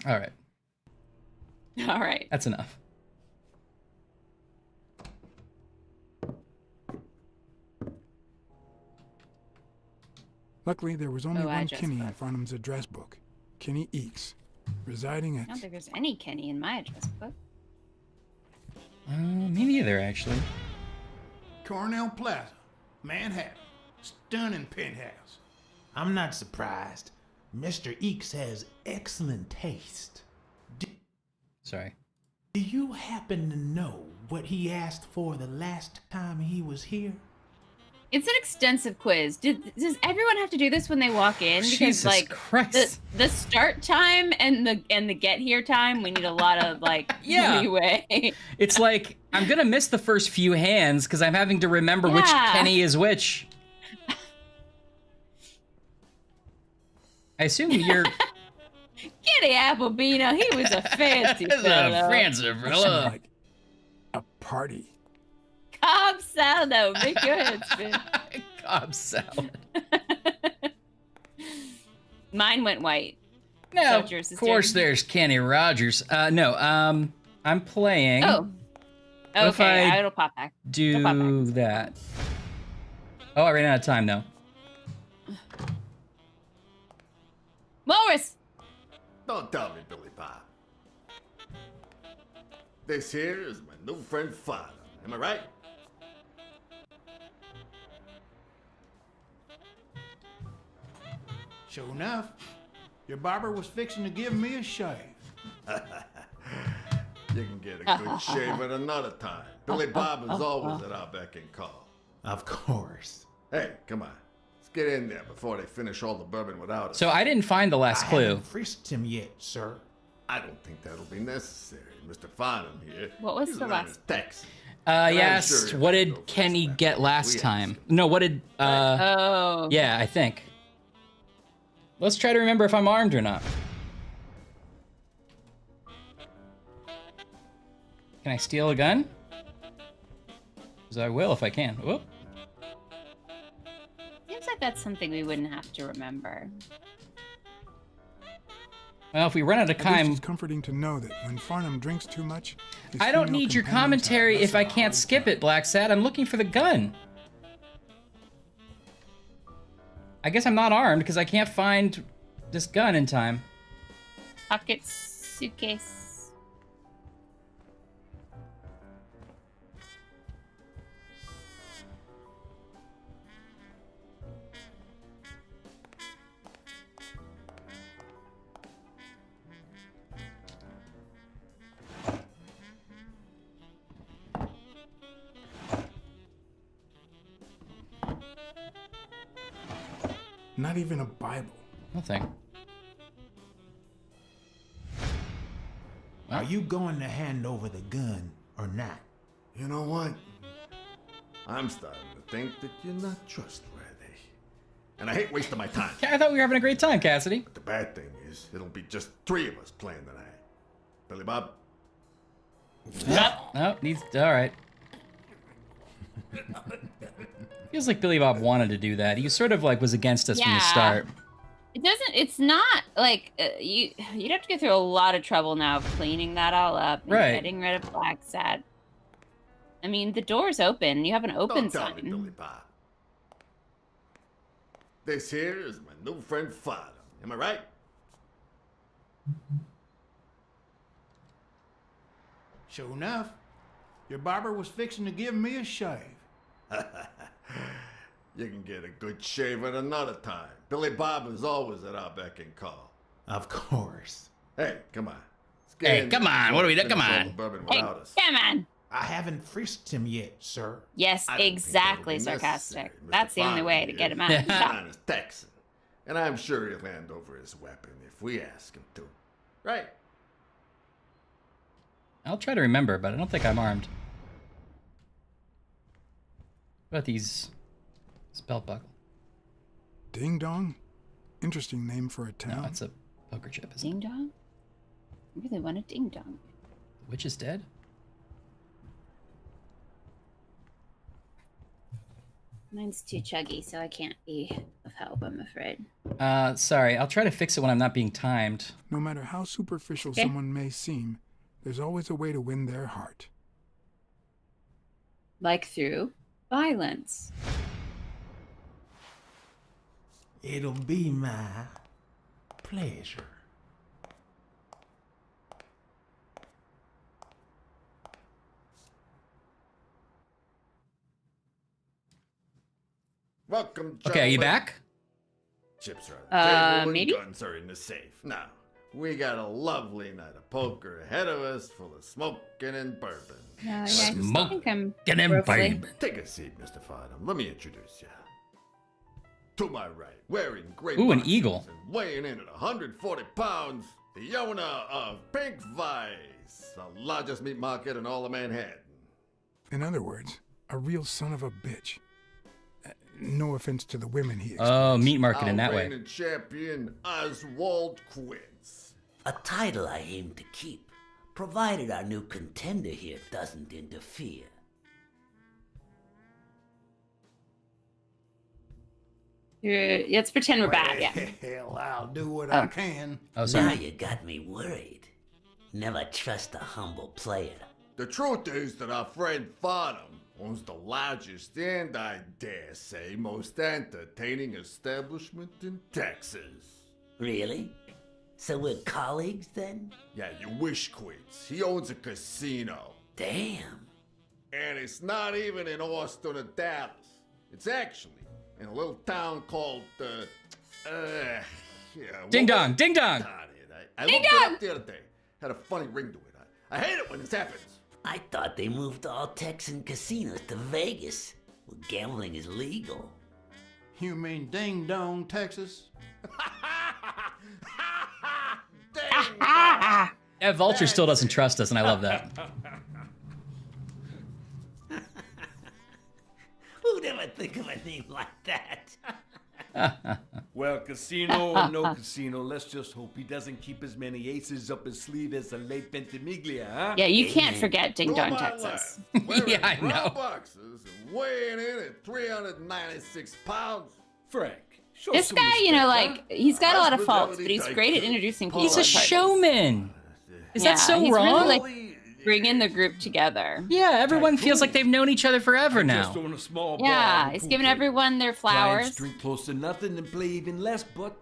All right. All right. That's enough. Luckily, there was only one address Kenny in book. Farnham's address book. Kenny Eeks, residing I at... don't think there's any Kenny in my address book. Me neither, actually. Cornell Plaza, Manhattan. Stunning penthouse. I'm not surprised. Mr. Eeks has excellent taste. Sorry. Do you happen to know what he asked for the last time he was here? It's an extensive quiz. Does everyone have to do this when they walk in? Because Jesus like Christ. the start time and the get here time, we need a lot of like Yeah. leeway. It's like, I'm going to miss the first few hands because I'm having to remember which Yeah. Kenny is which. I assume you're... Kenny Applebino, he was a fancy He's a fellow. fancy fella. Like a party. Cobb salad, no, make your head spin. Cobb salad. Mine went white. No, So it's yours, of course there's Kenny Rogers. No, I'm playing. Oh. What if Okay, I it'll pop back. do that? Oh, I ran out of time, though. Morris! Don't tell me, Billy Bob. This here is my new friend Father. Am I right? Sure enough, your barber was fixing to give me a shave. You can get a good shave at another time. Billy Bob is always at our beck and call. Of course. Hey, come on. Let's get in there before they finish all the bourbon without us. So I didn't find the last I clue. haven't frisked him yet, sir. I don't think that'll be necessary. Mr. Farnham here. What was he's the learning last- Texan. You I'm asked, sure what he'll did go Kenny first get back. last We time? asked No, what did, Oh. yeah, I think. Let's try to remember if I'm armed or not. Can I steal a gun? Because I will if I can. Whoop. Seems like that's something we wouldn't have to remember. Well, if we run out of At least time... it's comforting to know that when Farnham drinks too much, his I don't female need your companions have commentary less if I of a can't hard skip time. it, Blacksad. I'm looking for the gun. I guess I'm not armed because I can't find this gun in time. Pocket suitcase. Not even a Bible. Nothing. Are you going to hand over the gun or not? You know what? I'm starting to think that you're not trustworthy. And I hate wasting my time. I thought we were having a great time, Cassidy. But the bad thing is, it'll be just 3 of us playing tonight. Billy Bob? No, needs. All right. Feels like Billy Bob wanted to do that. He sort of like was against us from the start. It doesn't. It's not like you'd have to go through a lot of trouble now of cleaning that all up and Right. getting rid of Blacksad. I mean, the door's open. You have an open Don't tell sign. me, Billy Bob. This here is my new friend Father. Am I right? Sure enough, your barber was fixing to give me a shave. You can get a good shave at another time. Billy Bob is always at our beck and call. Of course. Hey, come on. Hey, come on. What are we doing? Come on. Hey, come on. I haven't frisked him yet, sir. Yes, exactly, sarcastic. That's the only way to get him out of the shop. Honest Texan. And I'm sure he'll hand over his weapon if we ask him to. Right? I'll try to remember, but I don't think I'm armed. What about these? This belt buckle. Ding Dong? Interesting name for a town. No, it's a poker chip, isn't Ding dong? I really want a ding dong. The witch is dead? Mine's too chuggy, so I can't be of help, I'm afraid. Sorry. I'll try to fix it when I'm not being timed. No matter how superficial Okay. someone may seem, there's always a way to win their heart. Like through violence. It'll be my pleasure. Welcome, Okay, are you gentlemen. back? Chips are on the table and maybe? guns are in the safe. Now, we got a lovely night of poker ahead of us full of smoking and bourbon. Yeah, I Smoke think I'm and then roughly- bourbon. Take a seat, Mr. Fodham. Let me introduce you. To my right, wearing gray Ooh, an boxers eagle. and weighing in at 140 pounds, the owner of Pink Vice, the largest meat market in all of Manhattan. In other words, a real son of a bitch. No offense to the women he Oh, meat market Our in that way. reigning champion, Oswald Quince. A title I aim to keep, provided our new contender here doesn't interfere. Let's pretend we're bad, yeah. Hell, I'll do what Oh. I can. Oh, Now sorry. you got me worried. Never trust a humble player. The truth is that our friend Fodham owns the largest and, I dare say, most entertaining establishment in Texas. Really? So we're colleagues then? Yeah, you wish, Quince. He owns a casino. Damn. And it's not even in Austin or Dallas. It's actually in a little town called, yeah, Ding dong, ding dong. I Ding looked it dong! up the other day. Had a funny ring to it. I hate it when this happens. I thought they moved all Texan casinos to Vegas, where gambling is legal. You mean Ding Dong, Texas? That vulture still doesn't trust us, and I love that. Who'd ever think of a name like that? Well, casino or no casino, let's just hope he doesn't keep as many aces up his sleeve as the late Ventimiglia, huh? Yeah, you can't forget Ding To Dong, my Texas. left, wearing Yeah, I brown know. boxes and weighing in at 396 pounds. Frank, show This some guy, you know, respect, like, he's got a lot of faults, but Hospitality he's great at tycoon. introducing people. He's a at parties. showman. Is Yeah, that so he's wrong? Really, like, bringing the group together. Yeah, everyone feels like they've known each other forever huh? Just now. own a small bar Yeah, with he's pool giving table. everyone their Clients flowers. drink close to nothing and play even less, but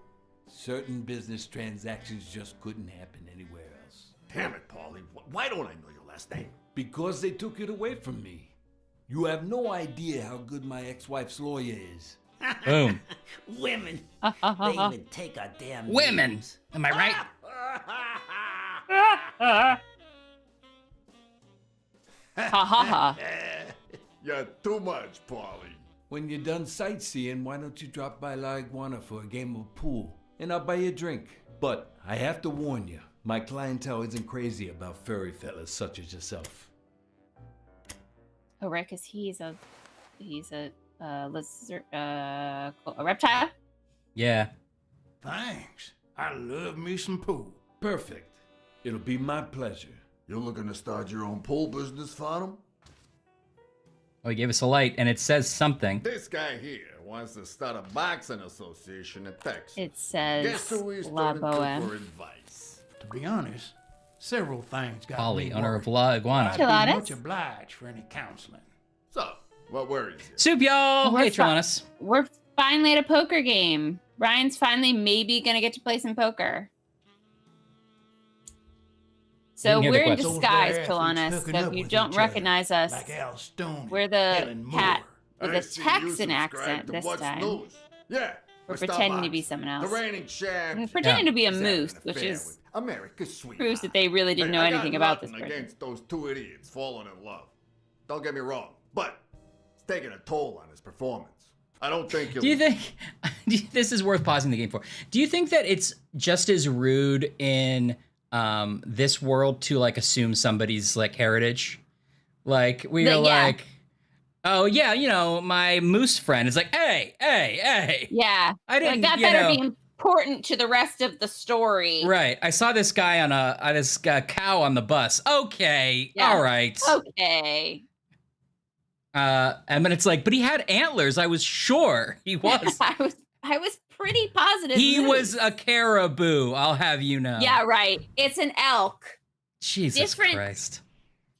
certain business transactions just couldn't happen anywhere else. Damn it, Paulie. Why don't I know your last name? Because they took it away from me. You have no idea how good my ex-wife's lawyer is. Boom. Women. They even take our damn Women. names. Am I right? Ha ha ha. You're too much, Paulie. When you're done sightseeing, why don't you drop by La Iguana for a game of pool? And I'll buy you a drink. But I have to warn you, my clientele isn't crazy about furry fellas such as yourself. Oh, right, because he's a He's a lizard, a reptile. Yeah. Thanks. I love me some pool. Perfect. It'll be my pleasure. You're looking to start your own pool business, Farnham? Oh, he gave us a light, and it says something. This guy here wants to start a boxing association in Texas. It says Guess who he's La turning to Boa. for advice? To be honest, several things got Polly, me owner worried. of La Iguana. I'd be Chiladas? much obliged for any counseling. So, what worries you? Soup, y'all. We're Hey, fi- Trelawnus. We're finally at a poker game. Ryan's finally maybe gonna get to play some poker. So Didn't hear the we're in question. disguise, Those Trelawnus. athletes So hooking if up you with don't each other, recognize us, like Al Stone we're and the Helen cat Moore. with I a see you Texan subscribe accent to this What's time. News. Yeah. We're Mr. pretending to Box, be someone else. The reigning champ. We're pretending to be a is having moose, an which affair is with America's sweetheart. proves that they really didn't know I got anything about this nothing person. against those two idiots falling in love. Don't get me wrong, but it's taking a toll on his performance. I don't think he'll... Do you think this is worth pausing the game for? Do you think that it's just as rude in this world to like assume somebody's like heritage? Like we are Yeah. like, oh yeah, you know, my moose friend is like, hey. Yeah, I didn't, Like, that you better know- be important to the rest of the story. Right. I saw this guy on this cow on the bus. Okay. Yeah. All right. Okay. And then it's like, but he had antlers. I was sure he was. I was pretty positive. He moose. was a caribou. I'll have you know. Yeah, right. It's an elk. Jesus Different Christ.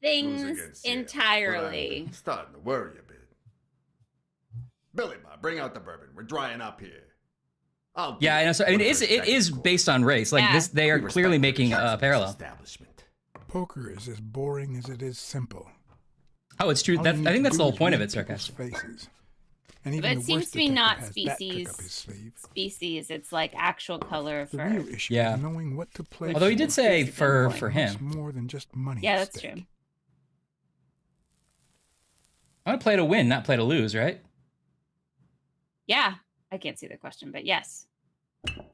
things against Sierra, entirely. I'm starting to worry a bit. Billy Bob, bring out the bourbon. We're drying up here. Yeah, I know. So I mean, it is based on race. Like Yeah. this, they are We clearly respect making the a parallel. establishment. Poker is as boring as it is simple. Oh, it's true. All That, you I need think to that's the do whole is point of read it, people's sarcastic. faces. And even But it the seems worst to be detective not has that trick up his sleeve. species. It's like actual color of The fur. real issue Yeah. is knowing what to play Although he for. did say It's for important. Much him. more than just money. Yeah, at that's stake. true. I want to play to win, not play to lose, right? Yeah, I can't see the question, but yes.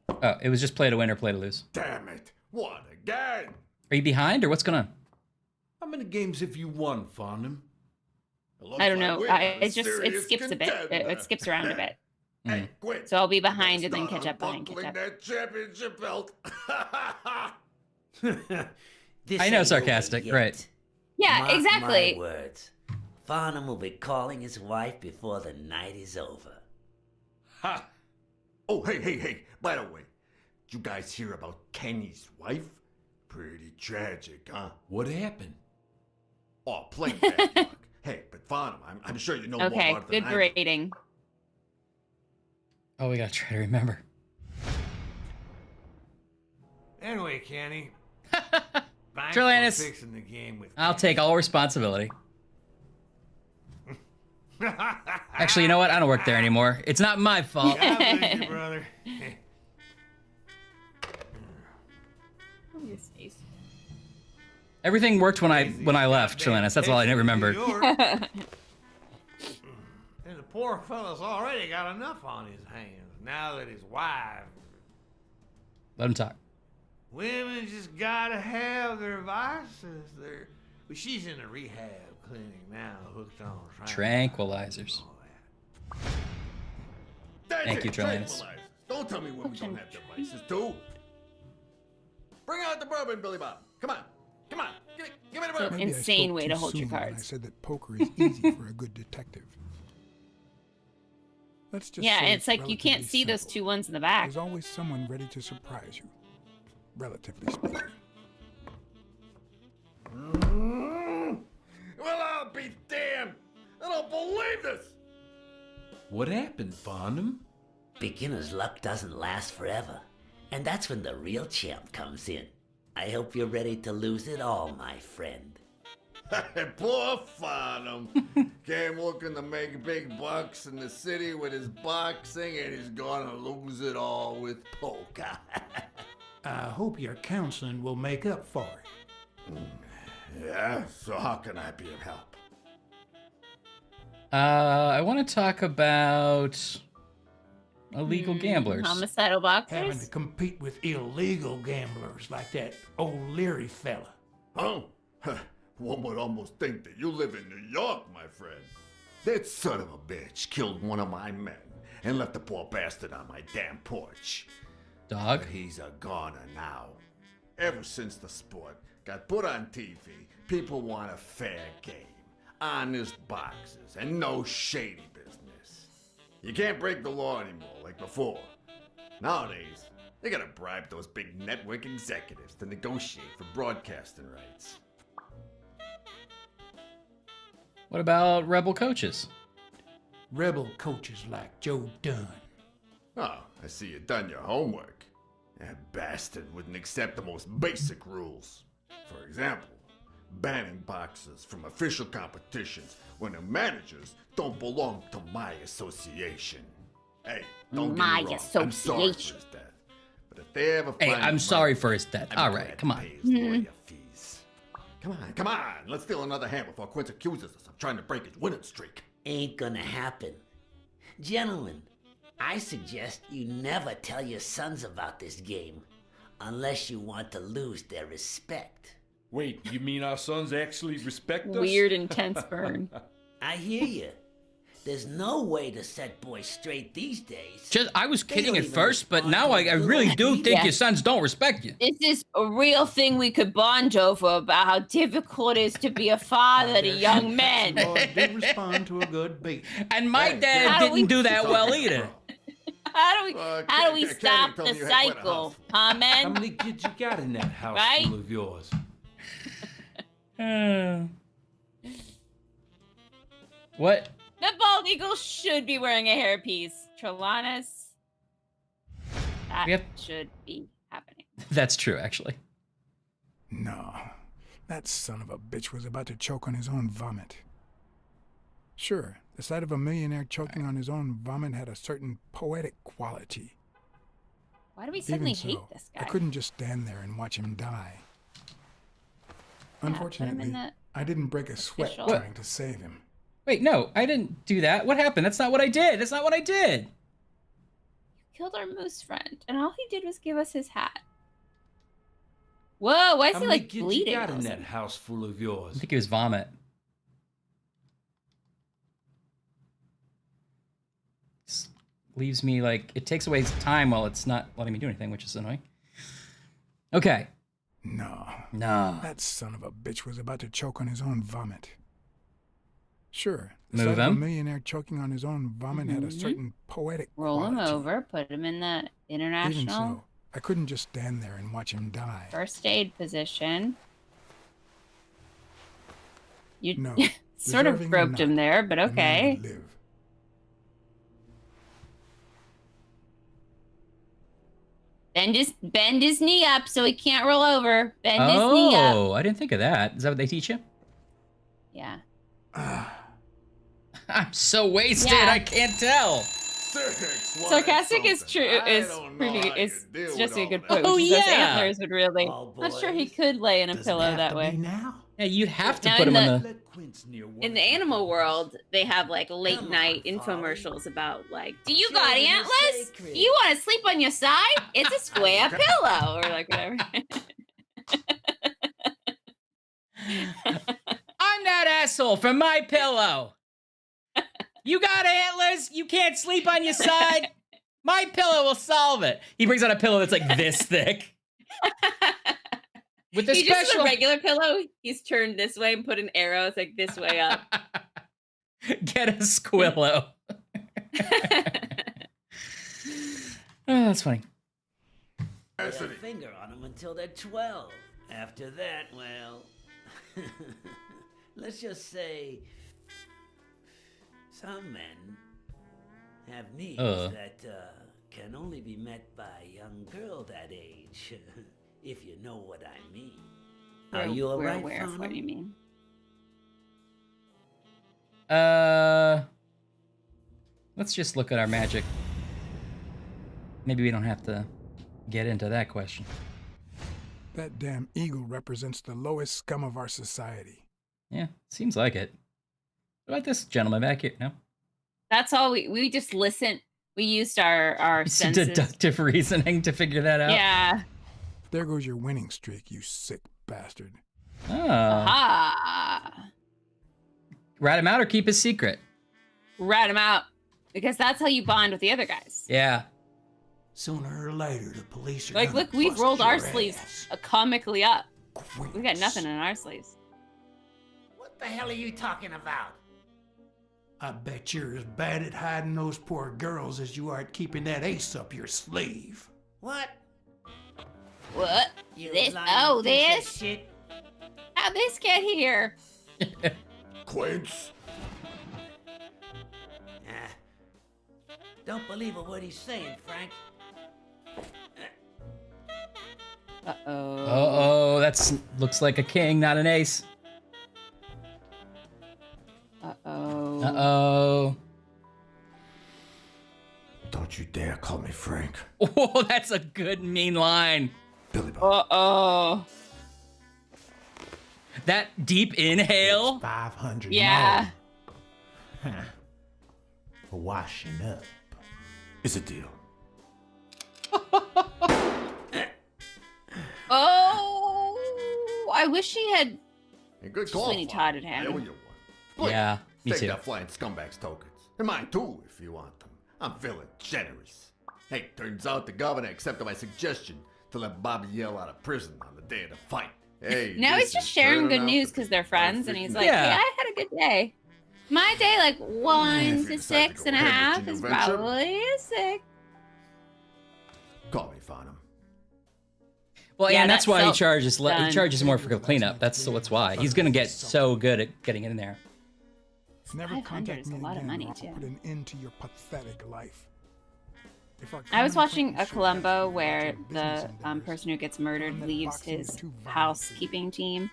Oh, it was just play to win or play to lose. Damn it. What again? Are you behind or what's going on? How many games have you won, Farnham? I don't know. It skips a bit. It skips around a bit. Hey, quit. So I'll be behind and then Start catch up behind catch unbuckling up. that championship belt. This I know, ain't sarcastic, over yet. right. Yeah, Mark exactly. My words. Farnham will be calling his wife before the night is over. Ha! Oh, hey. By the way, did you guys hear about Kenny's wife? Pretty tragic, huh? What happened? Oh, plain bad luck. Hey, but Farnham, I'm sure you know more Okay, about it than good I do. rating. Oh, we got to try to remember. Anyway, Kenny. Thanks Trelawnus, for fixing the game with I'll take all responsibility. Actually, you know what? I don't work there anymore. It's not my fault. God bless you, brother. Everything worked when I left, Trelawnus. That's all I remembered. And the poor fella's already got enough on his hands now that his wife. Let him talk. Women just gotta have their vices. But she's in a rehab clinic now, hooked on Tranquilizers. That's Thank it, you, Trelawnus. tranquilizers. Don't tell me women don't have devices, too. Bring out the bourbon, Billy Bob. Come on. Give me the bourbon. Maybe I insane spoke way too to hold your soon when cards. I said that poker is easy for a good detective. Let's just Yeah, say it's like you can't relatively see those simple. two ones in the back. There's always someone ready to surprise you, relatively speaking. Well, I'll be damned. I don't believe this. What happened, Farnham? Beginner's luck doesn't last forever, and that's when the real champ comes in. I hope you're ready to lose it all, my friend. Poor Farnham. Came looking to make big bucks in the city with his boxing, and he's gonna lose it all with poker. I hope your counseling will make up for it. Yeah, so how can I be of help? I want to talk about illegal gamblers. Homicidal Having boxers? to compete with illegal gamblers like that O'Leary fella. Oh, one would almost think that you live in New York, my friend. That son of a bitch killed one of my men and left the poor bastard on my damn porch. Dog? But he's a goner now. Ever since the sport got put on TV, people want a fair game, honest boxes, and no shady business. You can't break the law anymore like before. Nowadays, they gotta bribe those big network executives to negotiate for broadcasting rights. What about rebel coaches? Rebel coaches like Joe Dunn. Oh, I see you done your homework. That bastard wouldn't accept the most basic rules. For example, banning boxers from official competitions when the managers don't belong to my association. Hey, don't get me wrong, I'm sorry for his death. But if they ever find Hey, I'm sorry for his death. All right, come on. Come on, let's steal another hand before Quince accuses us of trying to break his winning streak. Ain't gonna happen. Gentlemen, I suggest you never tell your sons about this game unless you want to lose their respect. Wait, you mean our sons actually respect us? Weird, intense burn. I hear you. There's no way to set boys straight these days. I was kidding at first, but now I really do think your sons don't respect you. This is a real thing we could bond over about how difficult it is to be a father to young men. Boys do respond to a good beat. And my dad didn't do that well either. How do we stop the cycle, huh, men? How many kids you got in that house Right? full of yours? What? The bald eagle should be wearing a hairpiece. Trelawnus, that should be happening. That's true, actually. No, that son of a bitch was about to choke on his own vomit. Sure, the sight of a millionaire choking on his own vomit had a certain poetic quality. Why do we suddenly Even so, hate this guy? I couldn't just stand there and watch him die. Unfortunately, I didn't break a sweat official. trying to save him. Wait, no, I didn't do that. What happened? That's not what I did. That's not what I did. Killed our moose friend, and all he did was give us his hat. Whoa, why is How he many like kids bleeding? you got all in of a that sudden? house full of yours? I think it was vomit. Leaves me like, it takes away his time while it's not letting me do anything, which is annoying. Okay. No. No. That son of a bitch was about to choke on his own vomit. Sure, the Move sight of a him. millionaire choking on his own vomit had a certain poetic Roll him quality. over, put him in the Even international so, I couldn't just stand there and watch him die. first aid position. You No, sort of deserving or groped him not, there, but the man okay. would live. Bend his knee up so he can't roll over. Bend his knee up. Oh, I didn't think of that. Is that what they teach you? Yeah. I'm so wasted, Yeah. I can't tell. Sarcastic is true. Is pretty. Is just a good point. Oh, which is those yeah. antlers would really. Not sure he could lay in a pillow that way. Yeah, you'd have to Now, put in him in the- the. In the animal world, they have like late night infomercials about like, do you got antlers? Do you want to sleep on your side? It's a square pillow, or like whatever. I'm that asshole from My Pillow. You got antlers? You can't sleep on your side? My Pillow will solve it. He brings out a pillow that's like this thick. With the He just has a special regular pillow. He's turned this way and put an arrow. It's like this way up. get a squillo. Oh, that's funny. Lay a finger on them until they're 12. After that, well, let's just say some men have needs that can only be met by a young girl that age, if you know what I mean. Are you We're alright, aware of what you mean. Let's just look at our magic. Maybe we don't have to get into that question. That damn eagle represents the lowest scum of our society. Yeah, seems like it. What about this gentleman back here? No? That's all we just listened. We used our It's senses. deductive reasoning to figure that out. Yeah. There goes your winning streak, you sick bastard. Oh. Aha. Rat him out or keep his secret? rat him out. Because that's how you bond with the other guys. Yeah. Sooner or later, the police are Like, gonna look, we've bust rolled our your sleeves ass. comically up. We got nothing in our sleeves. What the hell are you talking about? I bet you're as bad at hiding those poor girls as you are at keeping that ace up your sleeve. What? What? You This? lying Oh, piece of this? shit. How'd this get here? Quince. Don't believe a word he's saying, Frank. Uh-oh. Uh-oh, that's looks like a king, not an ace. Uh-oh. Uh-oh. Don't you dare call me Frank. Oh, that's a good mean line. Uh-oh. That deep inhale. 500 Yeah. more. For washing up. It's a deal. Oh, I wish he had A good call. Sweeney Fly. Todd at I owe hand. you one. Yeah, me Take too. that flying scumbag's tokens. And mine too, if you want them. I'm feeling generous. Hey, turns out the governor accepted my suggestion to let Bobby yell out of prison on the day of the fight. Hey, Now this he's just is sharing turning good out news to because be they're friends, and he's like, Yeah. "Yeah, I had a good day. My day, like 1 If you to decide to 6 go and a ahead with half, your is new venture, probably a 6." Call me, Farnham. Well, Yeah, and that's that why he felt charges he done. charges more for cleanup. That's why. He's gonna get so good at getting in there. Never 500 contact is a me lot of again, money, or I'll too. put an end to your pathetic life. If our I was common watching a acquaintance should Columbo have where business the endeavors, person who gets murdered that leaves boxing is his too violent housekeeping team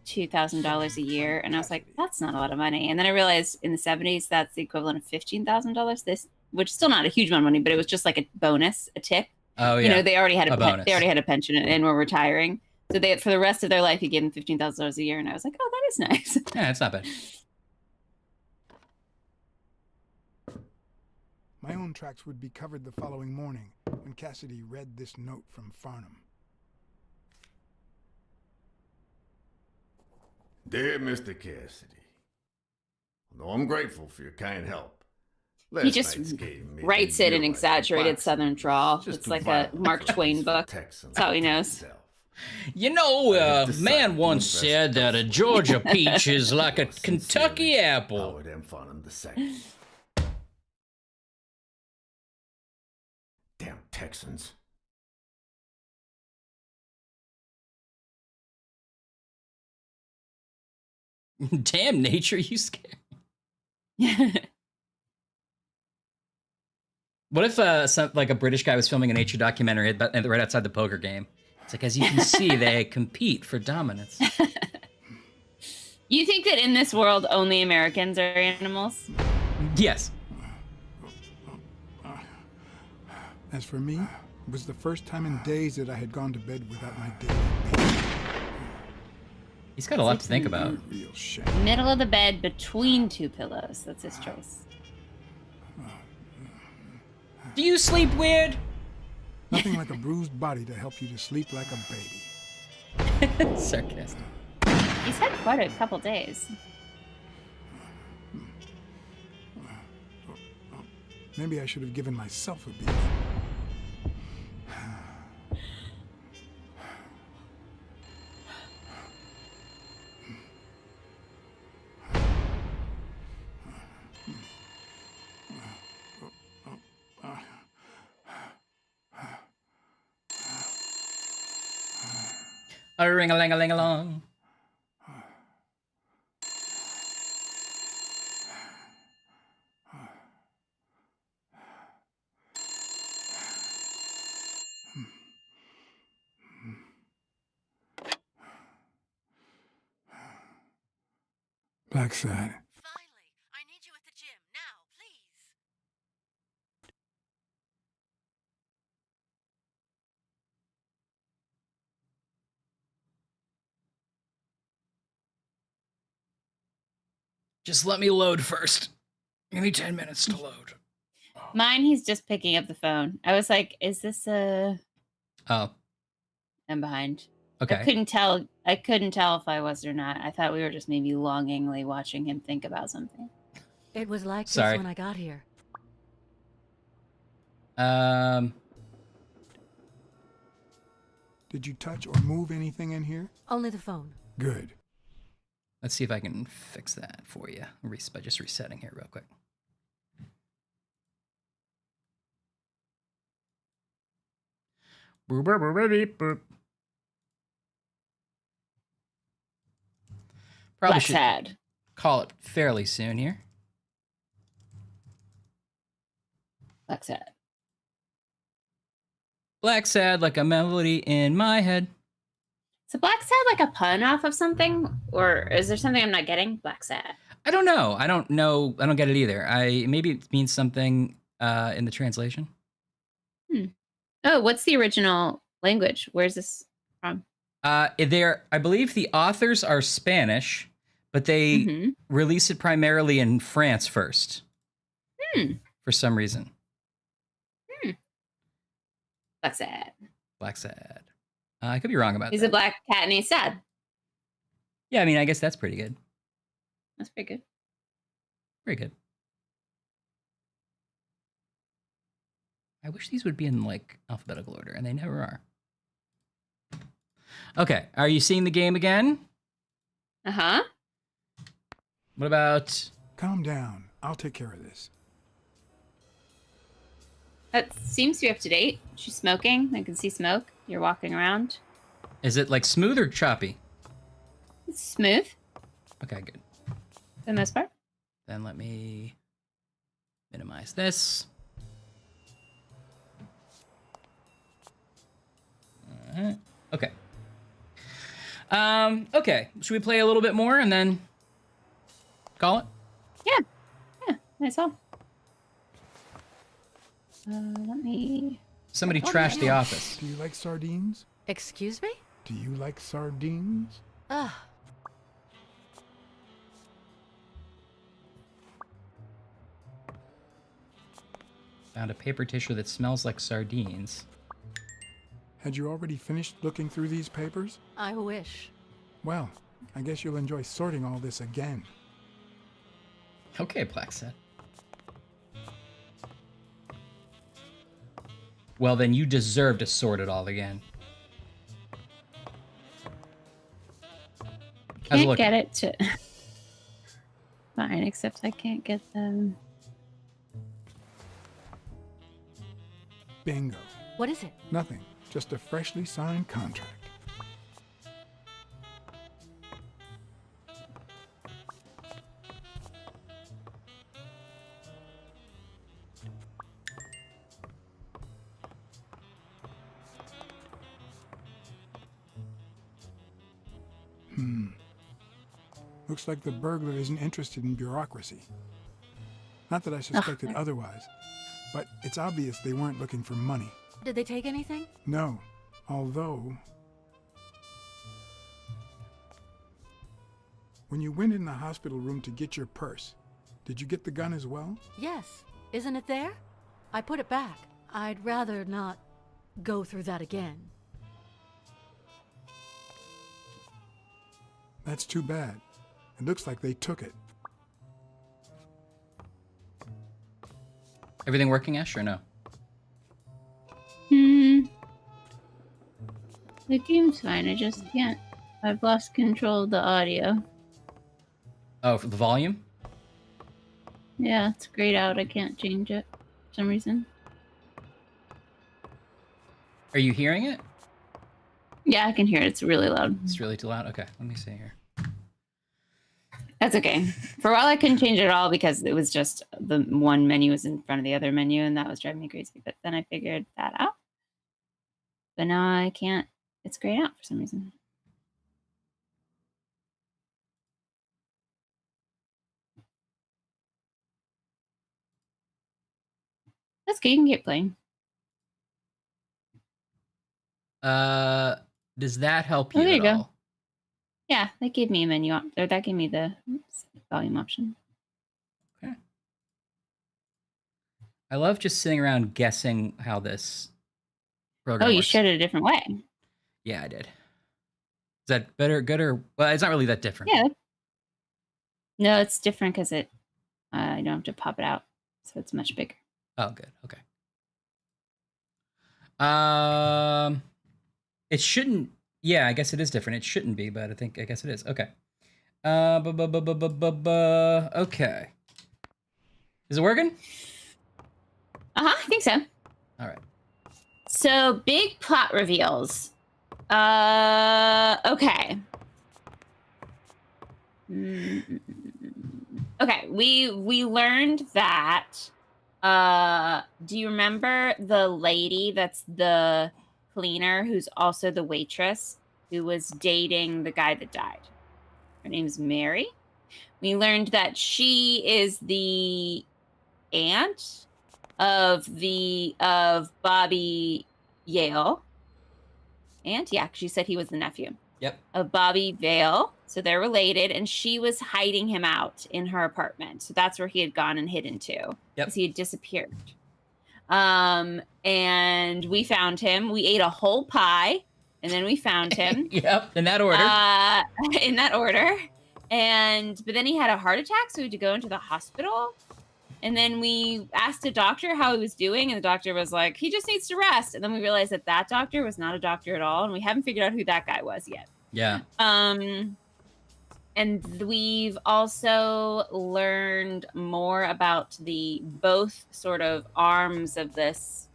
$2,000 a year, and I was like, "That's not a lot of money." And then I realized in the 70s that's the equivalent of $15,000. This, which is still not a huge amount of money, but it was just like a bonus, a tip. Oh yeah. You know, they already had a bonus. they already had a pension and were retiring, so they for the rest of their life he gave them $15,000 a year, and I was like, "Oh, that is nice." Yeah, it's not bad. My own tracks would be covered the following morning when Cassidy read this note from Farnham. Dear Mr. Cassidy, although I'm grateful for your kind help, He just writes it in exaggerated Southern drawl. It's like a Mark Twain book. That's how he knows. You know, a man once said that a Georgia peach is like a Kentucky apple. Howard M. Farnham II. Damn Texans. Damn nature, you scared. What if like a British guy was filming a nature documentary right outside the poker game? It's like, as you can see, they compete for dominance. You think that in this world only Americans are animals? Yes. As for me, it was the first time in days that I had gone to bed without my daily baby. He's got a lot to think about. Real shame. Middle of the bed between two pillows. That's his choice. Do you sleep weird? Nothing like a bruised body to help you to sleep like a baby. Sarcastic. He's had quite a couple days. Maybe I should have given myself a beat. A ring-a-ling-a-ling-a-long. Blacksad. Finally, I need you at the gym now, please. Just let me load first. Give me 10 minutes to load. Mine, he's just picking up the phone. I was like, is this a... Oh. I'm behind. Okay. I couldn't tell if I was or not. I thought we were just maybe longingly watching him think about something. It was like Sorry. this when I got here. Did you touch or move anything in here? Only the phone. Good. Let's see if I can fix that for you by just resetting here real quick. Probably should Blacksad. call it fairly soon here. Blacksad. Blacksad, like a melody in my head. So Blacksad like a pun off of something? Or is there something I'm not getting? Blacksad. I don't know. I don't get it either. Maybe it means something in the translation. Oh, what's the original language? Where's this from? I believe the authors are Spanish, but they release it primarily in France first. For some reason. Blacksad. Blacksad. I could be wrong about that. He's a black cat and he's sad. Yeah, I mean, I guess that's pretty good. That's pretty good. Very good. I wish these would be in like alphabetical order, and they never are. Okay, are you seeing the game again? Uh-huh. What about... Calm down. I'll take care of this. That seems to be up to date. She's smoking. I can see smoke. You're walking around. Is it like smooth or choppy? It's smooth. Okay, good. For the most part. Then let me minimize this. Okay. Okay. Should we play a little bit more and then call it? Yeah, that's all. Let me... Somebody trashed the office. Do you like sardines? Excuse me? Do you like sardines? Ugh. Found a paper tissue that smells like sardines. Had you already finished looking through these papers? I wish. Well, I guess you'll enjoy sorting all this again. Okay, Blacksad. Well, then you deserve to sort it all again. Can't get it to... Fine, except I can't get them... Bingo. What is it? Nothing. Just a freshly signed contract. Looks like the burglar isn't interested in bureaucracy. Not that I suspected otherwise, but it's obvious they weren't looking for money. Did they take anything? No, although... When you went in the hospital room to get your purse, did you get the gun as well? Yes. Isn't it there? I put it back. I'd rather not go through that again. That's too bad. It looks like they took it. Everything working, Ash, or no? The game's fine, I just can't. I've lost control of the audio. Oh, for the volume? Yeah, it's grayed out. I can't change it for some reason. Are you hearing it? Yeah, I can hear it. It's really loud. It's really too loud? Okay, let me see here. That's okay. For a while, I couldn't change it at all because it was just the one menu was in front of the other menu, and that was driving me crazy. But then I figured that out. But now I can't. It's grayed out for some reason. That's good. You can keep playing. Does that help you there at you go. all? Yeah, that gave me a menu or that gave me the volume option. Okay. I love just sitting around guessing how this program you works. showed it a different way. Yeah, I did. Is that better, good, or... Well, it's not really that different. Yeah. No, it's different because You don't have to pop it out, so it's much bigger. Oh, good. Okay. It shouldn't. Yeah, I guess it is different. It shouldn't be, but I guess it is. Okay. Okay. Is it working? I think so. All right. So big plot reveals. Okay. Okay, we learned that. Do you remember the lady that's the cleaner who's also the waitress who was dating the guy that died? Her name's Mary. We learned that she is the aunt of Bobby Yale. Aunt, yeah, she said he was the nephew. Yep. Of Bobby Vale. So they're related, and she was hiding him out in her apartment. So that's where he had gone and hidden to. Yep. Because he had disappeared. And we found him. We ate a whole pie, and then we found him. Yep, in that order. In that order. But then he had a heart attack, so we had to go into the hospital. And then we asked a doctor how he was doing, and the doctor was like, he just needs to rest. And then we realized that that doctor was not a doctor at all, and we haven't figured out who that guy was yet. Yeah. And we've also learned more about the both sort of arms of this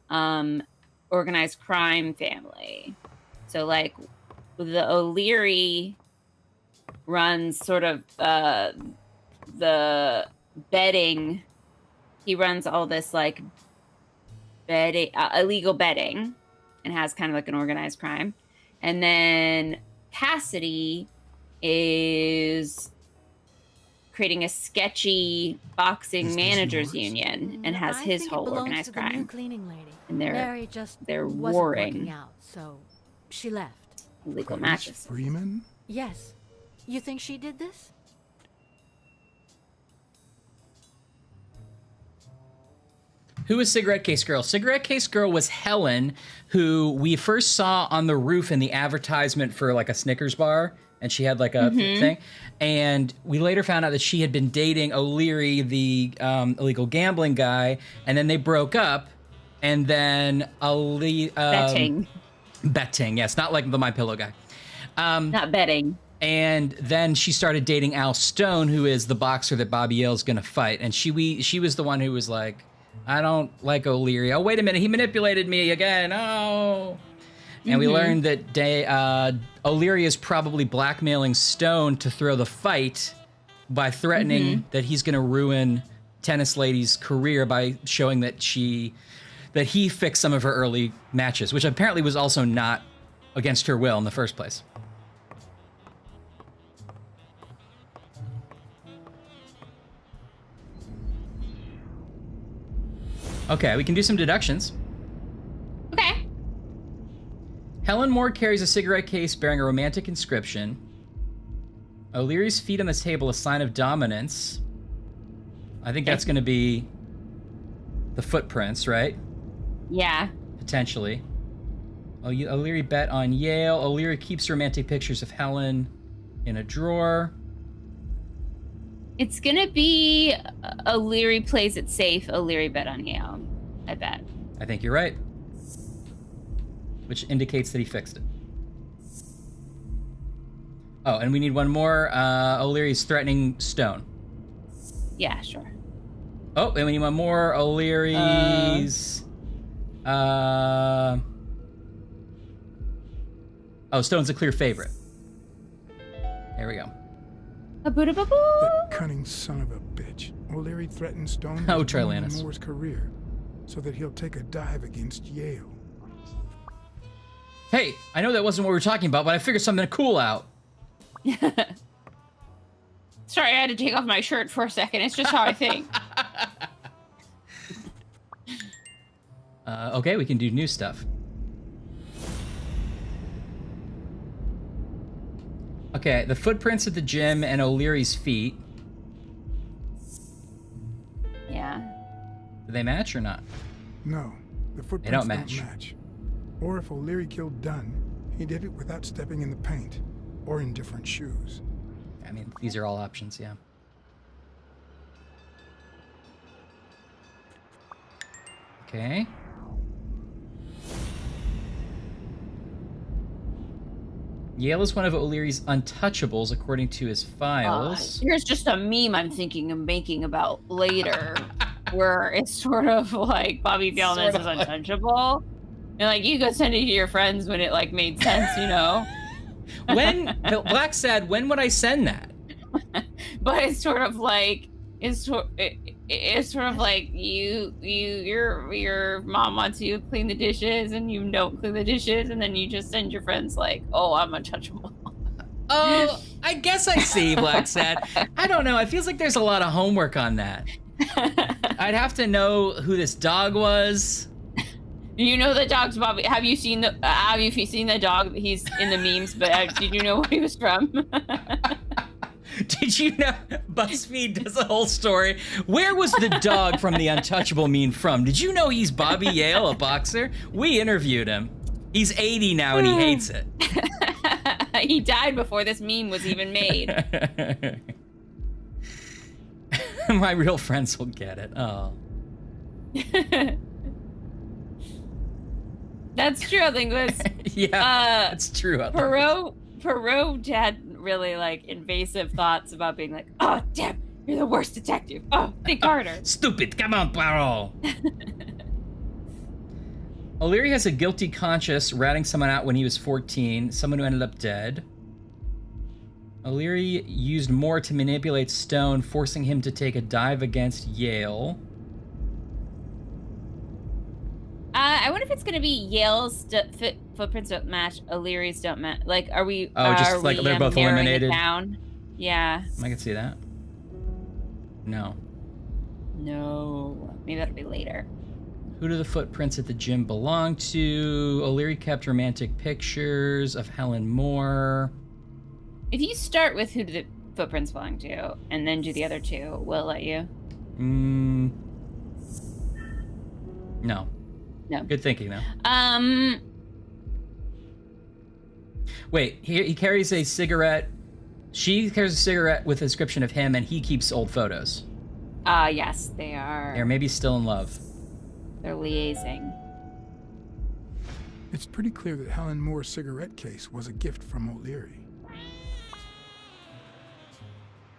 organized crime family. So, like, the O'Leary runs sort of the betting. He runs all this like betting, illegal betting, and has kind of like an organized crime. And then Cassidy is creating a sketchy boxing managers union and has his whole organized crime. Cleaning lady. And Mary just they're wasn't warring working out, so she left. illegal Clarice matches. Freeman? Yes. You think she did this? Who was Cigarette Case Girl? Cigarette Case Girl was Helen, who we first saw on the roof in the advertisement for like a Snickers bar, and she had like a thing. And we later found out that she had been dating O'Leary, the illegal gambling guy, and then they broke up. And then betting, yes, not like the My Pillow guy. Not betting. And then she started dating Al Stone, who is the boxer that Bobby Yale's gonna fight. And she was the one who was like, I don't like O'Leary. Oh, wait a minute, he manipulated me again. Oh. And we learned that O'Leary is probably blackmailing Stone to throw the fight by threatening that he's gonna ruin Tennis Lady's career by showing that he fixed some of her early matches, which apparently was also not against her will in the first place. Okay, we can do some deductions. Okay. Helen Moore carries a cigarette case bearing a romantic inscription. O'Leary's feet on the table, a sign of dominance. I think that's going to be the footprints, right? Yeah. Potentially. O'Leary bet on Yale. O'Leary keeps romantic pictures of Helen in a drawer. It's gonna be O'Leary plays it safe. O'Leary bet on Yale. I bet. I think you're right. Which indicates that he fixed it. Oh, and we need one more. O'Leary's threatening Stone. Yeah, sure. Oh, and we need one more. O'Leary's... Oh, Stone's a clear favorite. There we go. That cunning son of a bitch. O'Leary threatened Stone Oh, to ruin Trilanus. Moore's career so that he'll take a dive against Yale. Hey, I know that wasn't what we were talking about, but I figured something cool out. Sorry, I had to take off my shirt for a second. It's just how I think. Okay, we can do new stuff. Okay, the footprints at the gym and O'Leary's feet. Yeah. Do they match or not? No, the footprints They don't match. Or if O'Leary killed Dunn, he did it without stepping in the paint or in different shoes. I mean, these are all options, yeah. Okay. Yale is one of O'Leary's untouchables, according to his files. Here's just a meme I'm thinking of making about later, where it's sort of like Bobby Bellness is untouchable. And like you go send it to your friends when it like made sense, you know? When Blacksad, when would I send that? But it's sort of like it's sort of like your mom wants you to clean the dishes and you don't clean the dishes, and then you just send your friends like, oh, I'm untouchable. Oh, I guess I see, Blacksad. I don't know. It feels like there's a lot of homework on that. I'd have to know who this dog was. You know the dog's Bobby. Have you seen the dog? He's in the memes, but did you know where he was from? Did you know BuzzFeed does a whole story? Where was the dog from the Untouchable meme from? Did you know he's Bobby Yale, a boxer? We interviewed him. He's 80 now and he hates it. He died before this meme was even made. My real friends will get it. Oh. That's true, I think it was. Yeah, that's true. Perot had really like invasive thoughts about being like, oh damn, you're the worst detective. Oh, think harder. Stupid, come on, Poirot. O'Leary has a guilty conscience, ratting someone out when he was 14, someone who ended up dead. O'Leary used Moore to manipulate Stone, forcing him to take a dive against Yale. I wonder if it's gonna be Yale's footprints don't match, O'Leary's don't match. Like, are we? Oh, just like they're both eliminated. Down? Yeah. I can see that. No. No. Maybe that'll be later. Who do the footprints at the gym belong to? O'Leary kept romantic pictures of Helen Moore. If you start with who do the footprints belong to, and then do the other two, we'll let you. No. No. Good thinking, though. Wait, he carries a cigarette. She carries a cigarette with a description of him, and he keeps old photos. Yes, they are. They're maybe still in love. They're liaising. It's pretty clear that Helen Moore's cigarette case was a gift from O'Leary.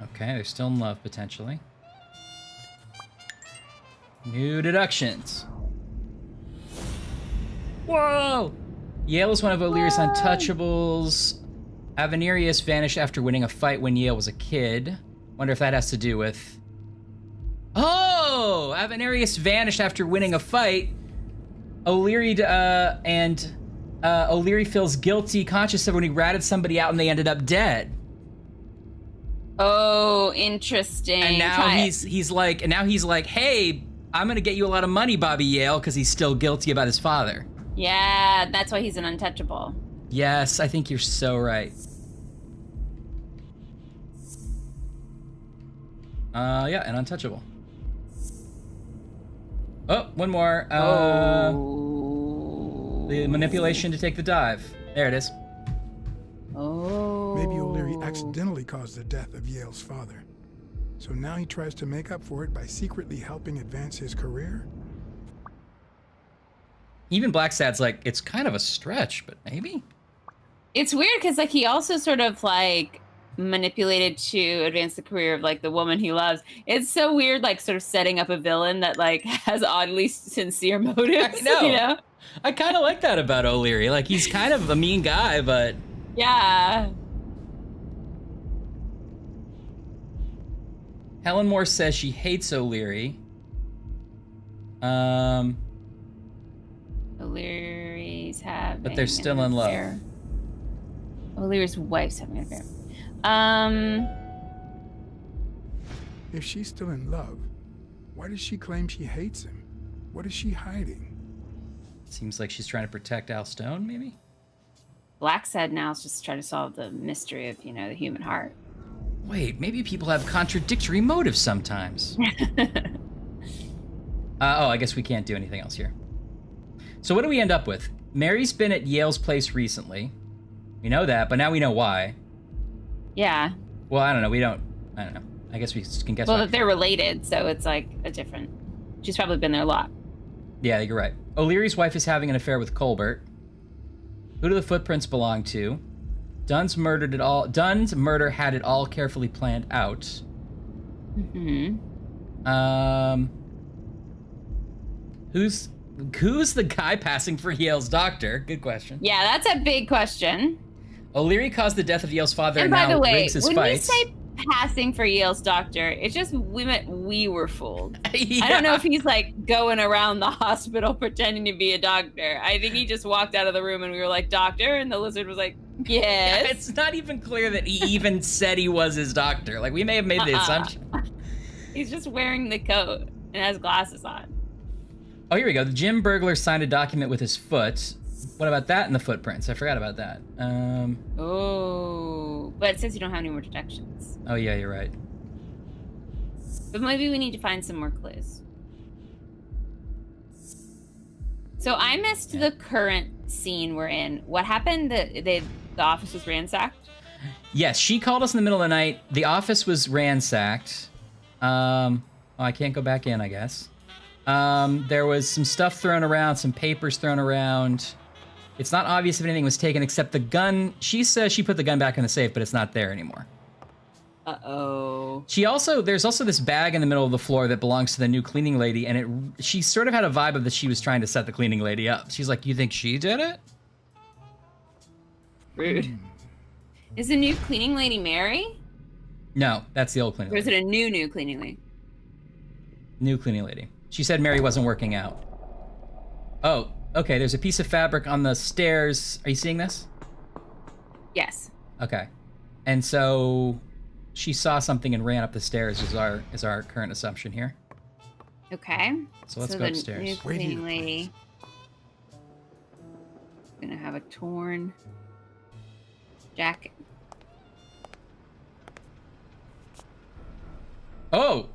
Okay, they're still in love, potentially. New deductions. Whoa! Yale is one of O'Leary's untouchables. Avenirius vanished after winning a fight when Yale was a kid. Wonder if that has to do with... Oh! Avenirius vanished after winning a fight. O'Leary O'Leary feels guilty, conscious of when he ratted somebody out and they ended up dead. Oh, interesting. And now he's like, hey, I'm gonna get you a lot of money, Bobby Yale, because he's still guilty about his father. Yeah, that's why he's an untouchable. Yes, I think you're so right. Yeah, an untouchable. Oh, one more. The manipulation to take the dive. There it is. Oh. Maybe O'Leary accidentally caused the death of Yale's father. So now he tries to make up for it by secretly helping advance his career? Even Blacksad's like, it's kind of a stretch, but maybe? It's weird because like he also sort of like manipulated to advance the career of like the woman he loves. It's so weird, like sort of setting up a villain that like has oddly sincere motives. I know. You know? I kind of like that about O'Leary. Like he's kind of a mean guy, but... Yeah. Helen Moore says she hates O'Leary. O'Leary's having But they're still in love. affair. O'Leary's wife's having an affair. If she's still in love, why does she claim she hates him? What is she hiding? Seems like she's trying to protect Al Stone, maybe? Blacksad now is just trying to solve the mystery of, the human heart. Wait, maybe people have contradictory motives sometimes. I guess we can't do anything else here. So what do we end up with? Mary's been at Yale's place recently. We know that, but now we know why. Yeah. Well, I don't know. I don't know. I guess we can guess Well, why. that they're related, so it's like a different... She's probably been there a lot. Yeah, you're right. O'Leary's wife is having an affair with Colbert. Who do the footprints belong to? Dunn's murder had it all carefully planned out. Who's the guy passing for Yale's doctor? Good question. Yeah, that's a big question. O'Leary caused the death of Yale's father And by now the way, rigs his when fights. we say passing for Yale's doctor, it's just we were fooled. Yeah. I don't know if he's like going around the hospital pretending to be a doctor. I think he just walked out of the room and we were like, doctor? And the lizard was like, yes. Yeah, it's not even clear that he even said he was his doctor. Like, we may have made the assumption. He's just wearing the coat and has glasses on. Oh, here we go. The gym burglar signed a document with his foot. What about that in the footprints? I forgot about that. Oh, but it says you don't have any more detections. Oh, yeah, you're right. But maybe we need to find some more clues. So I missed the current scene we're in. What happened? The office was ransacked? Yes, she called us in the middle of the night. The office was ransacked. Oh, I can't go back in, I guess. There was some stuff thrown around, some papers thrown around. It's not obvious if anything was taken except the gun. She says she put the gun back in the safe, but it's not there anymore. Uh-oh. There's also this bag in the middle of the floor that belongs to the new cleaning lady, and she sort of had a vibe of that she was trying to set the cleaning lady up. She's like, you think she did it? Rude. Is the new cleaning lady Mary? No, that's the old cleaning Or is lady. it a new cleaning lady? New cleaning lady. She said Mary wasn't working out. Oh, okay, there's a piece of fabric on the stairs. Are you seeing this? Yes. Okay. And so she saw something and ran up the stairs is our current assumption here. Okay. So let's go the upstairs. New cleaning lady gonna have a torn jacket. Oh!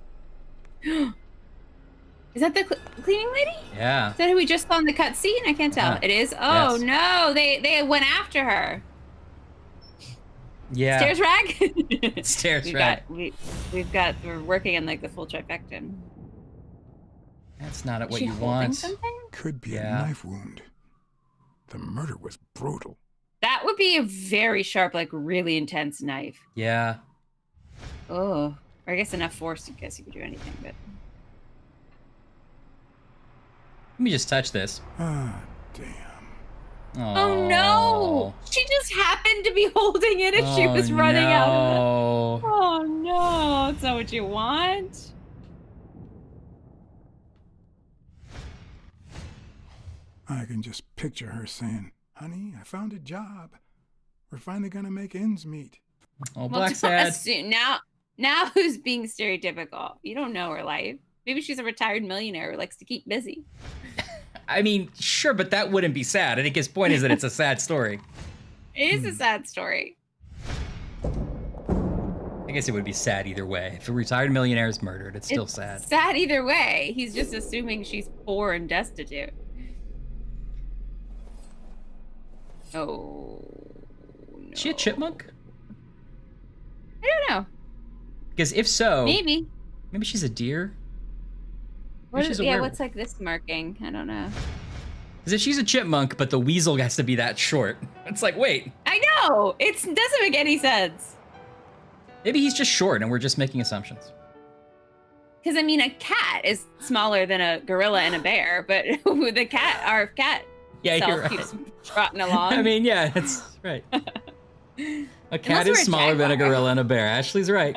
Is that the cleaning lady? Yeah. Is that who we just saw in the cutscene? I can't tell. Yeah. It is? Oh, Yes. no. They went after her. Yeah. Stairs rag? Stairs rag. We're working on like the full trifecta. That's not what she you holding want. something? Could be Yeah. a knife wound. The murder was brutal. That would be a very sharp, like really intense knife. Yeah. Oh. Or I guess enough force in case you could do anything, but. Let me just touch this. Ah, damn. Oh no! She just happened to be holding it as she was running out of it. Oh no! That's not what you want. I can just picture her saying, "Honey, I found a job. We're finally gonna make ends meet." Oh, Well, don't Blacksad. assume- Now who's being stereotypical? You don't know her life. Maybe she's a retired millionaire who likes to keep busy. I mean, sure, but that wouldn't be sad. I think his point is that it's a sad story. It is a sad story. I guess it would be sad either way. If a retired millionaire is murdered, it's still sad. Sad either way. He's just assuming she's poor and destitute. Oh. No. Is she a chipmunk? I don't know. Because if so, Maybe. maybe she's a deer. What she's is, a yeah, werewolf. what's like this marking? I don't know. Because if she's a chipmunk, but the weasel has to be that short, it's like, wait, I know! It doesn't make any sense. maybe he's just short and we're just making assumptions. Because, I mean, a cat is smaller than a gorilla and a bear, but the cat, our cat Yeah, self you're right. keeps trotting along. I mean, yeah, that's right. A cat Unless we're is a smaller than a jaguar. gorilla and a bear. Ashley's right.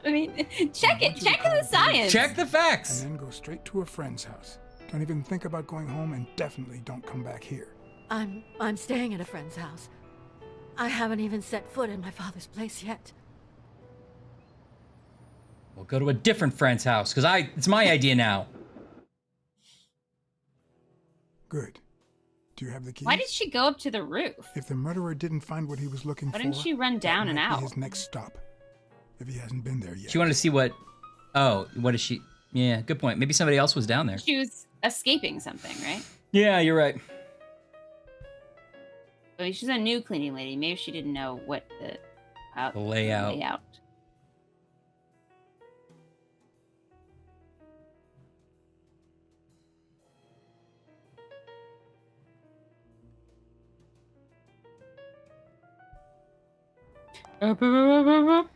I mean, check it. Check the science. Check the facts. And then go straight to a friend's house. Don't even think about going home, and definitely don't come back here. I'm staying at a friend's house. I haven't even set foot in my father's place yet. We'll go to a different friend's house, because it's my idea now. Good. Do you have the key? Why did she go up to the roof? If the murderer didn't find what he was looking Why for, didn't she run down that and might be out? his next stop. If he hasn't been there yet. She wanted to see what... Oh, what is she... Yeah, good point. Maybe somebody else was down there. She was escaping something, right? Yeah, you're right. I mean, she's a new cleaning lady. Maybe she didn't know what the layout. Zibbida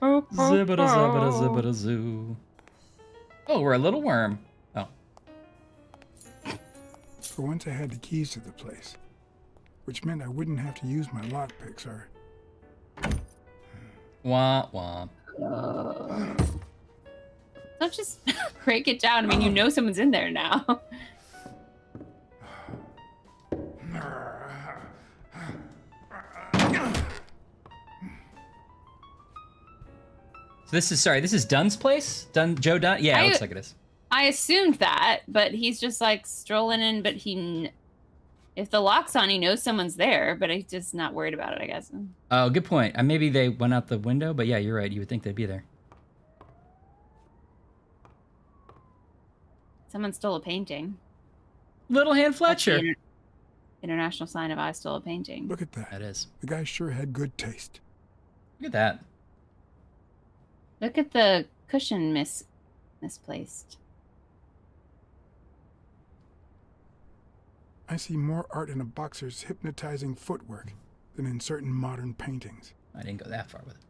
zibbida zibbida zoo. Oh, we're a little worm. Oh. For once I had the keys to the place, which meant I wouldn't have to use my lockpicks or... Wah, wah. Don't just break it down. I mean, you know someone's in there now. So this is Dunn's place? Joe Dunn? Yeah, it looks like it is. I assumed that, but he's just like strolling in, but if the lock's on, he knows someone's there, but he's just not worried about it, I guess. Oh, good point. Maybe they went out the window, but yeah, you're right. You would think they'd be there. Someone stole a painting. Little Hand Fletcher. International sign of I stole a painting. Look at that. That is. The guy sure had good taste. Look at that. Look at the cushion misplaced. I see more art in a boxer's hypnotizing footwork than in certain modern paintings. I didn't go that far with it.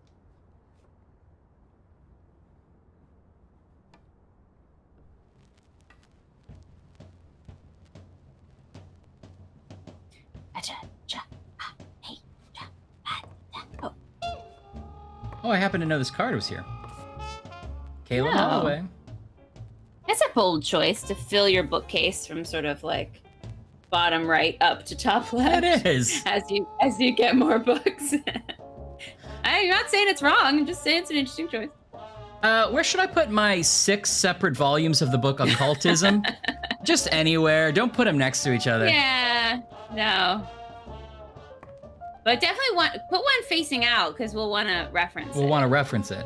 Oh, I happen to know this card was here. Caleb Holloway. It's a bold choice to fill your bookcase from sort of like bottom right up to top left. It is. As you get more books. I'm not saying it's wrong. I'm just saying it's an interesting choice. Where should I put my 6 separate volumes of the book Occultism? Just anywhere. Don't put them next to each other. Yeah. No. But definitely put one facing out because we'll want to reference it. We'll want to reference it.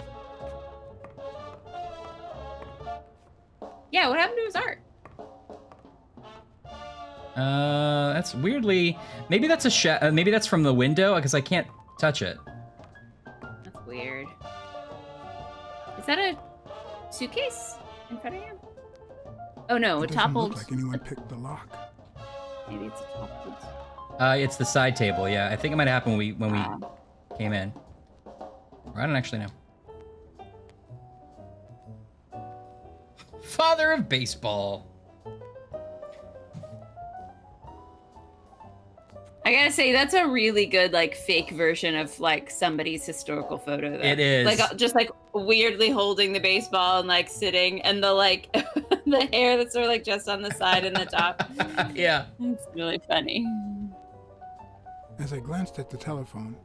Yeah, what happened to his art? That's weirdly. Maybe that's maybe that's from the window because I can't touch it. That's weird. Is that a suitcase in front of you? Oh no, It a doesn't toppled. look like anyone picked the lock. Maybe it's a toppled. It's the side table. Yeah, I think it might happen when we came in. Or I don't actually know. Father of baseball. I gotta say that's a really good like fake version of like somebody's historical photo. Though. It is like just like weirdly holding the baseball and like sitting, and the like the hair that's sort of like just on the side and the top. Yeah, it's really funny. As I glanced at the telephone,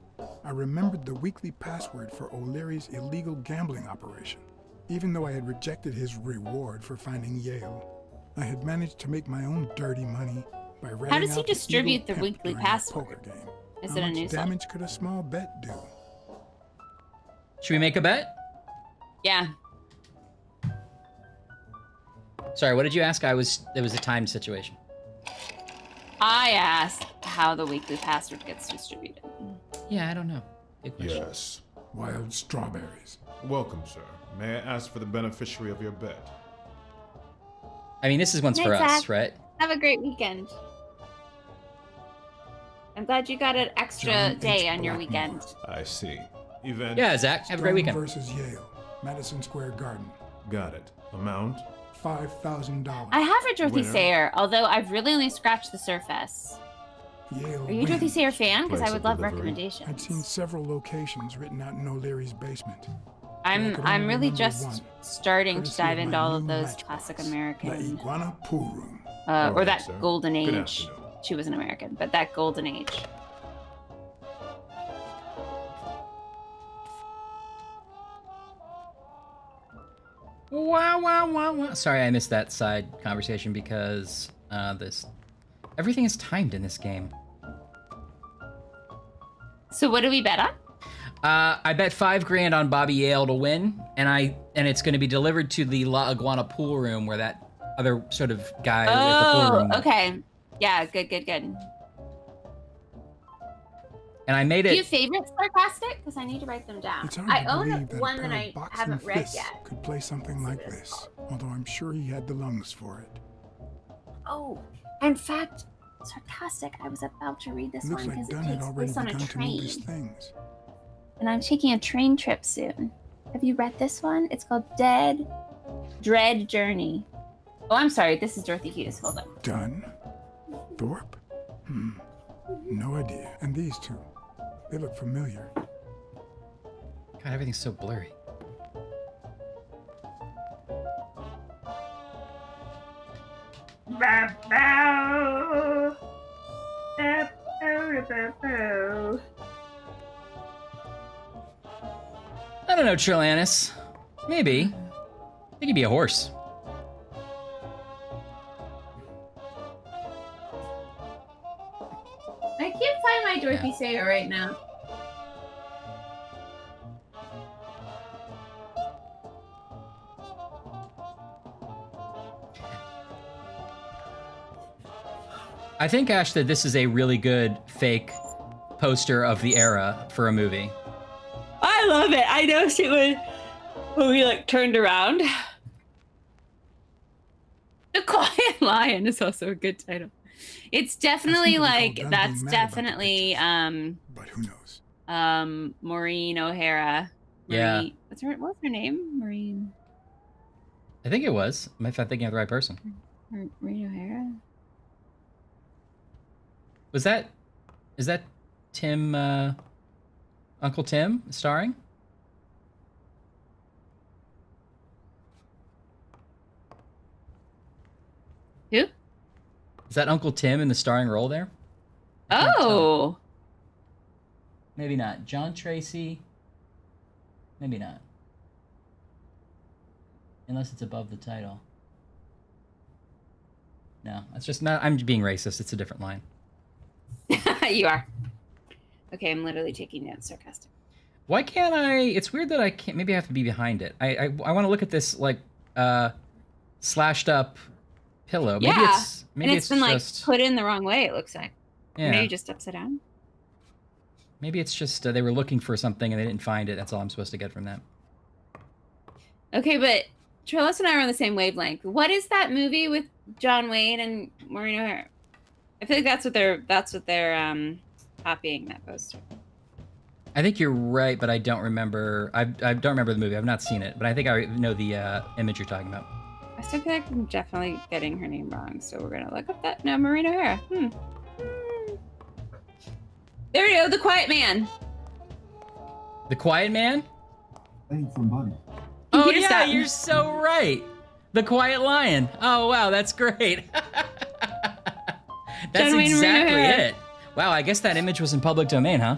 I remembered the weekly password for O'Leary's illegal gambling operation. Even though I had rejected his reward for finding Yale, I had managed to make my own dirty money by renting How does he out the distribute evil the pimp weekly during a password? poker game. Is How it a much newsletter? damage could a small bet do? Should we make a bet? Yeah. Sorry, what did you ask? It was a timed situation. I asked how the weekly password gets distributed. Yeah, I don't know. Good question. Yes. Wild strawberries. Welcome, sir. May I ask for the beneficiary of your bet? I mean, this is one's for Night, us, Zach. right? Have a great weekend. I'm glad you got an extra John day H. on your Blackmore. weekend. I see. Event? Yeah, Zach. Have a great Stone weekend. versus Yale, Madison Square Garden. Got it. Amount? $5,000. I have a Dorothy Winner. Sayre, although I've really only scratched the surface. Yale Are you a Dorothy wins. Sayre fan? Because I Place would of love delivery. recommendations. I'd seen several locations written out in O'Leary's basement. I'm could I'm only really remember just one, starting to courtesy dive of into my all of new those matchbox, classic The American, Iguana Pool Room. or Alright, that sir. golden Good age. afternoon. She was an American, but that golden age. Wow, wow, wow, wow. Sorry, I missed that side conversation because everything is timed in this game. So what do we bet on? I bet $5,000 on Bobby Yale to win, and it's going to be delivered to the La Iguana pool room where that other sort of guy at the pool room. Oh, okay. Yeah, good. And I made Do you it. favorite sarcastic? Because I need to write them down. It's hard I to own believe that one a that pair I of boxing haven't read fists yet. could play something like this, although I'm sure he had the lungs for it. Oh, in fact, sarcastic. I was about to read this It looks one like because Dunn it had takes already place on a begun to move his train. things. and I'm taking a train trip soon. Have you read this one? It's called Dread Journey. Oh, I'm sorry. This is Dorothy Hughes. Hold on. Dunn? Thorpe? No idea. And these two, they look familiar. God, everything's so blurry. I don't know, Trillanis. Maybe. I think he'd be a horse. I can't find my Dorothy Sayer right now. I think, Ash, that this is a really good fake poster of the era for a movie. I love it. I noticed it when we like turned around. The Quiet Lion is also a good title. It's definitely like that's definitely but who knows? Maureen O'Hara. Yeah. What's her name? Maureen. I think it was. If I'm thinking of the right person. Maureen O'Hara. Is that Tim, Uncle Tim starring? Who? Is that Uncle Tim in the starring role there? Oh. Maybe not. John Tracy. Maybe not. Unless it's above the title. No, it's just not. I'm being racist. It's a different line. You are. Okay, I'm literally taking notes. Sarcastic. Why can't I? It's weird that I can't. Maybe I have to be behind it. I want to look at this like slashed up pillow. Maybe Yeah. maybe it's been just, like put in the wrong way. It looks like. Yeah. Maybe just upside down. Maybe it's just they were looking for something and they didn't find it. That's all I'm supposed to get from that. Okay, but Trillis and I are on the same wavelength. What is that movie with John Wayne and Maureen O'Hara? I feel like that's what they're copying that poster. I think you're right, but I don't remember. I don't remember the movie. I've not seen it, but I think I know the image you're talking about. I still feel like I'm definitely getting her name wrong, so we're gonna look up that. No, Maureen O'Hara. There we go. The Quiet Man. The Quiet Man? Thanks, somebody. Oh Computer yeah, stop. you're so right. The Quiet Lion. Oh wow, that's great. That's John Wayne exactly O'Hara. it. Wow, I guess that image was in public domain, huh?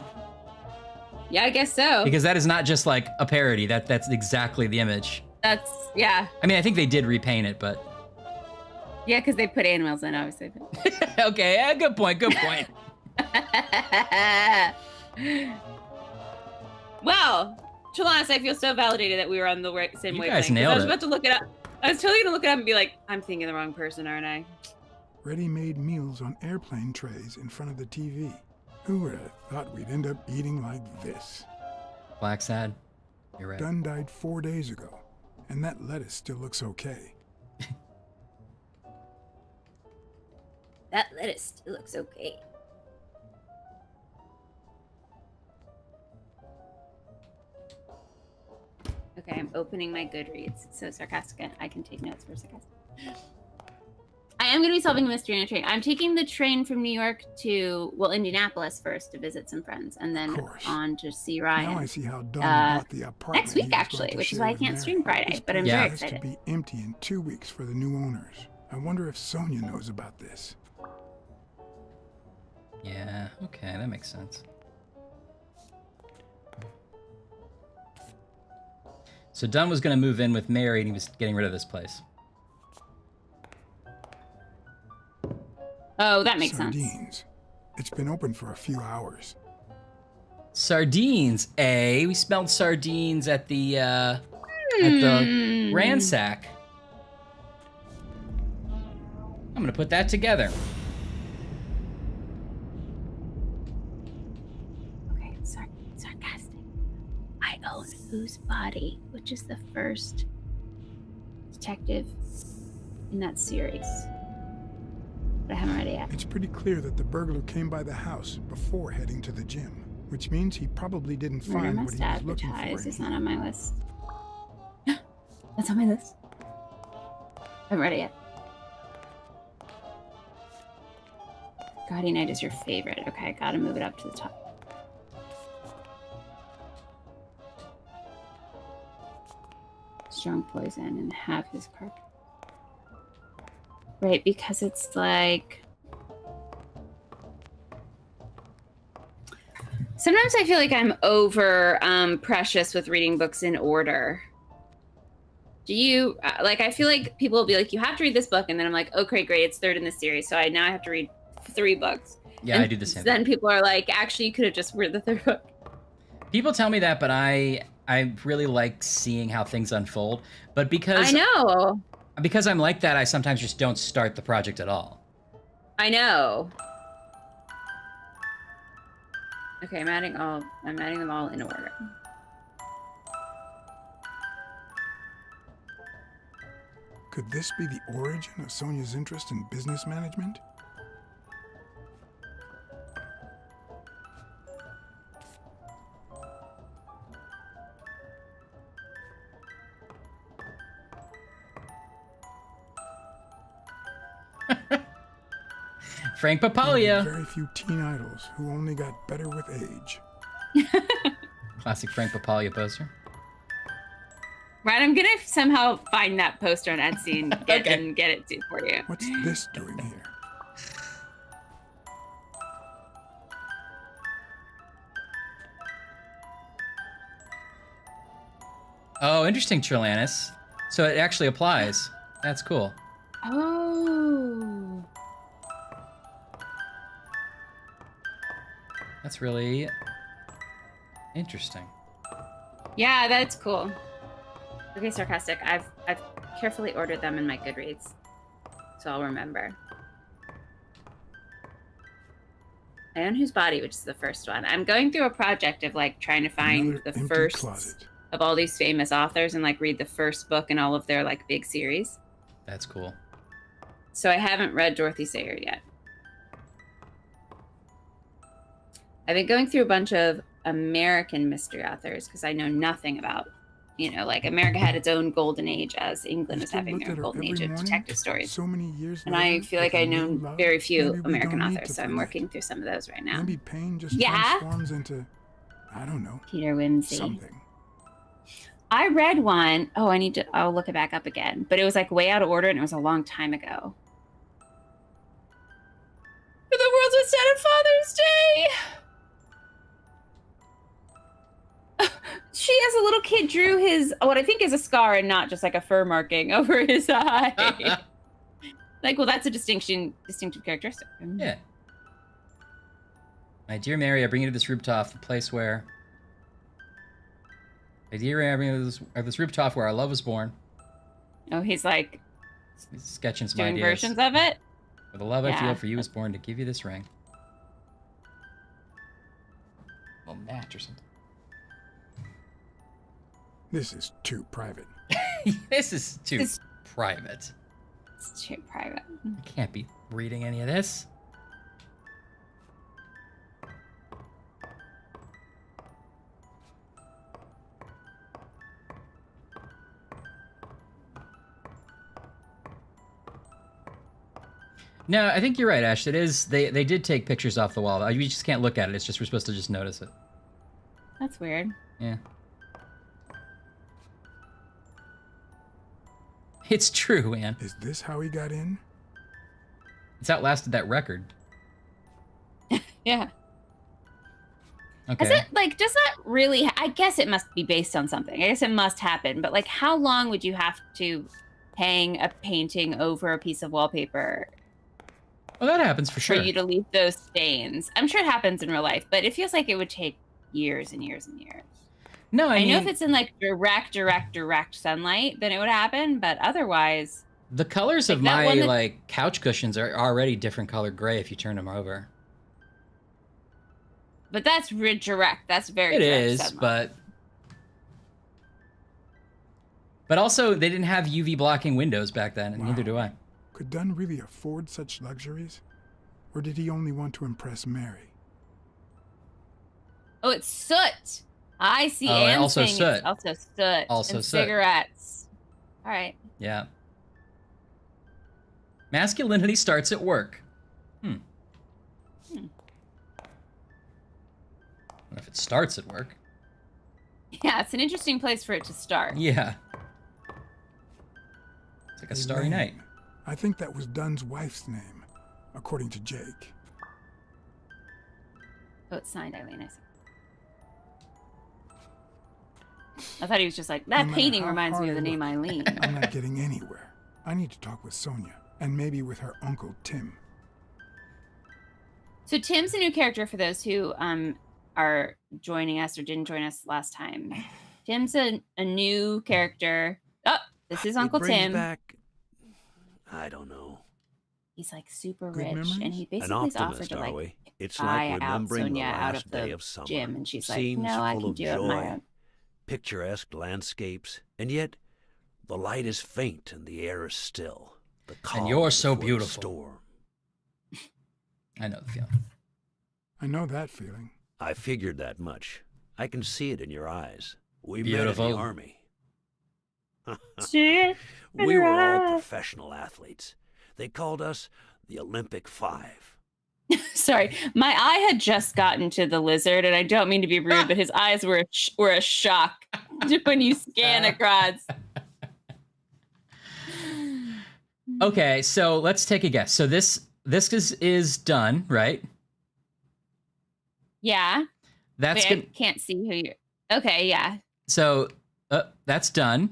Yeah, I guess so. Because that is not just like a parody. That's exactly the image. Yeah. I mean, I think they did repaint it, but Yeah, because they put animals in, obviously. okay, yeah, good point. Good point. Well, Trelawney, I feel so validated that we were on the same wavelength. guys 'Cause nailed I was it. about to look it up. I was totally gonna look it up and be like, I'm thinking the wrong person, aren't I? Ready-made meals on airplane trays in front of the TV. Who would have thought we'd end up eating like this? Blacksad, you're right. Dunn died 4 days ago, and that lettuce still looks okay. That lettuce still looks okay. Okay, I'm opening my Goodreads. It's so sarcastic. I can take notes for sarcastic. I am going to be solving a mystery on a train. I'm taking the train from New York to, well, Indianapolis first to visit some friends, and then on to see Ryan. Now I see how Dunn bought the apartment next week, he was going actually, to which is share why I with can't Mary. stream Friday, This but I'm place very has excited. to be empty in 2 weeks for the new owners. I wonder if Sonia knows about this. Yeah, okay, that makes sense. So Dunn was going to move in with Mary, and he was getting rid of this place. Oh, that makes sense. Sardines. It's been open for a few hours. Sardines, eh? We smelled sardines at the ransack. I'm gonna put that together. Okay, sarcastic. I own Whose Body, which is the first detective in that series. But I haven't read it yet. It's pretty clear that the burglar came by the house before heading to the gym. which means he probably didn't I find what must he was looking for. advertise. It's not on my list. That's on my list. I haven't read it yet. Guardian Knight is your favorite. Okay, gotta move it up to the top. Strong poison and have his card. Right, because it's like... Sometimes I feel like I'm over precious with reading books in order. Do you, like, I feel like people will be like, you have to read this book, and then I'm like, okay, great, it's third in the series, so now I have to read 3 books. Yeah, and I do the same. Then people are like, actually, you could have just read the 3rd book. People tell me that, but I really like seeing how things unfold. But because I know. Because I'm like that, I sometimes just don't start the project at all. I know. Okay, I'm adding them all in order. Could this be the origin of Sonia's interest in business management? Frank There are Papaglia. very few teen idols who only got better with age. Classic Frank Papaglia poster. Right, I'm gonna somehow find that poster on Etsy and get it to for you. What's this doing here? Oh, interesting, Trillanis. So it actually applies. That's cool. Oh. That's really interesting. Yeah, that's cool. Okay, sarcastic. I've carefully ordered them in my Goodreads, so I'll remember. I Own Whose Body, which is the first one. I'm going through a project of like trying to find the first of all these famous authors and like read the first book in all of their like big series. That's cool. So I haven't read Dorothy Sayers yet. I've been going through a bunch of American mystery authors because I know nothing about, like America had its own golden age as England was having their golden age of detective stories. So many years and I feel like I know very few American authors, so I'm working through some of those right now. Maybe pain just transforms into, I don't know, Peter Wimsey. something. I read one. Oh, I'll look it back up again. But it was like way out of order and it was a long time ago. The world was dead on Father's Day. She, as a little kid, drew what I think is a scar and not just like a fur marking over his eye. Like, well, that's a distinctive characteristic. Yeah. My dear Mary, I bring you to this rooftop, the place where... My dear Mary, I bring you to this rooftop where our love was born. Oh, he's like... He's sketching some doing ideas. versions of it? For the love I feel for you was born to give you this ring. A little match or something. This is too private. This is too private. It's too private. I can't be reading any of this. No, I think you're right, Ash. It is. They did take pictures off the wall. We just can't look at it. It's just we're supposed to just notice it. That's weird. Yeah. It's true, Anne. Is this how he got in? It's outlasted that record. Yeah. Okay. Is it like, does that really, I guess it must be based on something. I guess it must happen. But like, how long would you have to hang a painting over a piece of wallpaper? Well, that happens for sure. For you to leave those stains. I'm sure it happens in real life, but it feels like it would take years and years and years. No, I mean, know if it's in like direct sunlight, then it would happen. But otherwise, the colors of my like couch cushions are already different colored gray if you turn them over. But that's direct. That's very. It direct is, sunlight. but also they didn't have UV blocking windows back then, and neither do I. Could Dunn really afford such luxuries? Or did he only want to impress Mary? Oh, it's soot. I see. Oh, and Anne's also saying soot. It's also soot. Also and soot. cigarettes. All right. Yeah. Masculinity starts at work. I don't know if it starts at work. Yeah, it's an interesting place for it to start. Yeah. It's like a starry Elaine. night. I think that was Dunn's wife's name, according to Jake. Oh, it's signed Eileen. I thought he was just like, that No matter painting how reminds me hard of the I name look, Eileen. I'm not getting anywhere. I need to talk with Sonia, and maybe with her uncle Tim. So Tim's a new character for those who are joining us or didn't join us last time. Tim's a new character. Oh, this is Uncle It brings Tim. back, I don't know. He's like super Good rich, memories? and he An basically is offered optimist, to are like we? It's buy like out remembering the Sonia out last of day the of summer. gym, and she's like, Scenes "No, I full can of do it on my joy, own." picturesque landscapes, and yet the light is faint and the air is still. The calm And you're so before the beautiful. storm. I know the feeling. I know that feeling. I figured that much. I can see it in your eyes. We Beautiful. met in the army. See it in We your were all eyes. professional athletes. They called us the Olympic Five. Sorry, my eye had just gotten to the lizard, and I don't mean to be rude, but his eyes were a shock when you scan across. Okay, so let's take a guess. So this is done, right? Yeah. That's Wait, good. I can't see who you're. Okay, yeah. So that's done.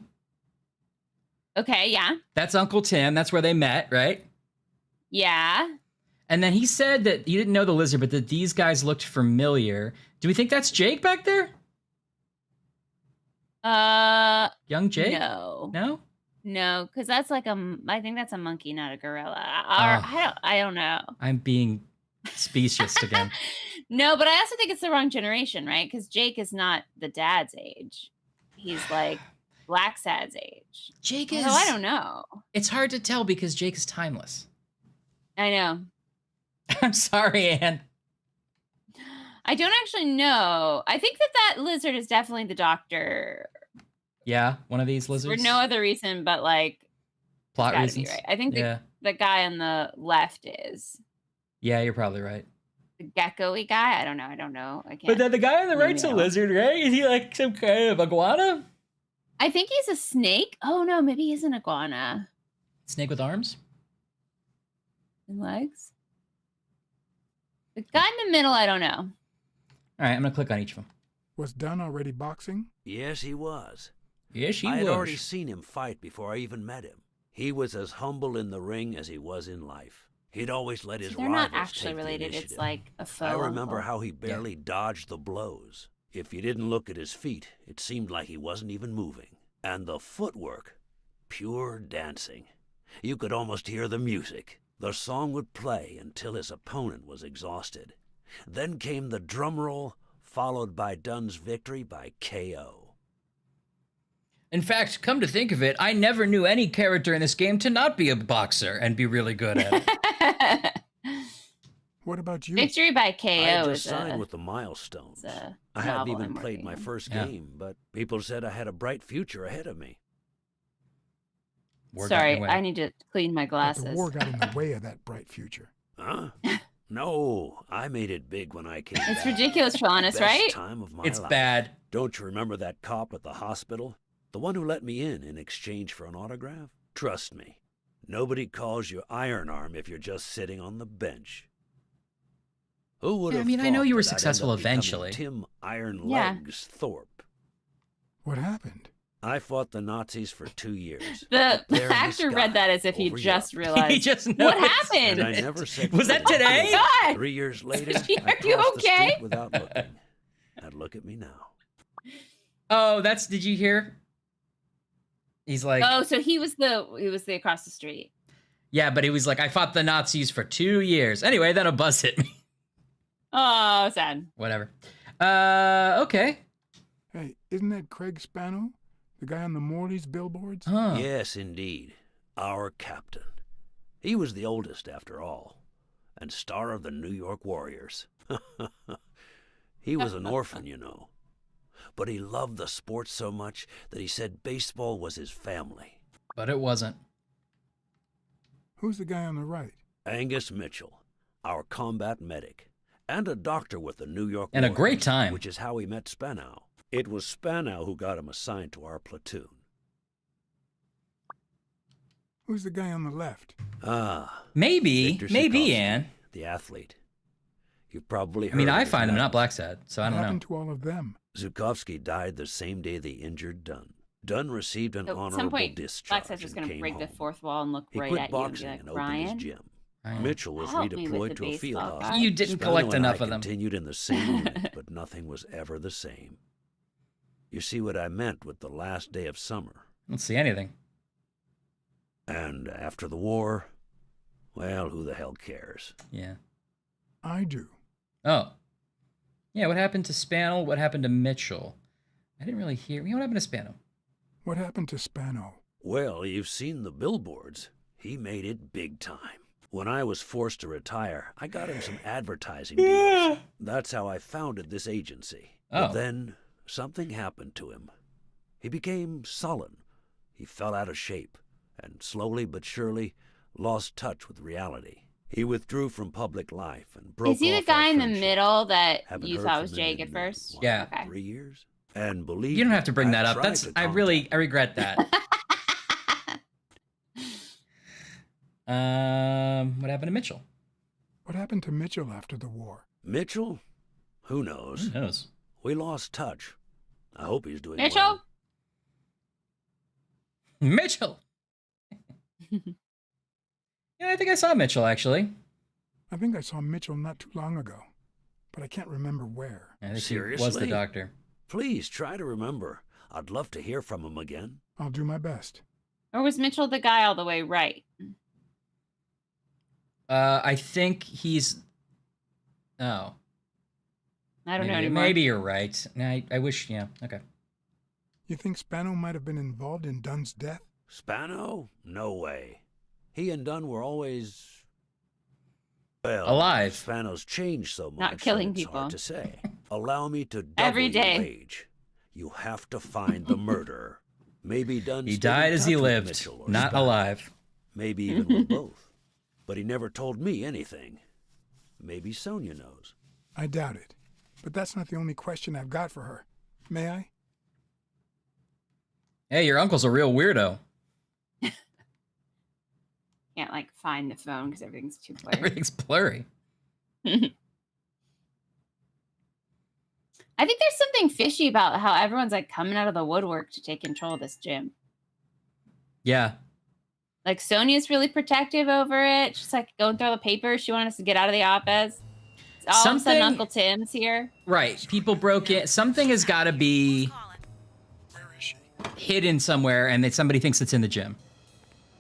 Okay, yeah. That's Uncle Tim. That's where they met, right? Yeah. And then he said that he didn't know the lizard, but that these guys looked familiar. Do we think that's Jake back there? Young Jake? No. No? No, because that's like I think that's a monkey, not a gorilla. Oh. I don't know. I'm being specious again. No, but I also think it's the wrong generation, right? Because Jake is not the dad's age. He's like Blacksad's age. Jake Although I don't know. It's hard to tell because Jake is timeless. I know. I'm sorry, Anne. I don't actually know. I think that lizard is definitely the doctor Yeah, one of these for lizards. no other reason but like Plot gotta reasons. be right. I think Yeah. the guy on the left is Yeah, you're probably right. the gecko-y guy. I don't know. I can't. But then the guy on the Maybe right's a not. lizard, right? Is he like some kind of iguana? I think he's a snake. Oh no, maybe he's an iguana. Snake with arms? And legs. The guy in the middle, I don't know. All right, I'm gonna click on each of them. Was Dunn already boxing? Yes, he was. Yes, he I had was. already seen him fight before I even met him. He was as humble in the ring as he was in life. He'd always let his They're rivals not actually take the related. initiative. It's like a faux. I remember uncle. how he barely dodged the blows. If you didn't look at his feet, it seemed like he wasn't even moving. And the footwork, pure dancing. You could almost hear the music. The song would play until his opponent was exhausted. Then came the drum roll, followed by Dunn's victory by KO. In fact, come to think of it, I never knew any character in this game to not be a boxer and be really good at it. What about you? Victory by KO I had is just signed with the milestones. a I hadn't novel even I'm played my working on. first Yeah. game, but people said I had a bright future ahead of me. War got in Sorry, your way. I need to clean my But glasses. the war got in the way of that bright future. Huh? No, I made it big when I came It's back. ridiculous, Johannes, Best right? time of my It's life. bad. Don't you remember that cop at the hospital? The one who let me in exchange for an autograph? Trust me, nobody calls you Iron Arm if you're just sitting on the bench. Who would Yeah, have I mean, I know thought you were that I'd end successful up becoming eventually. Tim Iron Yeah. Legs Thorpe. What happened? I fought the Nazis for 2 years. The Up there in the actor sky, read that as if he over just Europe. realized. He just What noticed. happened? And I never said Was that foot. today? God! 3 years later, Are I you crossed the okay? street without looking. And look at me now. Oh, did you hear? He's like, Oh, so he was the across the street. yeah, but he was like, I fought the Nazis for 2 years. Anyway, then a bus hit me. Oh, sad. Whatever. Okay. Hey, isn't that Craig Spano? The guy on the Morley's billboards? Huh. Yes, indeed. Our captain. He was the oldest, after all, and star of the New York Warriors. He was an orphan, you know. But he loved the sport so much that he said baseball was his family. But it wasn't. Who's the guy on the right? Angus Mitchell, our combat medic, and a doctor with the New York And a Warriors, great time. which is how he met Spanow. It was Spanow who got him assigned to our platoon. Who's the guy on the left? Maybe, Victor maybe, Sikorski, Anne. the athlete. You've probably heard I mean, of I his find him, medals. not Blacksad, so I What don't know. happened to all of them? Zukovsky died the same day they injured Dunn. Dunn received an So at some honorable point, discharge Blacksad's just and going to came break the home. fourth wall and look He right quit at you and be boxing like, and opened Ryan, his gym. Ryan, Mitchell was help me with redeployed the to a field baseball house. guy. You didn't Spano collect and enough I of them. continued in the same unit, but nothing was ever the same. You see what I meant with the last day of summer. I don't see anything. And after the war, well, who the hell cares? Yeah. I do. Oh. Yeah, what happened to Spano? What happened to Mitchell? I didn't really hear. What happened to Spano? What happened to Spano? Well, you've seen the billboards. He made it big time. When I was forced to retire, I got him some advertising deals. That's how I founded this agency. But Oh. then something happened to him. He became sullen. He fell out of shape, and slowly but surely lost touch with reality. He withdrew from public life and broke is he the off our guy in the friendship. middle that Haven't you heard thought from was him Jake in, at first? Yeah. Okay. 3 years? And believe You don't me, have to bring that I up. tried That's to I regret that. What happened to Mitchell? What happened to Mitchell after the war? Mitchell? Who knows? Who knows? We lost touch. I hope he's doing Mitchell? well. Mitchell. Yeah, I think I saw Mitchell actually. I think I saw Mitchell not too long ago, but I can't remember where. I think Seriously? he was the doctor. Please try to remember. I'd love to hear from him again. I'll do my best. Or was Mitchell the guy all the way right? I think he's. Oh. I don't know Maybe- anymore. Maybe you're right. I wish. Yeah. Okay. You think Spano might have been involved in Dunn's death? Spano? No way. He and Dunn were always... Well, Alive. Spano's changed so much Not killing that it's people. hard to say. Allow me to double Every your day. age. You have to find the murderer. Maybe Dunn He stayed in died as he touch with lived, Mitchell or not Spano. alive. Maybe even with both. But he never told me anything. Maybe Sonia knows. I doubt it. But that's not the only question I've got for her. May I? Hey, your uncle's a real weirdo. Can't like find the phone because everything's too blurry. Everything's blurry. I think there's something fishy about how everyone's like coming out of the woodwork to take control of this gym. Yeah. Like Sonia's really protective over it. She's like going through all the papers. She wanted us to get out of the office. All of a sudden, Something- Uncle Tim's here. Right. People broke in. Something has got to be hidden somewhere, and that somebody thinks it's in the gym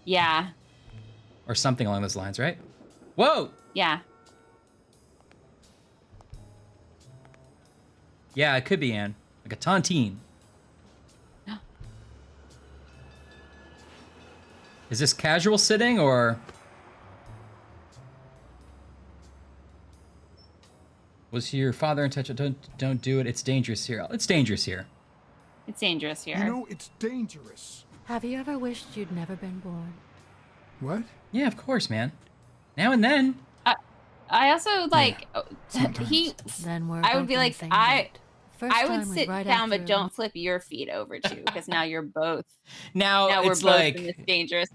Yeah, or something along those lines, right? Whoa. yeah. Yeah, it could be Anne. Like a tontine. Is this casual sitting or was your father in touch? Don't do it. It's dangerous here. It's dangerous here. It's dangerous here. You know, it's dangerous. Have you ever wished you'd never been born? What? Yeah, of course, man. Now and then. I also like he. Then we're I would both be in the like same I. boat. First I time would was sit right down, but after- don't flip your feet over too, because now you're both. Now we're it's both like- in this dangerous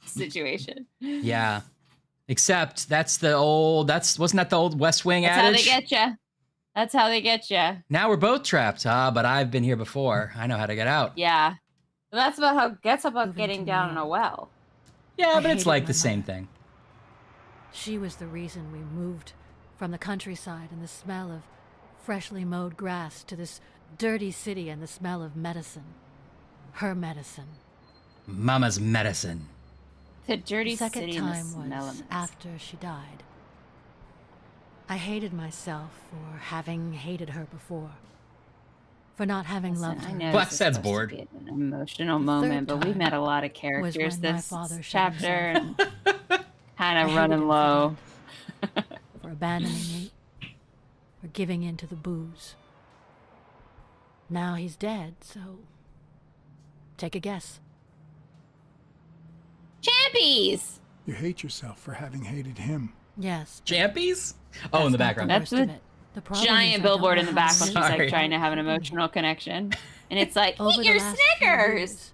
situation. Yeah. Except that's the old. Wasn't that the old West Wing That's how adage? they get you. That's how they get you. Now we're both trapped. But I've been here before. I know how to get out. Yeah. Well, that's about getting down in a well. Yeah, I but it's hated like my the same mother. thing. She was the reason we moved from the countryside and the smell of freshly mowed grass to this dirty city and the smell of medicine. Her medicine. Mama's medicine. The dirty The second city and the time smell was of after she died. I hated myself for having hated her before. For not having loved her. I know Blacksad's this is supposed to bored. be an emotional The moment, third but we time met a lot of was characters when my this father shot chapter, and himself. kind I of hated running him low. for abandoning me. or giving in to the booze. Now he's dead, so take a guess. Champies! You hate yourself for having hated him. Yes. Champies? Oh, in the background. That's a giant billboard in the back when she's like trying to have an emotional connection. And it's like, Over eat the your last few Snickers! years,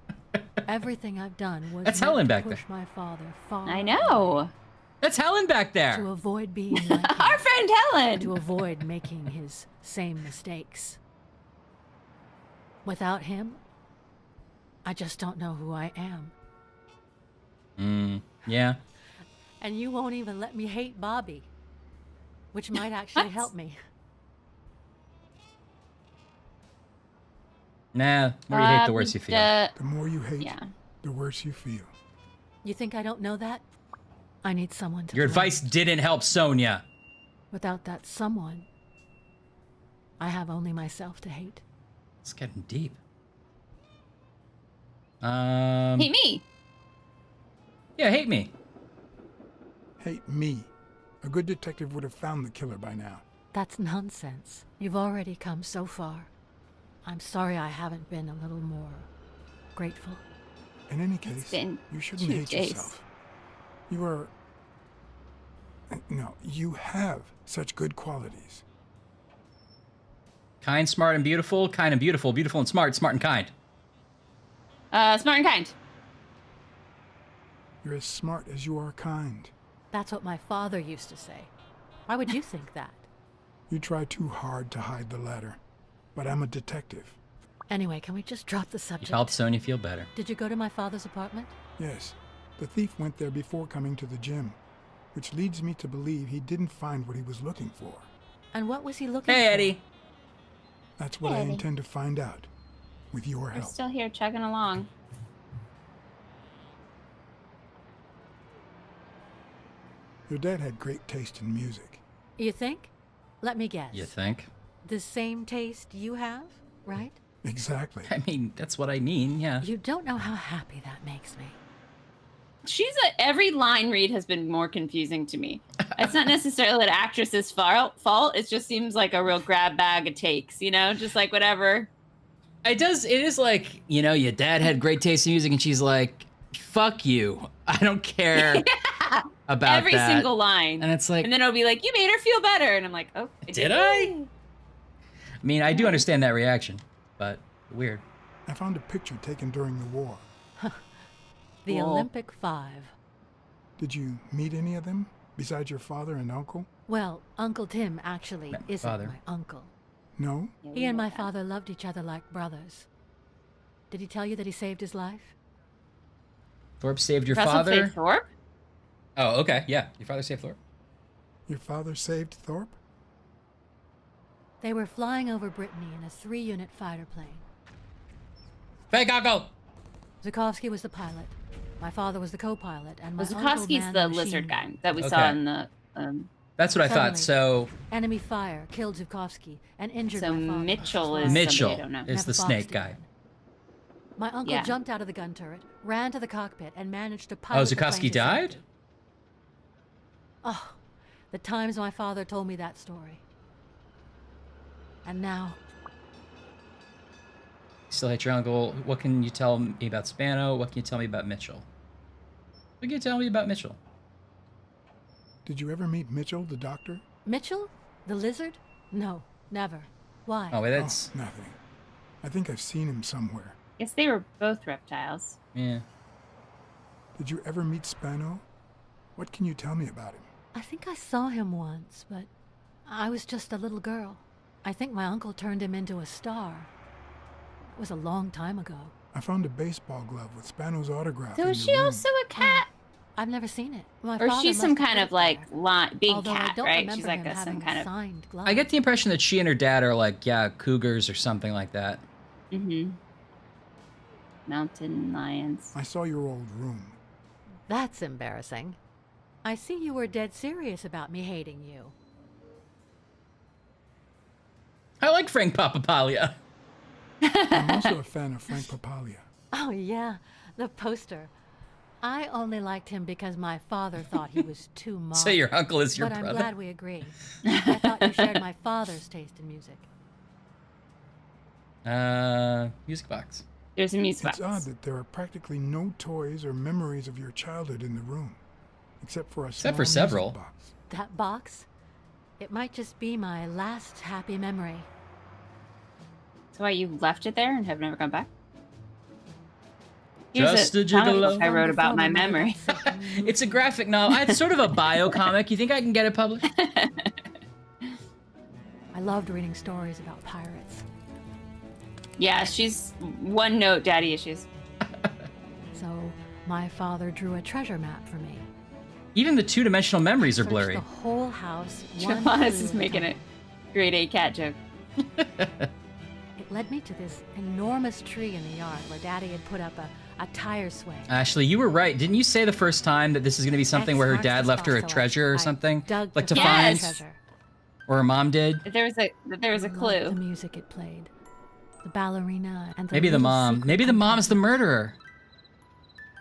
everything I've done was That's meant Helen to back push there. my father far. I know. That's Helen back there. To avoid being like him, Our friend Helen! to avoid making his same mistakes. Without him, I just don't know who I am. Yeah. And you won't even let me hate Bobby, which might actually help me. Nah, the more you hate, the worse you feel. The more you hate, Yeah. the worse you feel. You think I don't know that? I need someone to Your blame. advice didn't help Sonia. Without that someone, I have only myself to hate. It's getting deep. Hate me! Yeah, hate me. Hate me. A good detective would have found the killer by now. That's nonsense. You've already come so far. I'm sorry I haven't been a little more grateful. In any case, been you shouldn't 2 hate days. yourself. You are... No, you have such good qualities. Kind, smart, and beautiful. Kind and beautiful. Beautiful and smart. Smart and kind. Smart and kind. You're as smart as you are kind. That's what my father used to say. Why would you think that? You try too hard to hide the latter. But I'm a detective. Anyway, can we just drop the subject? You helped Sonia feel better. Did you go to my father's apartment? Yes. The thief went there before coming to the gym, which leads me to believe he didn't find what he was looking for. And what was he looking Hey, for? Eddie. That's what Hey, I Eddie. intend to find out, with your We're help. still here chugging along. Your dad had great taste in music. You think? Let me guess. You think? The same taste you have, right? Exactly. I mean, that's what I mean, yeah. You don't know how happy that makes me. Every line read has been more confusing to me. It's not necessarily an actress's fault. It just seems like a real grab bag of takes, you know? Just like whatever. It is like, you know, your dad had great taste in music, and she's like, fuck you. I don't care about Every that. single line. And it's like... And then it'll be like, you made her feel better. And I'm like, oh. Did I? I mean, I do understand that reaction, but weird. I found a picture taken during the war. The Cool. Olympic 5. Did you meet any of them, besides your father and uncle? Well, Uncle Tim actually isn't father. my uncle. No? He and my father loved each other like brothers. Did he tell you that he saved his life? Thorpe saved your Russell father? saved Thorpe? Oh, okay, yeah. Your father saved Thorpe. Your father saved Thorpe? They were flying over Brittany in a 3-unit fighter plane. Fake uncle! Zukovsky was the pilot. My father was the co-pilot, and my Well, uncle Zukovsky's manned the machine lizard guy gun. that we saw Okay. in the... That's what I thought, so... Enemy fire killed Zukovsky and injured So my father. Mitchell is Mitchell somebody I don't know. is the Never snake boxed guy. My uncle Yeah. jumped out of the gun turret, ran to the cockpit, and managed to Oh, pilot the plane Zukovsky to died? safety. Oh, the times my father told me that story. And now, Still hate your uncle. What can you tell me about Spano? What can you tell me about Mitchell? What can you tell me about Mitchell? Did you ever meet Mitchell, the doctor? Mitchell? The lizard? No, never. Why? Oh, wait, that's... Oh, nothing. I think I've seen him somewhere. Guess they were both reptiles. Yeah. Did you ever meet Spano? What can you tell me about him? I think I saw him once, but I was just a little girl. I think my uncle turned him into a star. It was a long time ago. I found a baseball glove with Spano's autograph. So in is your she room. also a cat? I've never seen it. My Or father she's must some have kind of lived like there. big Although I cat, don't right? remember She's like him some having kind of... signed glove. I get the impression that she and her dad are like, yeah, cougars or something like that. Mm-hmm. Mountain lions. I saw your old room. That's embarrassing. I see you were dead serious about me hating you. I like Frank Papapalia. I'm also a fan of Frank Papalia. Oh, yeah, the poster. I only liked him because my father thought he was too modern. So your uncle is your but brother? I'm glad we agree. I thought you shared my father's taste in music. Music box. There's a music box. It's odd that there are practically no toys or memories of your childhood in the room, except for several. Box. That box? It might just be my last happy memory. That's why you left it there and have never gone back? Just a gigolo. I wrote about my memory. It's a graphic novel. It's sort of a bio comic. You think I can get it published? I loved reading stories about pirates. Yeah, she's one note daddy issues. So my father drew a treasure map for me. Even the two-dimensional memories are blurry. The whole house. Johannes is making a grade A cat joke. It led me to this enormous tree in the yard where Daddy had put up a tire swing. Ashley, you were right. Didn't you say the first time that this is going to be something where her dad left her a treasure or something? Like to find? Or her mom did? There was a clue. The music it played. The ballerina and the Maybe the mom. Maybe the mom's the murderer.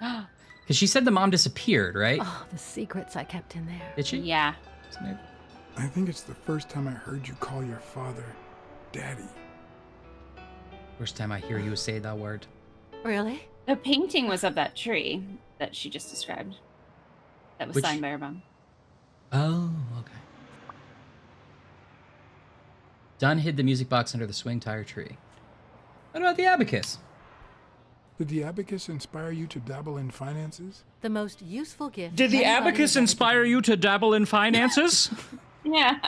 Because she said the mom disappeared, right? Oh, the secrets I kept in there. Did she? Yeah. I think it's the first time I heard you call your father Daddy. First time I hear you say that word. Really? The painting was of that tree that she just described. That was signed by her mom. Oh, okay. Dunn hid the music box under the swing tire tree. What about the abacus? Did the abacus inspire you to dabble in finances? The most useful gift. Did the abacus inspire you to dabble in finances? Yeah.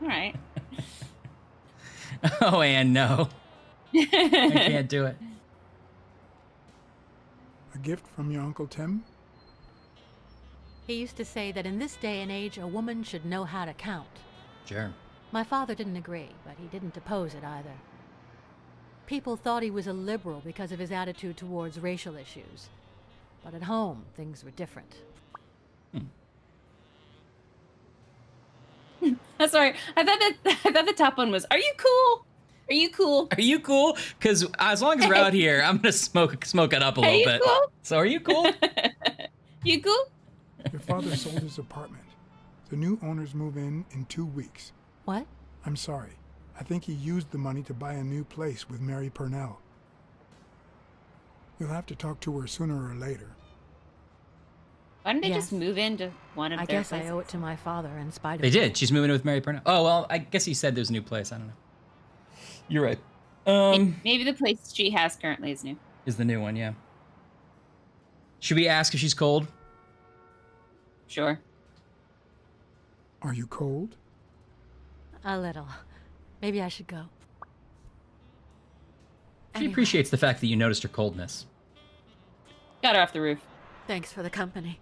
All right. Oh, Anne, no. I can't do it. A gift from your Uncle Tim? He used to say that in this day and age, a woman should know how to count. Sure. My father didn't agree, but he didn't oppose it either. People thought he was a liberal because of his attitude towards racial issues. But at home, things were different. Sorry, I thought the top one was, are you cool? Are you cool? Are you cool? Because as long as we're out here, I'm gonna smoke it up a little bit. Cool? So are you cool? You cool? Your father sold his apartment. The new owners move in 2 weeks. What? I'm sorry. I think he used the money to buy a new place with Mary Purnell. You'll have to talk to her sooner or later. Why don't they just move into one of I their guess places? I owe it to my father in spite of They did. She's moving in with Mary Purnell. Oh, well, I guess he said there's a new place. I don't know. You're right. Maybe the place she has currently is new. Is the new one, yeah. Should we ask if she's cold? Sure. Are you cold? A little. Maybe I should go. She appreciates the fact that you noticed her coldness. Got her off the roof. Thanks for the company.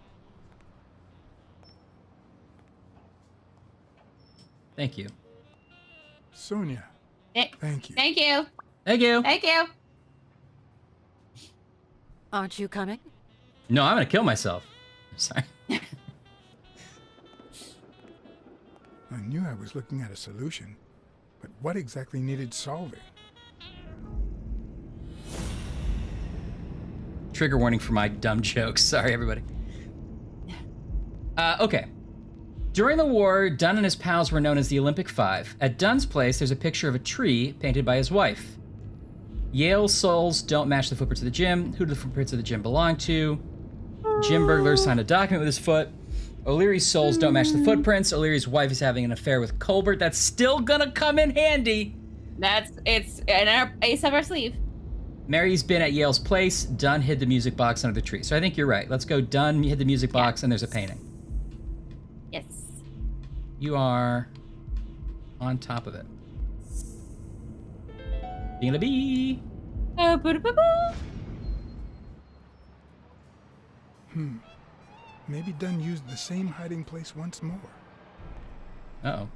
Thank you. Sonia. Thank you. Thank you. Thank you. Thank you. Aren't you coming? No, I'm gonna kill myself. Sorry. I knew I was looking at a solution, but what exactly needed solving? Trigger warning for my dumb jokes. Sorry, everybody. Okay. During the war, Dunn and his pals were known as the Olympic Five. At Dunn's place, there's a picture of a tree painted by his wife. Yale's soles don't match the footprints of the gym. Who do the footprints of the gym belong to? Gym burglars signed a document with his foot. O'Leary's soles don't match the footprints. O'Leary's wife is having an affair with Colbert. That's still gonna come in handy. It's in our ace of our sleeve. Mary's been at Yale's place. Dunn hid the music box under the tree. So I think you're right. Let's go. Dunn hid the music box, and there's a painting. Yes. You are on top of it. Being a bee. Maybe Dunn used the same hiding place once more. Uh-oh.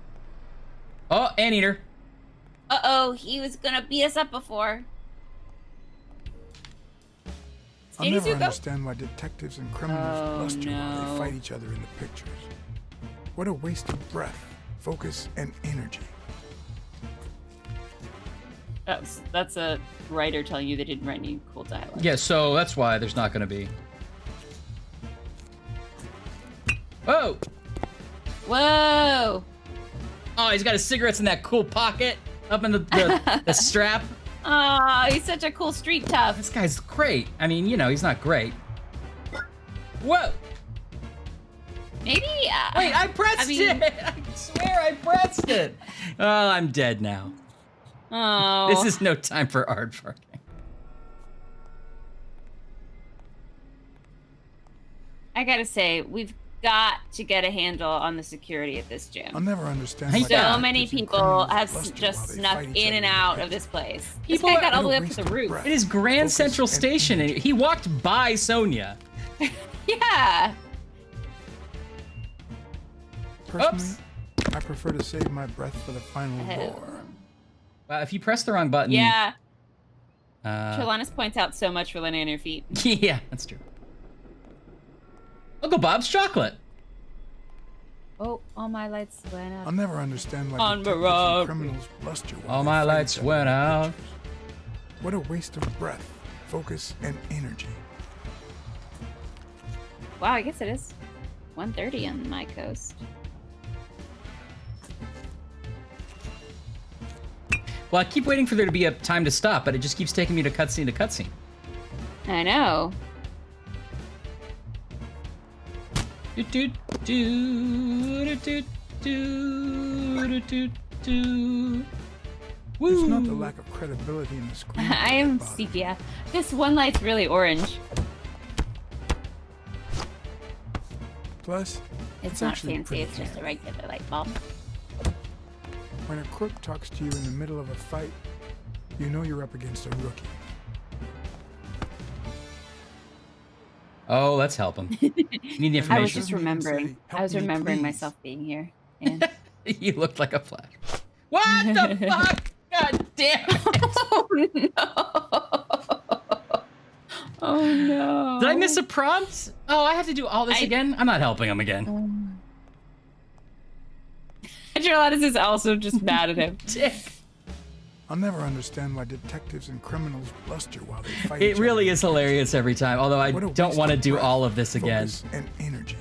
Oh, anteater. Uh-oh, he was gonna beat us up before. I'll never understand why detectives and criminals bluster while they fight each other in the pictures. What a waste of breath, focus, and energy. That's a writer telling you they didn't write any cool dialogue. Yeah, so that's why there's not going to be. Whoa! Whoa! Oh, he's got his cigarettes in that cool pocket up in the strap. Oh, he's such a cool street tough. This guy's great. I mean, you know, he's not great. Whoa! Maybe. Wait, I pressed it. I swear I pressed it. Oh, I'm dead now. Oh. This is no time for aardvarking. I gotta say, we've got to get a handle on the security at this gym. I'll never understand. So many people have just snuck in and out of this place. This guy got all the way up to the roof. It is Grand Central Station, and he walked by Sonia. Yeah. Personally, I prefer to save my breath for the final roar. Wow, if you press the wrong button. Yeah. Trelawnus points out so much for landing on your feet. Yeah, that's true. Uncle Bob's chocolate. Oh, all my lights went out. I'll never understand why On detectives Barab. and criminals bluster while All they my fight lights each other. went out. What a waste of breath, focus, and energy. Wow, I guess it is 1:30 on my coast. Well, I keep waiting for there to be a time to stop, but it just keeps taking me to cutscene to cutscene. I know. Do, do, do, do, do, do, do. It's not the lack of credibility in the screen. I am sepia. This one light's really orange. Plus, It's not actually fancy, pretty it's just a regular light bulb. When a crook talks to you in the middle of a fight, you know you're up against a rookie. Oh, let's help him. Need the information. I was just remembering. I was remembering myself being here. And You looked like a flash. What the fuck? God damn it. Oh no. Did I miss a prompt? Oh, I have to do all this again? I'm not helping him again. Trelawnus is also just mad at him. I'll never understand why detectives and criminals bluster while they fight It each really is hilarious every time, although I What a don't waste want to of do breath, all of this again. focus, and energy.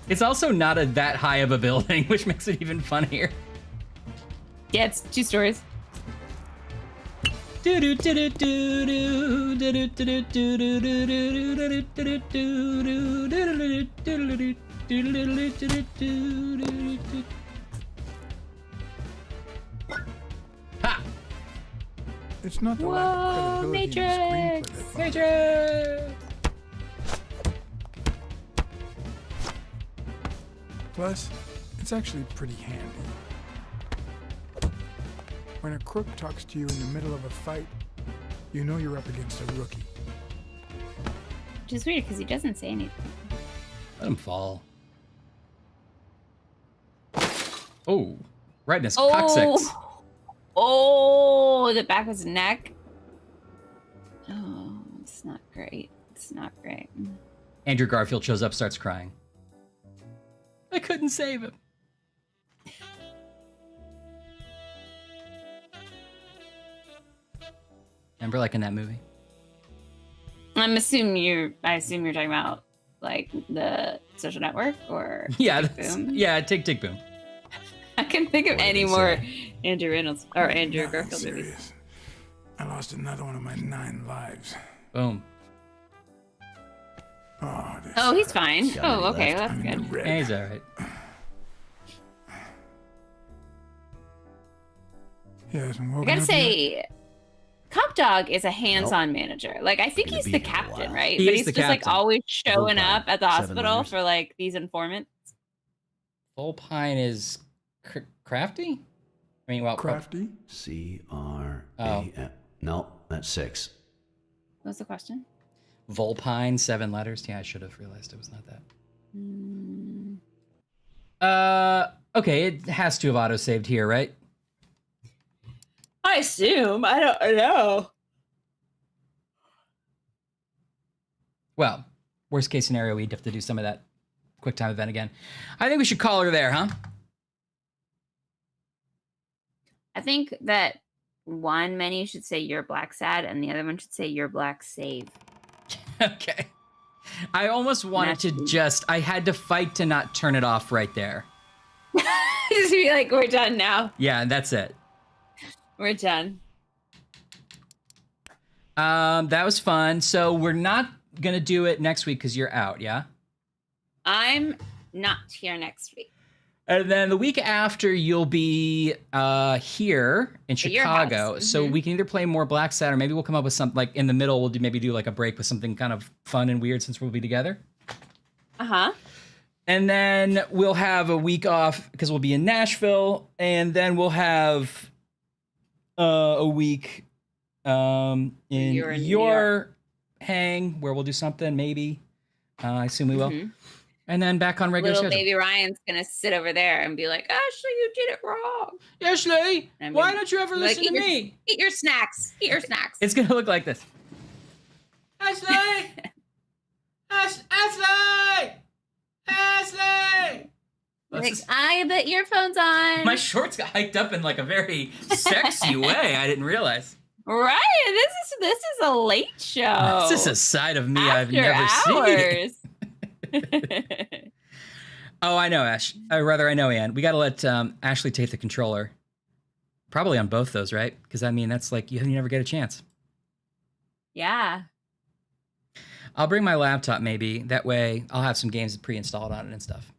It's also not that high of a building, which makes it even funnier. Yeah, it's 2 stories. Ha! It's not the lack of credibility in the screenplay that bothers me. Matrix! Plus, it's actually pretty handy. When a crook talks to you in the middle of a fight, you know you're up against a rookie. Which is weird because he doesn't say anything. Let him fall. Oh, right in his Oh. coccyx. Oh, the back of his neck. Oh, it's not great. It's not great. Andrew Garfield shows up, starts crying. I couldn't save him. Remember, like in that movie? I assume you're talking about like the Social Network or Yeah, Tick that's, Boom. yeah. Tick Boom. I can think of any more Andrew Reynolds or Andrew Nothing Garfield movies. serious. I lost another one of my 9 lives. Boom. Oh, this Oh, he's fine. Got Oh, any okay, left? that's I'm in good. the red. Yeah, he's all right. Yes, I'm I woken gotta up yet? say, Cop Dog is a hands-on manager. Like, I think he's the captain, right? He but is he's the just like captain. always showing Full-time, up at the 7 hospital letters. for like these informants. Volpine is crafty? I mean, well, crafty? C-R-A-F. No, that's 6. What's the question? Volpine, 7 letters. Yeah, I should have realized it was not that. Hmm. Okay, it has to have auto-saved here, right? I assume. I don't know. Well, worst case scenario, we'd have to do some of that quick time event again. I think we should call her there, huh? I think that one menu should say your Blacksad and the other one should say your Black Save. Okay. I almost wanted to just, I had to fight to not turn it off right there. Just be like, we're done now. Yeah, that's it. We're done. That was fun. So we're not going to do it next week because you're out, yeah? I'm not here next week. And then the week after, you'll be here in Chicago. So we can either play more Blacksad or maybe we'll come up with something like in the middle. We'll maybe do like a break with something kind of fun and weird since we'll be together. Uh-huh. And then we'll have a week off because we'll be in Nashville. And then we'll have a week in your hang where we'll do something maybe. I assume we will. And then back on regular Little schedule. baby Ryan's gonna sit over there and be like, Ashley, you did it wrong. Ashley, why don't you ever listen to me? Eat your snacks. Eat your snacks. It's gonna look like this. Ashley! Ashley! Ashley! Like, I bet earphones on. My shorts got hiked up in like a very sexy way. I didn't realize. Right. This is a late show. This is a side of me I've After never hours. seen. Oh, I know, Ash. I know, Ann. We got to let Ashley take the controller. Probably on both those, right? Because, I mean, that's like, you never get a chance. Yeah. I'll bring my laptop, maybe. That way, I'll have some games pre-installed on it and stuff.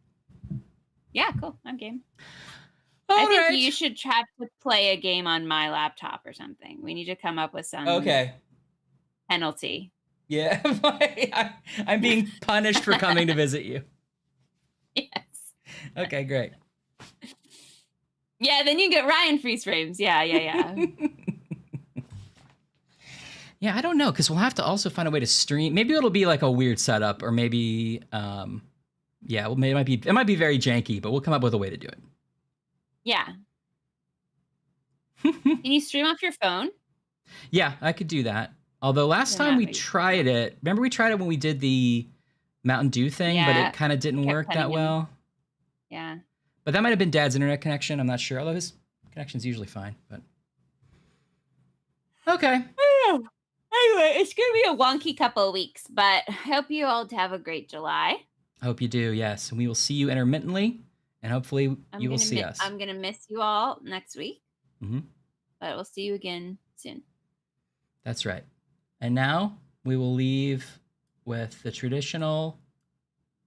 Yeah, cool. I'm game. I think you should try to play a game on my laptop or something. We need to come up with some penalty. Yeah, I'm being punished for coming to visit you. Yes. Okay, great. Yeah, then you get Ryan freeze frames. Yeah. Yeah, I don't know, because we'll have to also find a way to stream. Maybe it'll be like a weird setup, or maybe, it might be very janky, but we'll come up with a way to do it. Yeah. Can you stream off your phone? Yeah, I could do that. Although last time we tried it, remember we tried it when we did the Mountain Dew thing, but it kind of didn't work that well. Yeah. But that might have been Dad's internet connection. I'm not sure. Although his connection's usually fine. But okay. Anyway, it's gonna be a wonky couple of weeks, but I hope you all have a great July. I hope you do. Yes, and we will see you intermittently, and hopefully you will see us. I'm gonna miss you all next week, Mm-hmm. but we'll see you again soon. That's right. And now we will leave with the traditional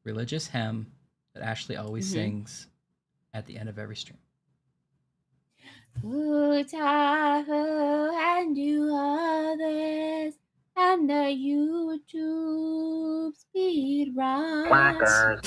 religious hymn that Ashley always sings at the end of every stream. Utafu and you others and the YouTube speed run.